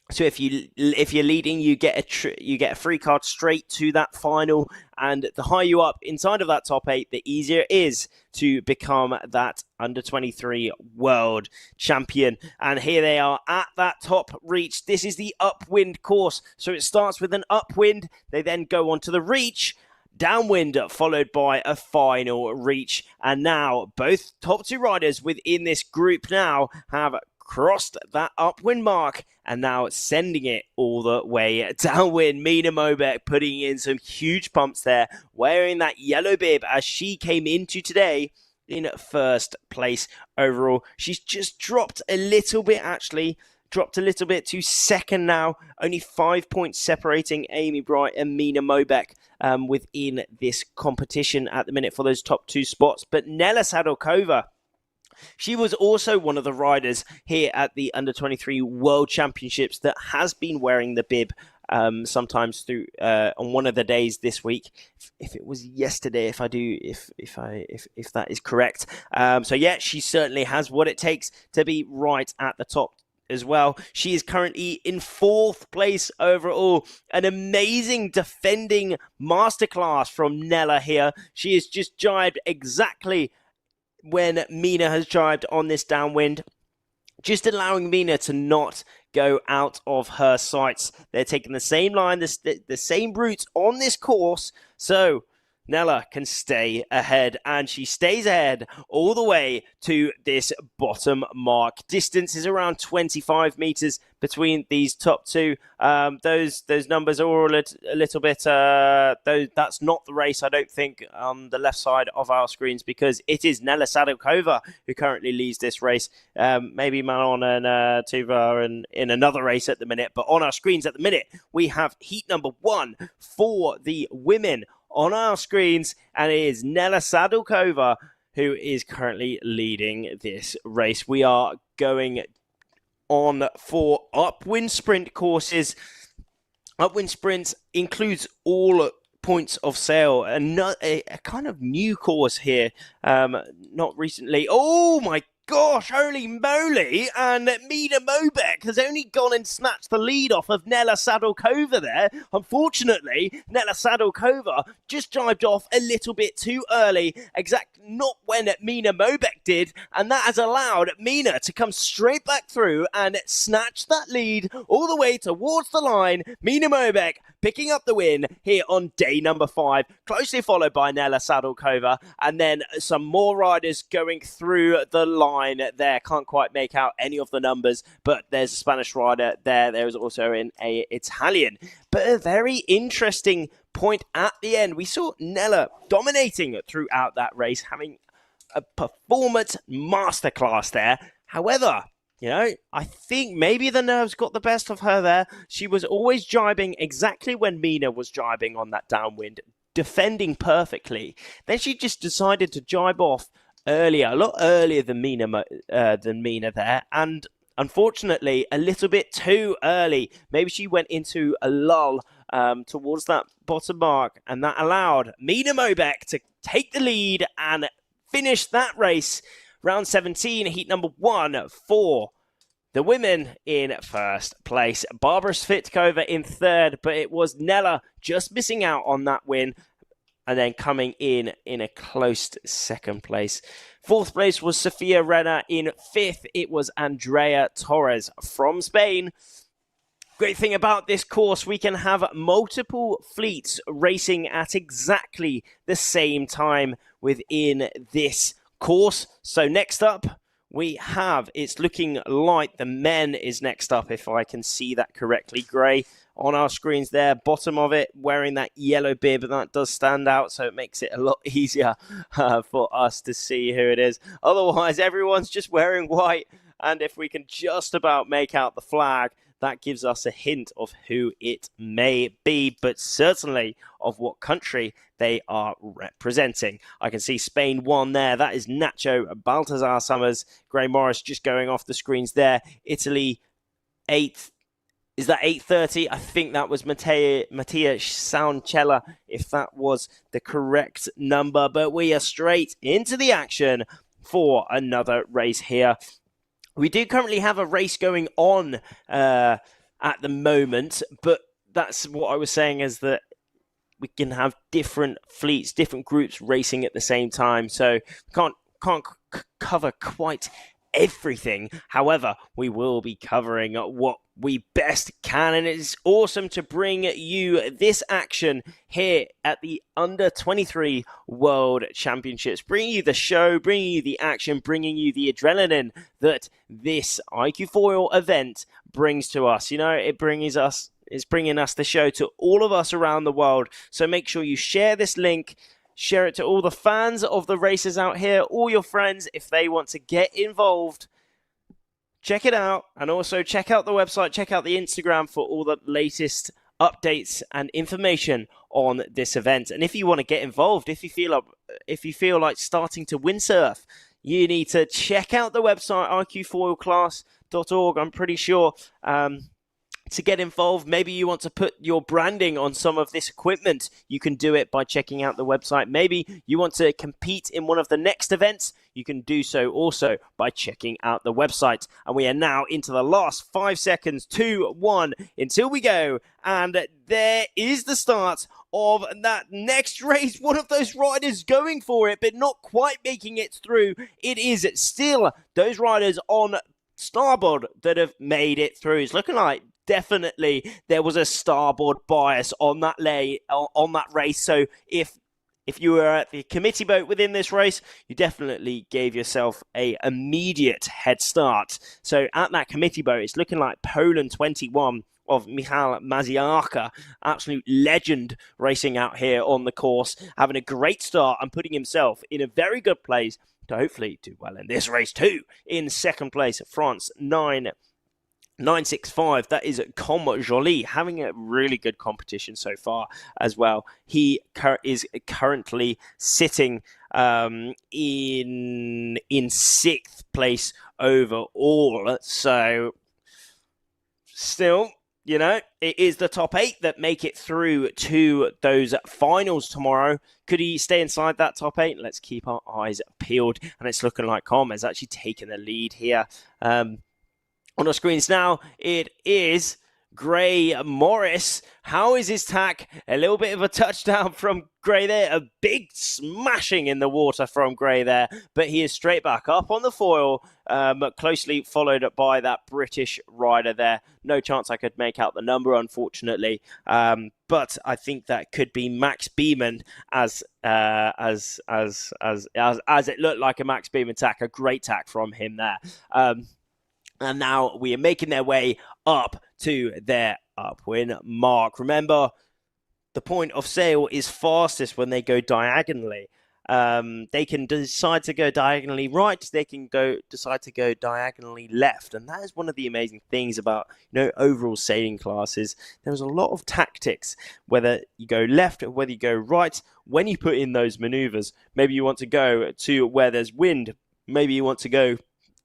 So if you're leading, you get a free card straight to that final, and the higher you up inside of that top 8, the easier it is to become that under-23 world champion. And here they are at that top reach. This is the upwind course, so it starts with an upwind. They then go on to the reach, downwind, followed by a final reach. And now both top 2 riders within this group now have crossed that upwind mark and now sending it all the way downwind. Mina Mobek putting in some huge pumps there, wearing that yellow bib as she came into today in first place overall. She's just dropped a little bit to second now, only 5 points separating Amy Bright and Mina Mobek within this competition at the minute for those top 2 spots. But Nela Sedilkova, she was also one of the riders here at the Under-23 World Championships that has been wearing the bib sometimes through on one of the days this week. If it was yesterday, if that is correct. So yeah, she certainly has what it takes to be right at the top as well. She is currently in 4th place overall. An amazing defending masterclass from Nela here. She has just jibed exactly when Mina has jibed on this downwind, just allowing Mina to not go out of her sights. They're taking the same line, the same route on this course, so Nela can stay ahead, and she stays ahead all the way to this bottom mark. Distance is around 25 meters between these top 2. Those numbers are all a little bit. That's not the race, I don't think, on the left side of our screens, because it is Nela Sedilkova who currently leads this race. Maybe Manon and Tuva in another race at the minute, but on our screens at the minute we have heat number 1 for the women on our screens, and it is Nela Sedilkova who is currently leading this race. We are going on for upwind sprint courses. Upwind sprints includes all points of sale, a kind of new course here, not recently. Oh my gosh, holy moly, and Mina Mobek has only gone and snatched the lead off of Nela Sedilkova there. Unfortunately, Nela Sedilkova just jibed off a little bit too early, not when Mina Mobek did, and that has allowed Mina to come straight back through and snatch that lead all the way towards the line. Mina Mobek picking up the win here on day number 5, closely followed by Nela Sedilkova, and then some more riders going through the line there. Can't quite make out any of the numbers, but there's a Spanish rider there. There was also an Italian, but a very interesting point at the end. We saw Nela dominating throughout that race, having a performance masterclass there. However, I think maybe the nerves got the best of her there. She was always jibing exactly when Mina was jibing on that downwind, defending perfectly. Then she just decided to jibe off earlier, a lot earlier than Mina there, and unfortunately a little bit too early. Maybe she went into a lull towards that bottom mark, and that allowed Mina Mobek to take the lead and finish that race. Round 17, heat number 1 for the women in first place. Barbara Svitkova in third, but it was Nela just missing out on that win, and then coming in a close second place. Fourth place was Sofia Renner. In fifth, it was Andrea Torres from Spain. Great thing about this course, we can have multiple fleets racing at exactly the same time within this course. So next up, it's looking like the men is next up, if I can see that correctly. Gray on our screens there, bottom of it, wearing that yellow bib, and that does stand out, so it makes it a lot easier for us to see who it is. Otherwise, everyone's just wearing white, and if we can just about make out the flag, that gives us a hint of who it may be, but certainly of what country they are representing. I can see Spain won there. That is Nacho Baltazar Summers. Gray Morris just going off the screens there. Italy, 8th. Is that 8:30? I think that was Mattia Sauncella, if that was the correct number. But we are straight into the action for another race here. We do currently have a race going on at the moment, but that's what I was saying, is that we can have different fleets, different groups racing at the same time, so can't cover quite everything. However, we will be covering what we best can, and it's awesome to bring you this action here at the Under-23 World Championships, bringing you the show, bringing you the action, bringing you the adrenaline that this iQFoil event brings to us. You know, it's bringing us the show to all of us around the world, so make sure you share this link. Share it to all the fans of the races out here, all your friends, if they want to get involved. Check it out, and also check out the website, check out the Instagram for all the latest updates and information on this event. And if you want to get involved, if you feel like starting to windsurf, you need to check out the website iqfoilclass.org. I'm pretty sure to get involved, maybe you want to put your branding on some of this equipment, you can do it by checking out the website. Maybe you want to compete in one of the next events, you can do so also by checking out the website. And we are now into the last 5 seconds, 2, 1, until we go. And there is the start of that next race. One of those riders going for it, but not quite making it through. It is still those riders on starboard that have made it through. It's looking like definitely there was a starboard bias on that race. So if you were at the committee boat within this race, you definitely gave yourself a immediate head start. So at that committee boat, it's looking like Poland 21 of Michal Maziarka, absolute legend racing out here on the course, having a great start and putting himself in a very good place to hopefully do well in this race too. In second place, France 965. That is Com Joly, having a really good competition so far as well. He is currently sitting in 6th place overall. So still, you know, it is the top 8 that make it through to those finals tomorrow. Could he stay inside that top 8? Let's keep our eyes peeled. And it's looking like Com has actually taken the lead here. On our screens now, it is Gray Morris. How is his tack? A little bit of a touchdown from Gray there. A big smashing in the water from Gray there. But he is straight back up on the foil, closely followed by that British rider there. No chance I could make out the number, unfortunately. But I think that could be Max Beeman as it looked like a Max Beeman tack. A great tack from him there. And now we are making their way up to their upwind mark. Remember, the point of sail is fastest when they go diagonally. They can decide to go diagonally right. They can decide to go diagonally left. And that is one of the amazing things about, overall sailing classes. There's a lot of tactics, whether you go left or whether you go right. When you put in those maneuvers, maybe you want to go to where there's wind. Maybe you want to go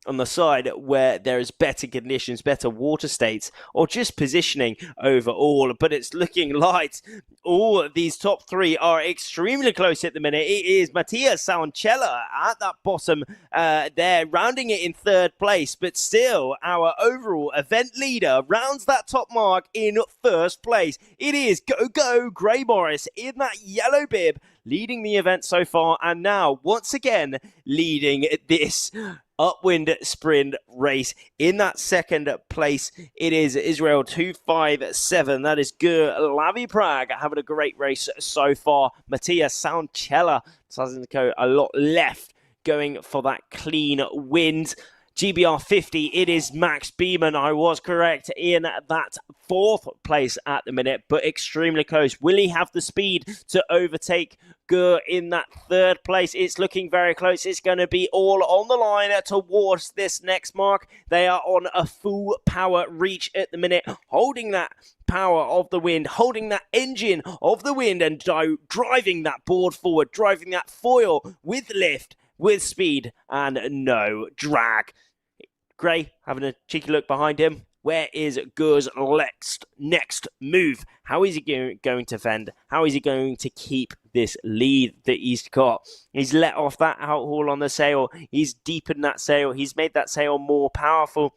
on the side where there is better conditions, better water states, or just positioning overall. But it's looking like all of these top 3 are extremely close at the minute. It is Mattia Sauncella at that bottom there, rounding it in 3rd place. But still, our overall event leader rounds that top mark in 1st place. It is Go Gray Morris in that yellow bib, leading the event so far, and now once again leading this upwind sprint race. In that 2nd place, it is Israel 257. That is Gur Lavi Prague having a great race so far. Mattia Sauncella doesn't go a lot left, going for that clean wind. GBR 50, it is Max Beeman. I was correct in that 4th place at the minute, but extremely close. Will he have the speed to overtake Gur in that 3rd place? It's looking very close. It's going to be all on the line towards this next mark. They are on a full power reach at the minute, holding that power of the wind, holding that engine of the wind and driving that board forward, driving that foil with lift, with speed and no drag. Gray having a cheeky look behind him. Where is Gur's next move? How is he going to fend? How is he going to keep this lead that he's got? He's let off that outhaul on the sail. He's deepened that sail. He's made that sail more powerful.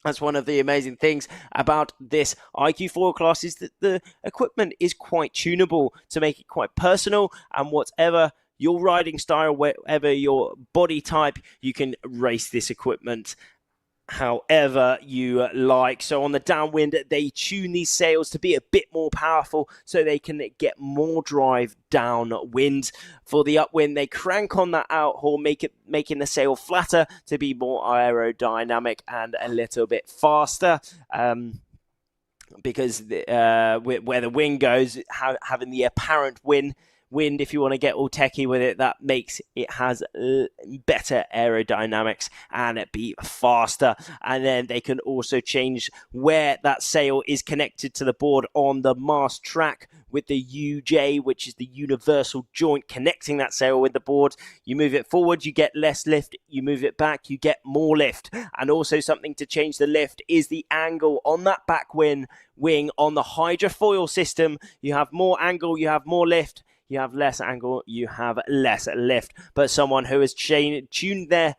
That's one of the amazing things about this iQFoil class, is that the equipment is quite tunable to make it quite personal, and whatever your riding style, whatever your body type, you can race this equipment however you like. So on the downwind, they tune these sails to be a bit more powerful so they can get more drive downwind. For the upwind, they crank on that outhaul, making the sail flatter to be more aerodynamic and a little bit faster. Because where the wind goes, having the apparent wind, if you want to get all techie with it, that makes it has better aerodynamics and be faster. And then they can also change where that sail is connected to the board on the mast track with the UJ, which is the universal joint connecting that sail with the board. You move it forward, you get less lift. You move it back, you get more lift. And also something to change the lift is the angle on that back wing on the hydrofoil system. You have more angle, you have more lift. You have less angle, you have less lift. But someone who has tuned their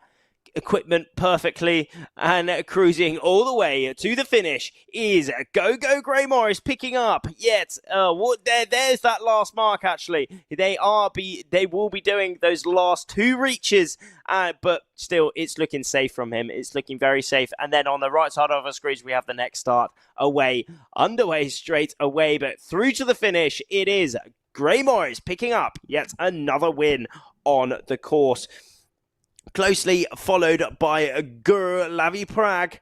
equipment perfectly and cruising all the way to the finish is Go Gray Morris, picking up yet. There's that last mark, actually. They will be doing those last 2 reaches, but still, it's looking safe from him. It's looking very safe. And then on the right side of our screens, we have the next start underway straight away. But through to the finish, it is Gray Morris picking up yet another win on the course. Closely followed by Gur Lavi Prague.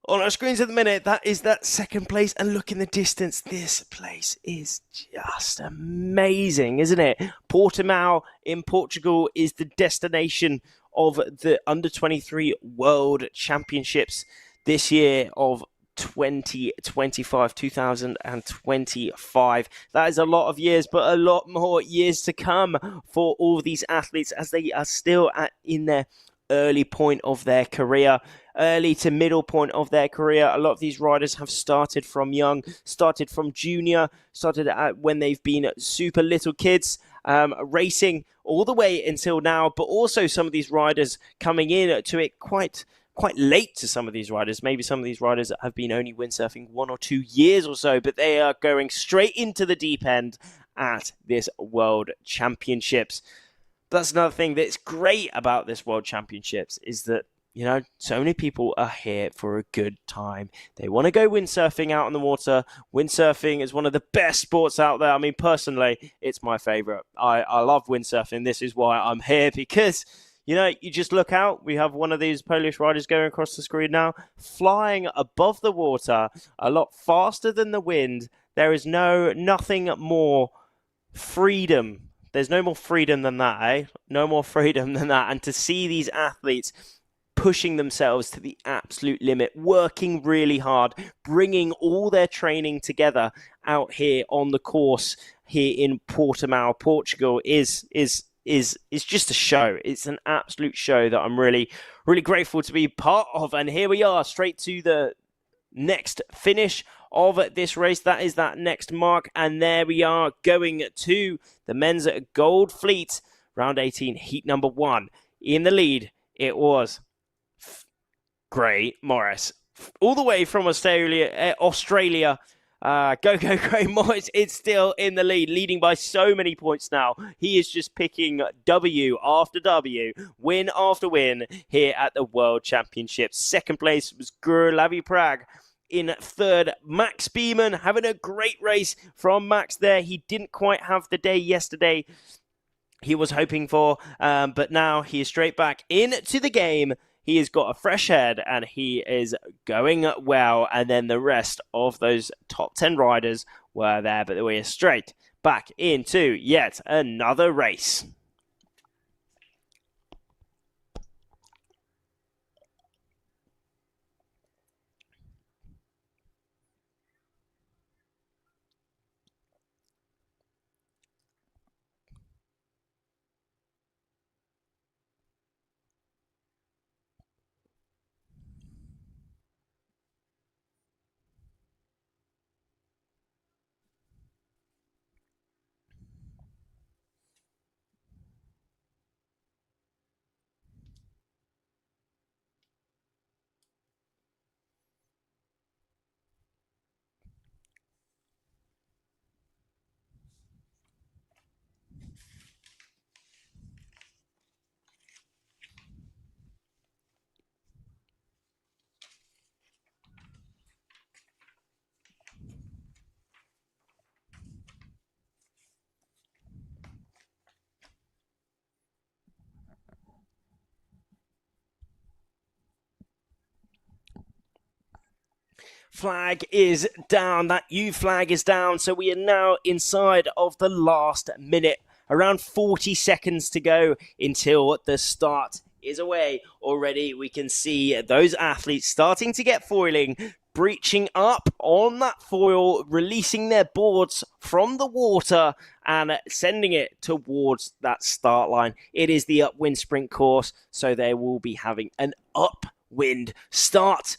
On our screens at the minute, that is that 2nd place. And look in the distance, this place is just amazing, isn't it? Portimao in Portugal is the destination of the Under-23 World Championships this year of 2025. That is a lot of years, but a lot more years to come for all these athletes, as they are still in their early point of their career, early to middle point of their career. A lot of these riders have started from young, started from junior, started when they've been super little kids, racing all the way until now. But also some of these riders coming in to it quite late to some of these riders. Maybe some of these riders have been only windsurfing 1 or 2 years or so, but they are going straight into the deep end at this World Championships. That's another thing that's great about this World Championships, is that, you know, so many people are here for a good time. They want to go windsurfing out on the water. Windsurfing is one of the best sports out there. I mean, personally, it's my favorite. I love windsurfing. This is why I'm here, because you know, you just look out. We have one of these Polish riders going across the screen now, flying above the water a lot faster than the wind. There is nothing more freedom. There's no more freedom than that, eh? No more freedom than that. And to see these athletes pushing themselves to the absolute limit, working really hard, bringing all their training together out here on the course here in Portimao, Portugal, is just a show. It's an absolute show that I'm really, really grateful to be part of. And here we are, straight to the next finish of this race. That is that next mark. And there we are, going to the men's Gold Fleet, round 18, heat number 1. In the lead, it was Gray Morris, all the way from Australia. Go Gray Morris is still in the lead, leading by so many points now. He is just picking W after W, win after win here at the World Championships. 2nd place was Gur Lavi Prague. In 3rd, Max Beeman, having a great race from Max there. He didn't quite have the day yesterday. he was hoping for, but now he is straight back into the game. He has got a fresh head and he is going well. And then the rest of those top 10 riders were there, but we are straight back into yet another race. Flag is down. That U flag is down. So we are now inside of the last minute. Around 40 seconds to go until the start is away. Already we can see those athletes starting to get foiling, breaching up on that foil, releasing their boards from the water and sending it towards that start line. It is the upwind sprint course, so they will be having an upwind start.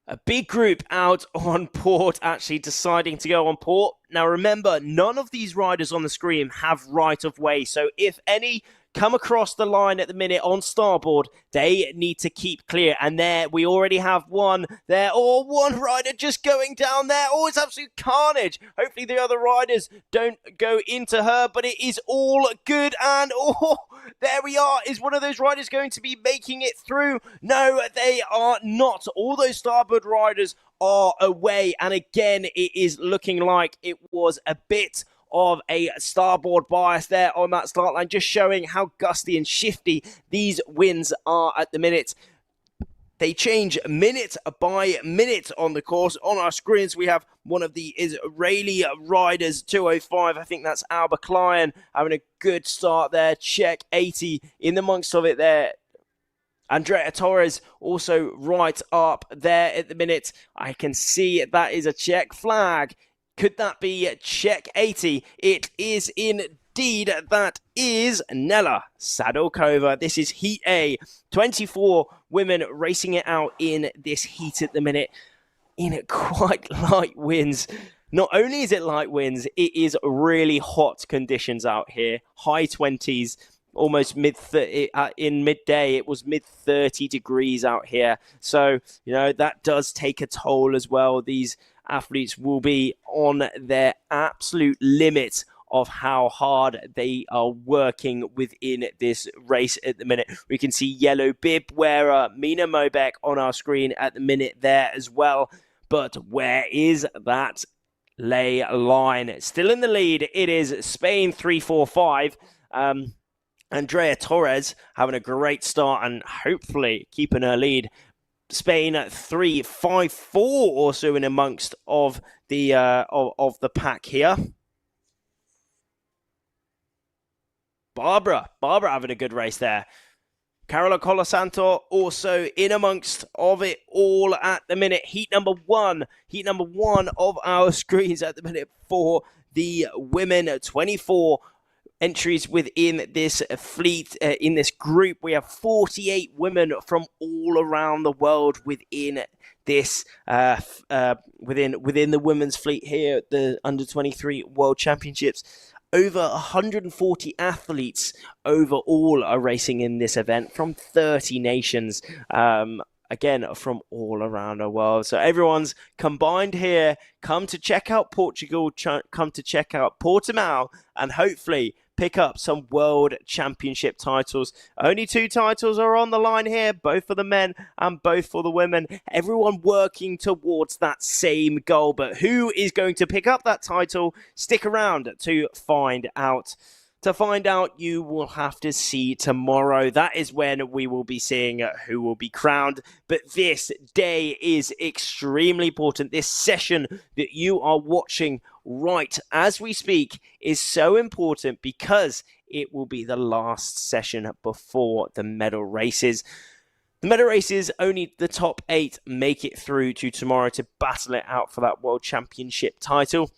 A big group out on port, actually deciding to go on port. Now remember, none of these riders on the screen have right of way. So if any come across the line at the minute on starboard, they need to keep clear. And there, we already have one there. Oh, one rider just going down there. Oh, it's absolute carnage. Hopefully the other riders don't go into her, but it is all good. And oh, there we are. Is one of those riders going to be making it through? No, they are not. All those starboard riders are away. And again, it is looking like it was a bit of a starboard bias there on that start line, just showing how gusty and shifty these winds are at the minute. They change minute by minute on the course. On our screens, we have one of the Israeli riders, 205. I think that's Aalvaa Media, having a good start there. Check 80 in the amongst of it there. Andrea Torres also right up there at the minute. I can see that is a Czech flag. Could that be Czech 80? It is indeed. That is Nela Sadorkova. This is Heat A. 24 women racing it out in this heat at the minute in quite light winds. Not only is it light winds, it is really hot conditions out here. High 20s, almost in midday, it was mid 30 degrees out here. So, that does take a toll as well. These athletes will be on their absolute limit of how hard they are working within this race at the minute. We can see yellow bib wearer Mina Mobek on our screen at the minute there as well. But where is that lay line? Still in the lead, it is Spain 345. Andrea Torres having a great start and hopefully keeping her lead. Spain 3-5-4 also in amongst of the pack here. Barbara having a good race there. Carola Colasanto also in amongst of it all at the minute. Heat number one of our screens at the minute for the women. 24 entries within this fleet, in this group. We have 48 women from all around the world within this, within the women's fleet here at the Under-23 World Championships. Over 140 athletes overall are racing in this event from 30 nations. Again, from all around the world. So everyone's combined here. Come to check out Portugal, come to check out Portimao, and hopefully pick up some World Championship titles. Only 2 titles are on the line here, both for the men and both for the women. Everyone working towards that same goal. But who is going to pick up that title? Stick around to find out. To find out, you will have to see tomorrow. That is when we will be seeing who will be crowned. But this day is extremely important. This session that you are watching right as we speak is so important because it will be the last session before the medal races. The medal races, only the top 8 make it through to tomorrow to battle it out for that World Championship title.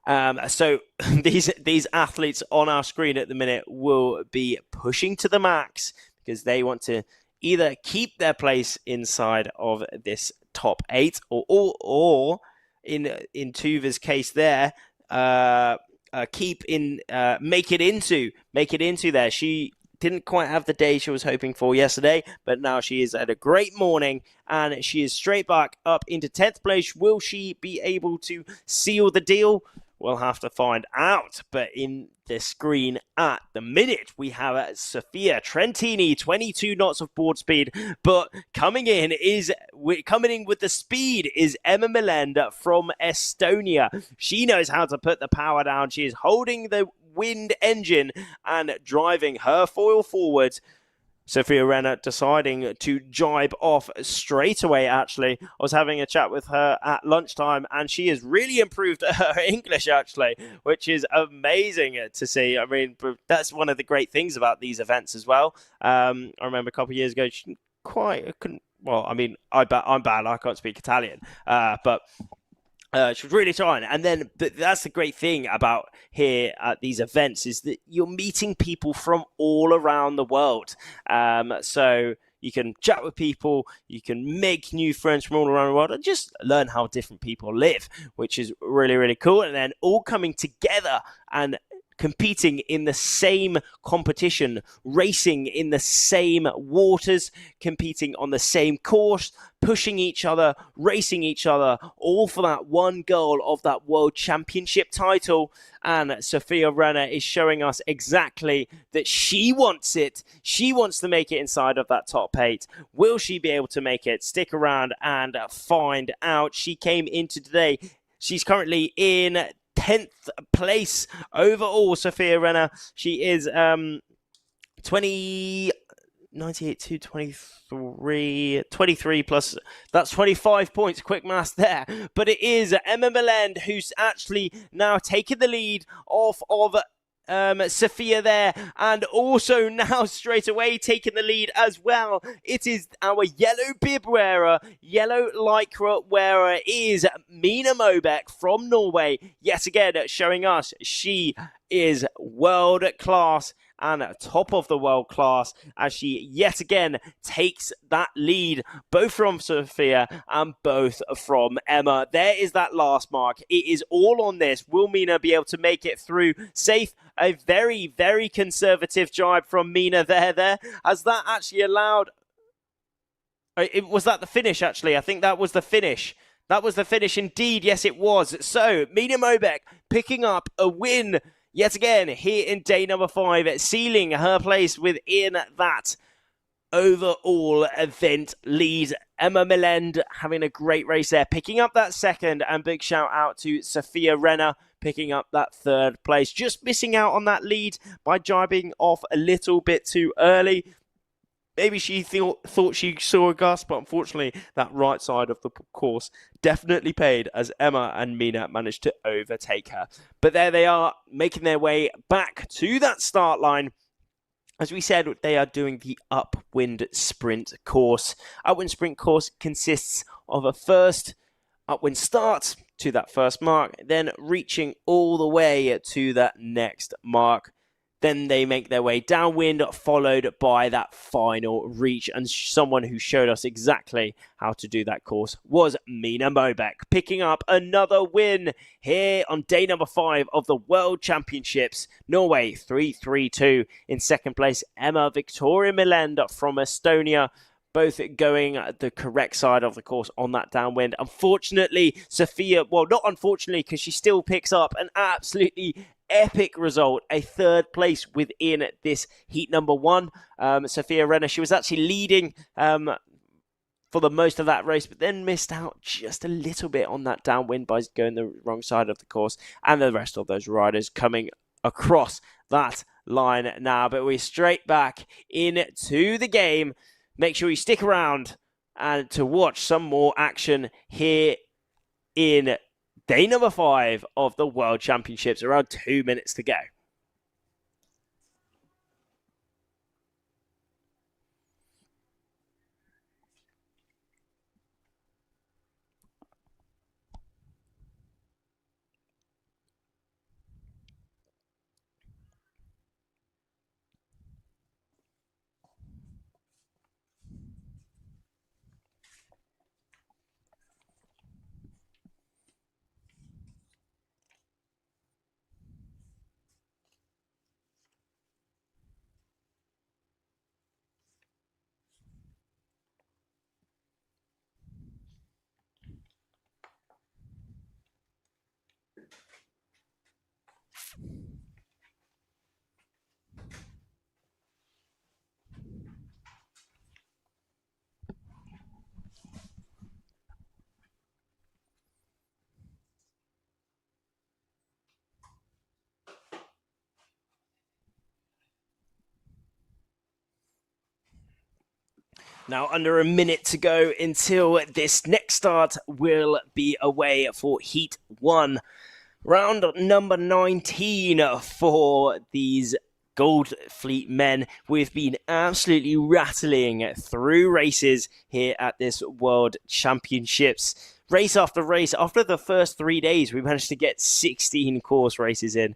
So these athletes on our screen at the minute will be pushing to the max because they want to either keep their place inside of this top 8 or in Tuva's case there, make it into there. She didn't quite have the day she was hoping for yesterday, but now she is at a great morning and she is straight back up into 10th place. Will she be able to seal the deal? We'll have to find out. But in the screen at the minute, we have Sofia Trentini, 22 knots of board speed. But coming in with the speed is Emma Melend from Estonia. She knows how to put the power down. She is holding the wind engine and driving her foil forward. Sophia Renner deciding to jibe off straight away, actually. I was having a chat with her at lunchtime, and she has really improved her English, actually, which is amazing to see. I mean, that's one of the great things about these events as well. I remember a couple of years ago, she couldn't, well, I mean, I'm bad, I can't speak Italian, but she was really trying. And then that's the great thing about here at these events is that you're meeting people from all around the world. So you can chat with people, you can make new friends from all around the world and just learn how different people live, which is really, really cool. And then all coming together and competing in the same competition, racing in the same waters, competing on the same course, pushing each other, racing each other, all for that one goal of that World Championship title. And Sophia Renner is showing us exactly that she wants it. She wants to make it inside of that top 8. Will she be able to make it? Stick around and find out. She came into today. She's currently in 10th place overall, Sophia Renner. She is 98 to 23 plus, that's 25 points, quick math there. But it is Emma Melend who's actually now taken the lead off of Sophia there, and also now straight away taking the lead as well. It is our yellow bib wearer, yellow lycra wearer is Mina Mobek from Norway, yet again showing us she is world class and top of the world class as she yet again takes that lead, both from Sophia and both from Emma. There is that last mark. It is all on this. Will Mina be able to make it through safe? A very, very conservative jibe from Mina there. Has that actually allowed... Was that the finish, actually? I think that was the finish. That was the finish indeed. Yes, it was. So, Mina Mobek picking up a win yet again here in day number 5, sealing her place within that overall event lead. Emma Melend having a great race there, picking up that second, and big shout out to Sophia Renner picking up that 3rd place. Just missing out on that lead by jibing off a little bit too early. Maybe she thought she saw a gust, but unfortunately that right side of the course definitely paid as Emma and Mina managed to overtake her. But there they are, making their way back to that start line. As we said, they are doing the upwind sprint course. Upwind sprint course consists of a first upwind start to that first mark, then reaching all the way to that next mark. Then they make their way downwind, followed by that final reach. And someone who showed us exactly how to do that course was Mina Mobek, picking up another win here on day number 5 of the World Championships. Norway 3-3-2 in second place. Emma Victoria Melend from Estonia, both going the correct side of the course on that downwind. Unfortunately, Sophia, well, not unfortunately, because she still picks up an absolutely epic result, a 3rd place within this heat number 1. Sophia Renner, she was actually leading for the most of that race, but then missed out just a little bit on that downwind by going the wrong side of the course, and the rest of those riders coming across that line now. But we're straight back into the game. Make sure you stick around and to watch some more action here in day number 5 of the World Championships. Around 2 minutes to go. Now, under a minute to go until this next start will be away for Heat 1. Round number 19 for these Gold Fleet men. We've been absolutely rattling through races here at this World Championships. Race after race, after the first 3 days, we managed to get 16 course races in.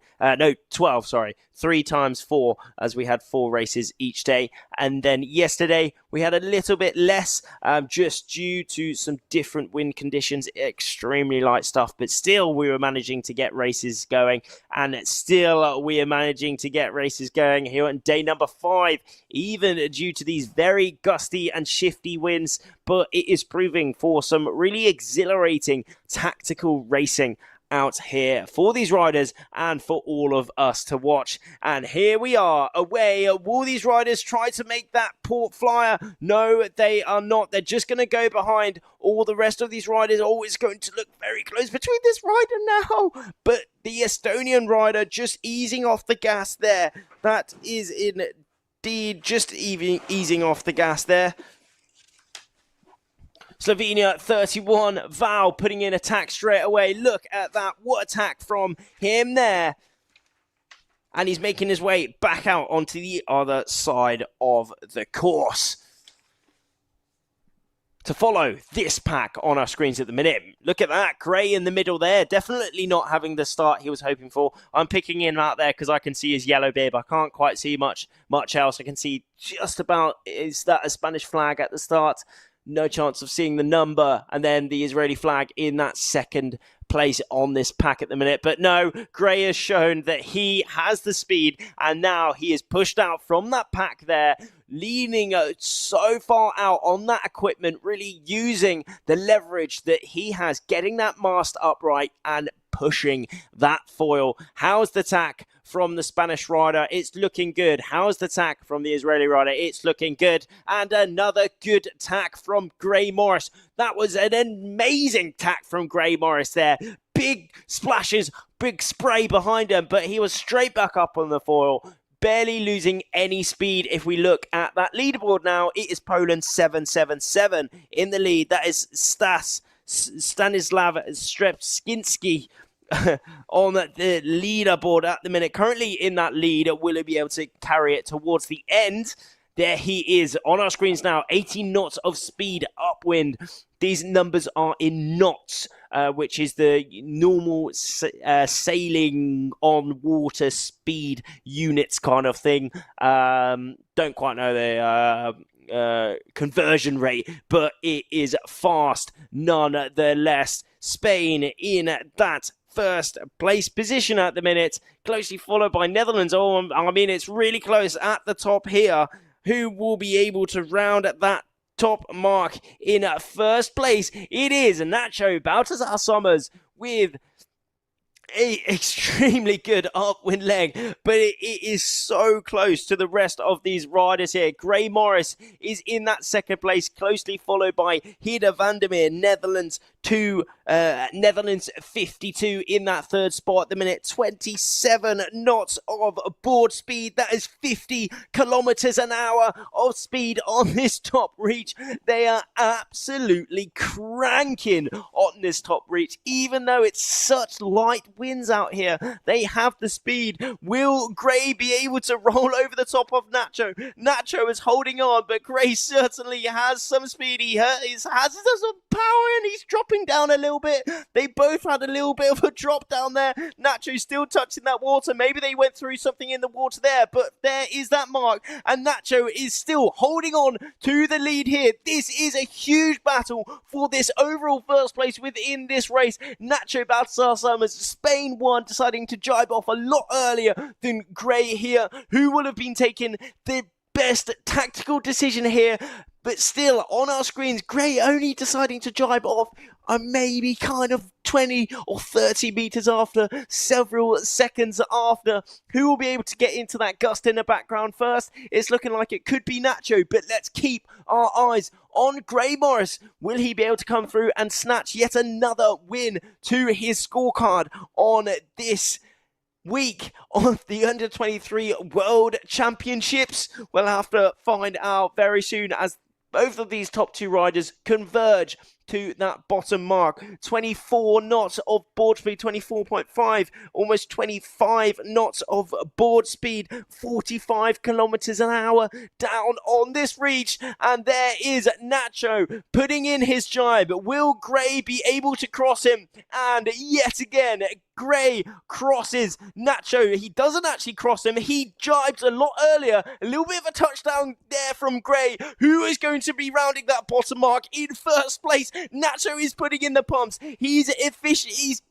12, sorry. 3 times 4, as we had 4 races each day. And then yesterday, we had a little bit less, just due to some different wind conditions, extremely light stuff. But still, we were managing to get races going. And still, we are managing to get races going here on day number 5, even due to these very gusty and shifty winds. But it is proving for some really exhilarating tactical racing out here for these riders and for all of us to watch. And here we are away. Will these riders try to make that port flyer? No, they are not. They're just going to go behind all the rest of these riders. Oh, it's going to look very close between this rider now. But the Estonian rider just easing off the gas there. That is indeed just easing off the gas there. Slovenia 31, Val putting in attack straight away. Look at that, what attack from him there. And he's making his way back out onto the other side of the course. To follow this pack on our screens at the minute. Look at that, Gray in the middle there. Definitely not having the start he was hoping for. I'm picking him out there because I can see his yellow bib. I can't quite see much else. I can see just about, is that a Spanish flag at the start? No chance of seeing the number, and then the Israeli flag in that second place on this pack at the minute. But no, Gray has shown that he has the speed, and now he is pushed out from that pack there, leaning so far out on that equipment, really using the leverage that he has, getting that mast upright and pushing that foil. How's the tack from the Spanish rider? It's looking good. How's the tack from the Israeli rider? It's looking good. And another good tack from Gray Morris. That was an amazing tack from Gray Morris there. Big splashes, big spray behind him, but he was straight back up on the foil. Barely losing any speed. If we look at that leaderboard now, it is Poland 777 in the lead. That is Stanislav Strepskinski on the leaderboard at the minute. Currently in that lead. Will he be able to carry it towards the end? There he is on our screens now. 18 knots of speed upwind. These numbers are in knots, which is the normal sailing on water speed units kind of thing. Don't quite know the conversion rate, but it is fast nonetheless. Spain in that first place position at the minute, closely followed by Netherlands. Oh, I mean, it's really close at the top here. Who will be able to round at that top mark in first place? It is Nacho Baltazar Sommers with extremely good upwind leg, but it is so close to the rest of these riders here. Gray Morris is in that second place, closely followed by Hida Vandermeer, Netherlands 52 in that third spot at the minute. 27 knots of board speed. That is 50 kilometers an hour of speed on this top reach. They are absolutely cranking on this top reach, even though it's such light winds out here. They have the speed. Will Gray be able to roll over the top of Nacho? Nacho is holding on, but Gray certainly has some speed. He has some power, and he's dropping down a little bit. They both had a little bit of a drop down there. Nacho's still touching that water. Maybe they went through something in the water there, but there is that mark, and Nacho is still holding on to the lead here. This is a huge battle for this overall first place within this race. Nacho Baltasar Summers, Spain won, deciding to jibe off a lot earlier than Gray here, who will have been taking the best tactical decision here. But still, on our screens, Gray only deciding to jibe off maybe kind of 20 or 30 meters after, several seconds after. Who will be able to get into that gust in the background first? It's looking like it could be Nacho, but let's keep our eyes on Gray Morris. Will he be able to come through and snatch yet another win to his scorecard on this week of the Under-23 World Championships? We'll have to find out very soon, as both of these top two riders converge to that bottom mark. 24 knots of board speed, 24.5, almost 25 knots of board speed, 45 kilometers an hour down on this reach. And there is Nacho putting in his jibe. Will Gray be able to cross him? And yet again, Gray crosses Nacho. He doesn't actually cross him. He jibes a lot earlier. A little bit of a touchdown there from Gray, who is going to be rounding that bottom mark in first place. Nacho is putting in the pumps. He's efficient. He's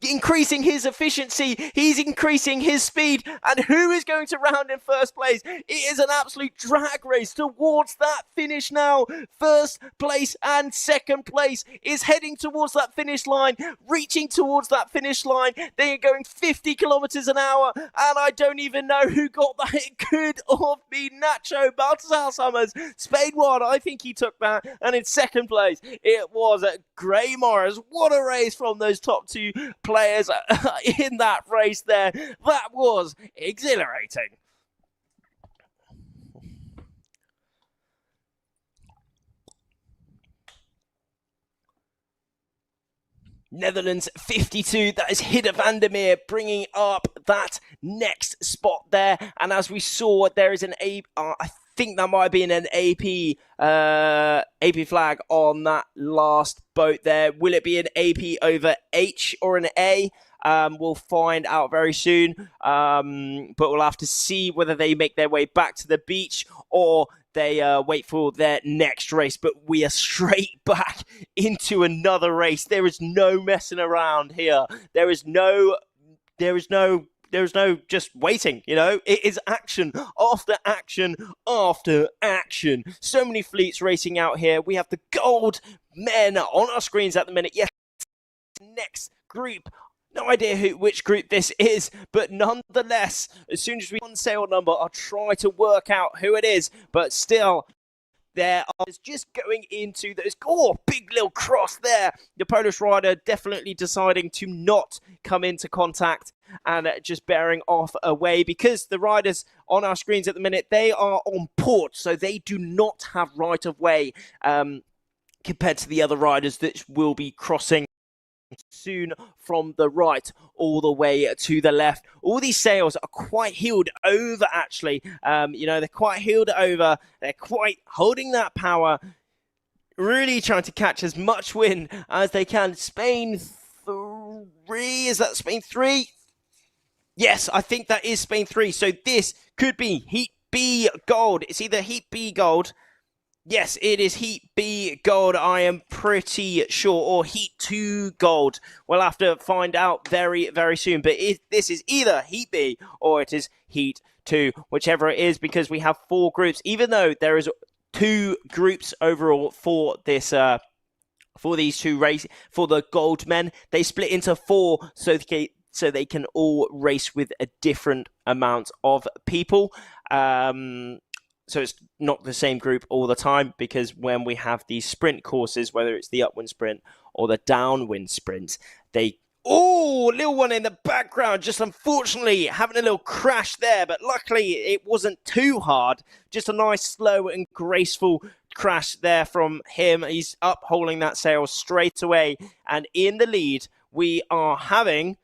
increasing his efficiency. He's increasing his speed. And who is going to round in first place? It is an absolute drag race towards that finish now. First place and second place is heading towards that finish line, reaching towards that finish line. They are going 50 kilometers an hour, and I don't even know who got that. It could have been Nacho Baltasar Summers. Spain won. I think he took that. And in second place, it was Gray Morris. What a race from those top two players in that race there. That was exhilarating. Netherlands 52, that is Hida Vandermeer bringing up that next spot there. And as we saw, there is an I think that might have been an AP flag on that last boat there. Will it be an AP over H or an A? We'll find out very soon, but we'll have to see whether they make their way back to the beach or they wait for their next race. But we are straight back into another race. There is no messing around here. There is no just waiting, you know. It is action after action after action. So many fleets racing out here. We have the gold men on our screens at the minute. Yes, next group. No idea which group this is, but nonetheless, as soon as we on sale number, I'll try to work out who it is. But still, there is just going into those. Oh, big little cross there. The Polish rider definitely deciding to not come into contact and just bearing off away, because the riders on our screens at the minute, they are on port, so they do not have right of way compared to the other riders that will be crossing soon from the right all the way to the left. All these sails are quite heeled over, actually. You know, they're quite heeled over. They're quite holding that power, really trying to catch as much wind as they can. Spain 3, is that Spain 3? Yes, I think that is Spain 3. So this could be Heat B gold. It's either Heat B gold. Yes, it is Heat B gold, I am pretty sure, or Heat 2 gold. We'll have to find out very, very soon. But this is either Heat B or it is Heat 2, whichever it is, because we have 4 groups. Even though there is 2 groups overall for this, for these 2 races, for the gold men, they split into 4, so so they can all race with a different amount of people. So it's not the same group all the time, because when we have these sprint courses, whether it's the upwind sprint or the downwind sprint, little one in the background, just unfortunately having a little crash there, but luckily it wasn't too hard. Just a nice, slow and graceful crash there from him. He's up holding that sail straight away, and in the lead we are having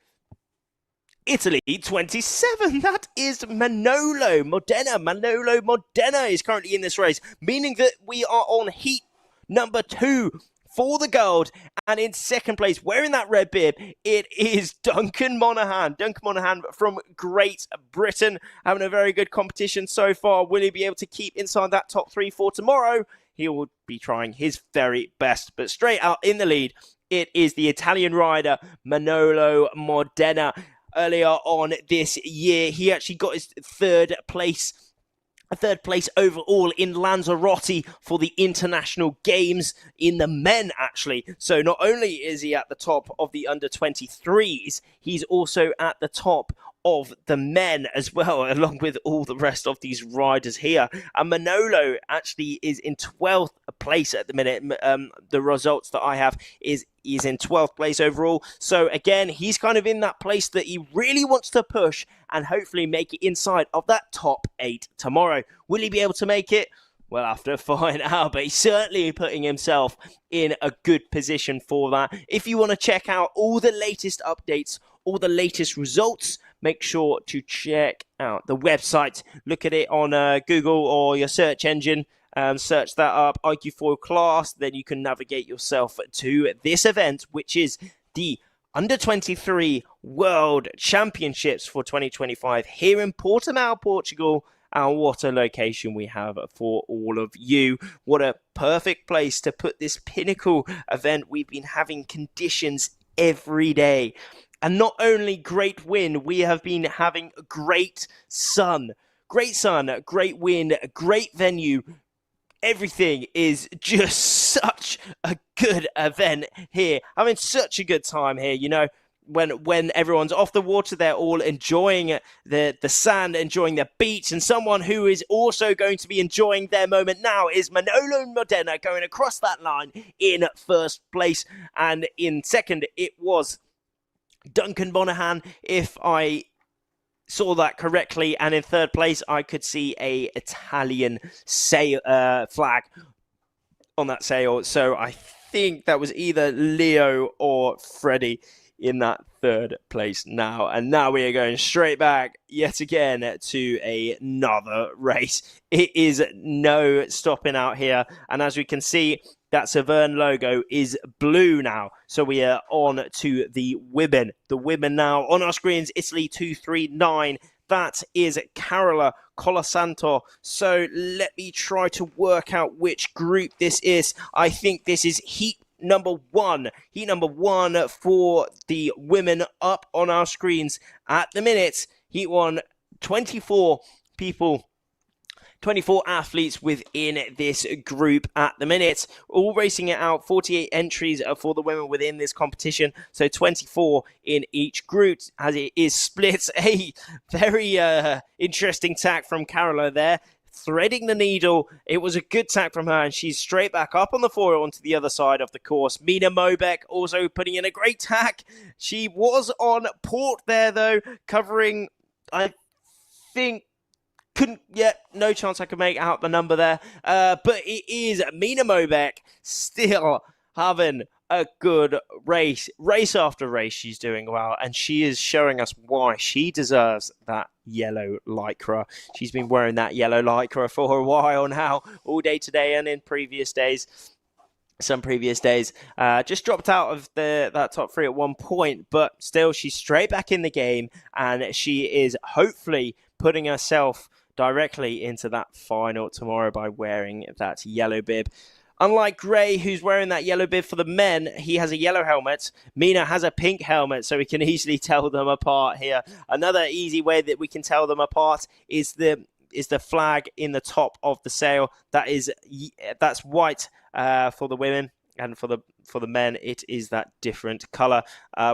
Italy 27. That is Manolo Modena. Manolo Modena is currently in this race, meaning that we are on heat number 2 for the gold. And in second place, wearing that red bib, it is Duncan Monaghan. Duncan Monaghan from Great Britain, having a very good competition so far. Will he be able to keep inside that top 3 for tomorrow? He will be trying his very best. But straight out in the lead, it is the Italian rider, Manolo Modena. Earlier on this year, he actually got his third place overall in Lanzarote for the international games in the men, actually. So not only is he at the top of the under-23s, he's also at the top of the men as well, along with all the rest of these riders here. And Manolo actually is in 12th place at the minute. The results that I have is in 12th place overall. So again, he's kind of in that place that he really wants to push and hopefully make it inside of that top 8 tomorrow. Will he be able to make it? We'll have to find out, but he's certainly putting himself in a good position for that. If you want to check out all the latest updates, all the latest results, make sure to check out the website. Look at it on Google or your search engine. Search that up, iQFoil class. Then you can navigate yourself to this event, which is the Under-23 World Championships for 2025 here in Portimao, Portugal. And what a location we have for all of you. What a perfect place to put this pinnacle event. We've been having conditions every day. And not only great wind, we have been having great sun. Great sun, great wind, great venue. Everything is just such a good event here. Having such a good time here, you know. When everyone's off the water, they're all enjoying the sand, enjoying the beach. And someone who is also going to be enjoying their moment now is Manolo Modena, going across that line in first place. And in second, it was Duncan Monaghan, if I saw that correctly. And in third place, I could see a Italian flag on that sail. So I think that was either Leo or Freddie in that third place now. And now we are going straight back yet again to another race. It is no stopping out here. And as we can see, that Severn logo is blue now. So we are on to the women. The women now on our screens, Italy 239. That is Carola Colasanto. So let me try to work out which group this is. I think this is heat number 1. Heat number 1 for the women up on our screens at the minute. Heat 1, 24 people. 24 athletes within this group at the minute. All racing it out. 48 entries for the women within this competition. So 24 in each group as it is split. A very interesting tack from Carola there. Threading the needle. It was a good tack from her, and she's straight back up on the foil onto the other side of the course. Mina Mobek also putting in a great tack. She was on port there, though, covering, I think, couldn't yet, no chance I could make out the number there. But it is Mina Mobek still having a good race. Race after race, she's doing well, and she is showing us why she deserves that yellow lycra. She's been wearing that yellow lycra for a while now, all day today and in previous days. Some previous days. Just dropped out of that top 3 at one point, but still she's straight back in the game, and she is hopefully putting herself directly into that final tomorrow by wearing that yellow bib. Unlike Gray, who's wearing that yellow bib for the men, he has a yellow helmet. Mina has a pink helmet, so we can easily tell them apart here. Another easy way that we can tell them apart is the flag in the top of the sail. That's white for the women. and for the men, it is that different colour.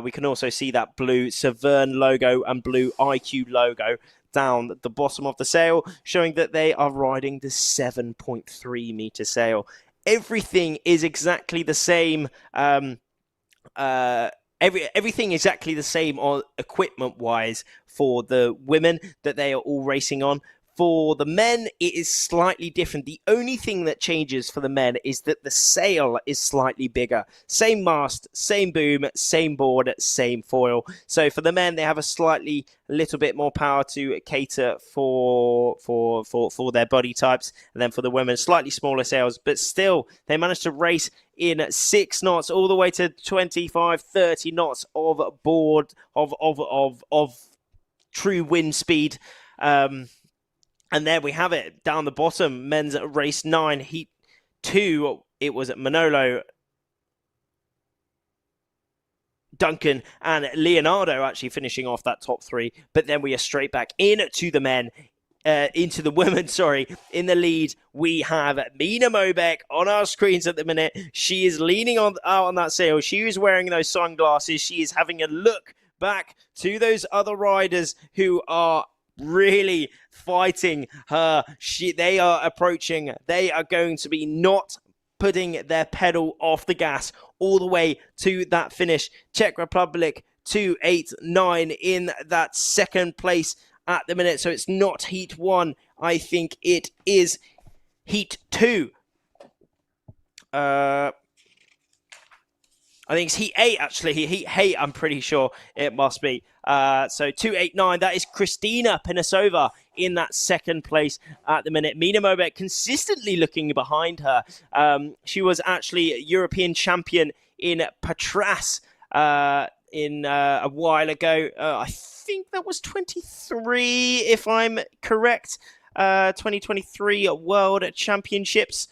We can also see that blue Severn logo and blue IQ logo down the bottom of the sail, showing that they are riding the 7.3 metre sail. Everything is exactly the same. Everything exactly the same on equipment-wise for the women that they are all racing on. For the men, it is slightly different. The only thing that changes for the men is that the sail is slightly bigger. Same mast, same boom, same board, same foil. So for the men, they have a little bit more power to cater for their body types. And then for the women, slightly smaller sails, but still they managed to race in 6 knots all the way to 25, 30 knots of board of true wind speed. And there we have it, down the bottom, men's race 9, heat 2, it was Manolo, Duncan and Leonardo actually finishing off that top 3, but then we are straight back into the men, into the women, sorry. In the lead, we have Mina Mobek on our screens at the minute. She is leaning out on that sail. She is wearing those sunglasses. She is having a look back to those other riders who are really fighting her. They are approaching. They are going to be not putting their pedal off the gas all the way to that finish. Czech Republic 289 in that second place at the minute. So it's not heat 1. I think it is heat 2. I think it's heat 8, actually. Heat 8, I'm pretty sure it must be. So 289, that is Kristina Pinisova in that second place at the minute. Mina Mobek consistently looking behind her. She was actually European champion in Patras a while ago. I think that was 23, if I'm correct. 2023 World Championships.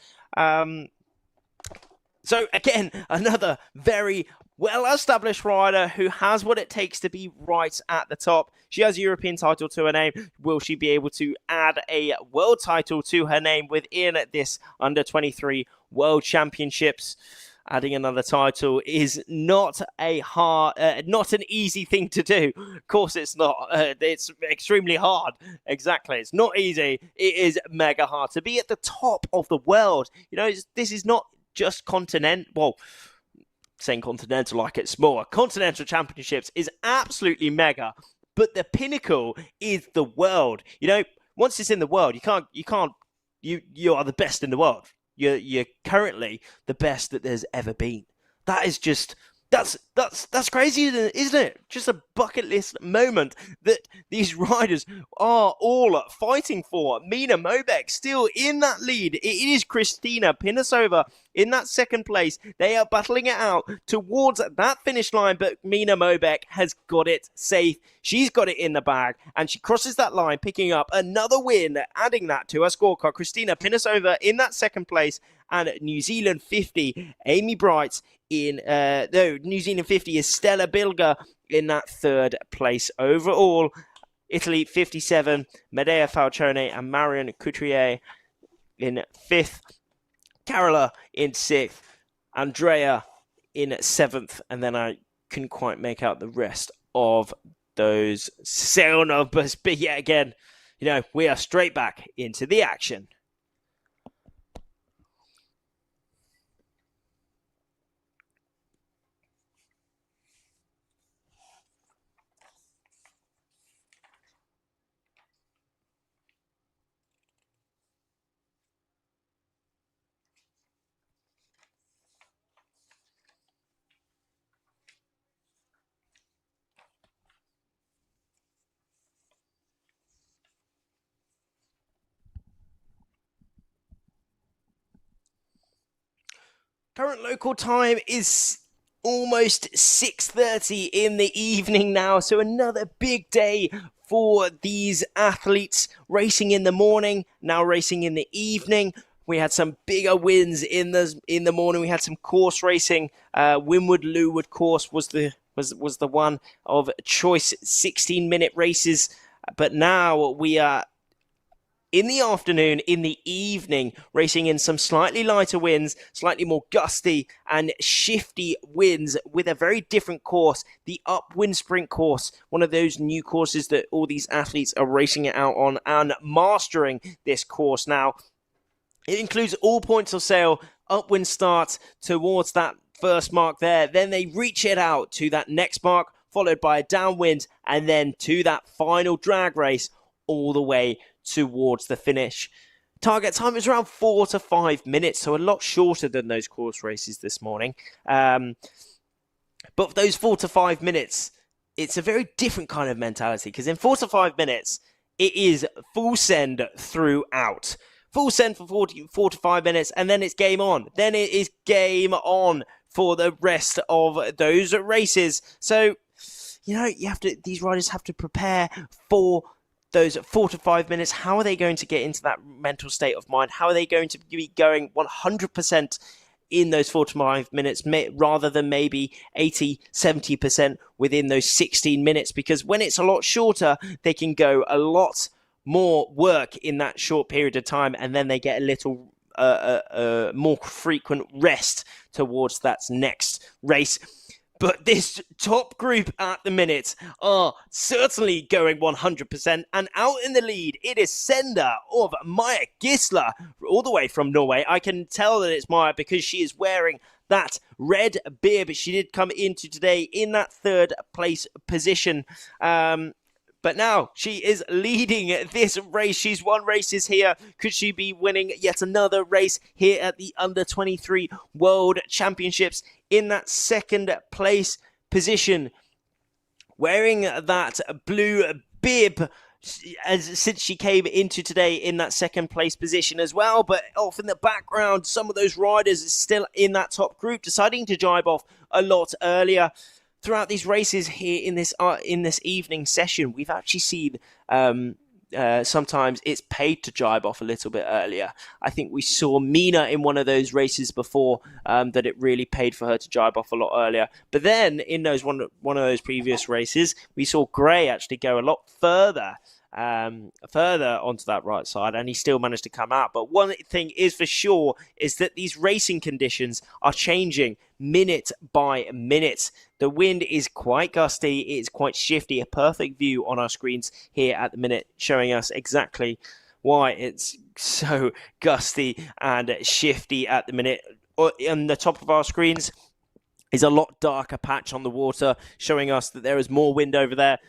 So again, another very well-established rider who has what it takes to be right at the top. She has a European title to her name. Will she be able to add a world title to her name within this Under-23 World Championships? Adding another title is not an easy thing to do. Of course it's not. It's extremely hard. Exactly. It's not easy. It is mega hard to be at the top of the world. You know, this is not just saying continental like it's smaller. Continental Championships is absolutely mega, but the pinnacle is the world. You know, once it's in the world, you are the best in the world. You're currently the best that there's ever been. That is just that's crazy, isn't it? Just a bucket list moment that these riders are all fighting for. Mina Mobek still in that lead. It is Kristina Pinisova in that second place. They are battling it out towards that finish line, but Mina Mobek has got it safe. She's got it in the bag, and she crosses that line, picking up another win, adding that to her scorecard. Kristina Pinisova in that second place, and New Zealand 50, Amy Bright New Zealand 50 is Stella Bilger in that third place overall. Italy 57, Medea Falcione and Marion Couturier in 5th. Carola in 6th. Andrea in 7th. And then I couldn't quite make out the rest of those serial numbers. But yet again, you know, we are straight back into the action. Current local time is almost 6:30 in the evening now, so another big day for these athletes, racing in the morning, now racing in the evening. We had some bigger wins in the morning. We had some course racing. Winwood Leeward course was the one of choice, 16-minute races. But now we are in the afternoon, in the evening, racing in some slightly lighter winds, slightly more gusty and shifty winds with a very different course, the upwind sprint course, one of those new courses that all these athletes are racing it out on and mastering this course now. It includes all points of sale, upwind start towards that first mark there, then they reach it out to that next mark, followed by a downwind, and then to that final drag race all the way towards the finish. Target time is around 4 to 5 minutes, so a lot shorter than those course races this morning. But for those 4 to 5 minutes, it's a very different kind of mentality, because in 4 to 5 minutes, it is full send throughout. Full send for 4 to 5 minutes, and then it's game on. Then it is game on for the rest of those races. So, these riders have to prepare for those 4 to 5 minutes. How are they going to get into that mental state of mind? How are they going to be going 100% in those 4 to 5 minutes rather than maybe 80, 70% within those 16 minutes? Because when it's a lot shorter, they can go a lot more work in that short period of time, and then they get a little more frequent rest towards that next race. But this top group at the minute are certainly going 100%. And out in the lead, it is sender of Maja Gisler, all the way from Norway. I can tell that it's Maja because she is wearing that red bib. She did come into today in that third place position. But now she is leading this race. She's won races here. Could she be winning yet another race here at the Under-23 World Championships in that second place position? Wearing that blue bib since she came into today in that second place position as well. But off in the background, some of those riders are still in that top group, deciding to jibe off a lot earlier. Throughout these races here in this evening session, we've actually seen sometimes it's paid to jibe off a little bit earlier. I think we saw Mina in one of those races before that it really paid for her to jibe off a lot earlier. But then in those one of those previous races, we saw Gray actually go a lot further onto that right side, and he still managed to come out. But one thing is for sure is that these racing conditions are changing minute by minute. The wind is quite gusty, it's quite shifty, a perfect view on our screens here at the minute, showing us exactly why it's so gusty and shifty at the minute. On the top of our screens is a lot darker patch on the water, showing us that there is more wind over there.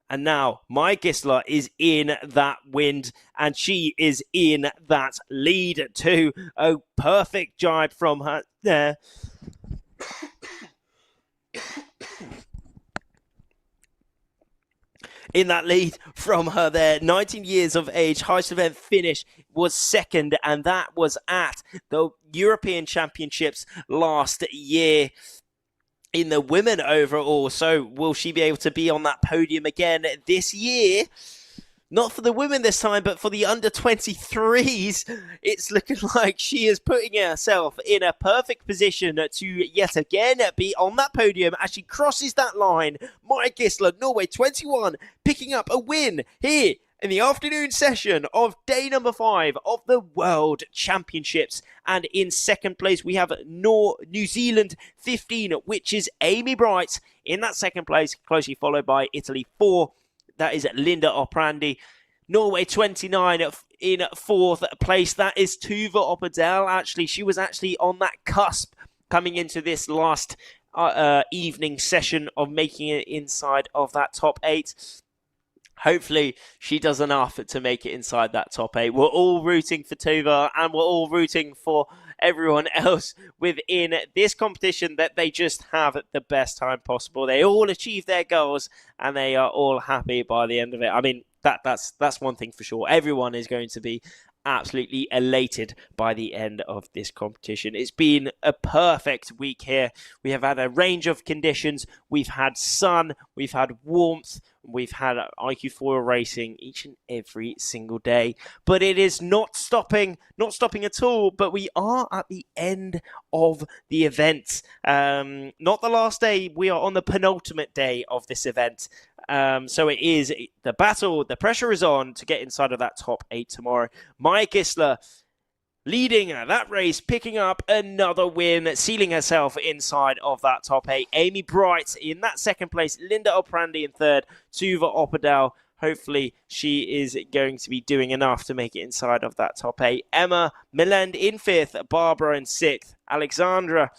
And now Maja Gisler is in that wind, and she is in that lead too. A perfect jibe from her there. In that lead from her there, 19 years of age, highest event finish was second, and that was at the European Championships last year in the women overall. So will she be able to be on that podium again this year? Not for the women this time, but for the under-23s, it's looking like she is putting herself in a perfect position to yet again be on that podium as she crosses that line. Maja Gisler, Norway 21, picking up a win here in the afternoon session of day number 5 of the World Championships. And in second place, we have New Zealand 15, which is Amy Bright in that second place, closely followed by Italy 4. That is Linda Oprandi. Norway 29 in fourth place. That is Tuva Oppedal. Actually, she was actually on that cusp coming into this last evening session of making it inside of that top 8. Hopefully, she does enough to make it inside that top 8. We're all rooting for Tuva, and we're all rooting for everyone else within this competition that they just have the best time possible. They all achieve their goals, and they are all happy by the end of it. I mean, that's one thing for sure. Everyone is going to be absolutely elated by the end of this competition. It's been a perfect week here. We have had a range of conditions. We've had sun, we've had warmth, we've had iQFoil racing each and every single day. But it is not stopping at all. But we are at the end of the event. Not the last day. We are on the penultimate day of this event. So it is the battle. The pressure is on to get inside of that top 8 tomorrow. Maya Gisler leading that race, picking up another win, sealing herself inside of that top 8. Amy Bright in that second place. Linda Oprandi in third. Tuva Opperdahl. Hopefully she is going to be doing enough to make it inside of that top 8. Emma Milend in 5th. Barbara in 6th. Alexandra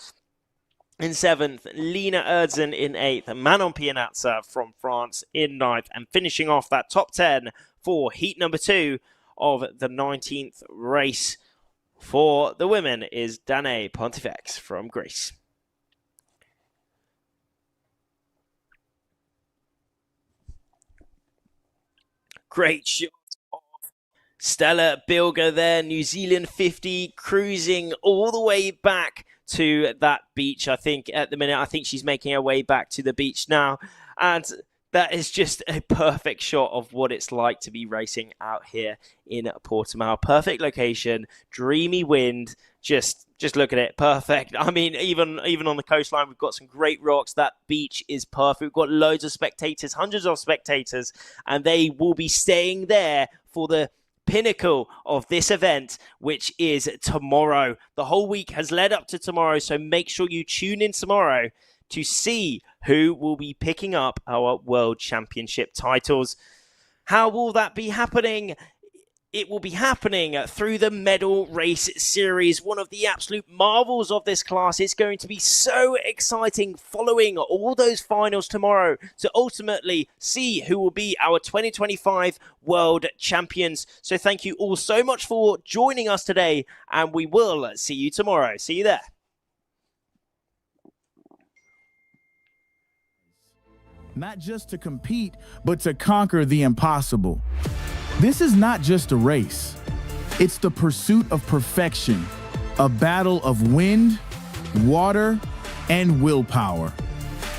in 7th. Lena Erdzen in 8th. Manon Pianazza from France in 9th. And finishing off that top 10 for heat number 2 of the 19th race for the women is Danae Pontifex from Greece. Great shot of Stella Bilger there, New Zealand 50, cruising all the way back to that beach. I think at the minute, I think she's making her way back to the beach now. And that is just a perfect shot of what it's like to be racing out here in Portimao. Perfect location, dreamy wind. Just look at it, perfect. I mean, even on the coastline, we've got some great rocks. That beach is perfect. We've got loads of spectators, hundreds of spectators, and they will be staying there for the pinnacle of this event, which is tomorrow. The whole week has led up to tomorrow, so make sure you tune in tomorrow to see who will be picking up our World Championship titles. How will that be happening? It will be happening through the medal race series, one of the absolute marvels of this class. It's going to be so exciting following all those finals tomorrow to ultimately see who will be our 2025 World Champions. So thank you all so much for joining us today, and we will see you tomorrow. See you there. Not just to compete, but to conquer the impossible. This is not just a race. It's the pursuit of perfection, a battle of wind, water, and willpower.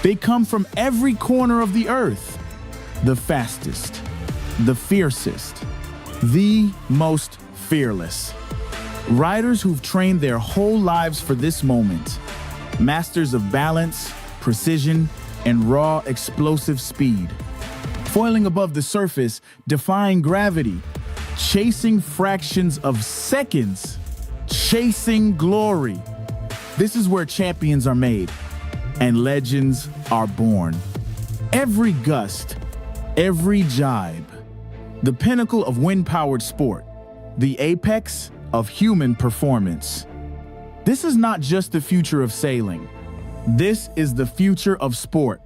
They come from every corner of the earth. The fastest, the fiercest, the most fearless. Riders who've trained their whole lives for this moment. Masters of balance, precision, and raw explosive speed. Foiling above the surface, defying gravity, chasing fractions of seconds, chasing glory. This is where champions are made and legends are born. Every gust, every jibe, the pinnacle of wind-powered sport, the apex of human performance. This is not just the future of sailing. This is the future of sport.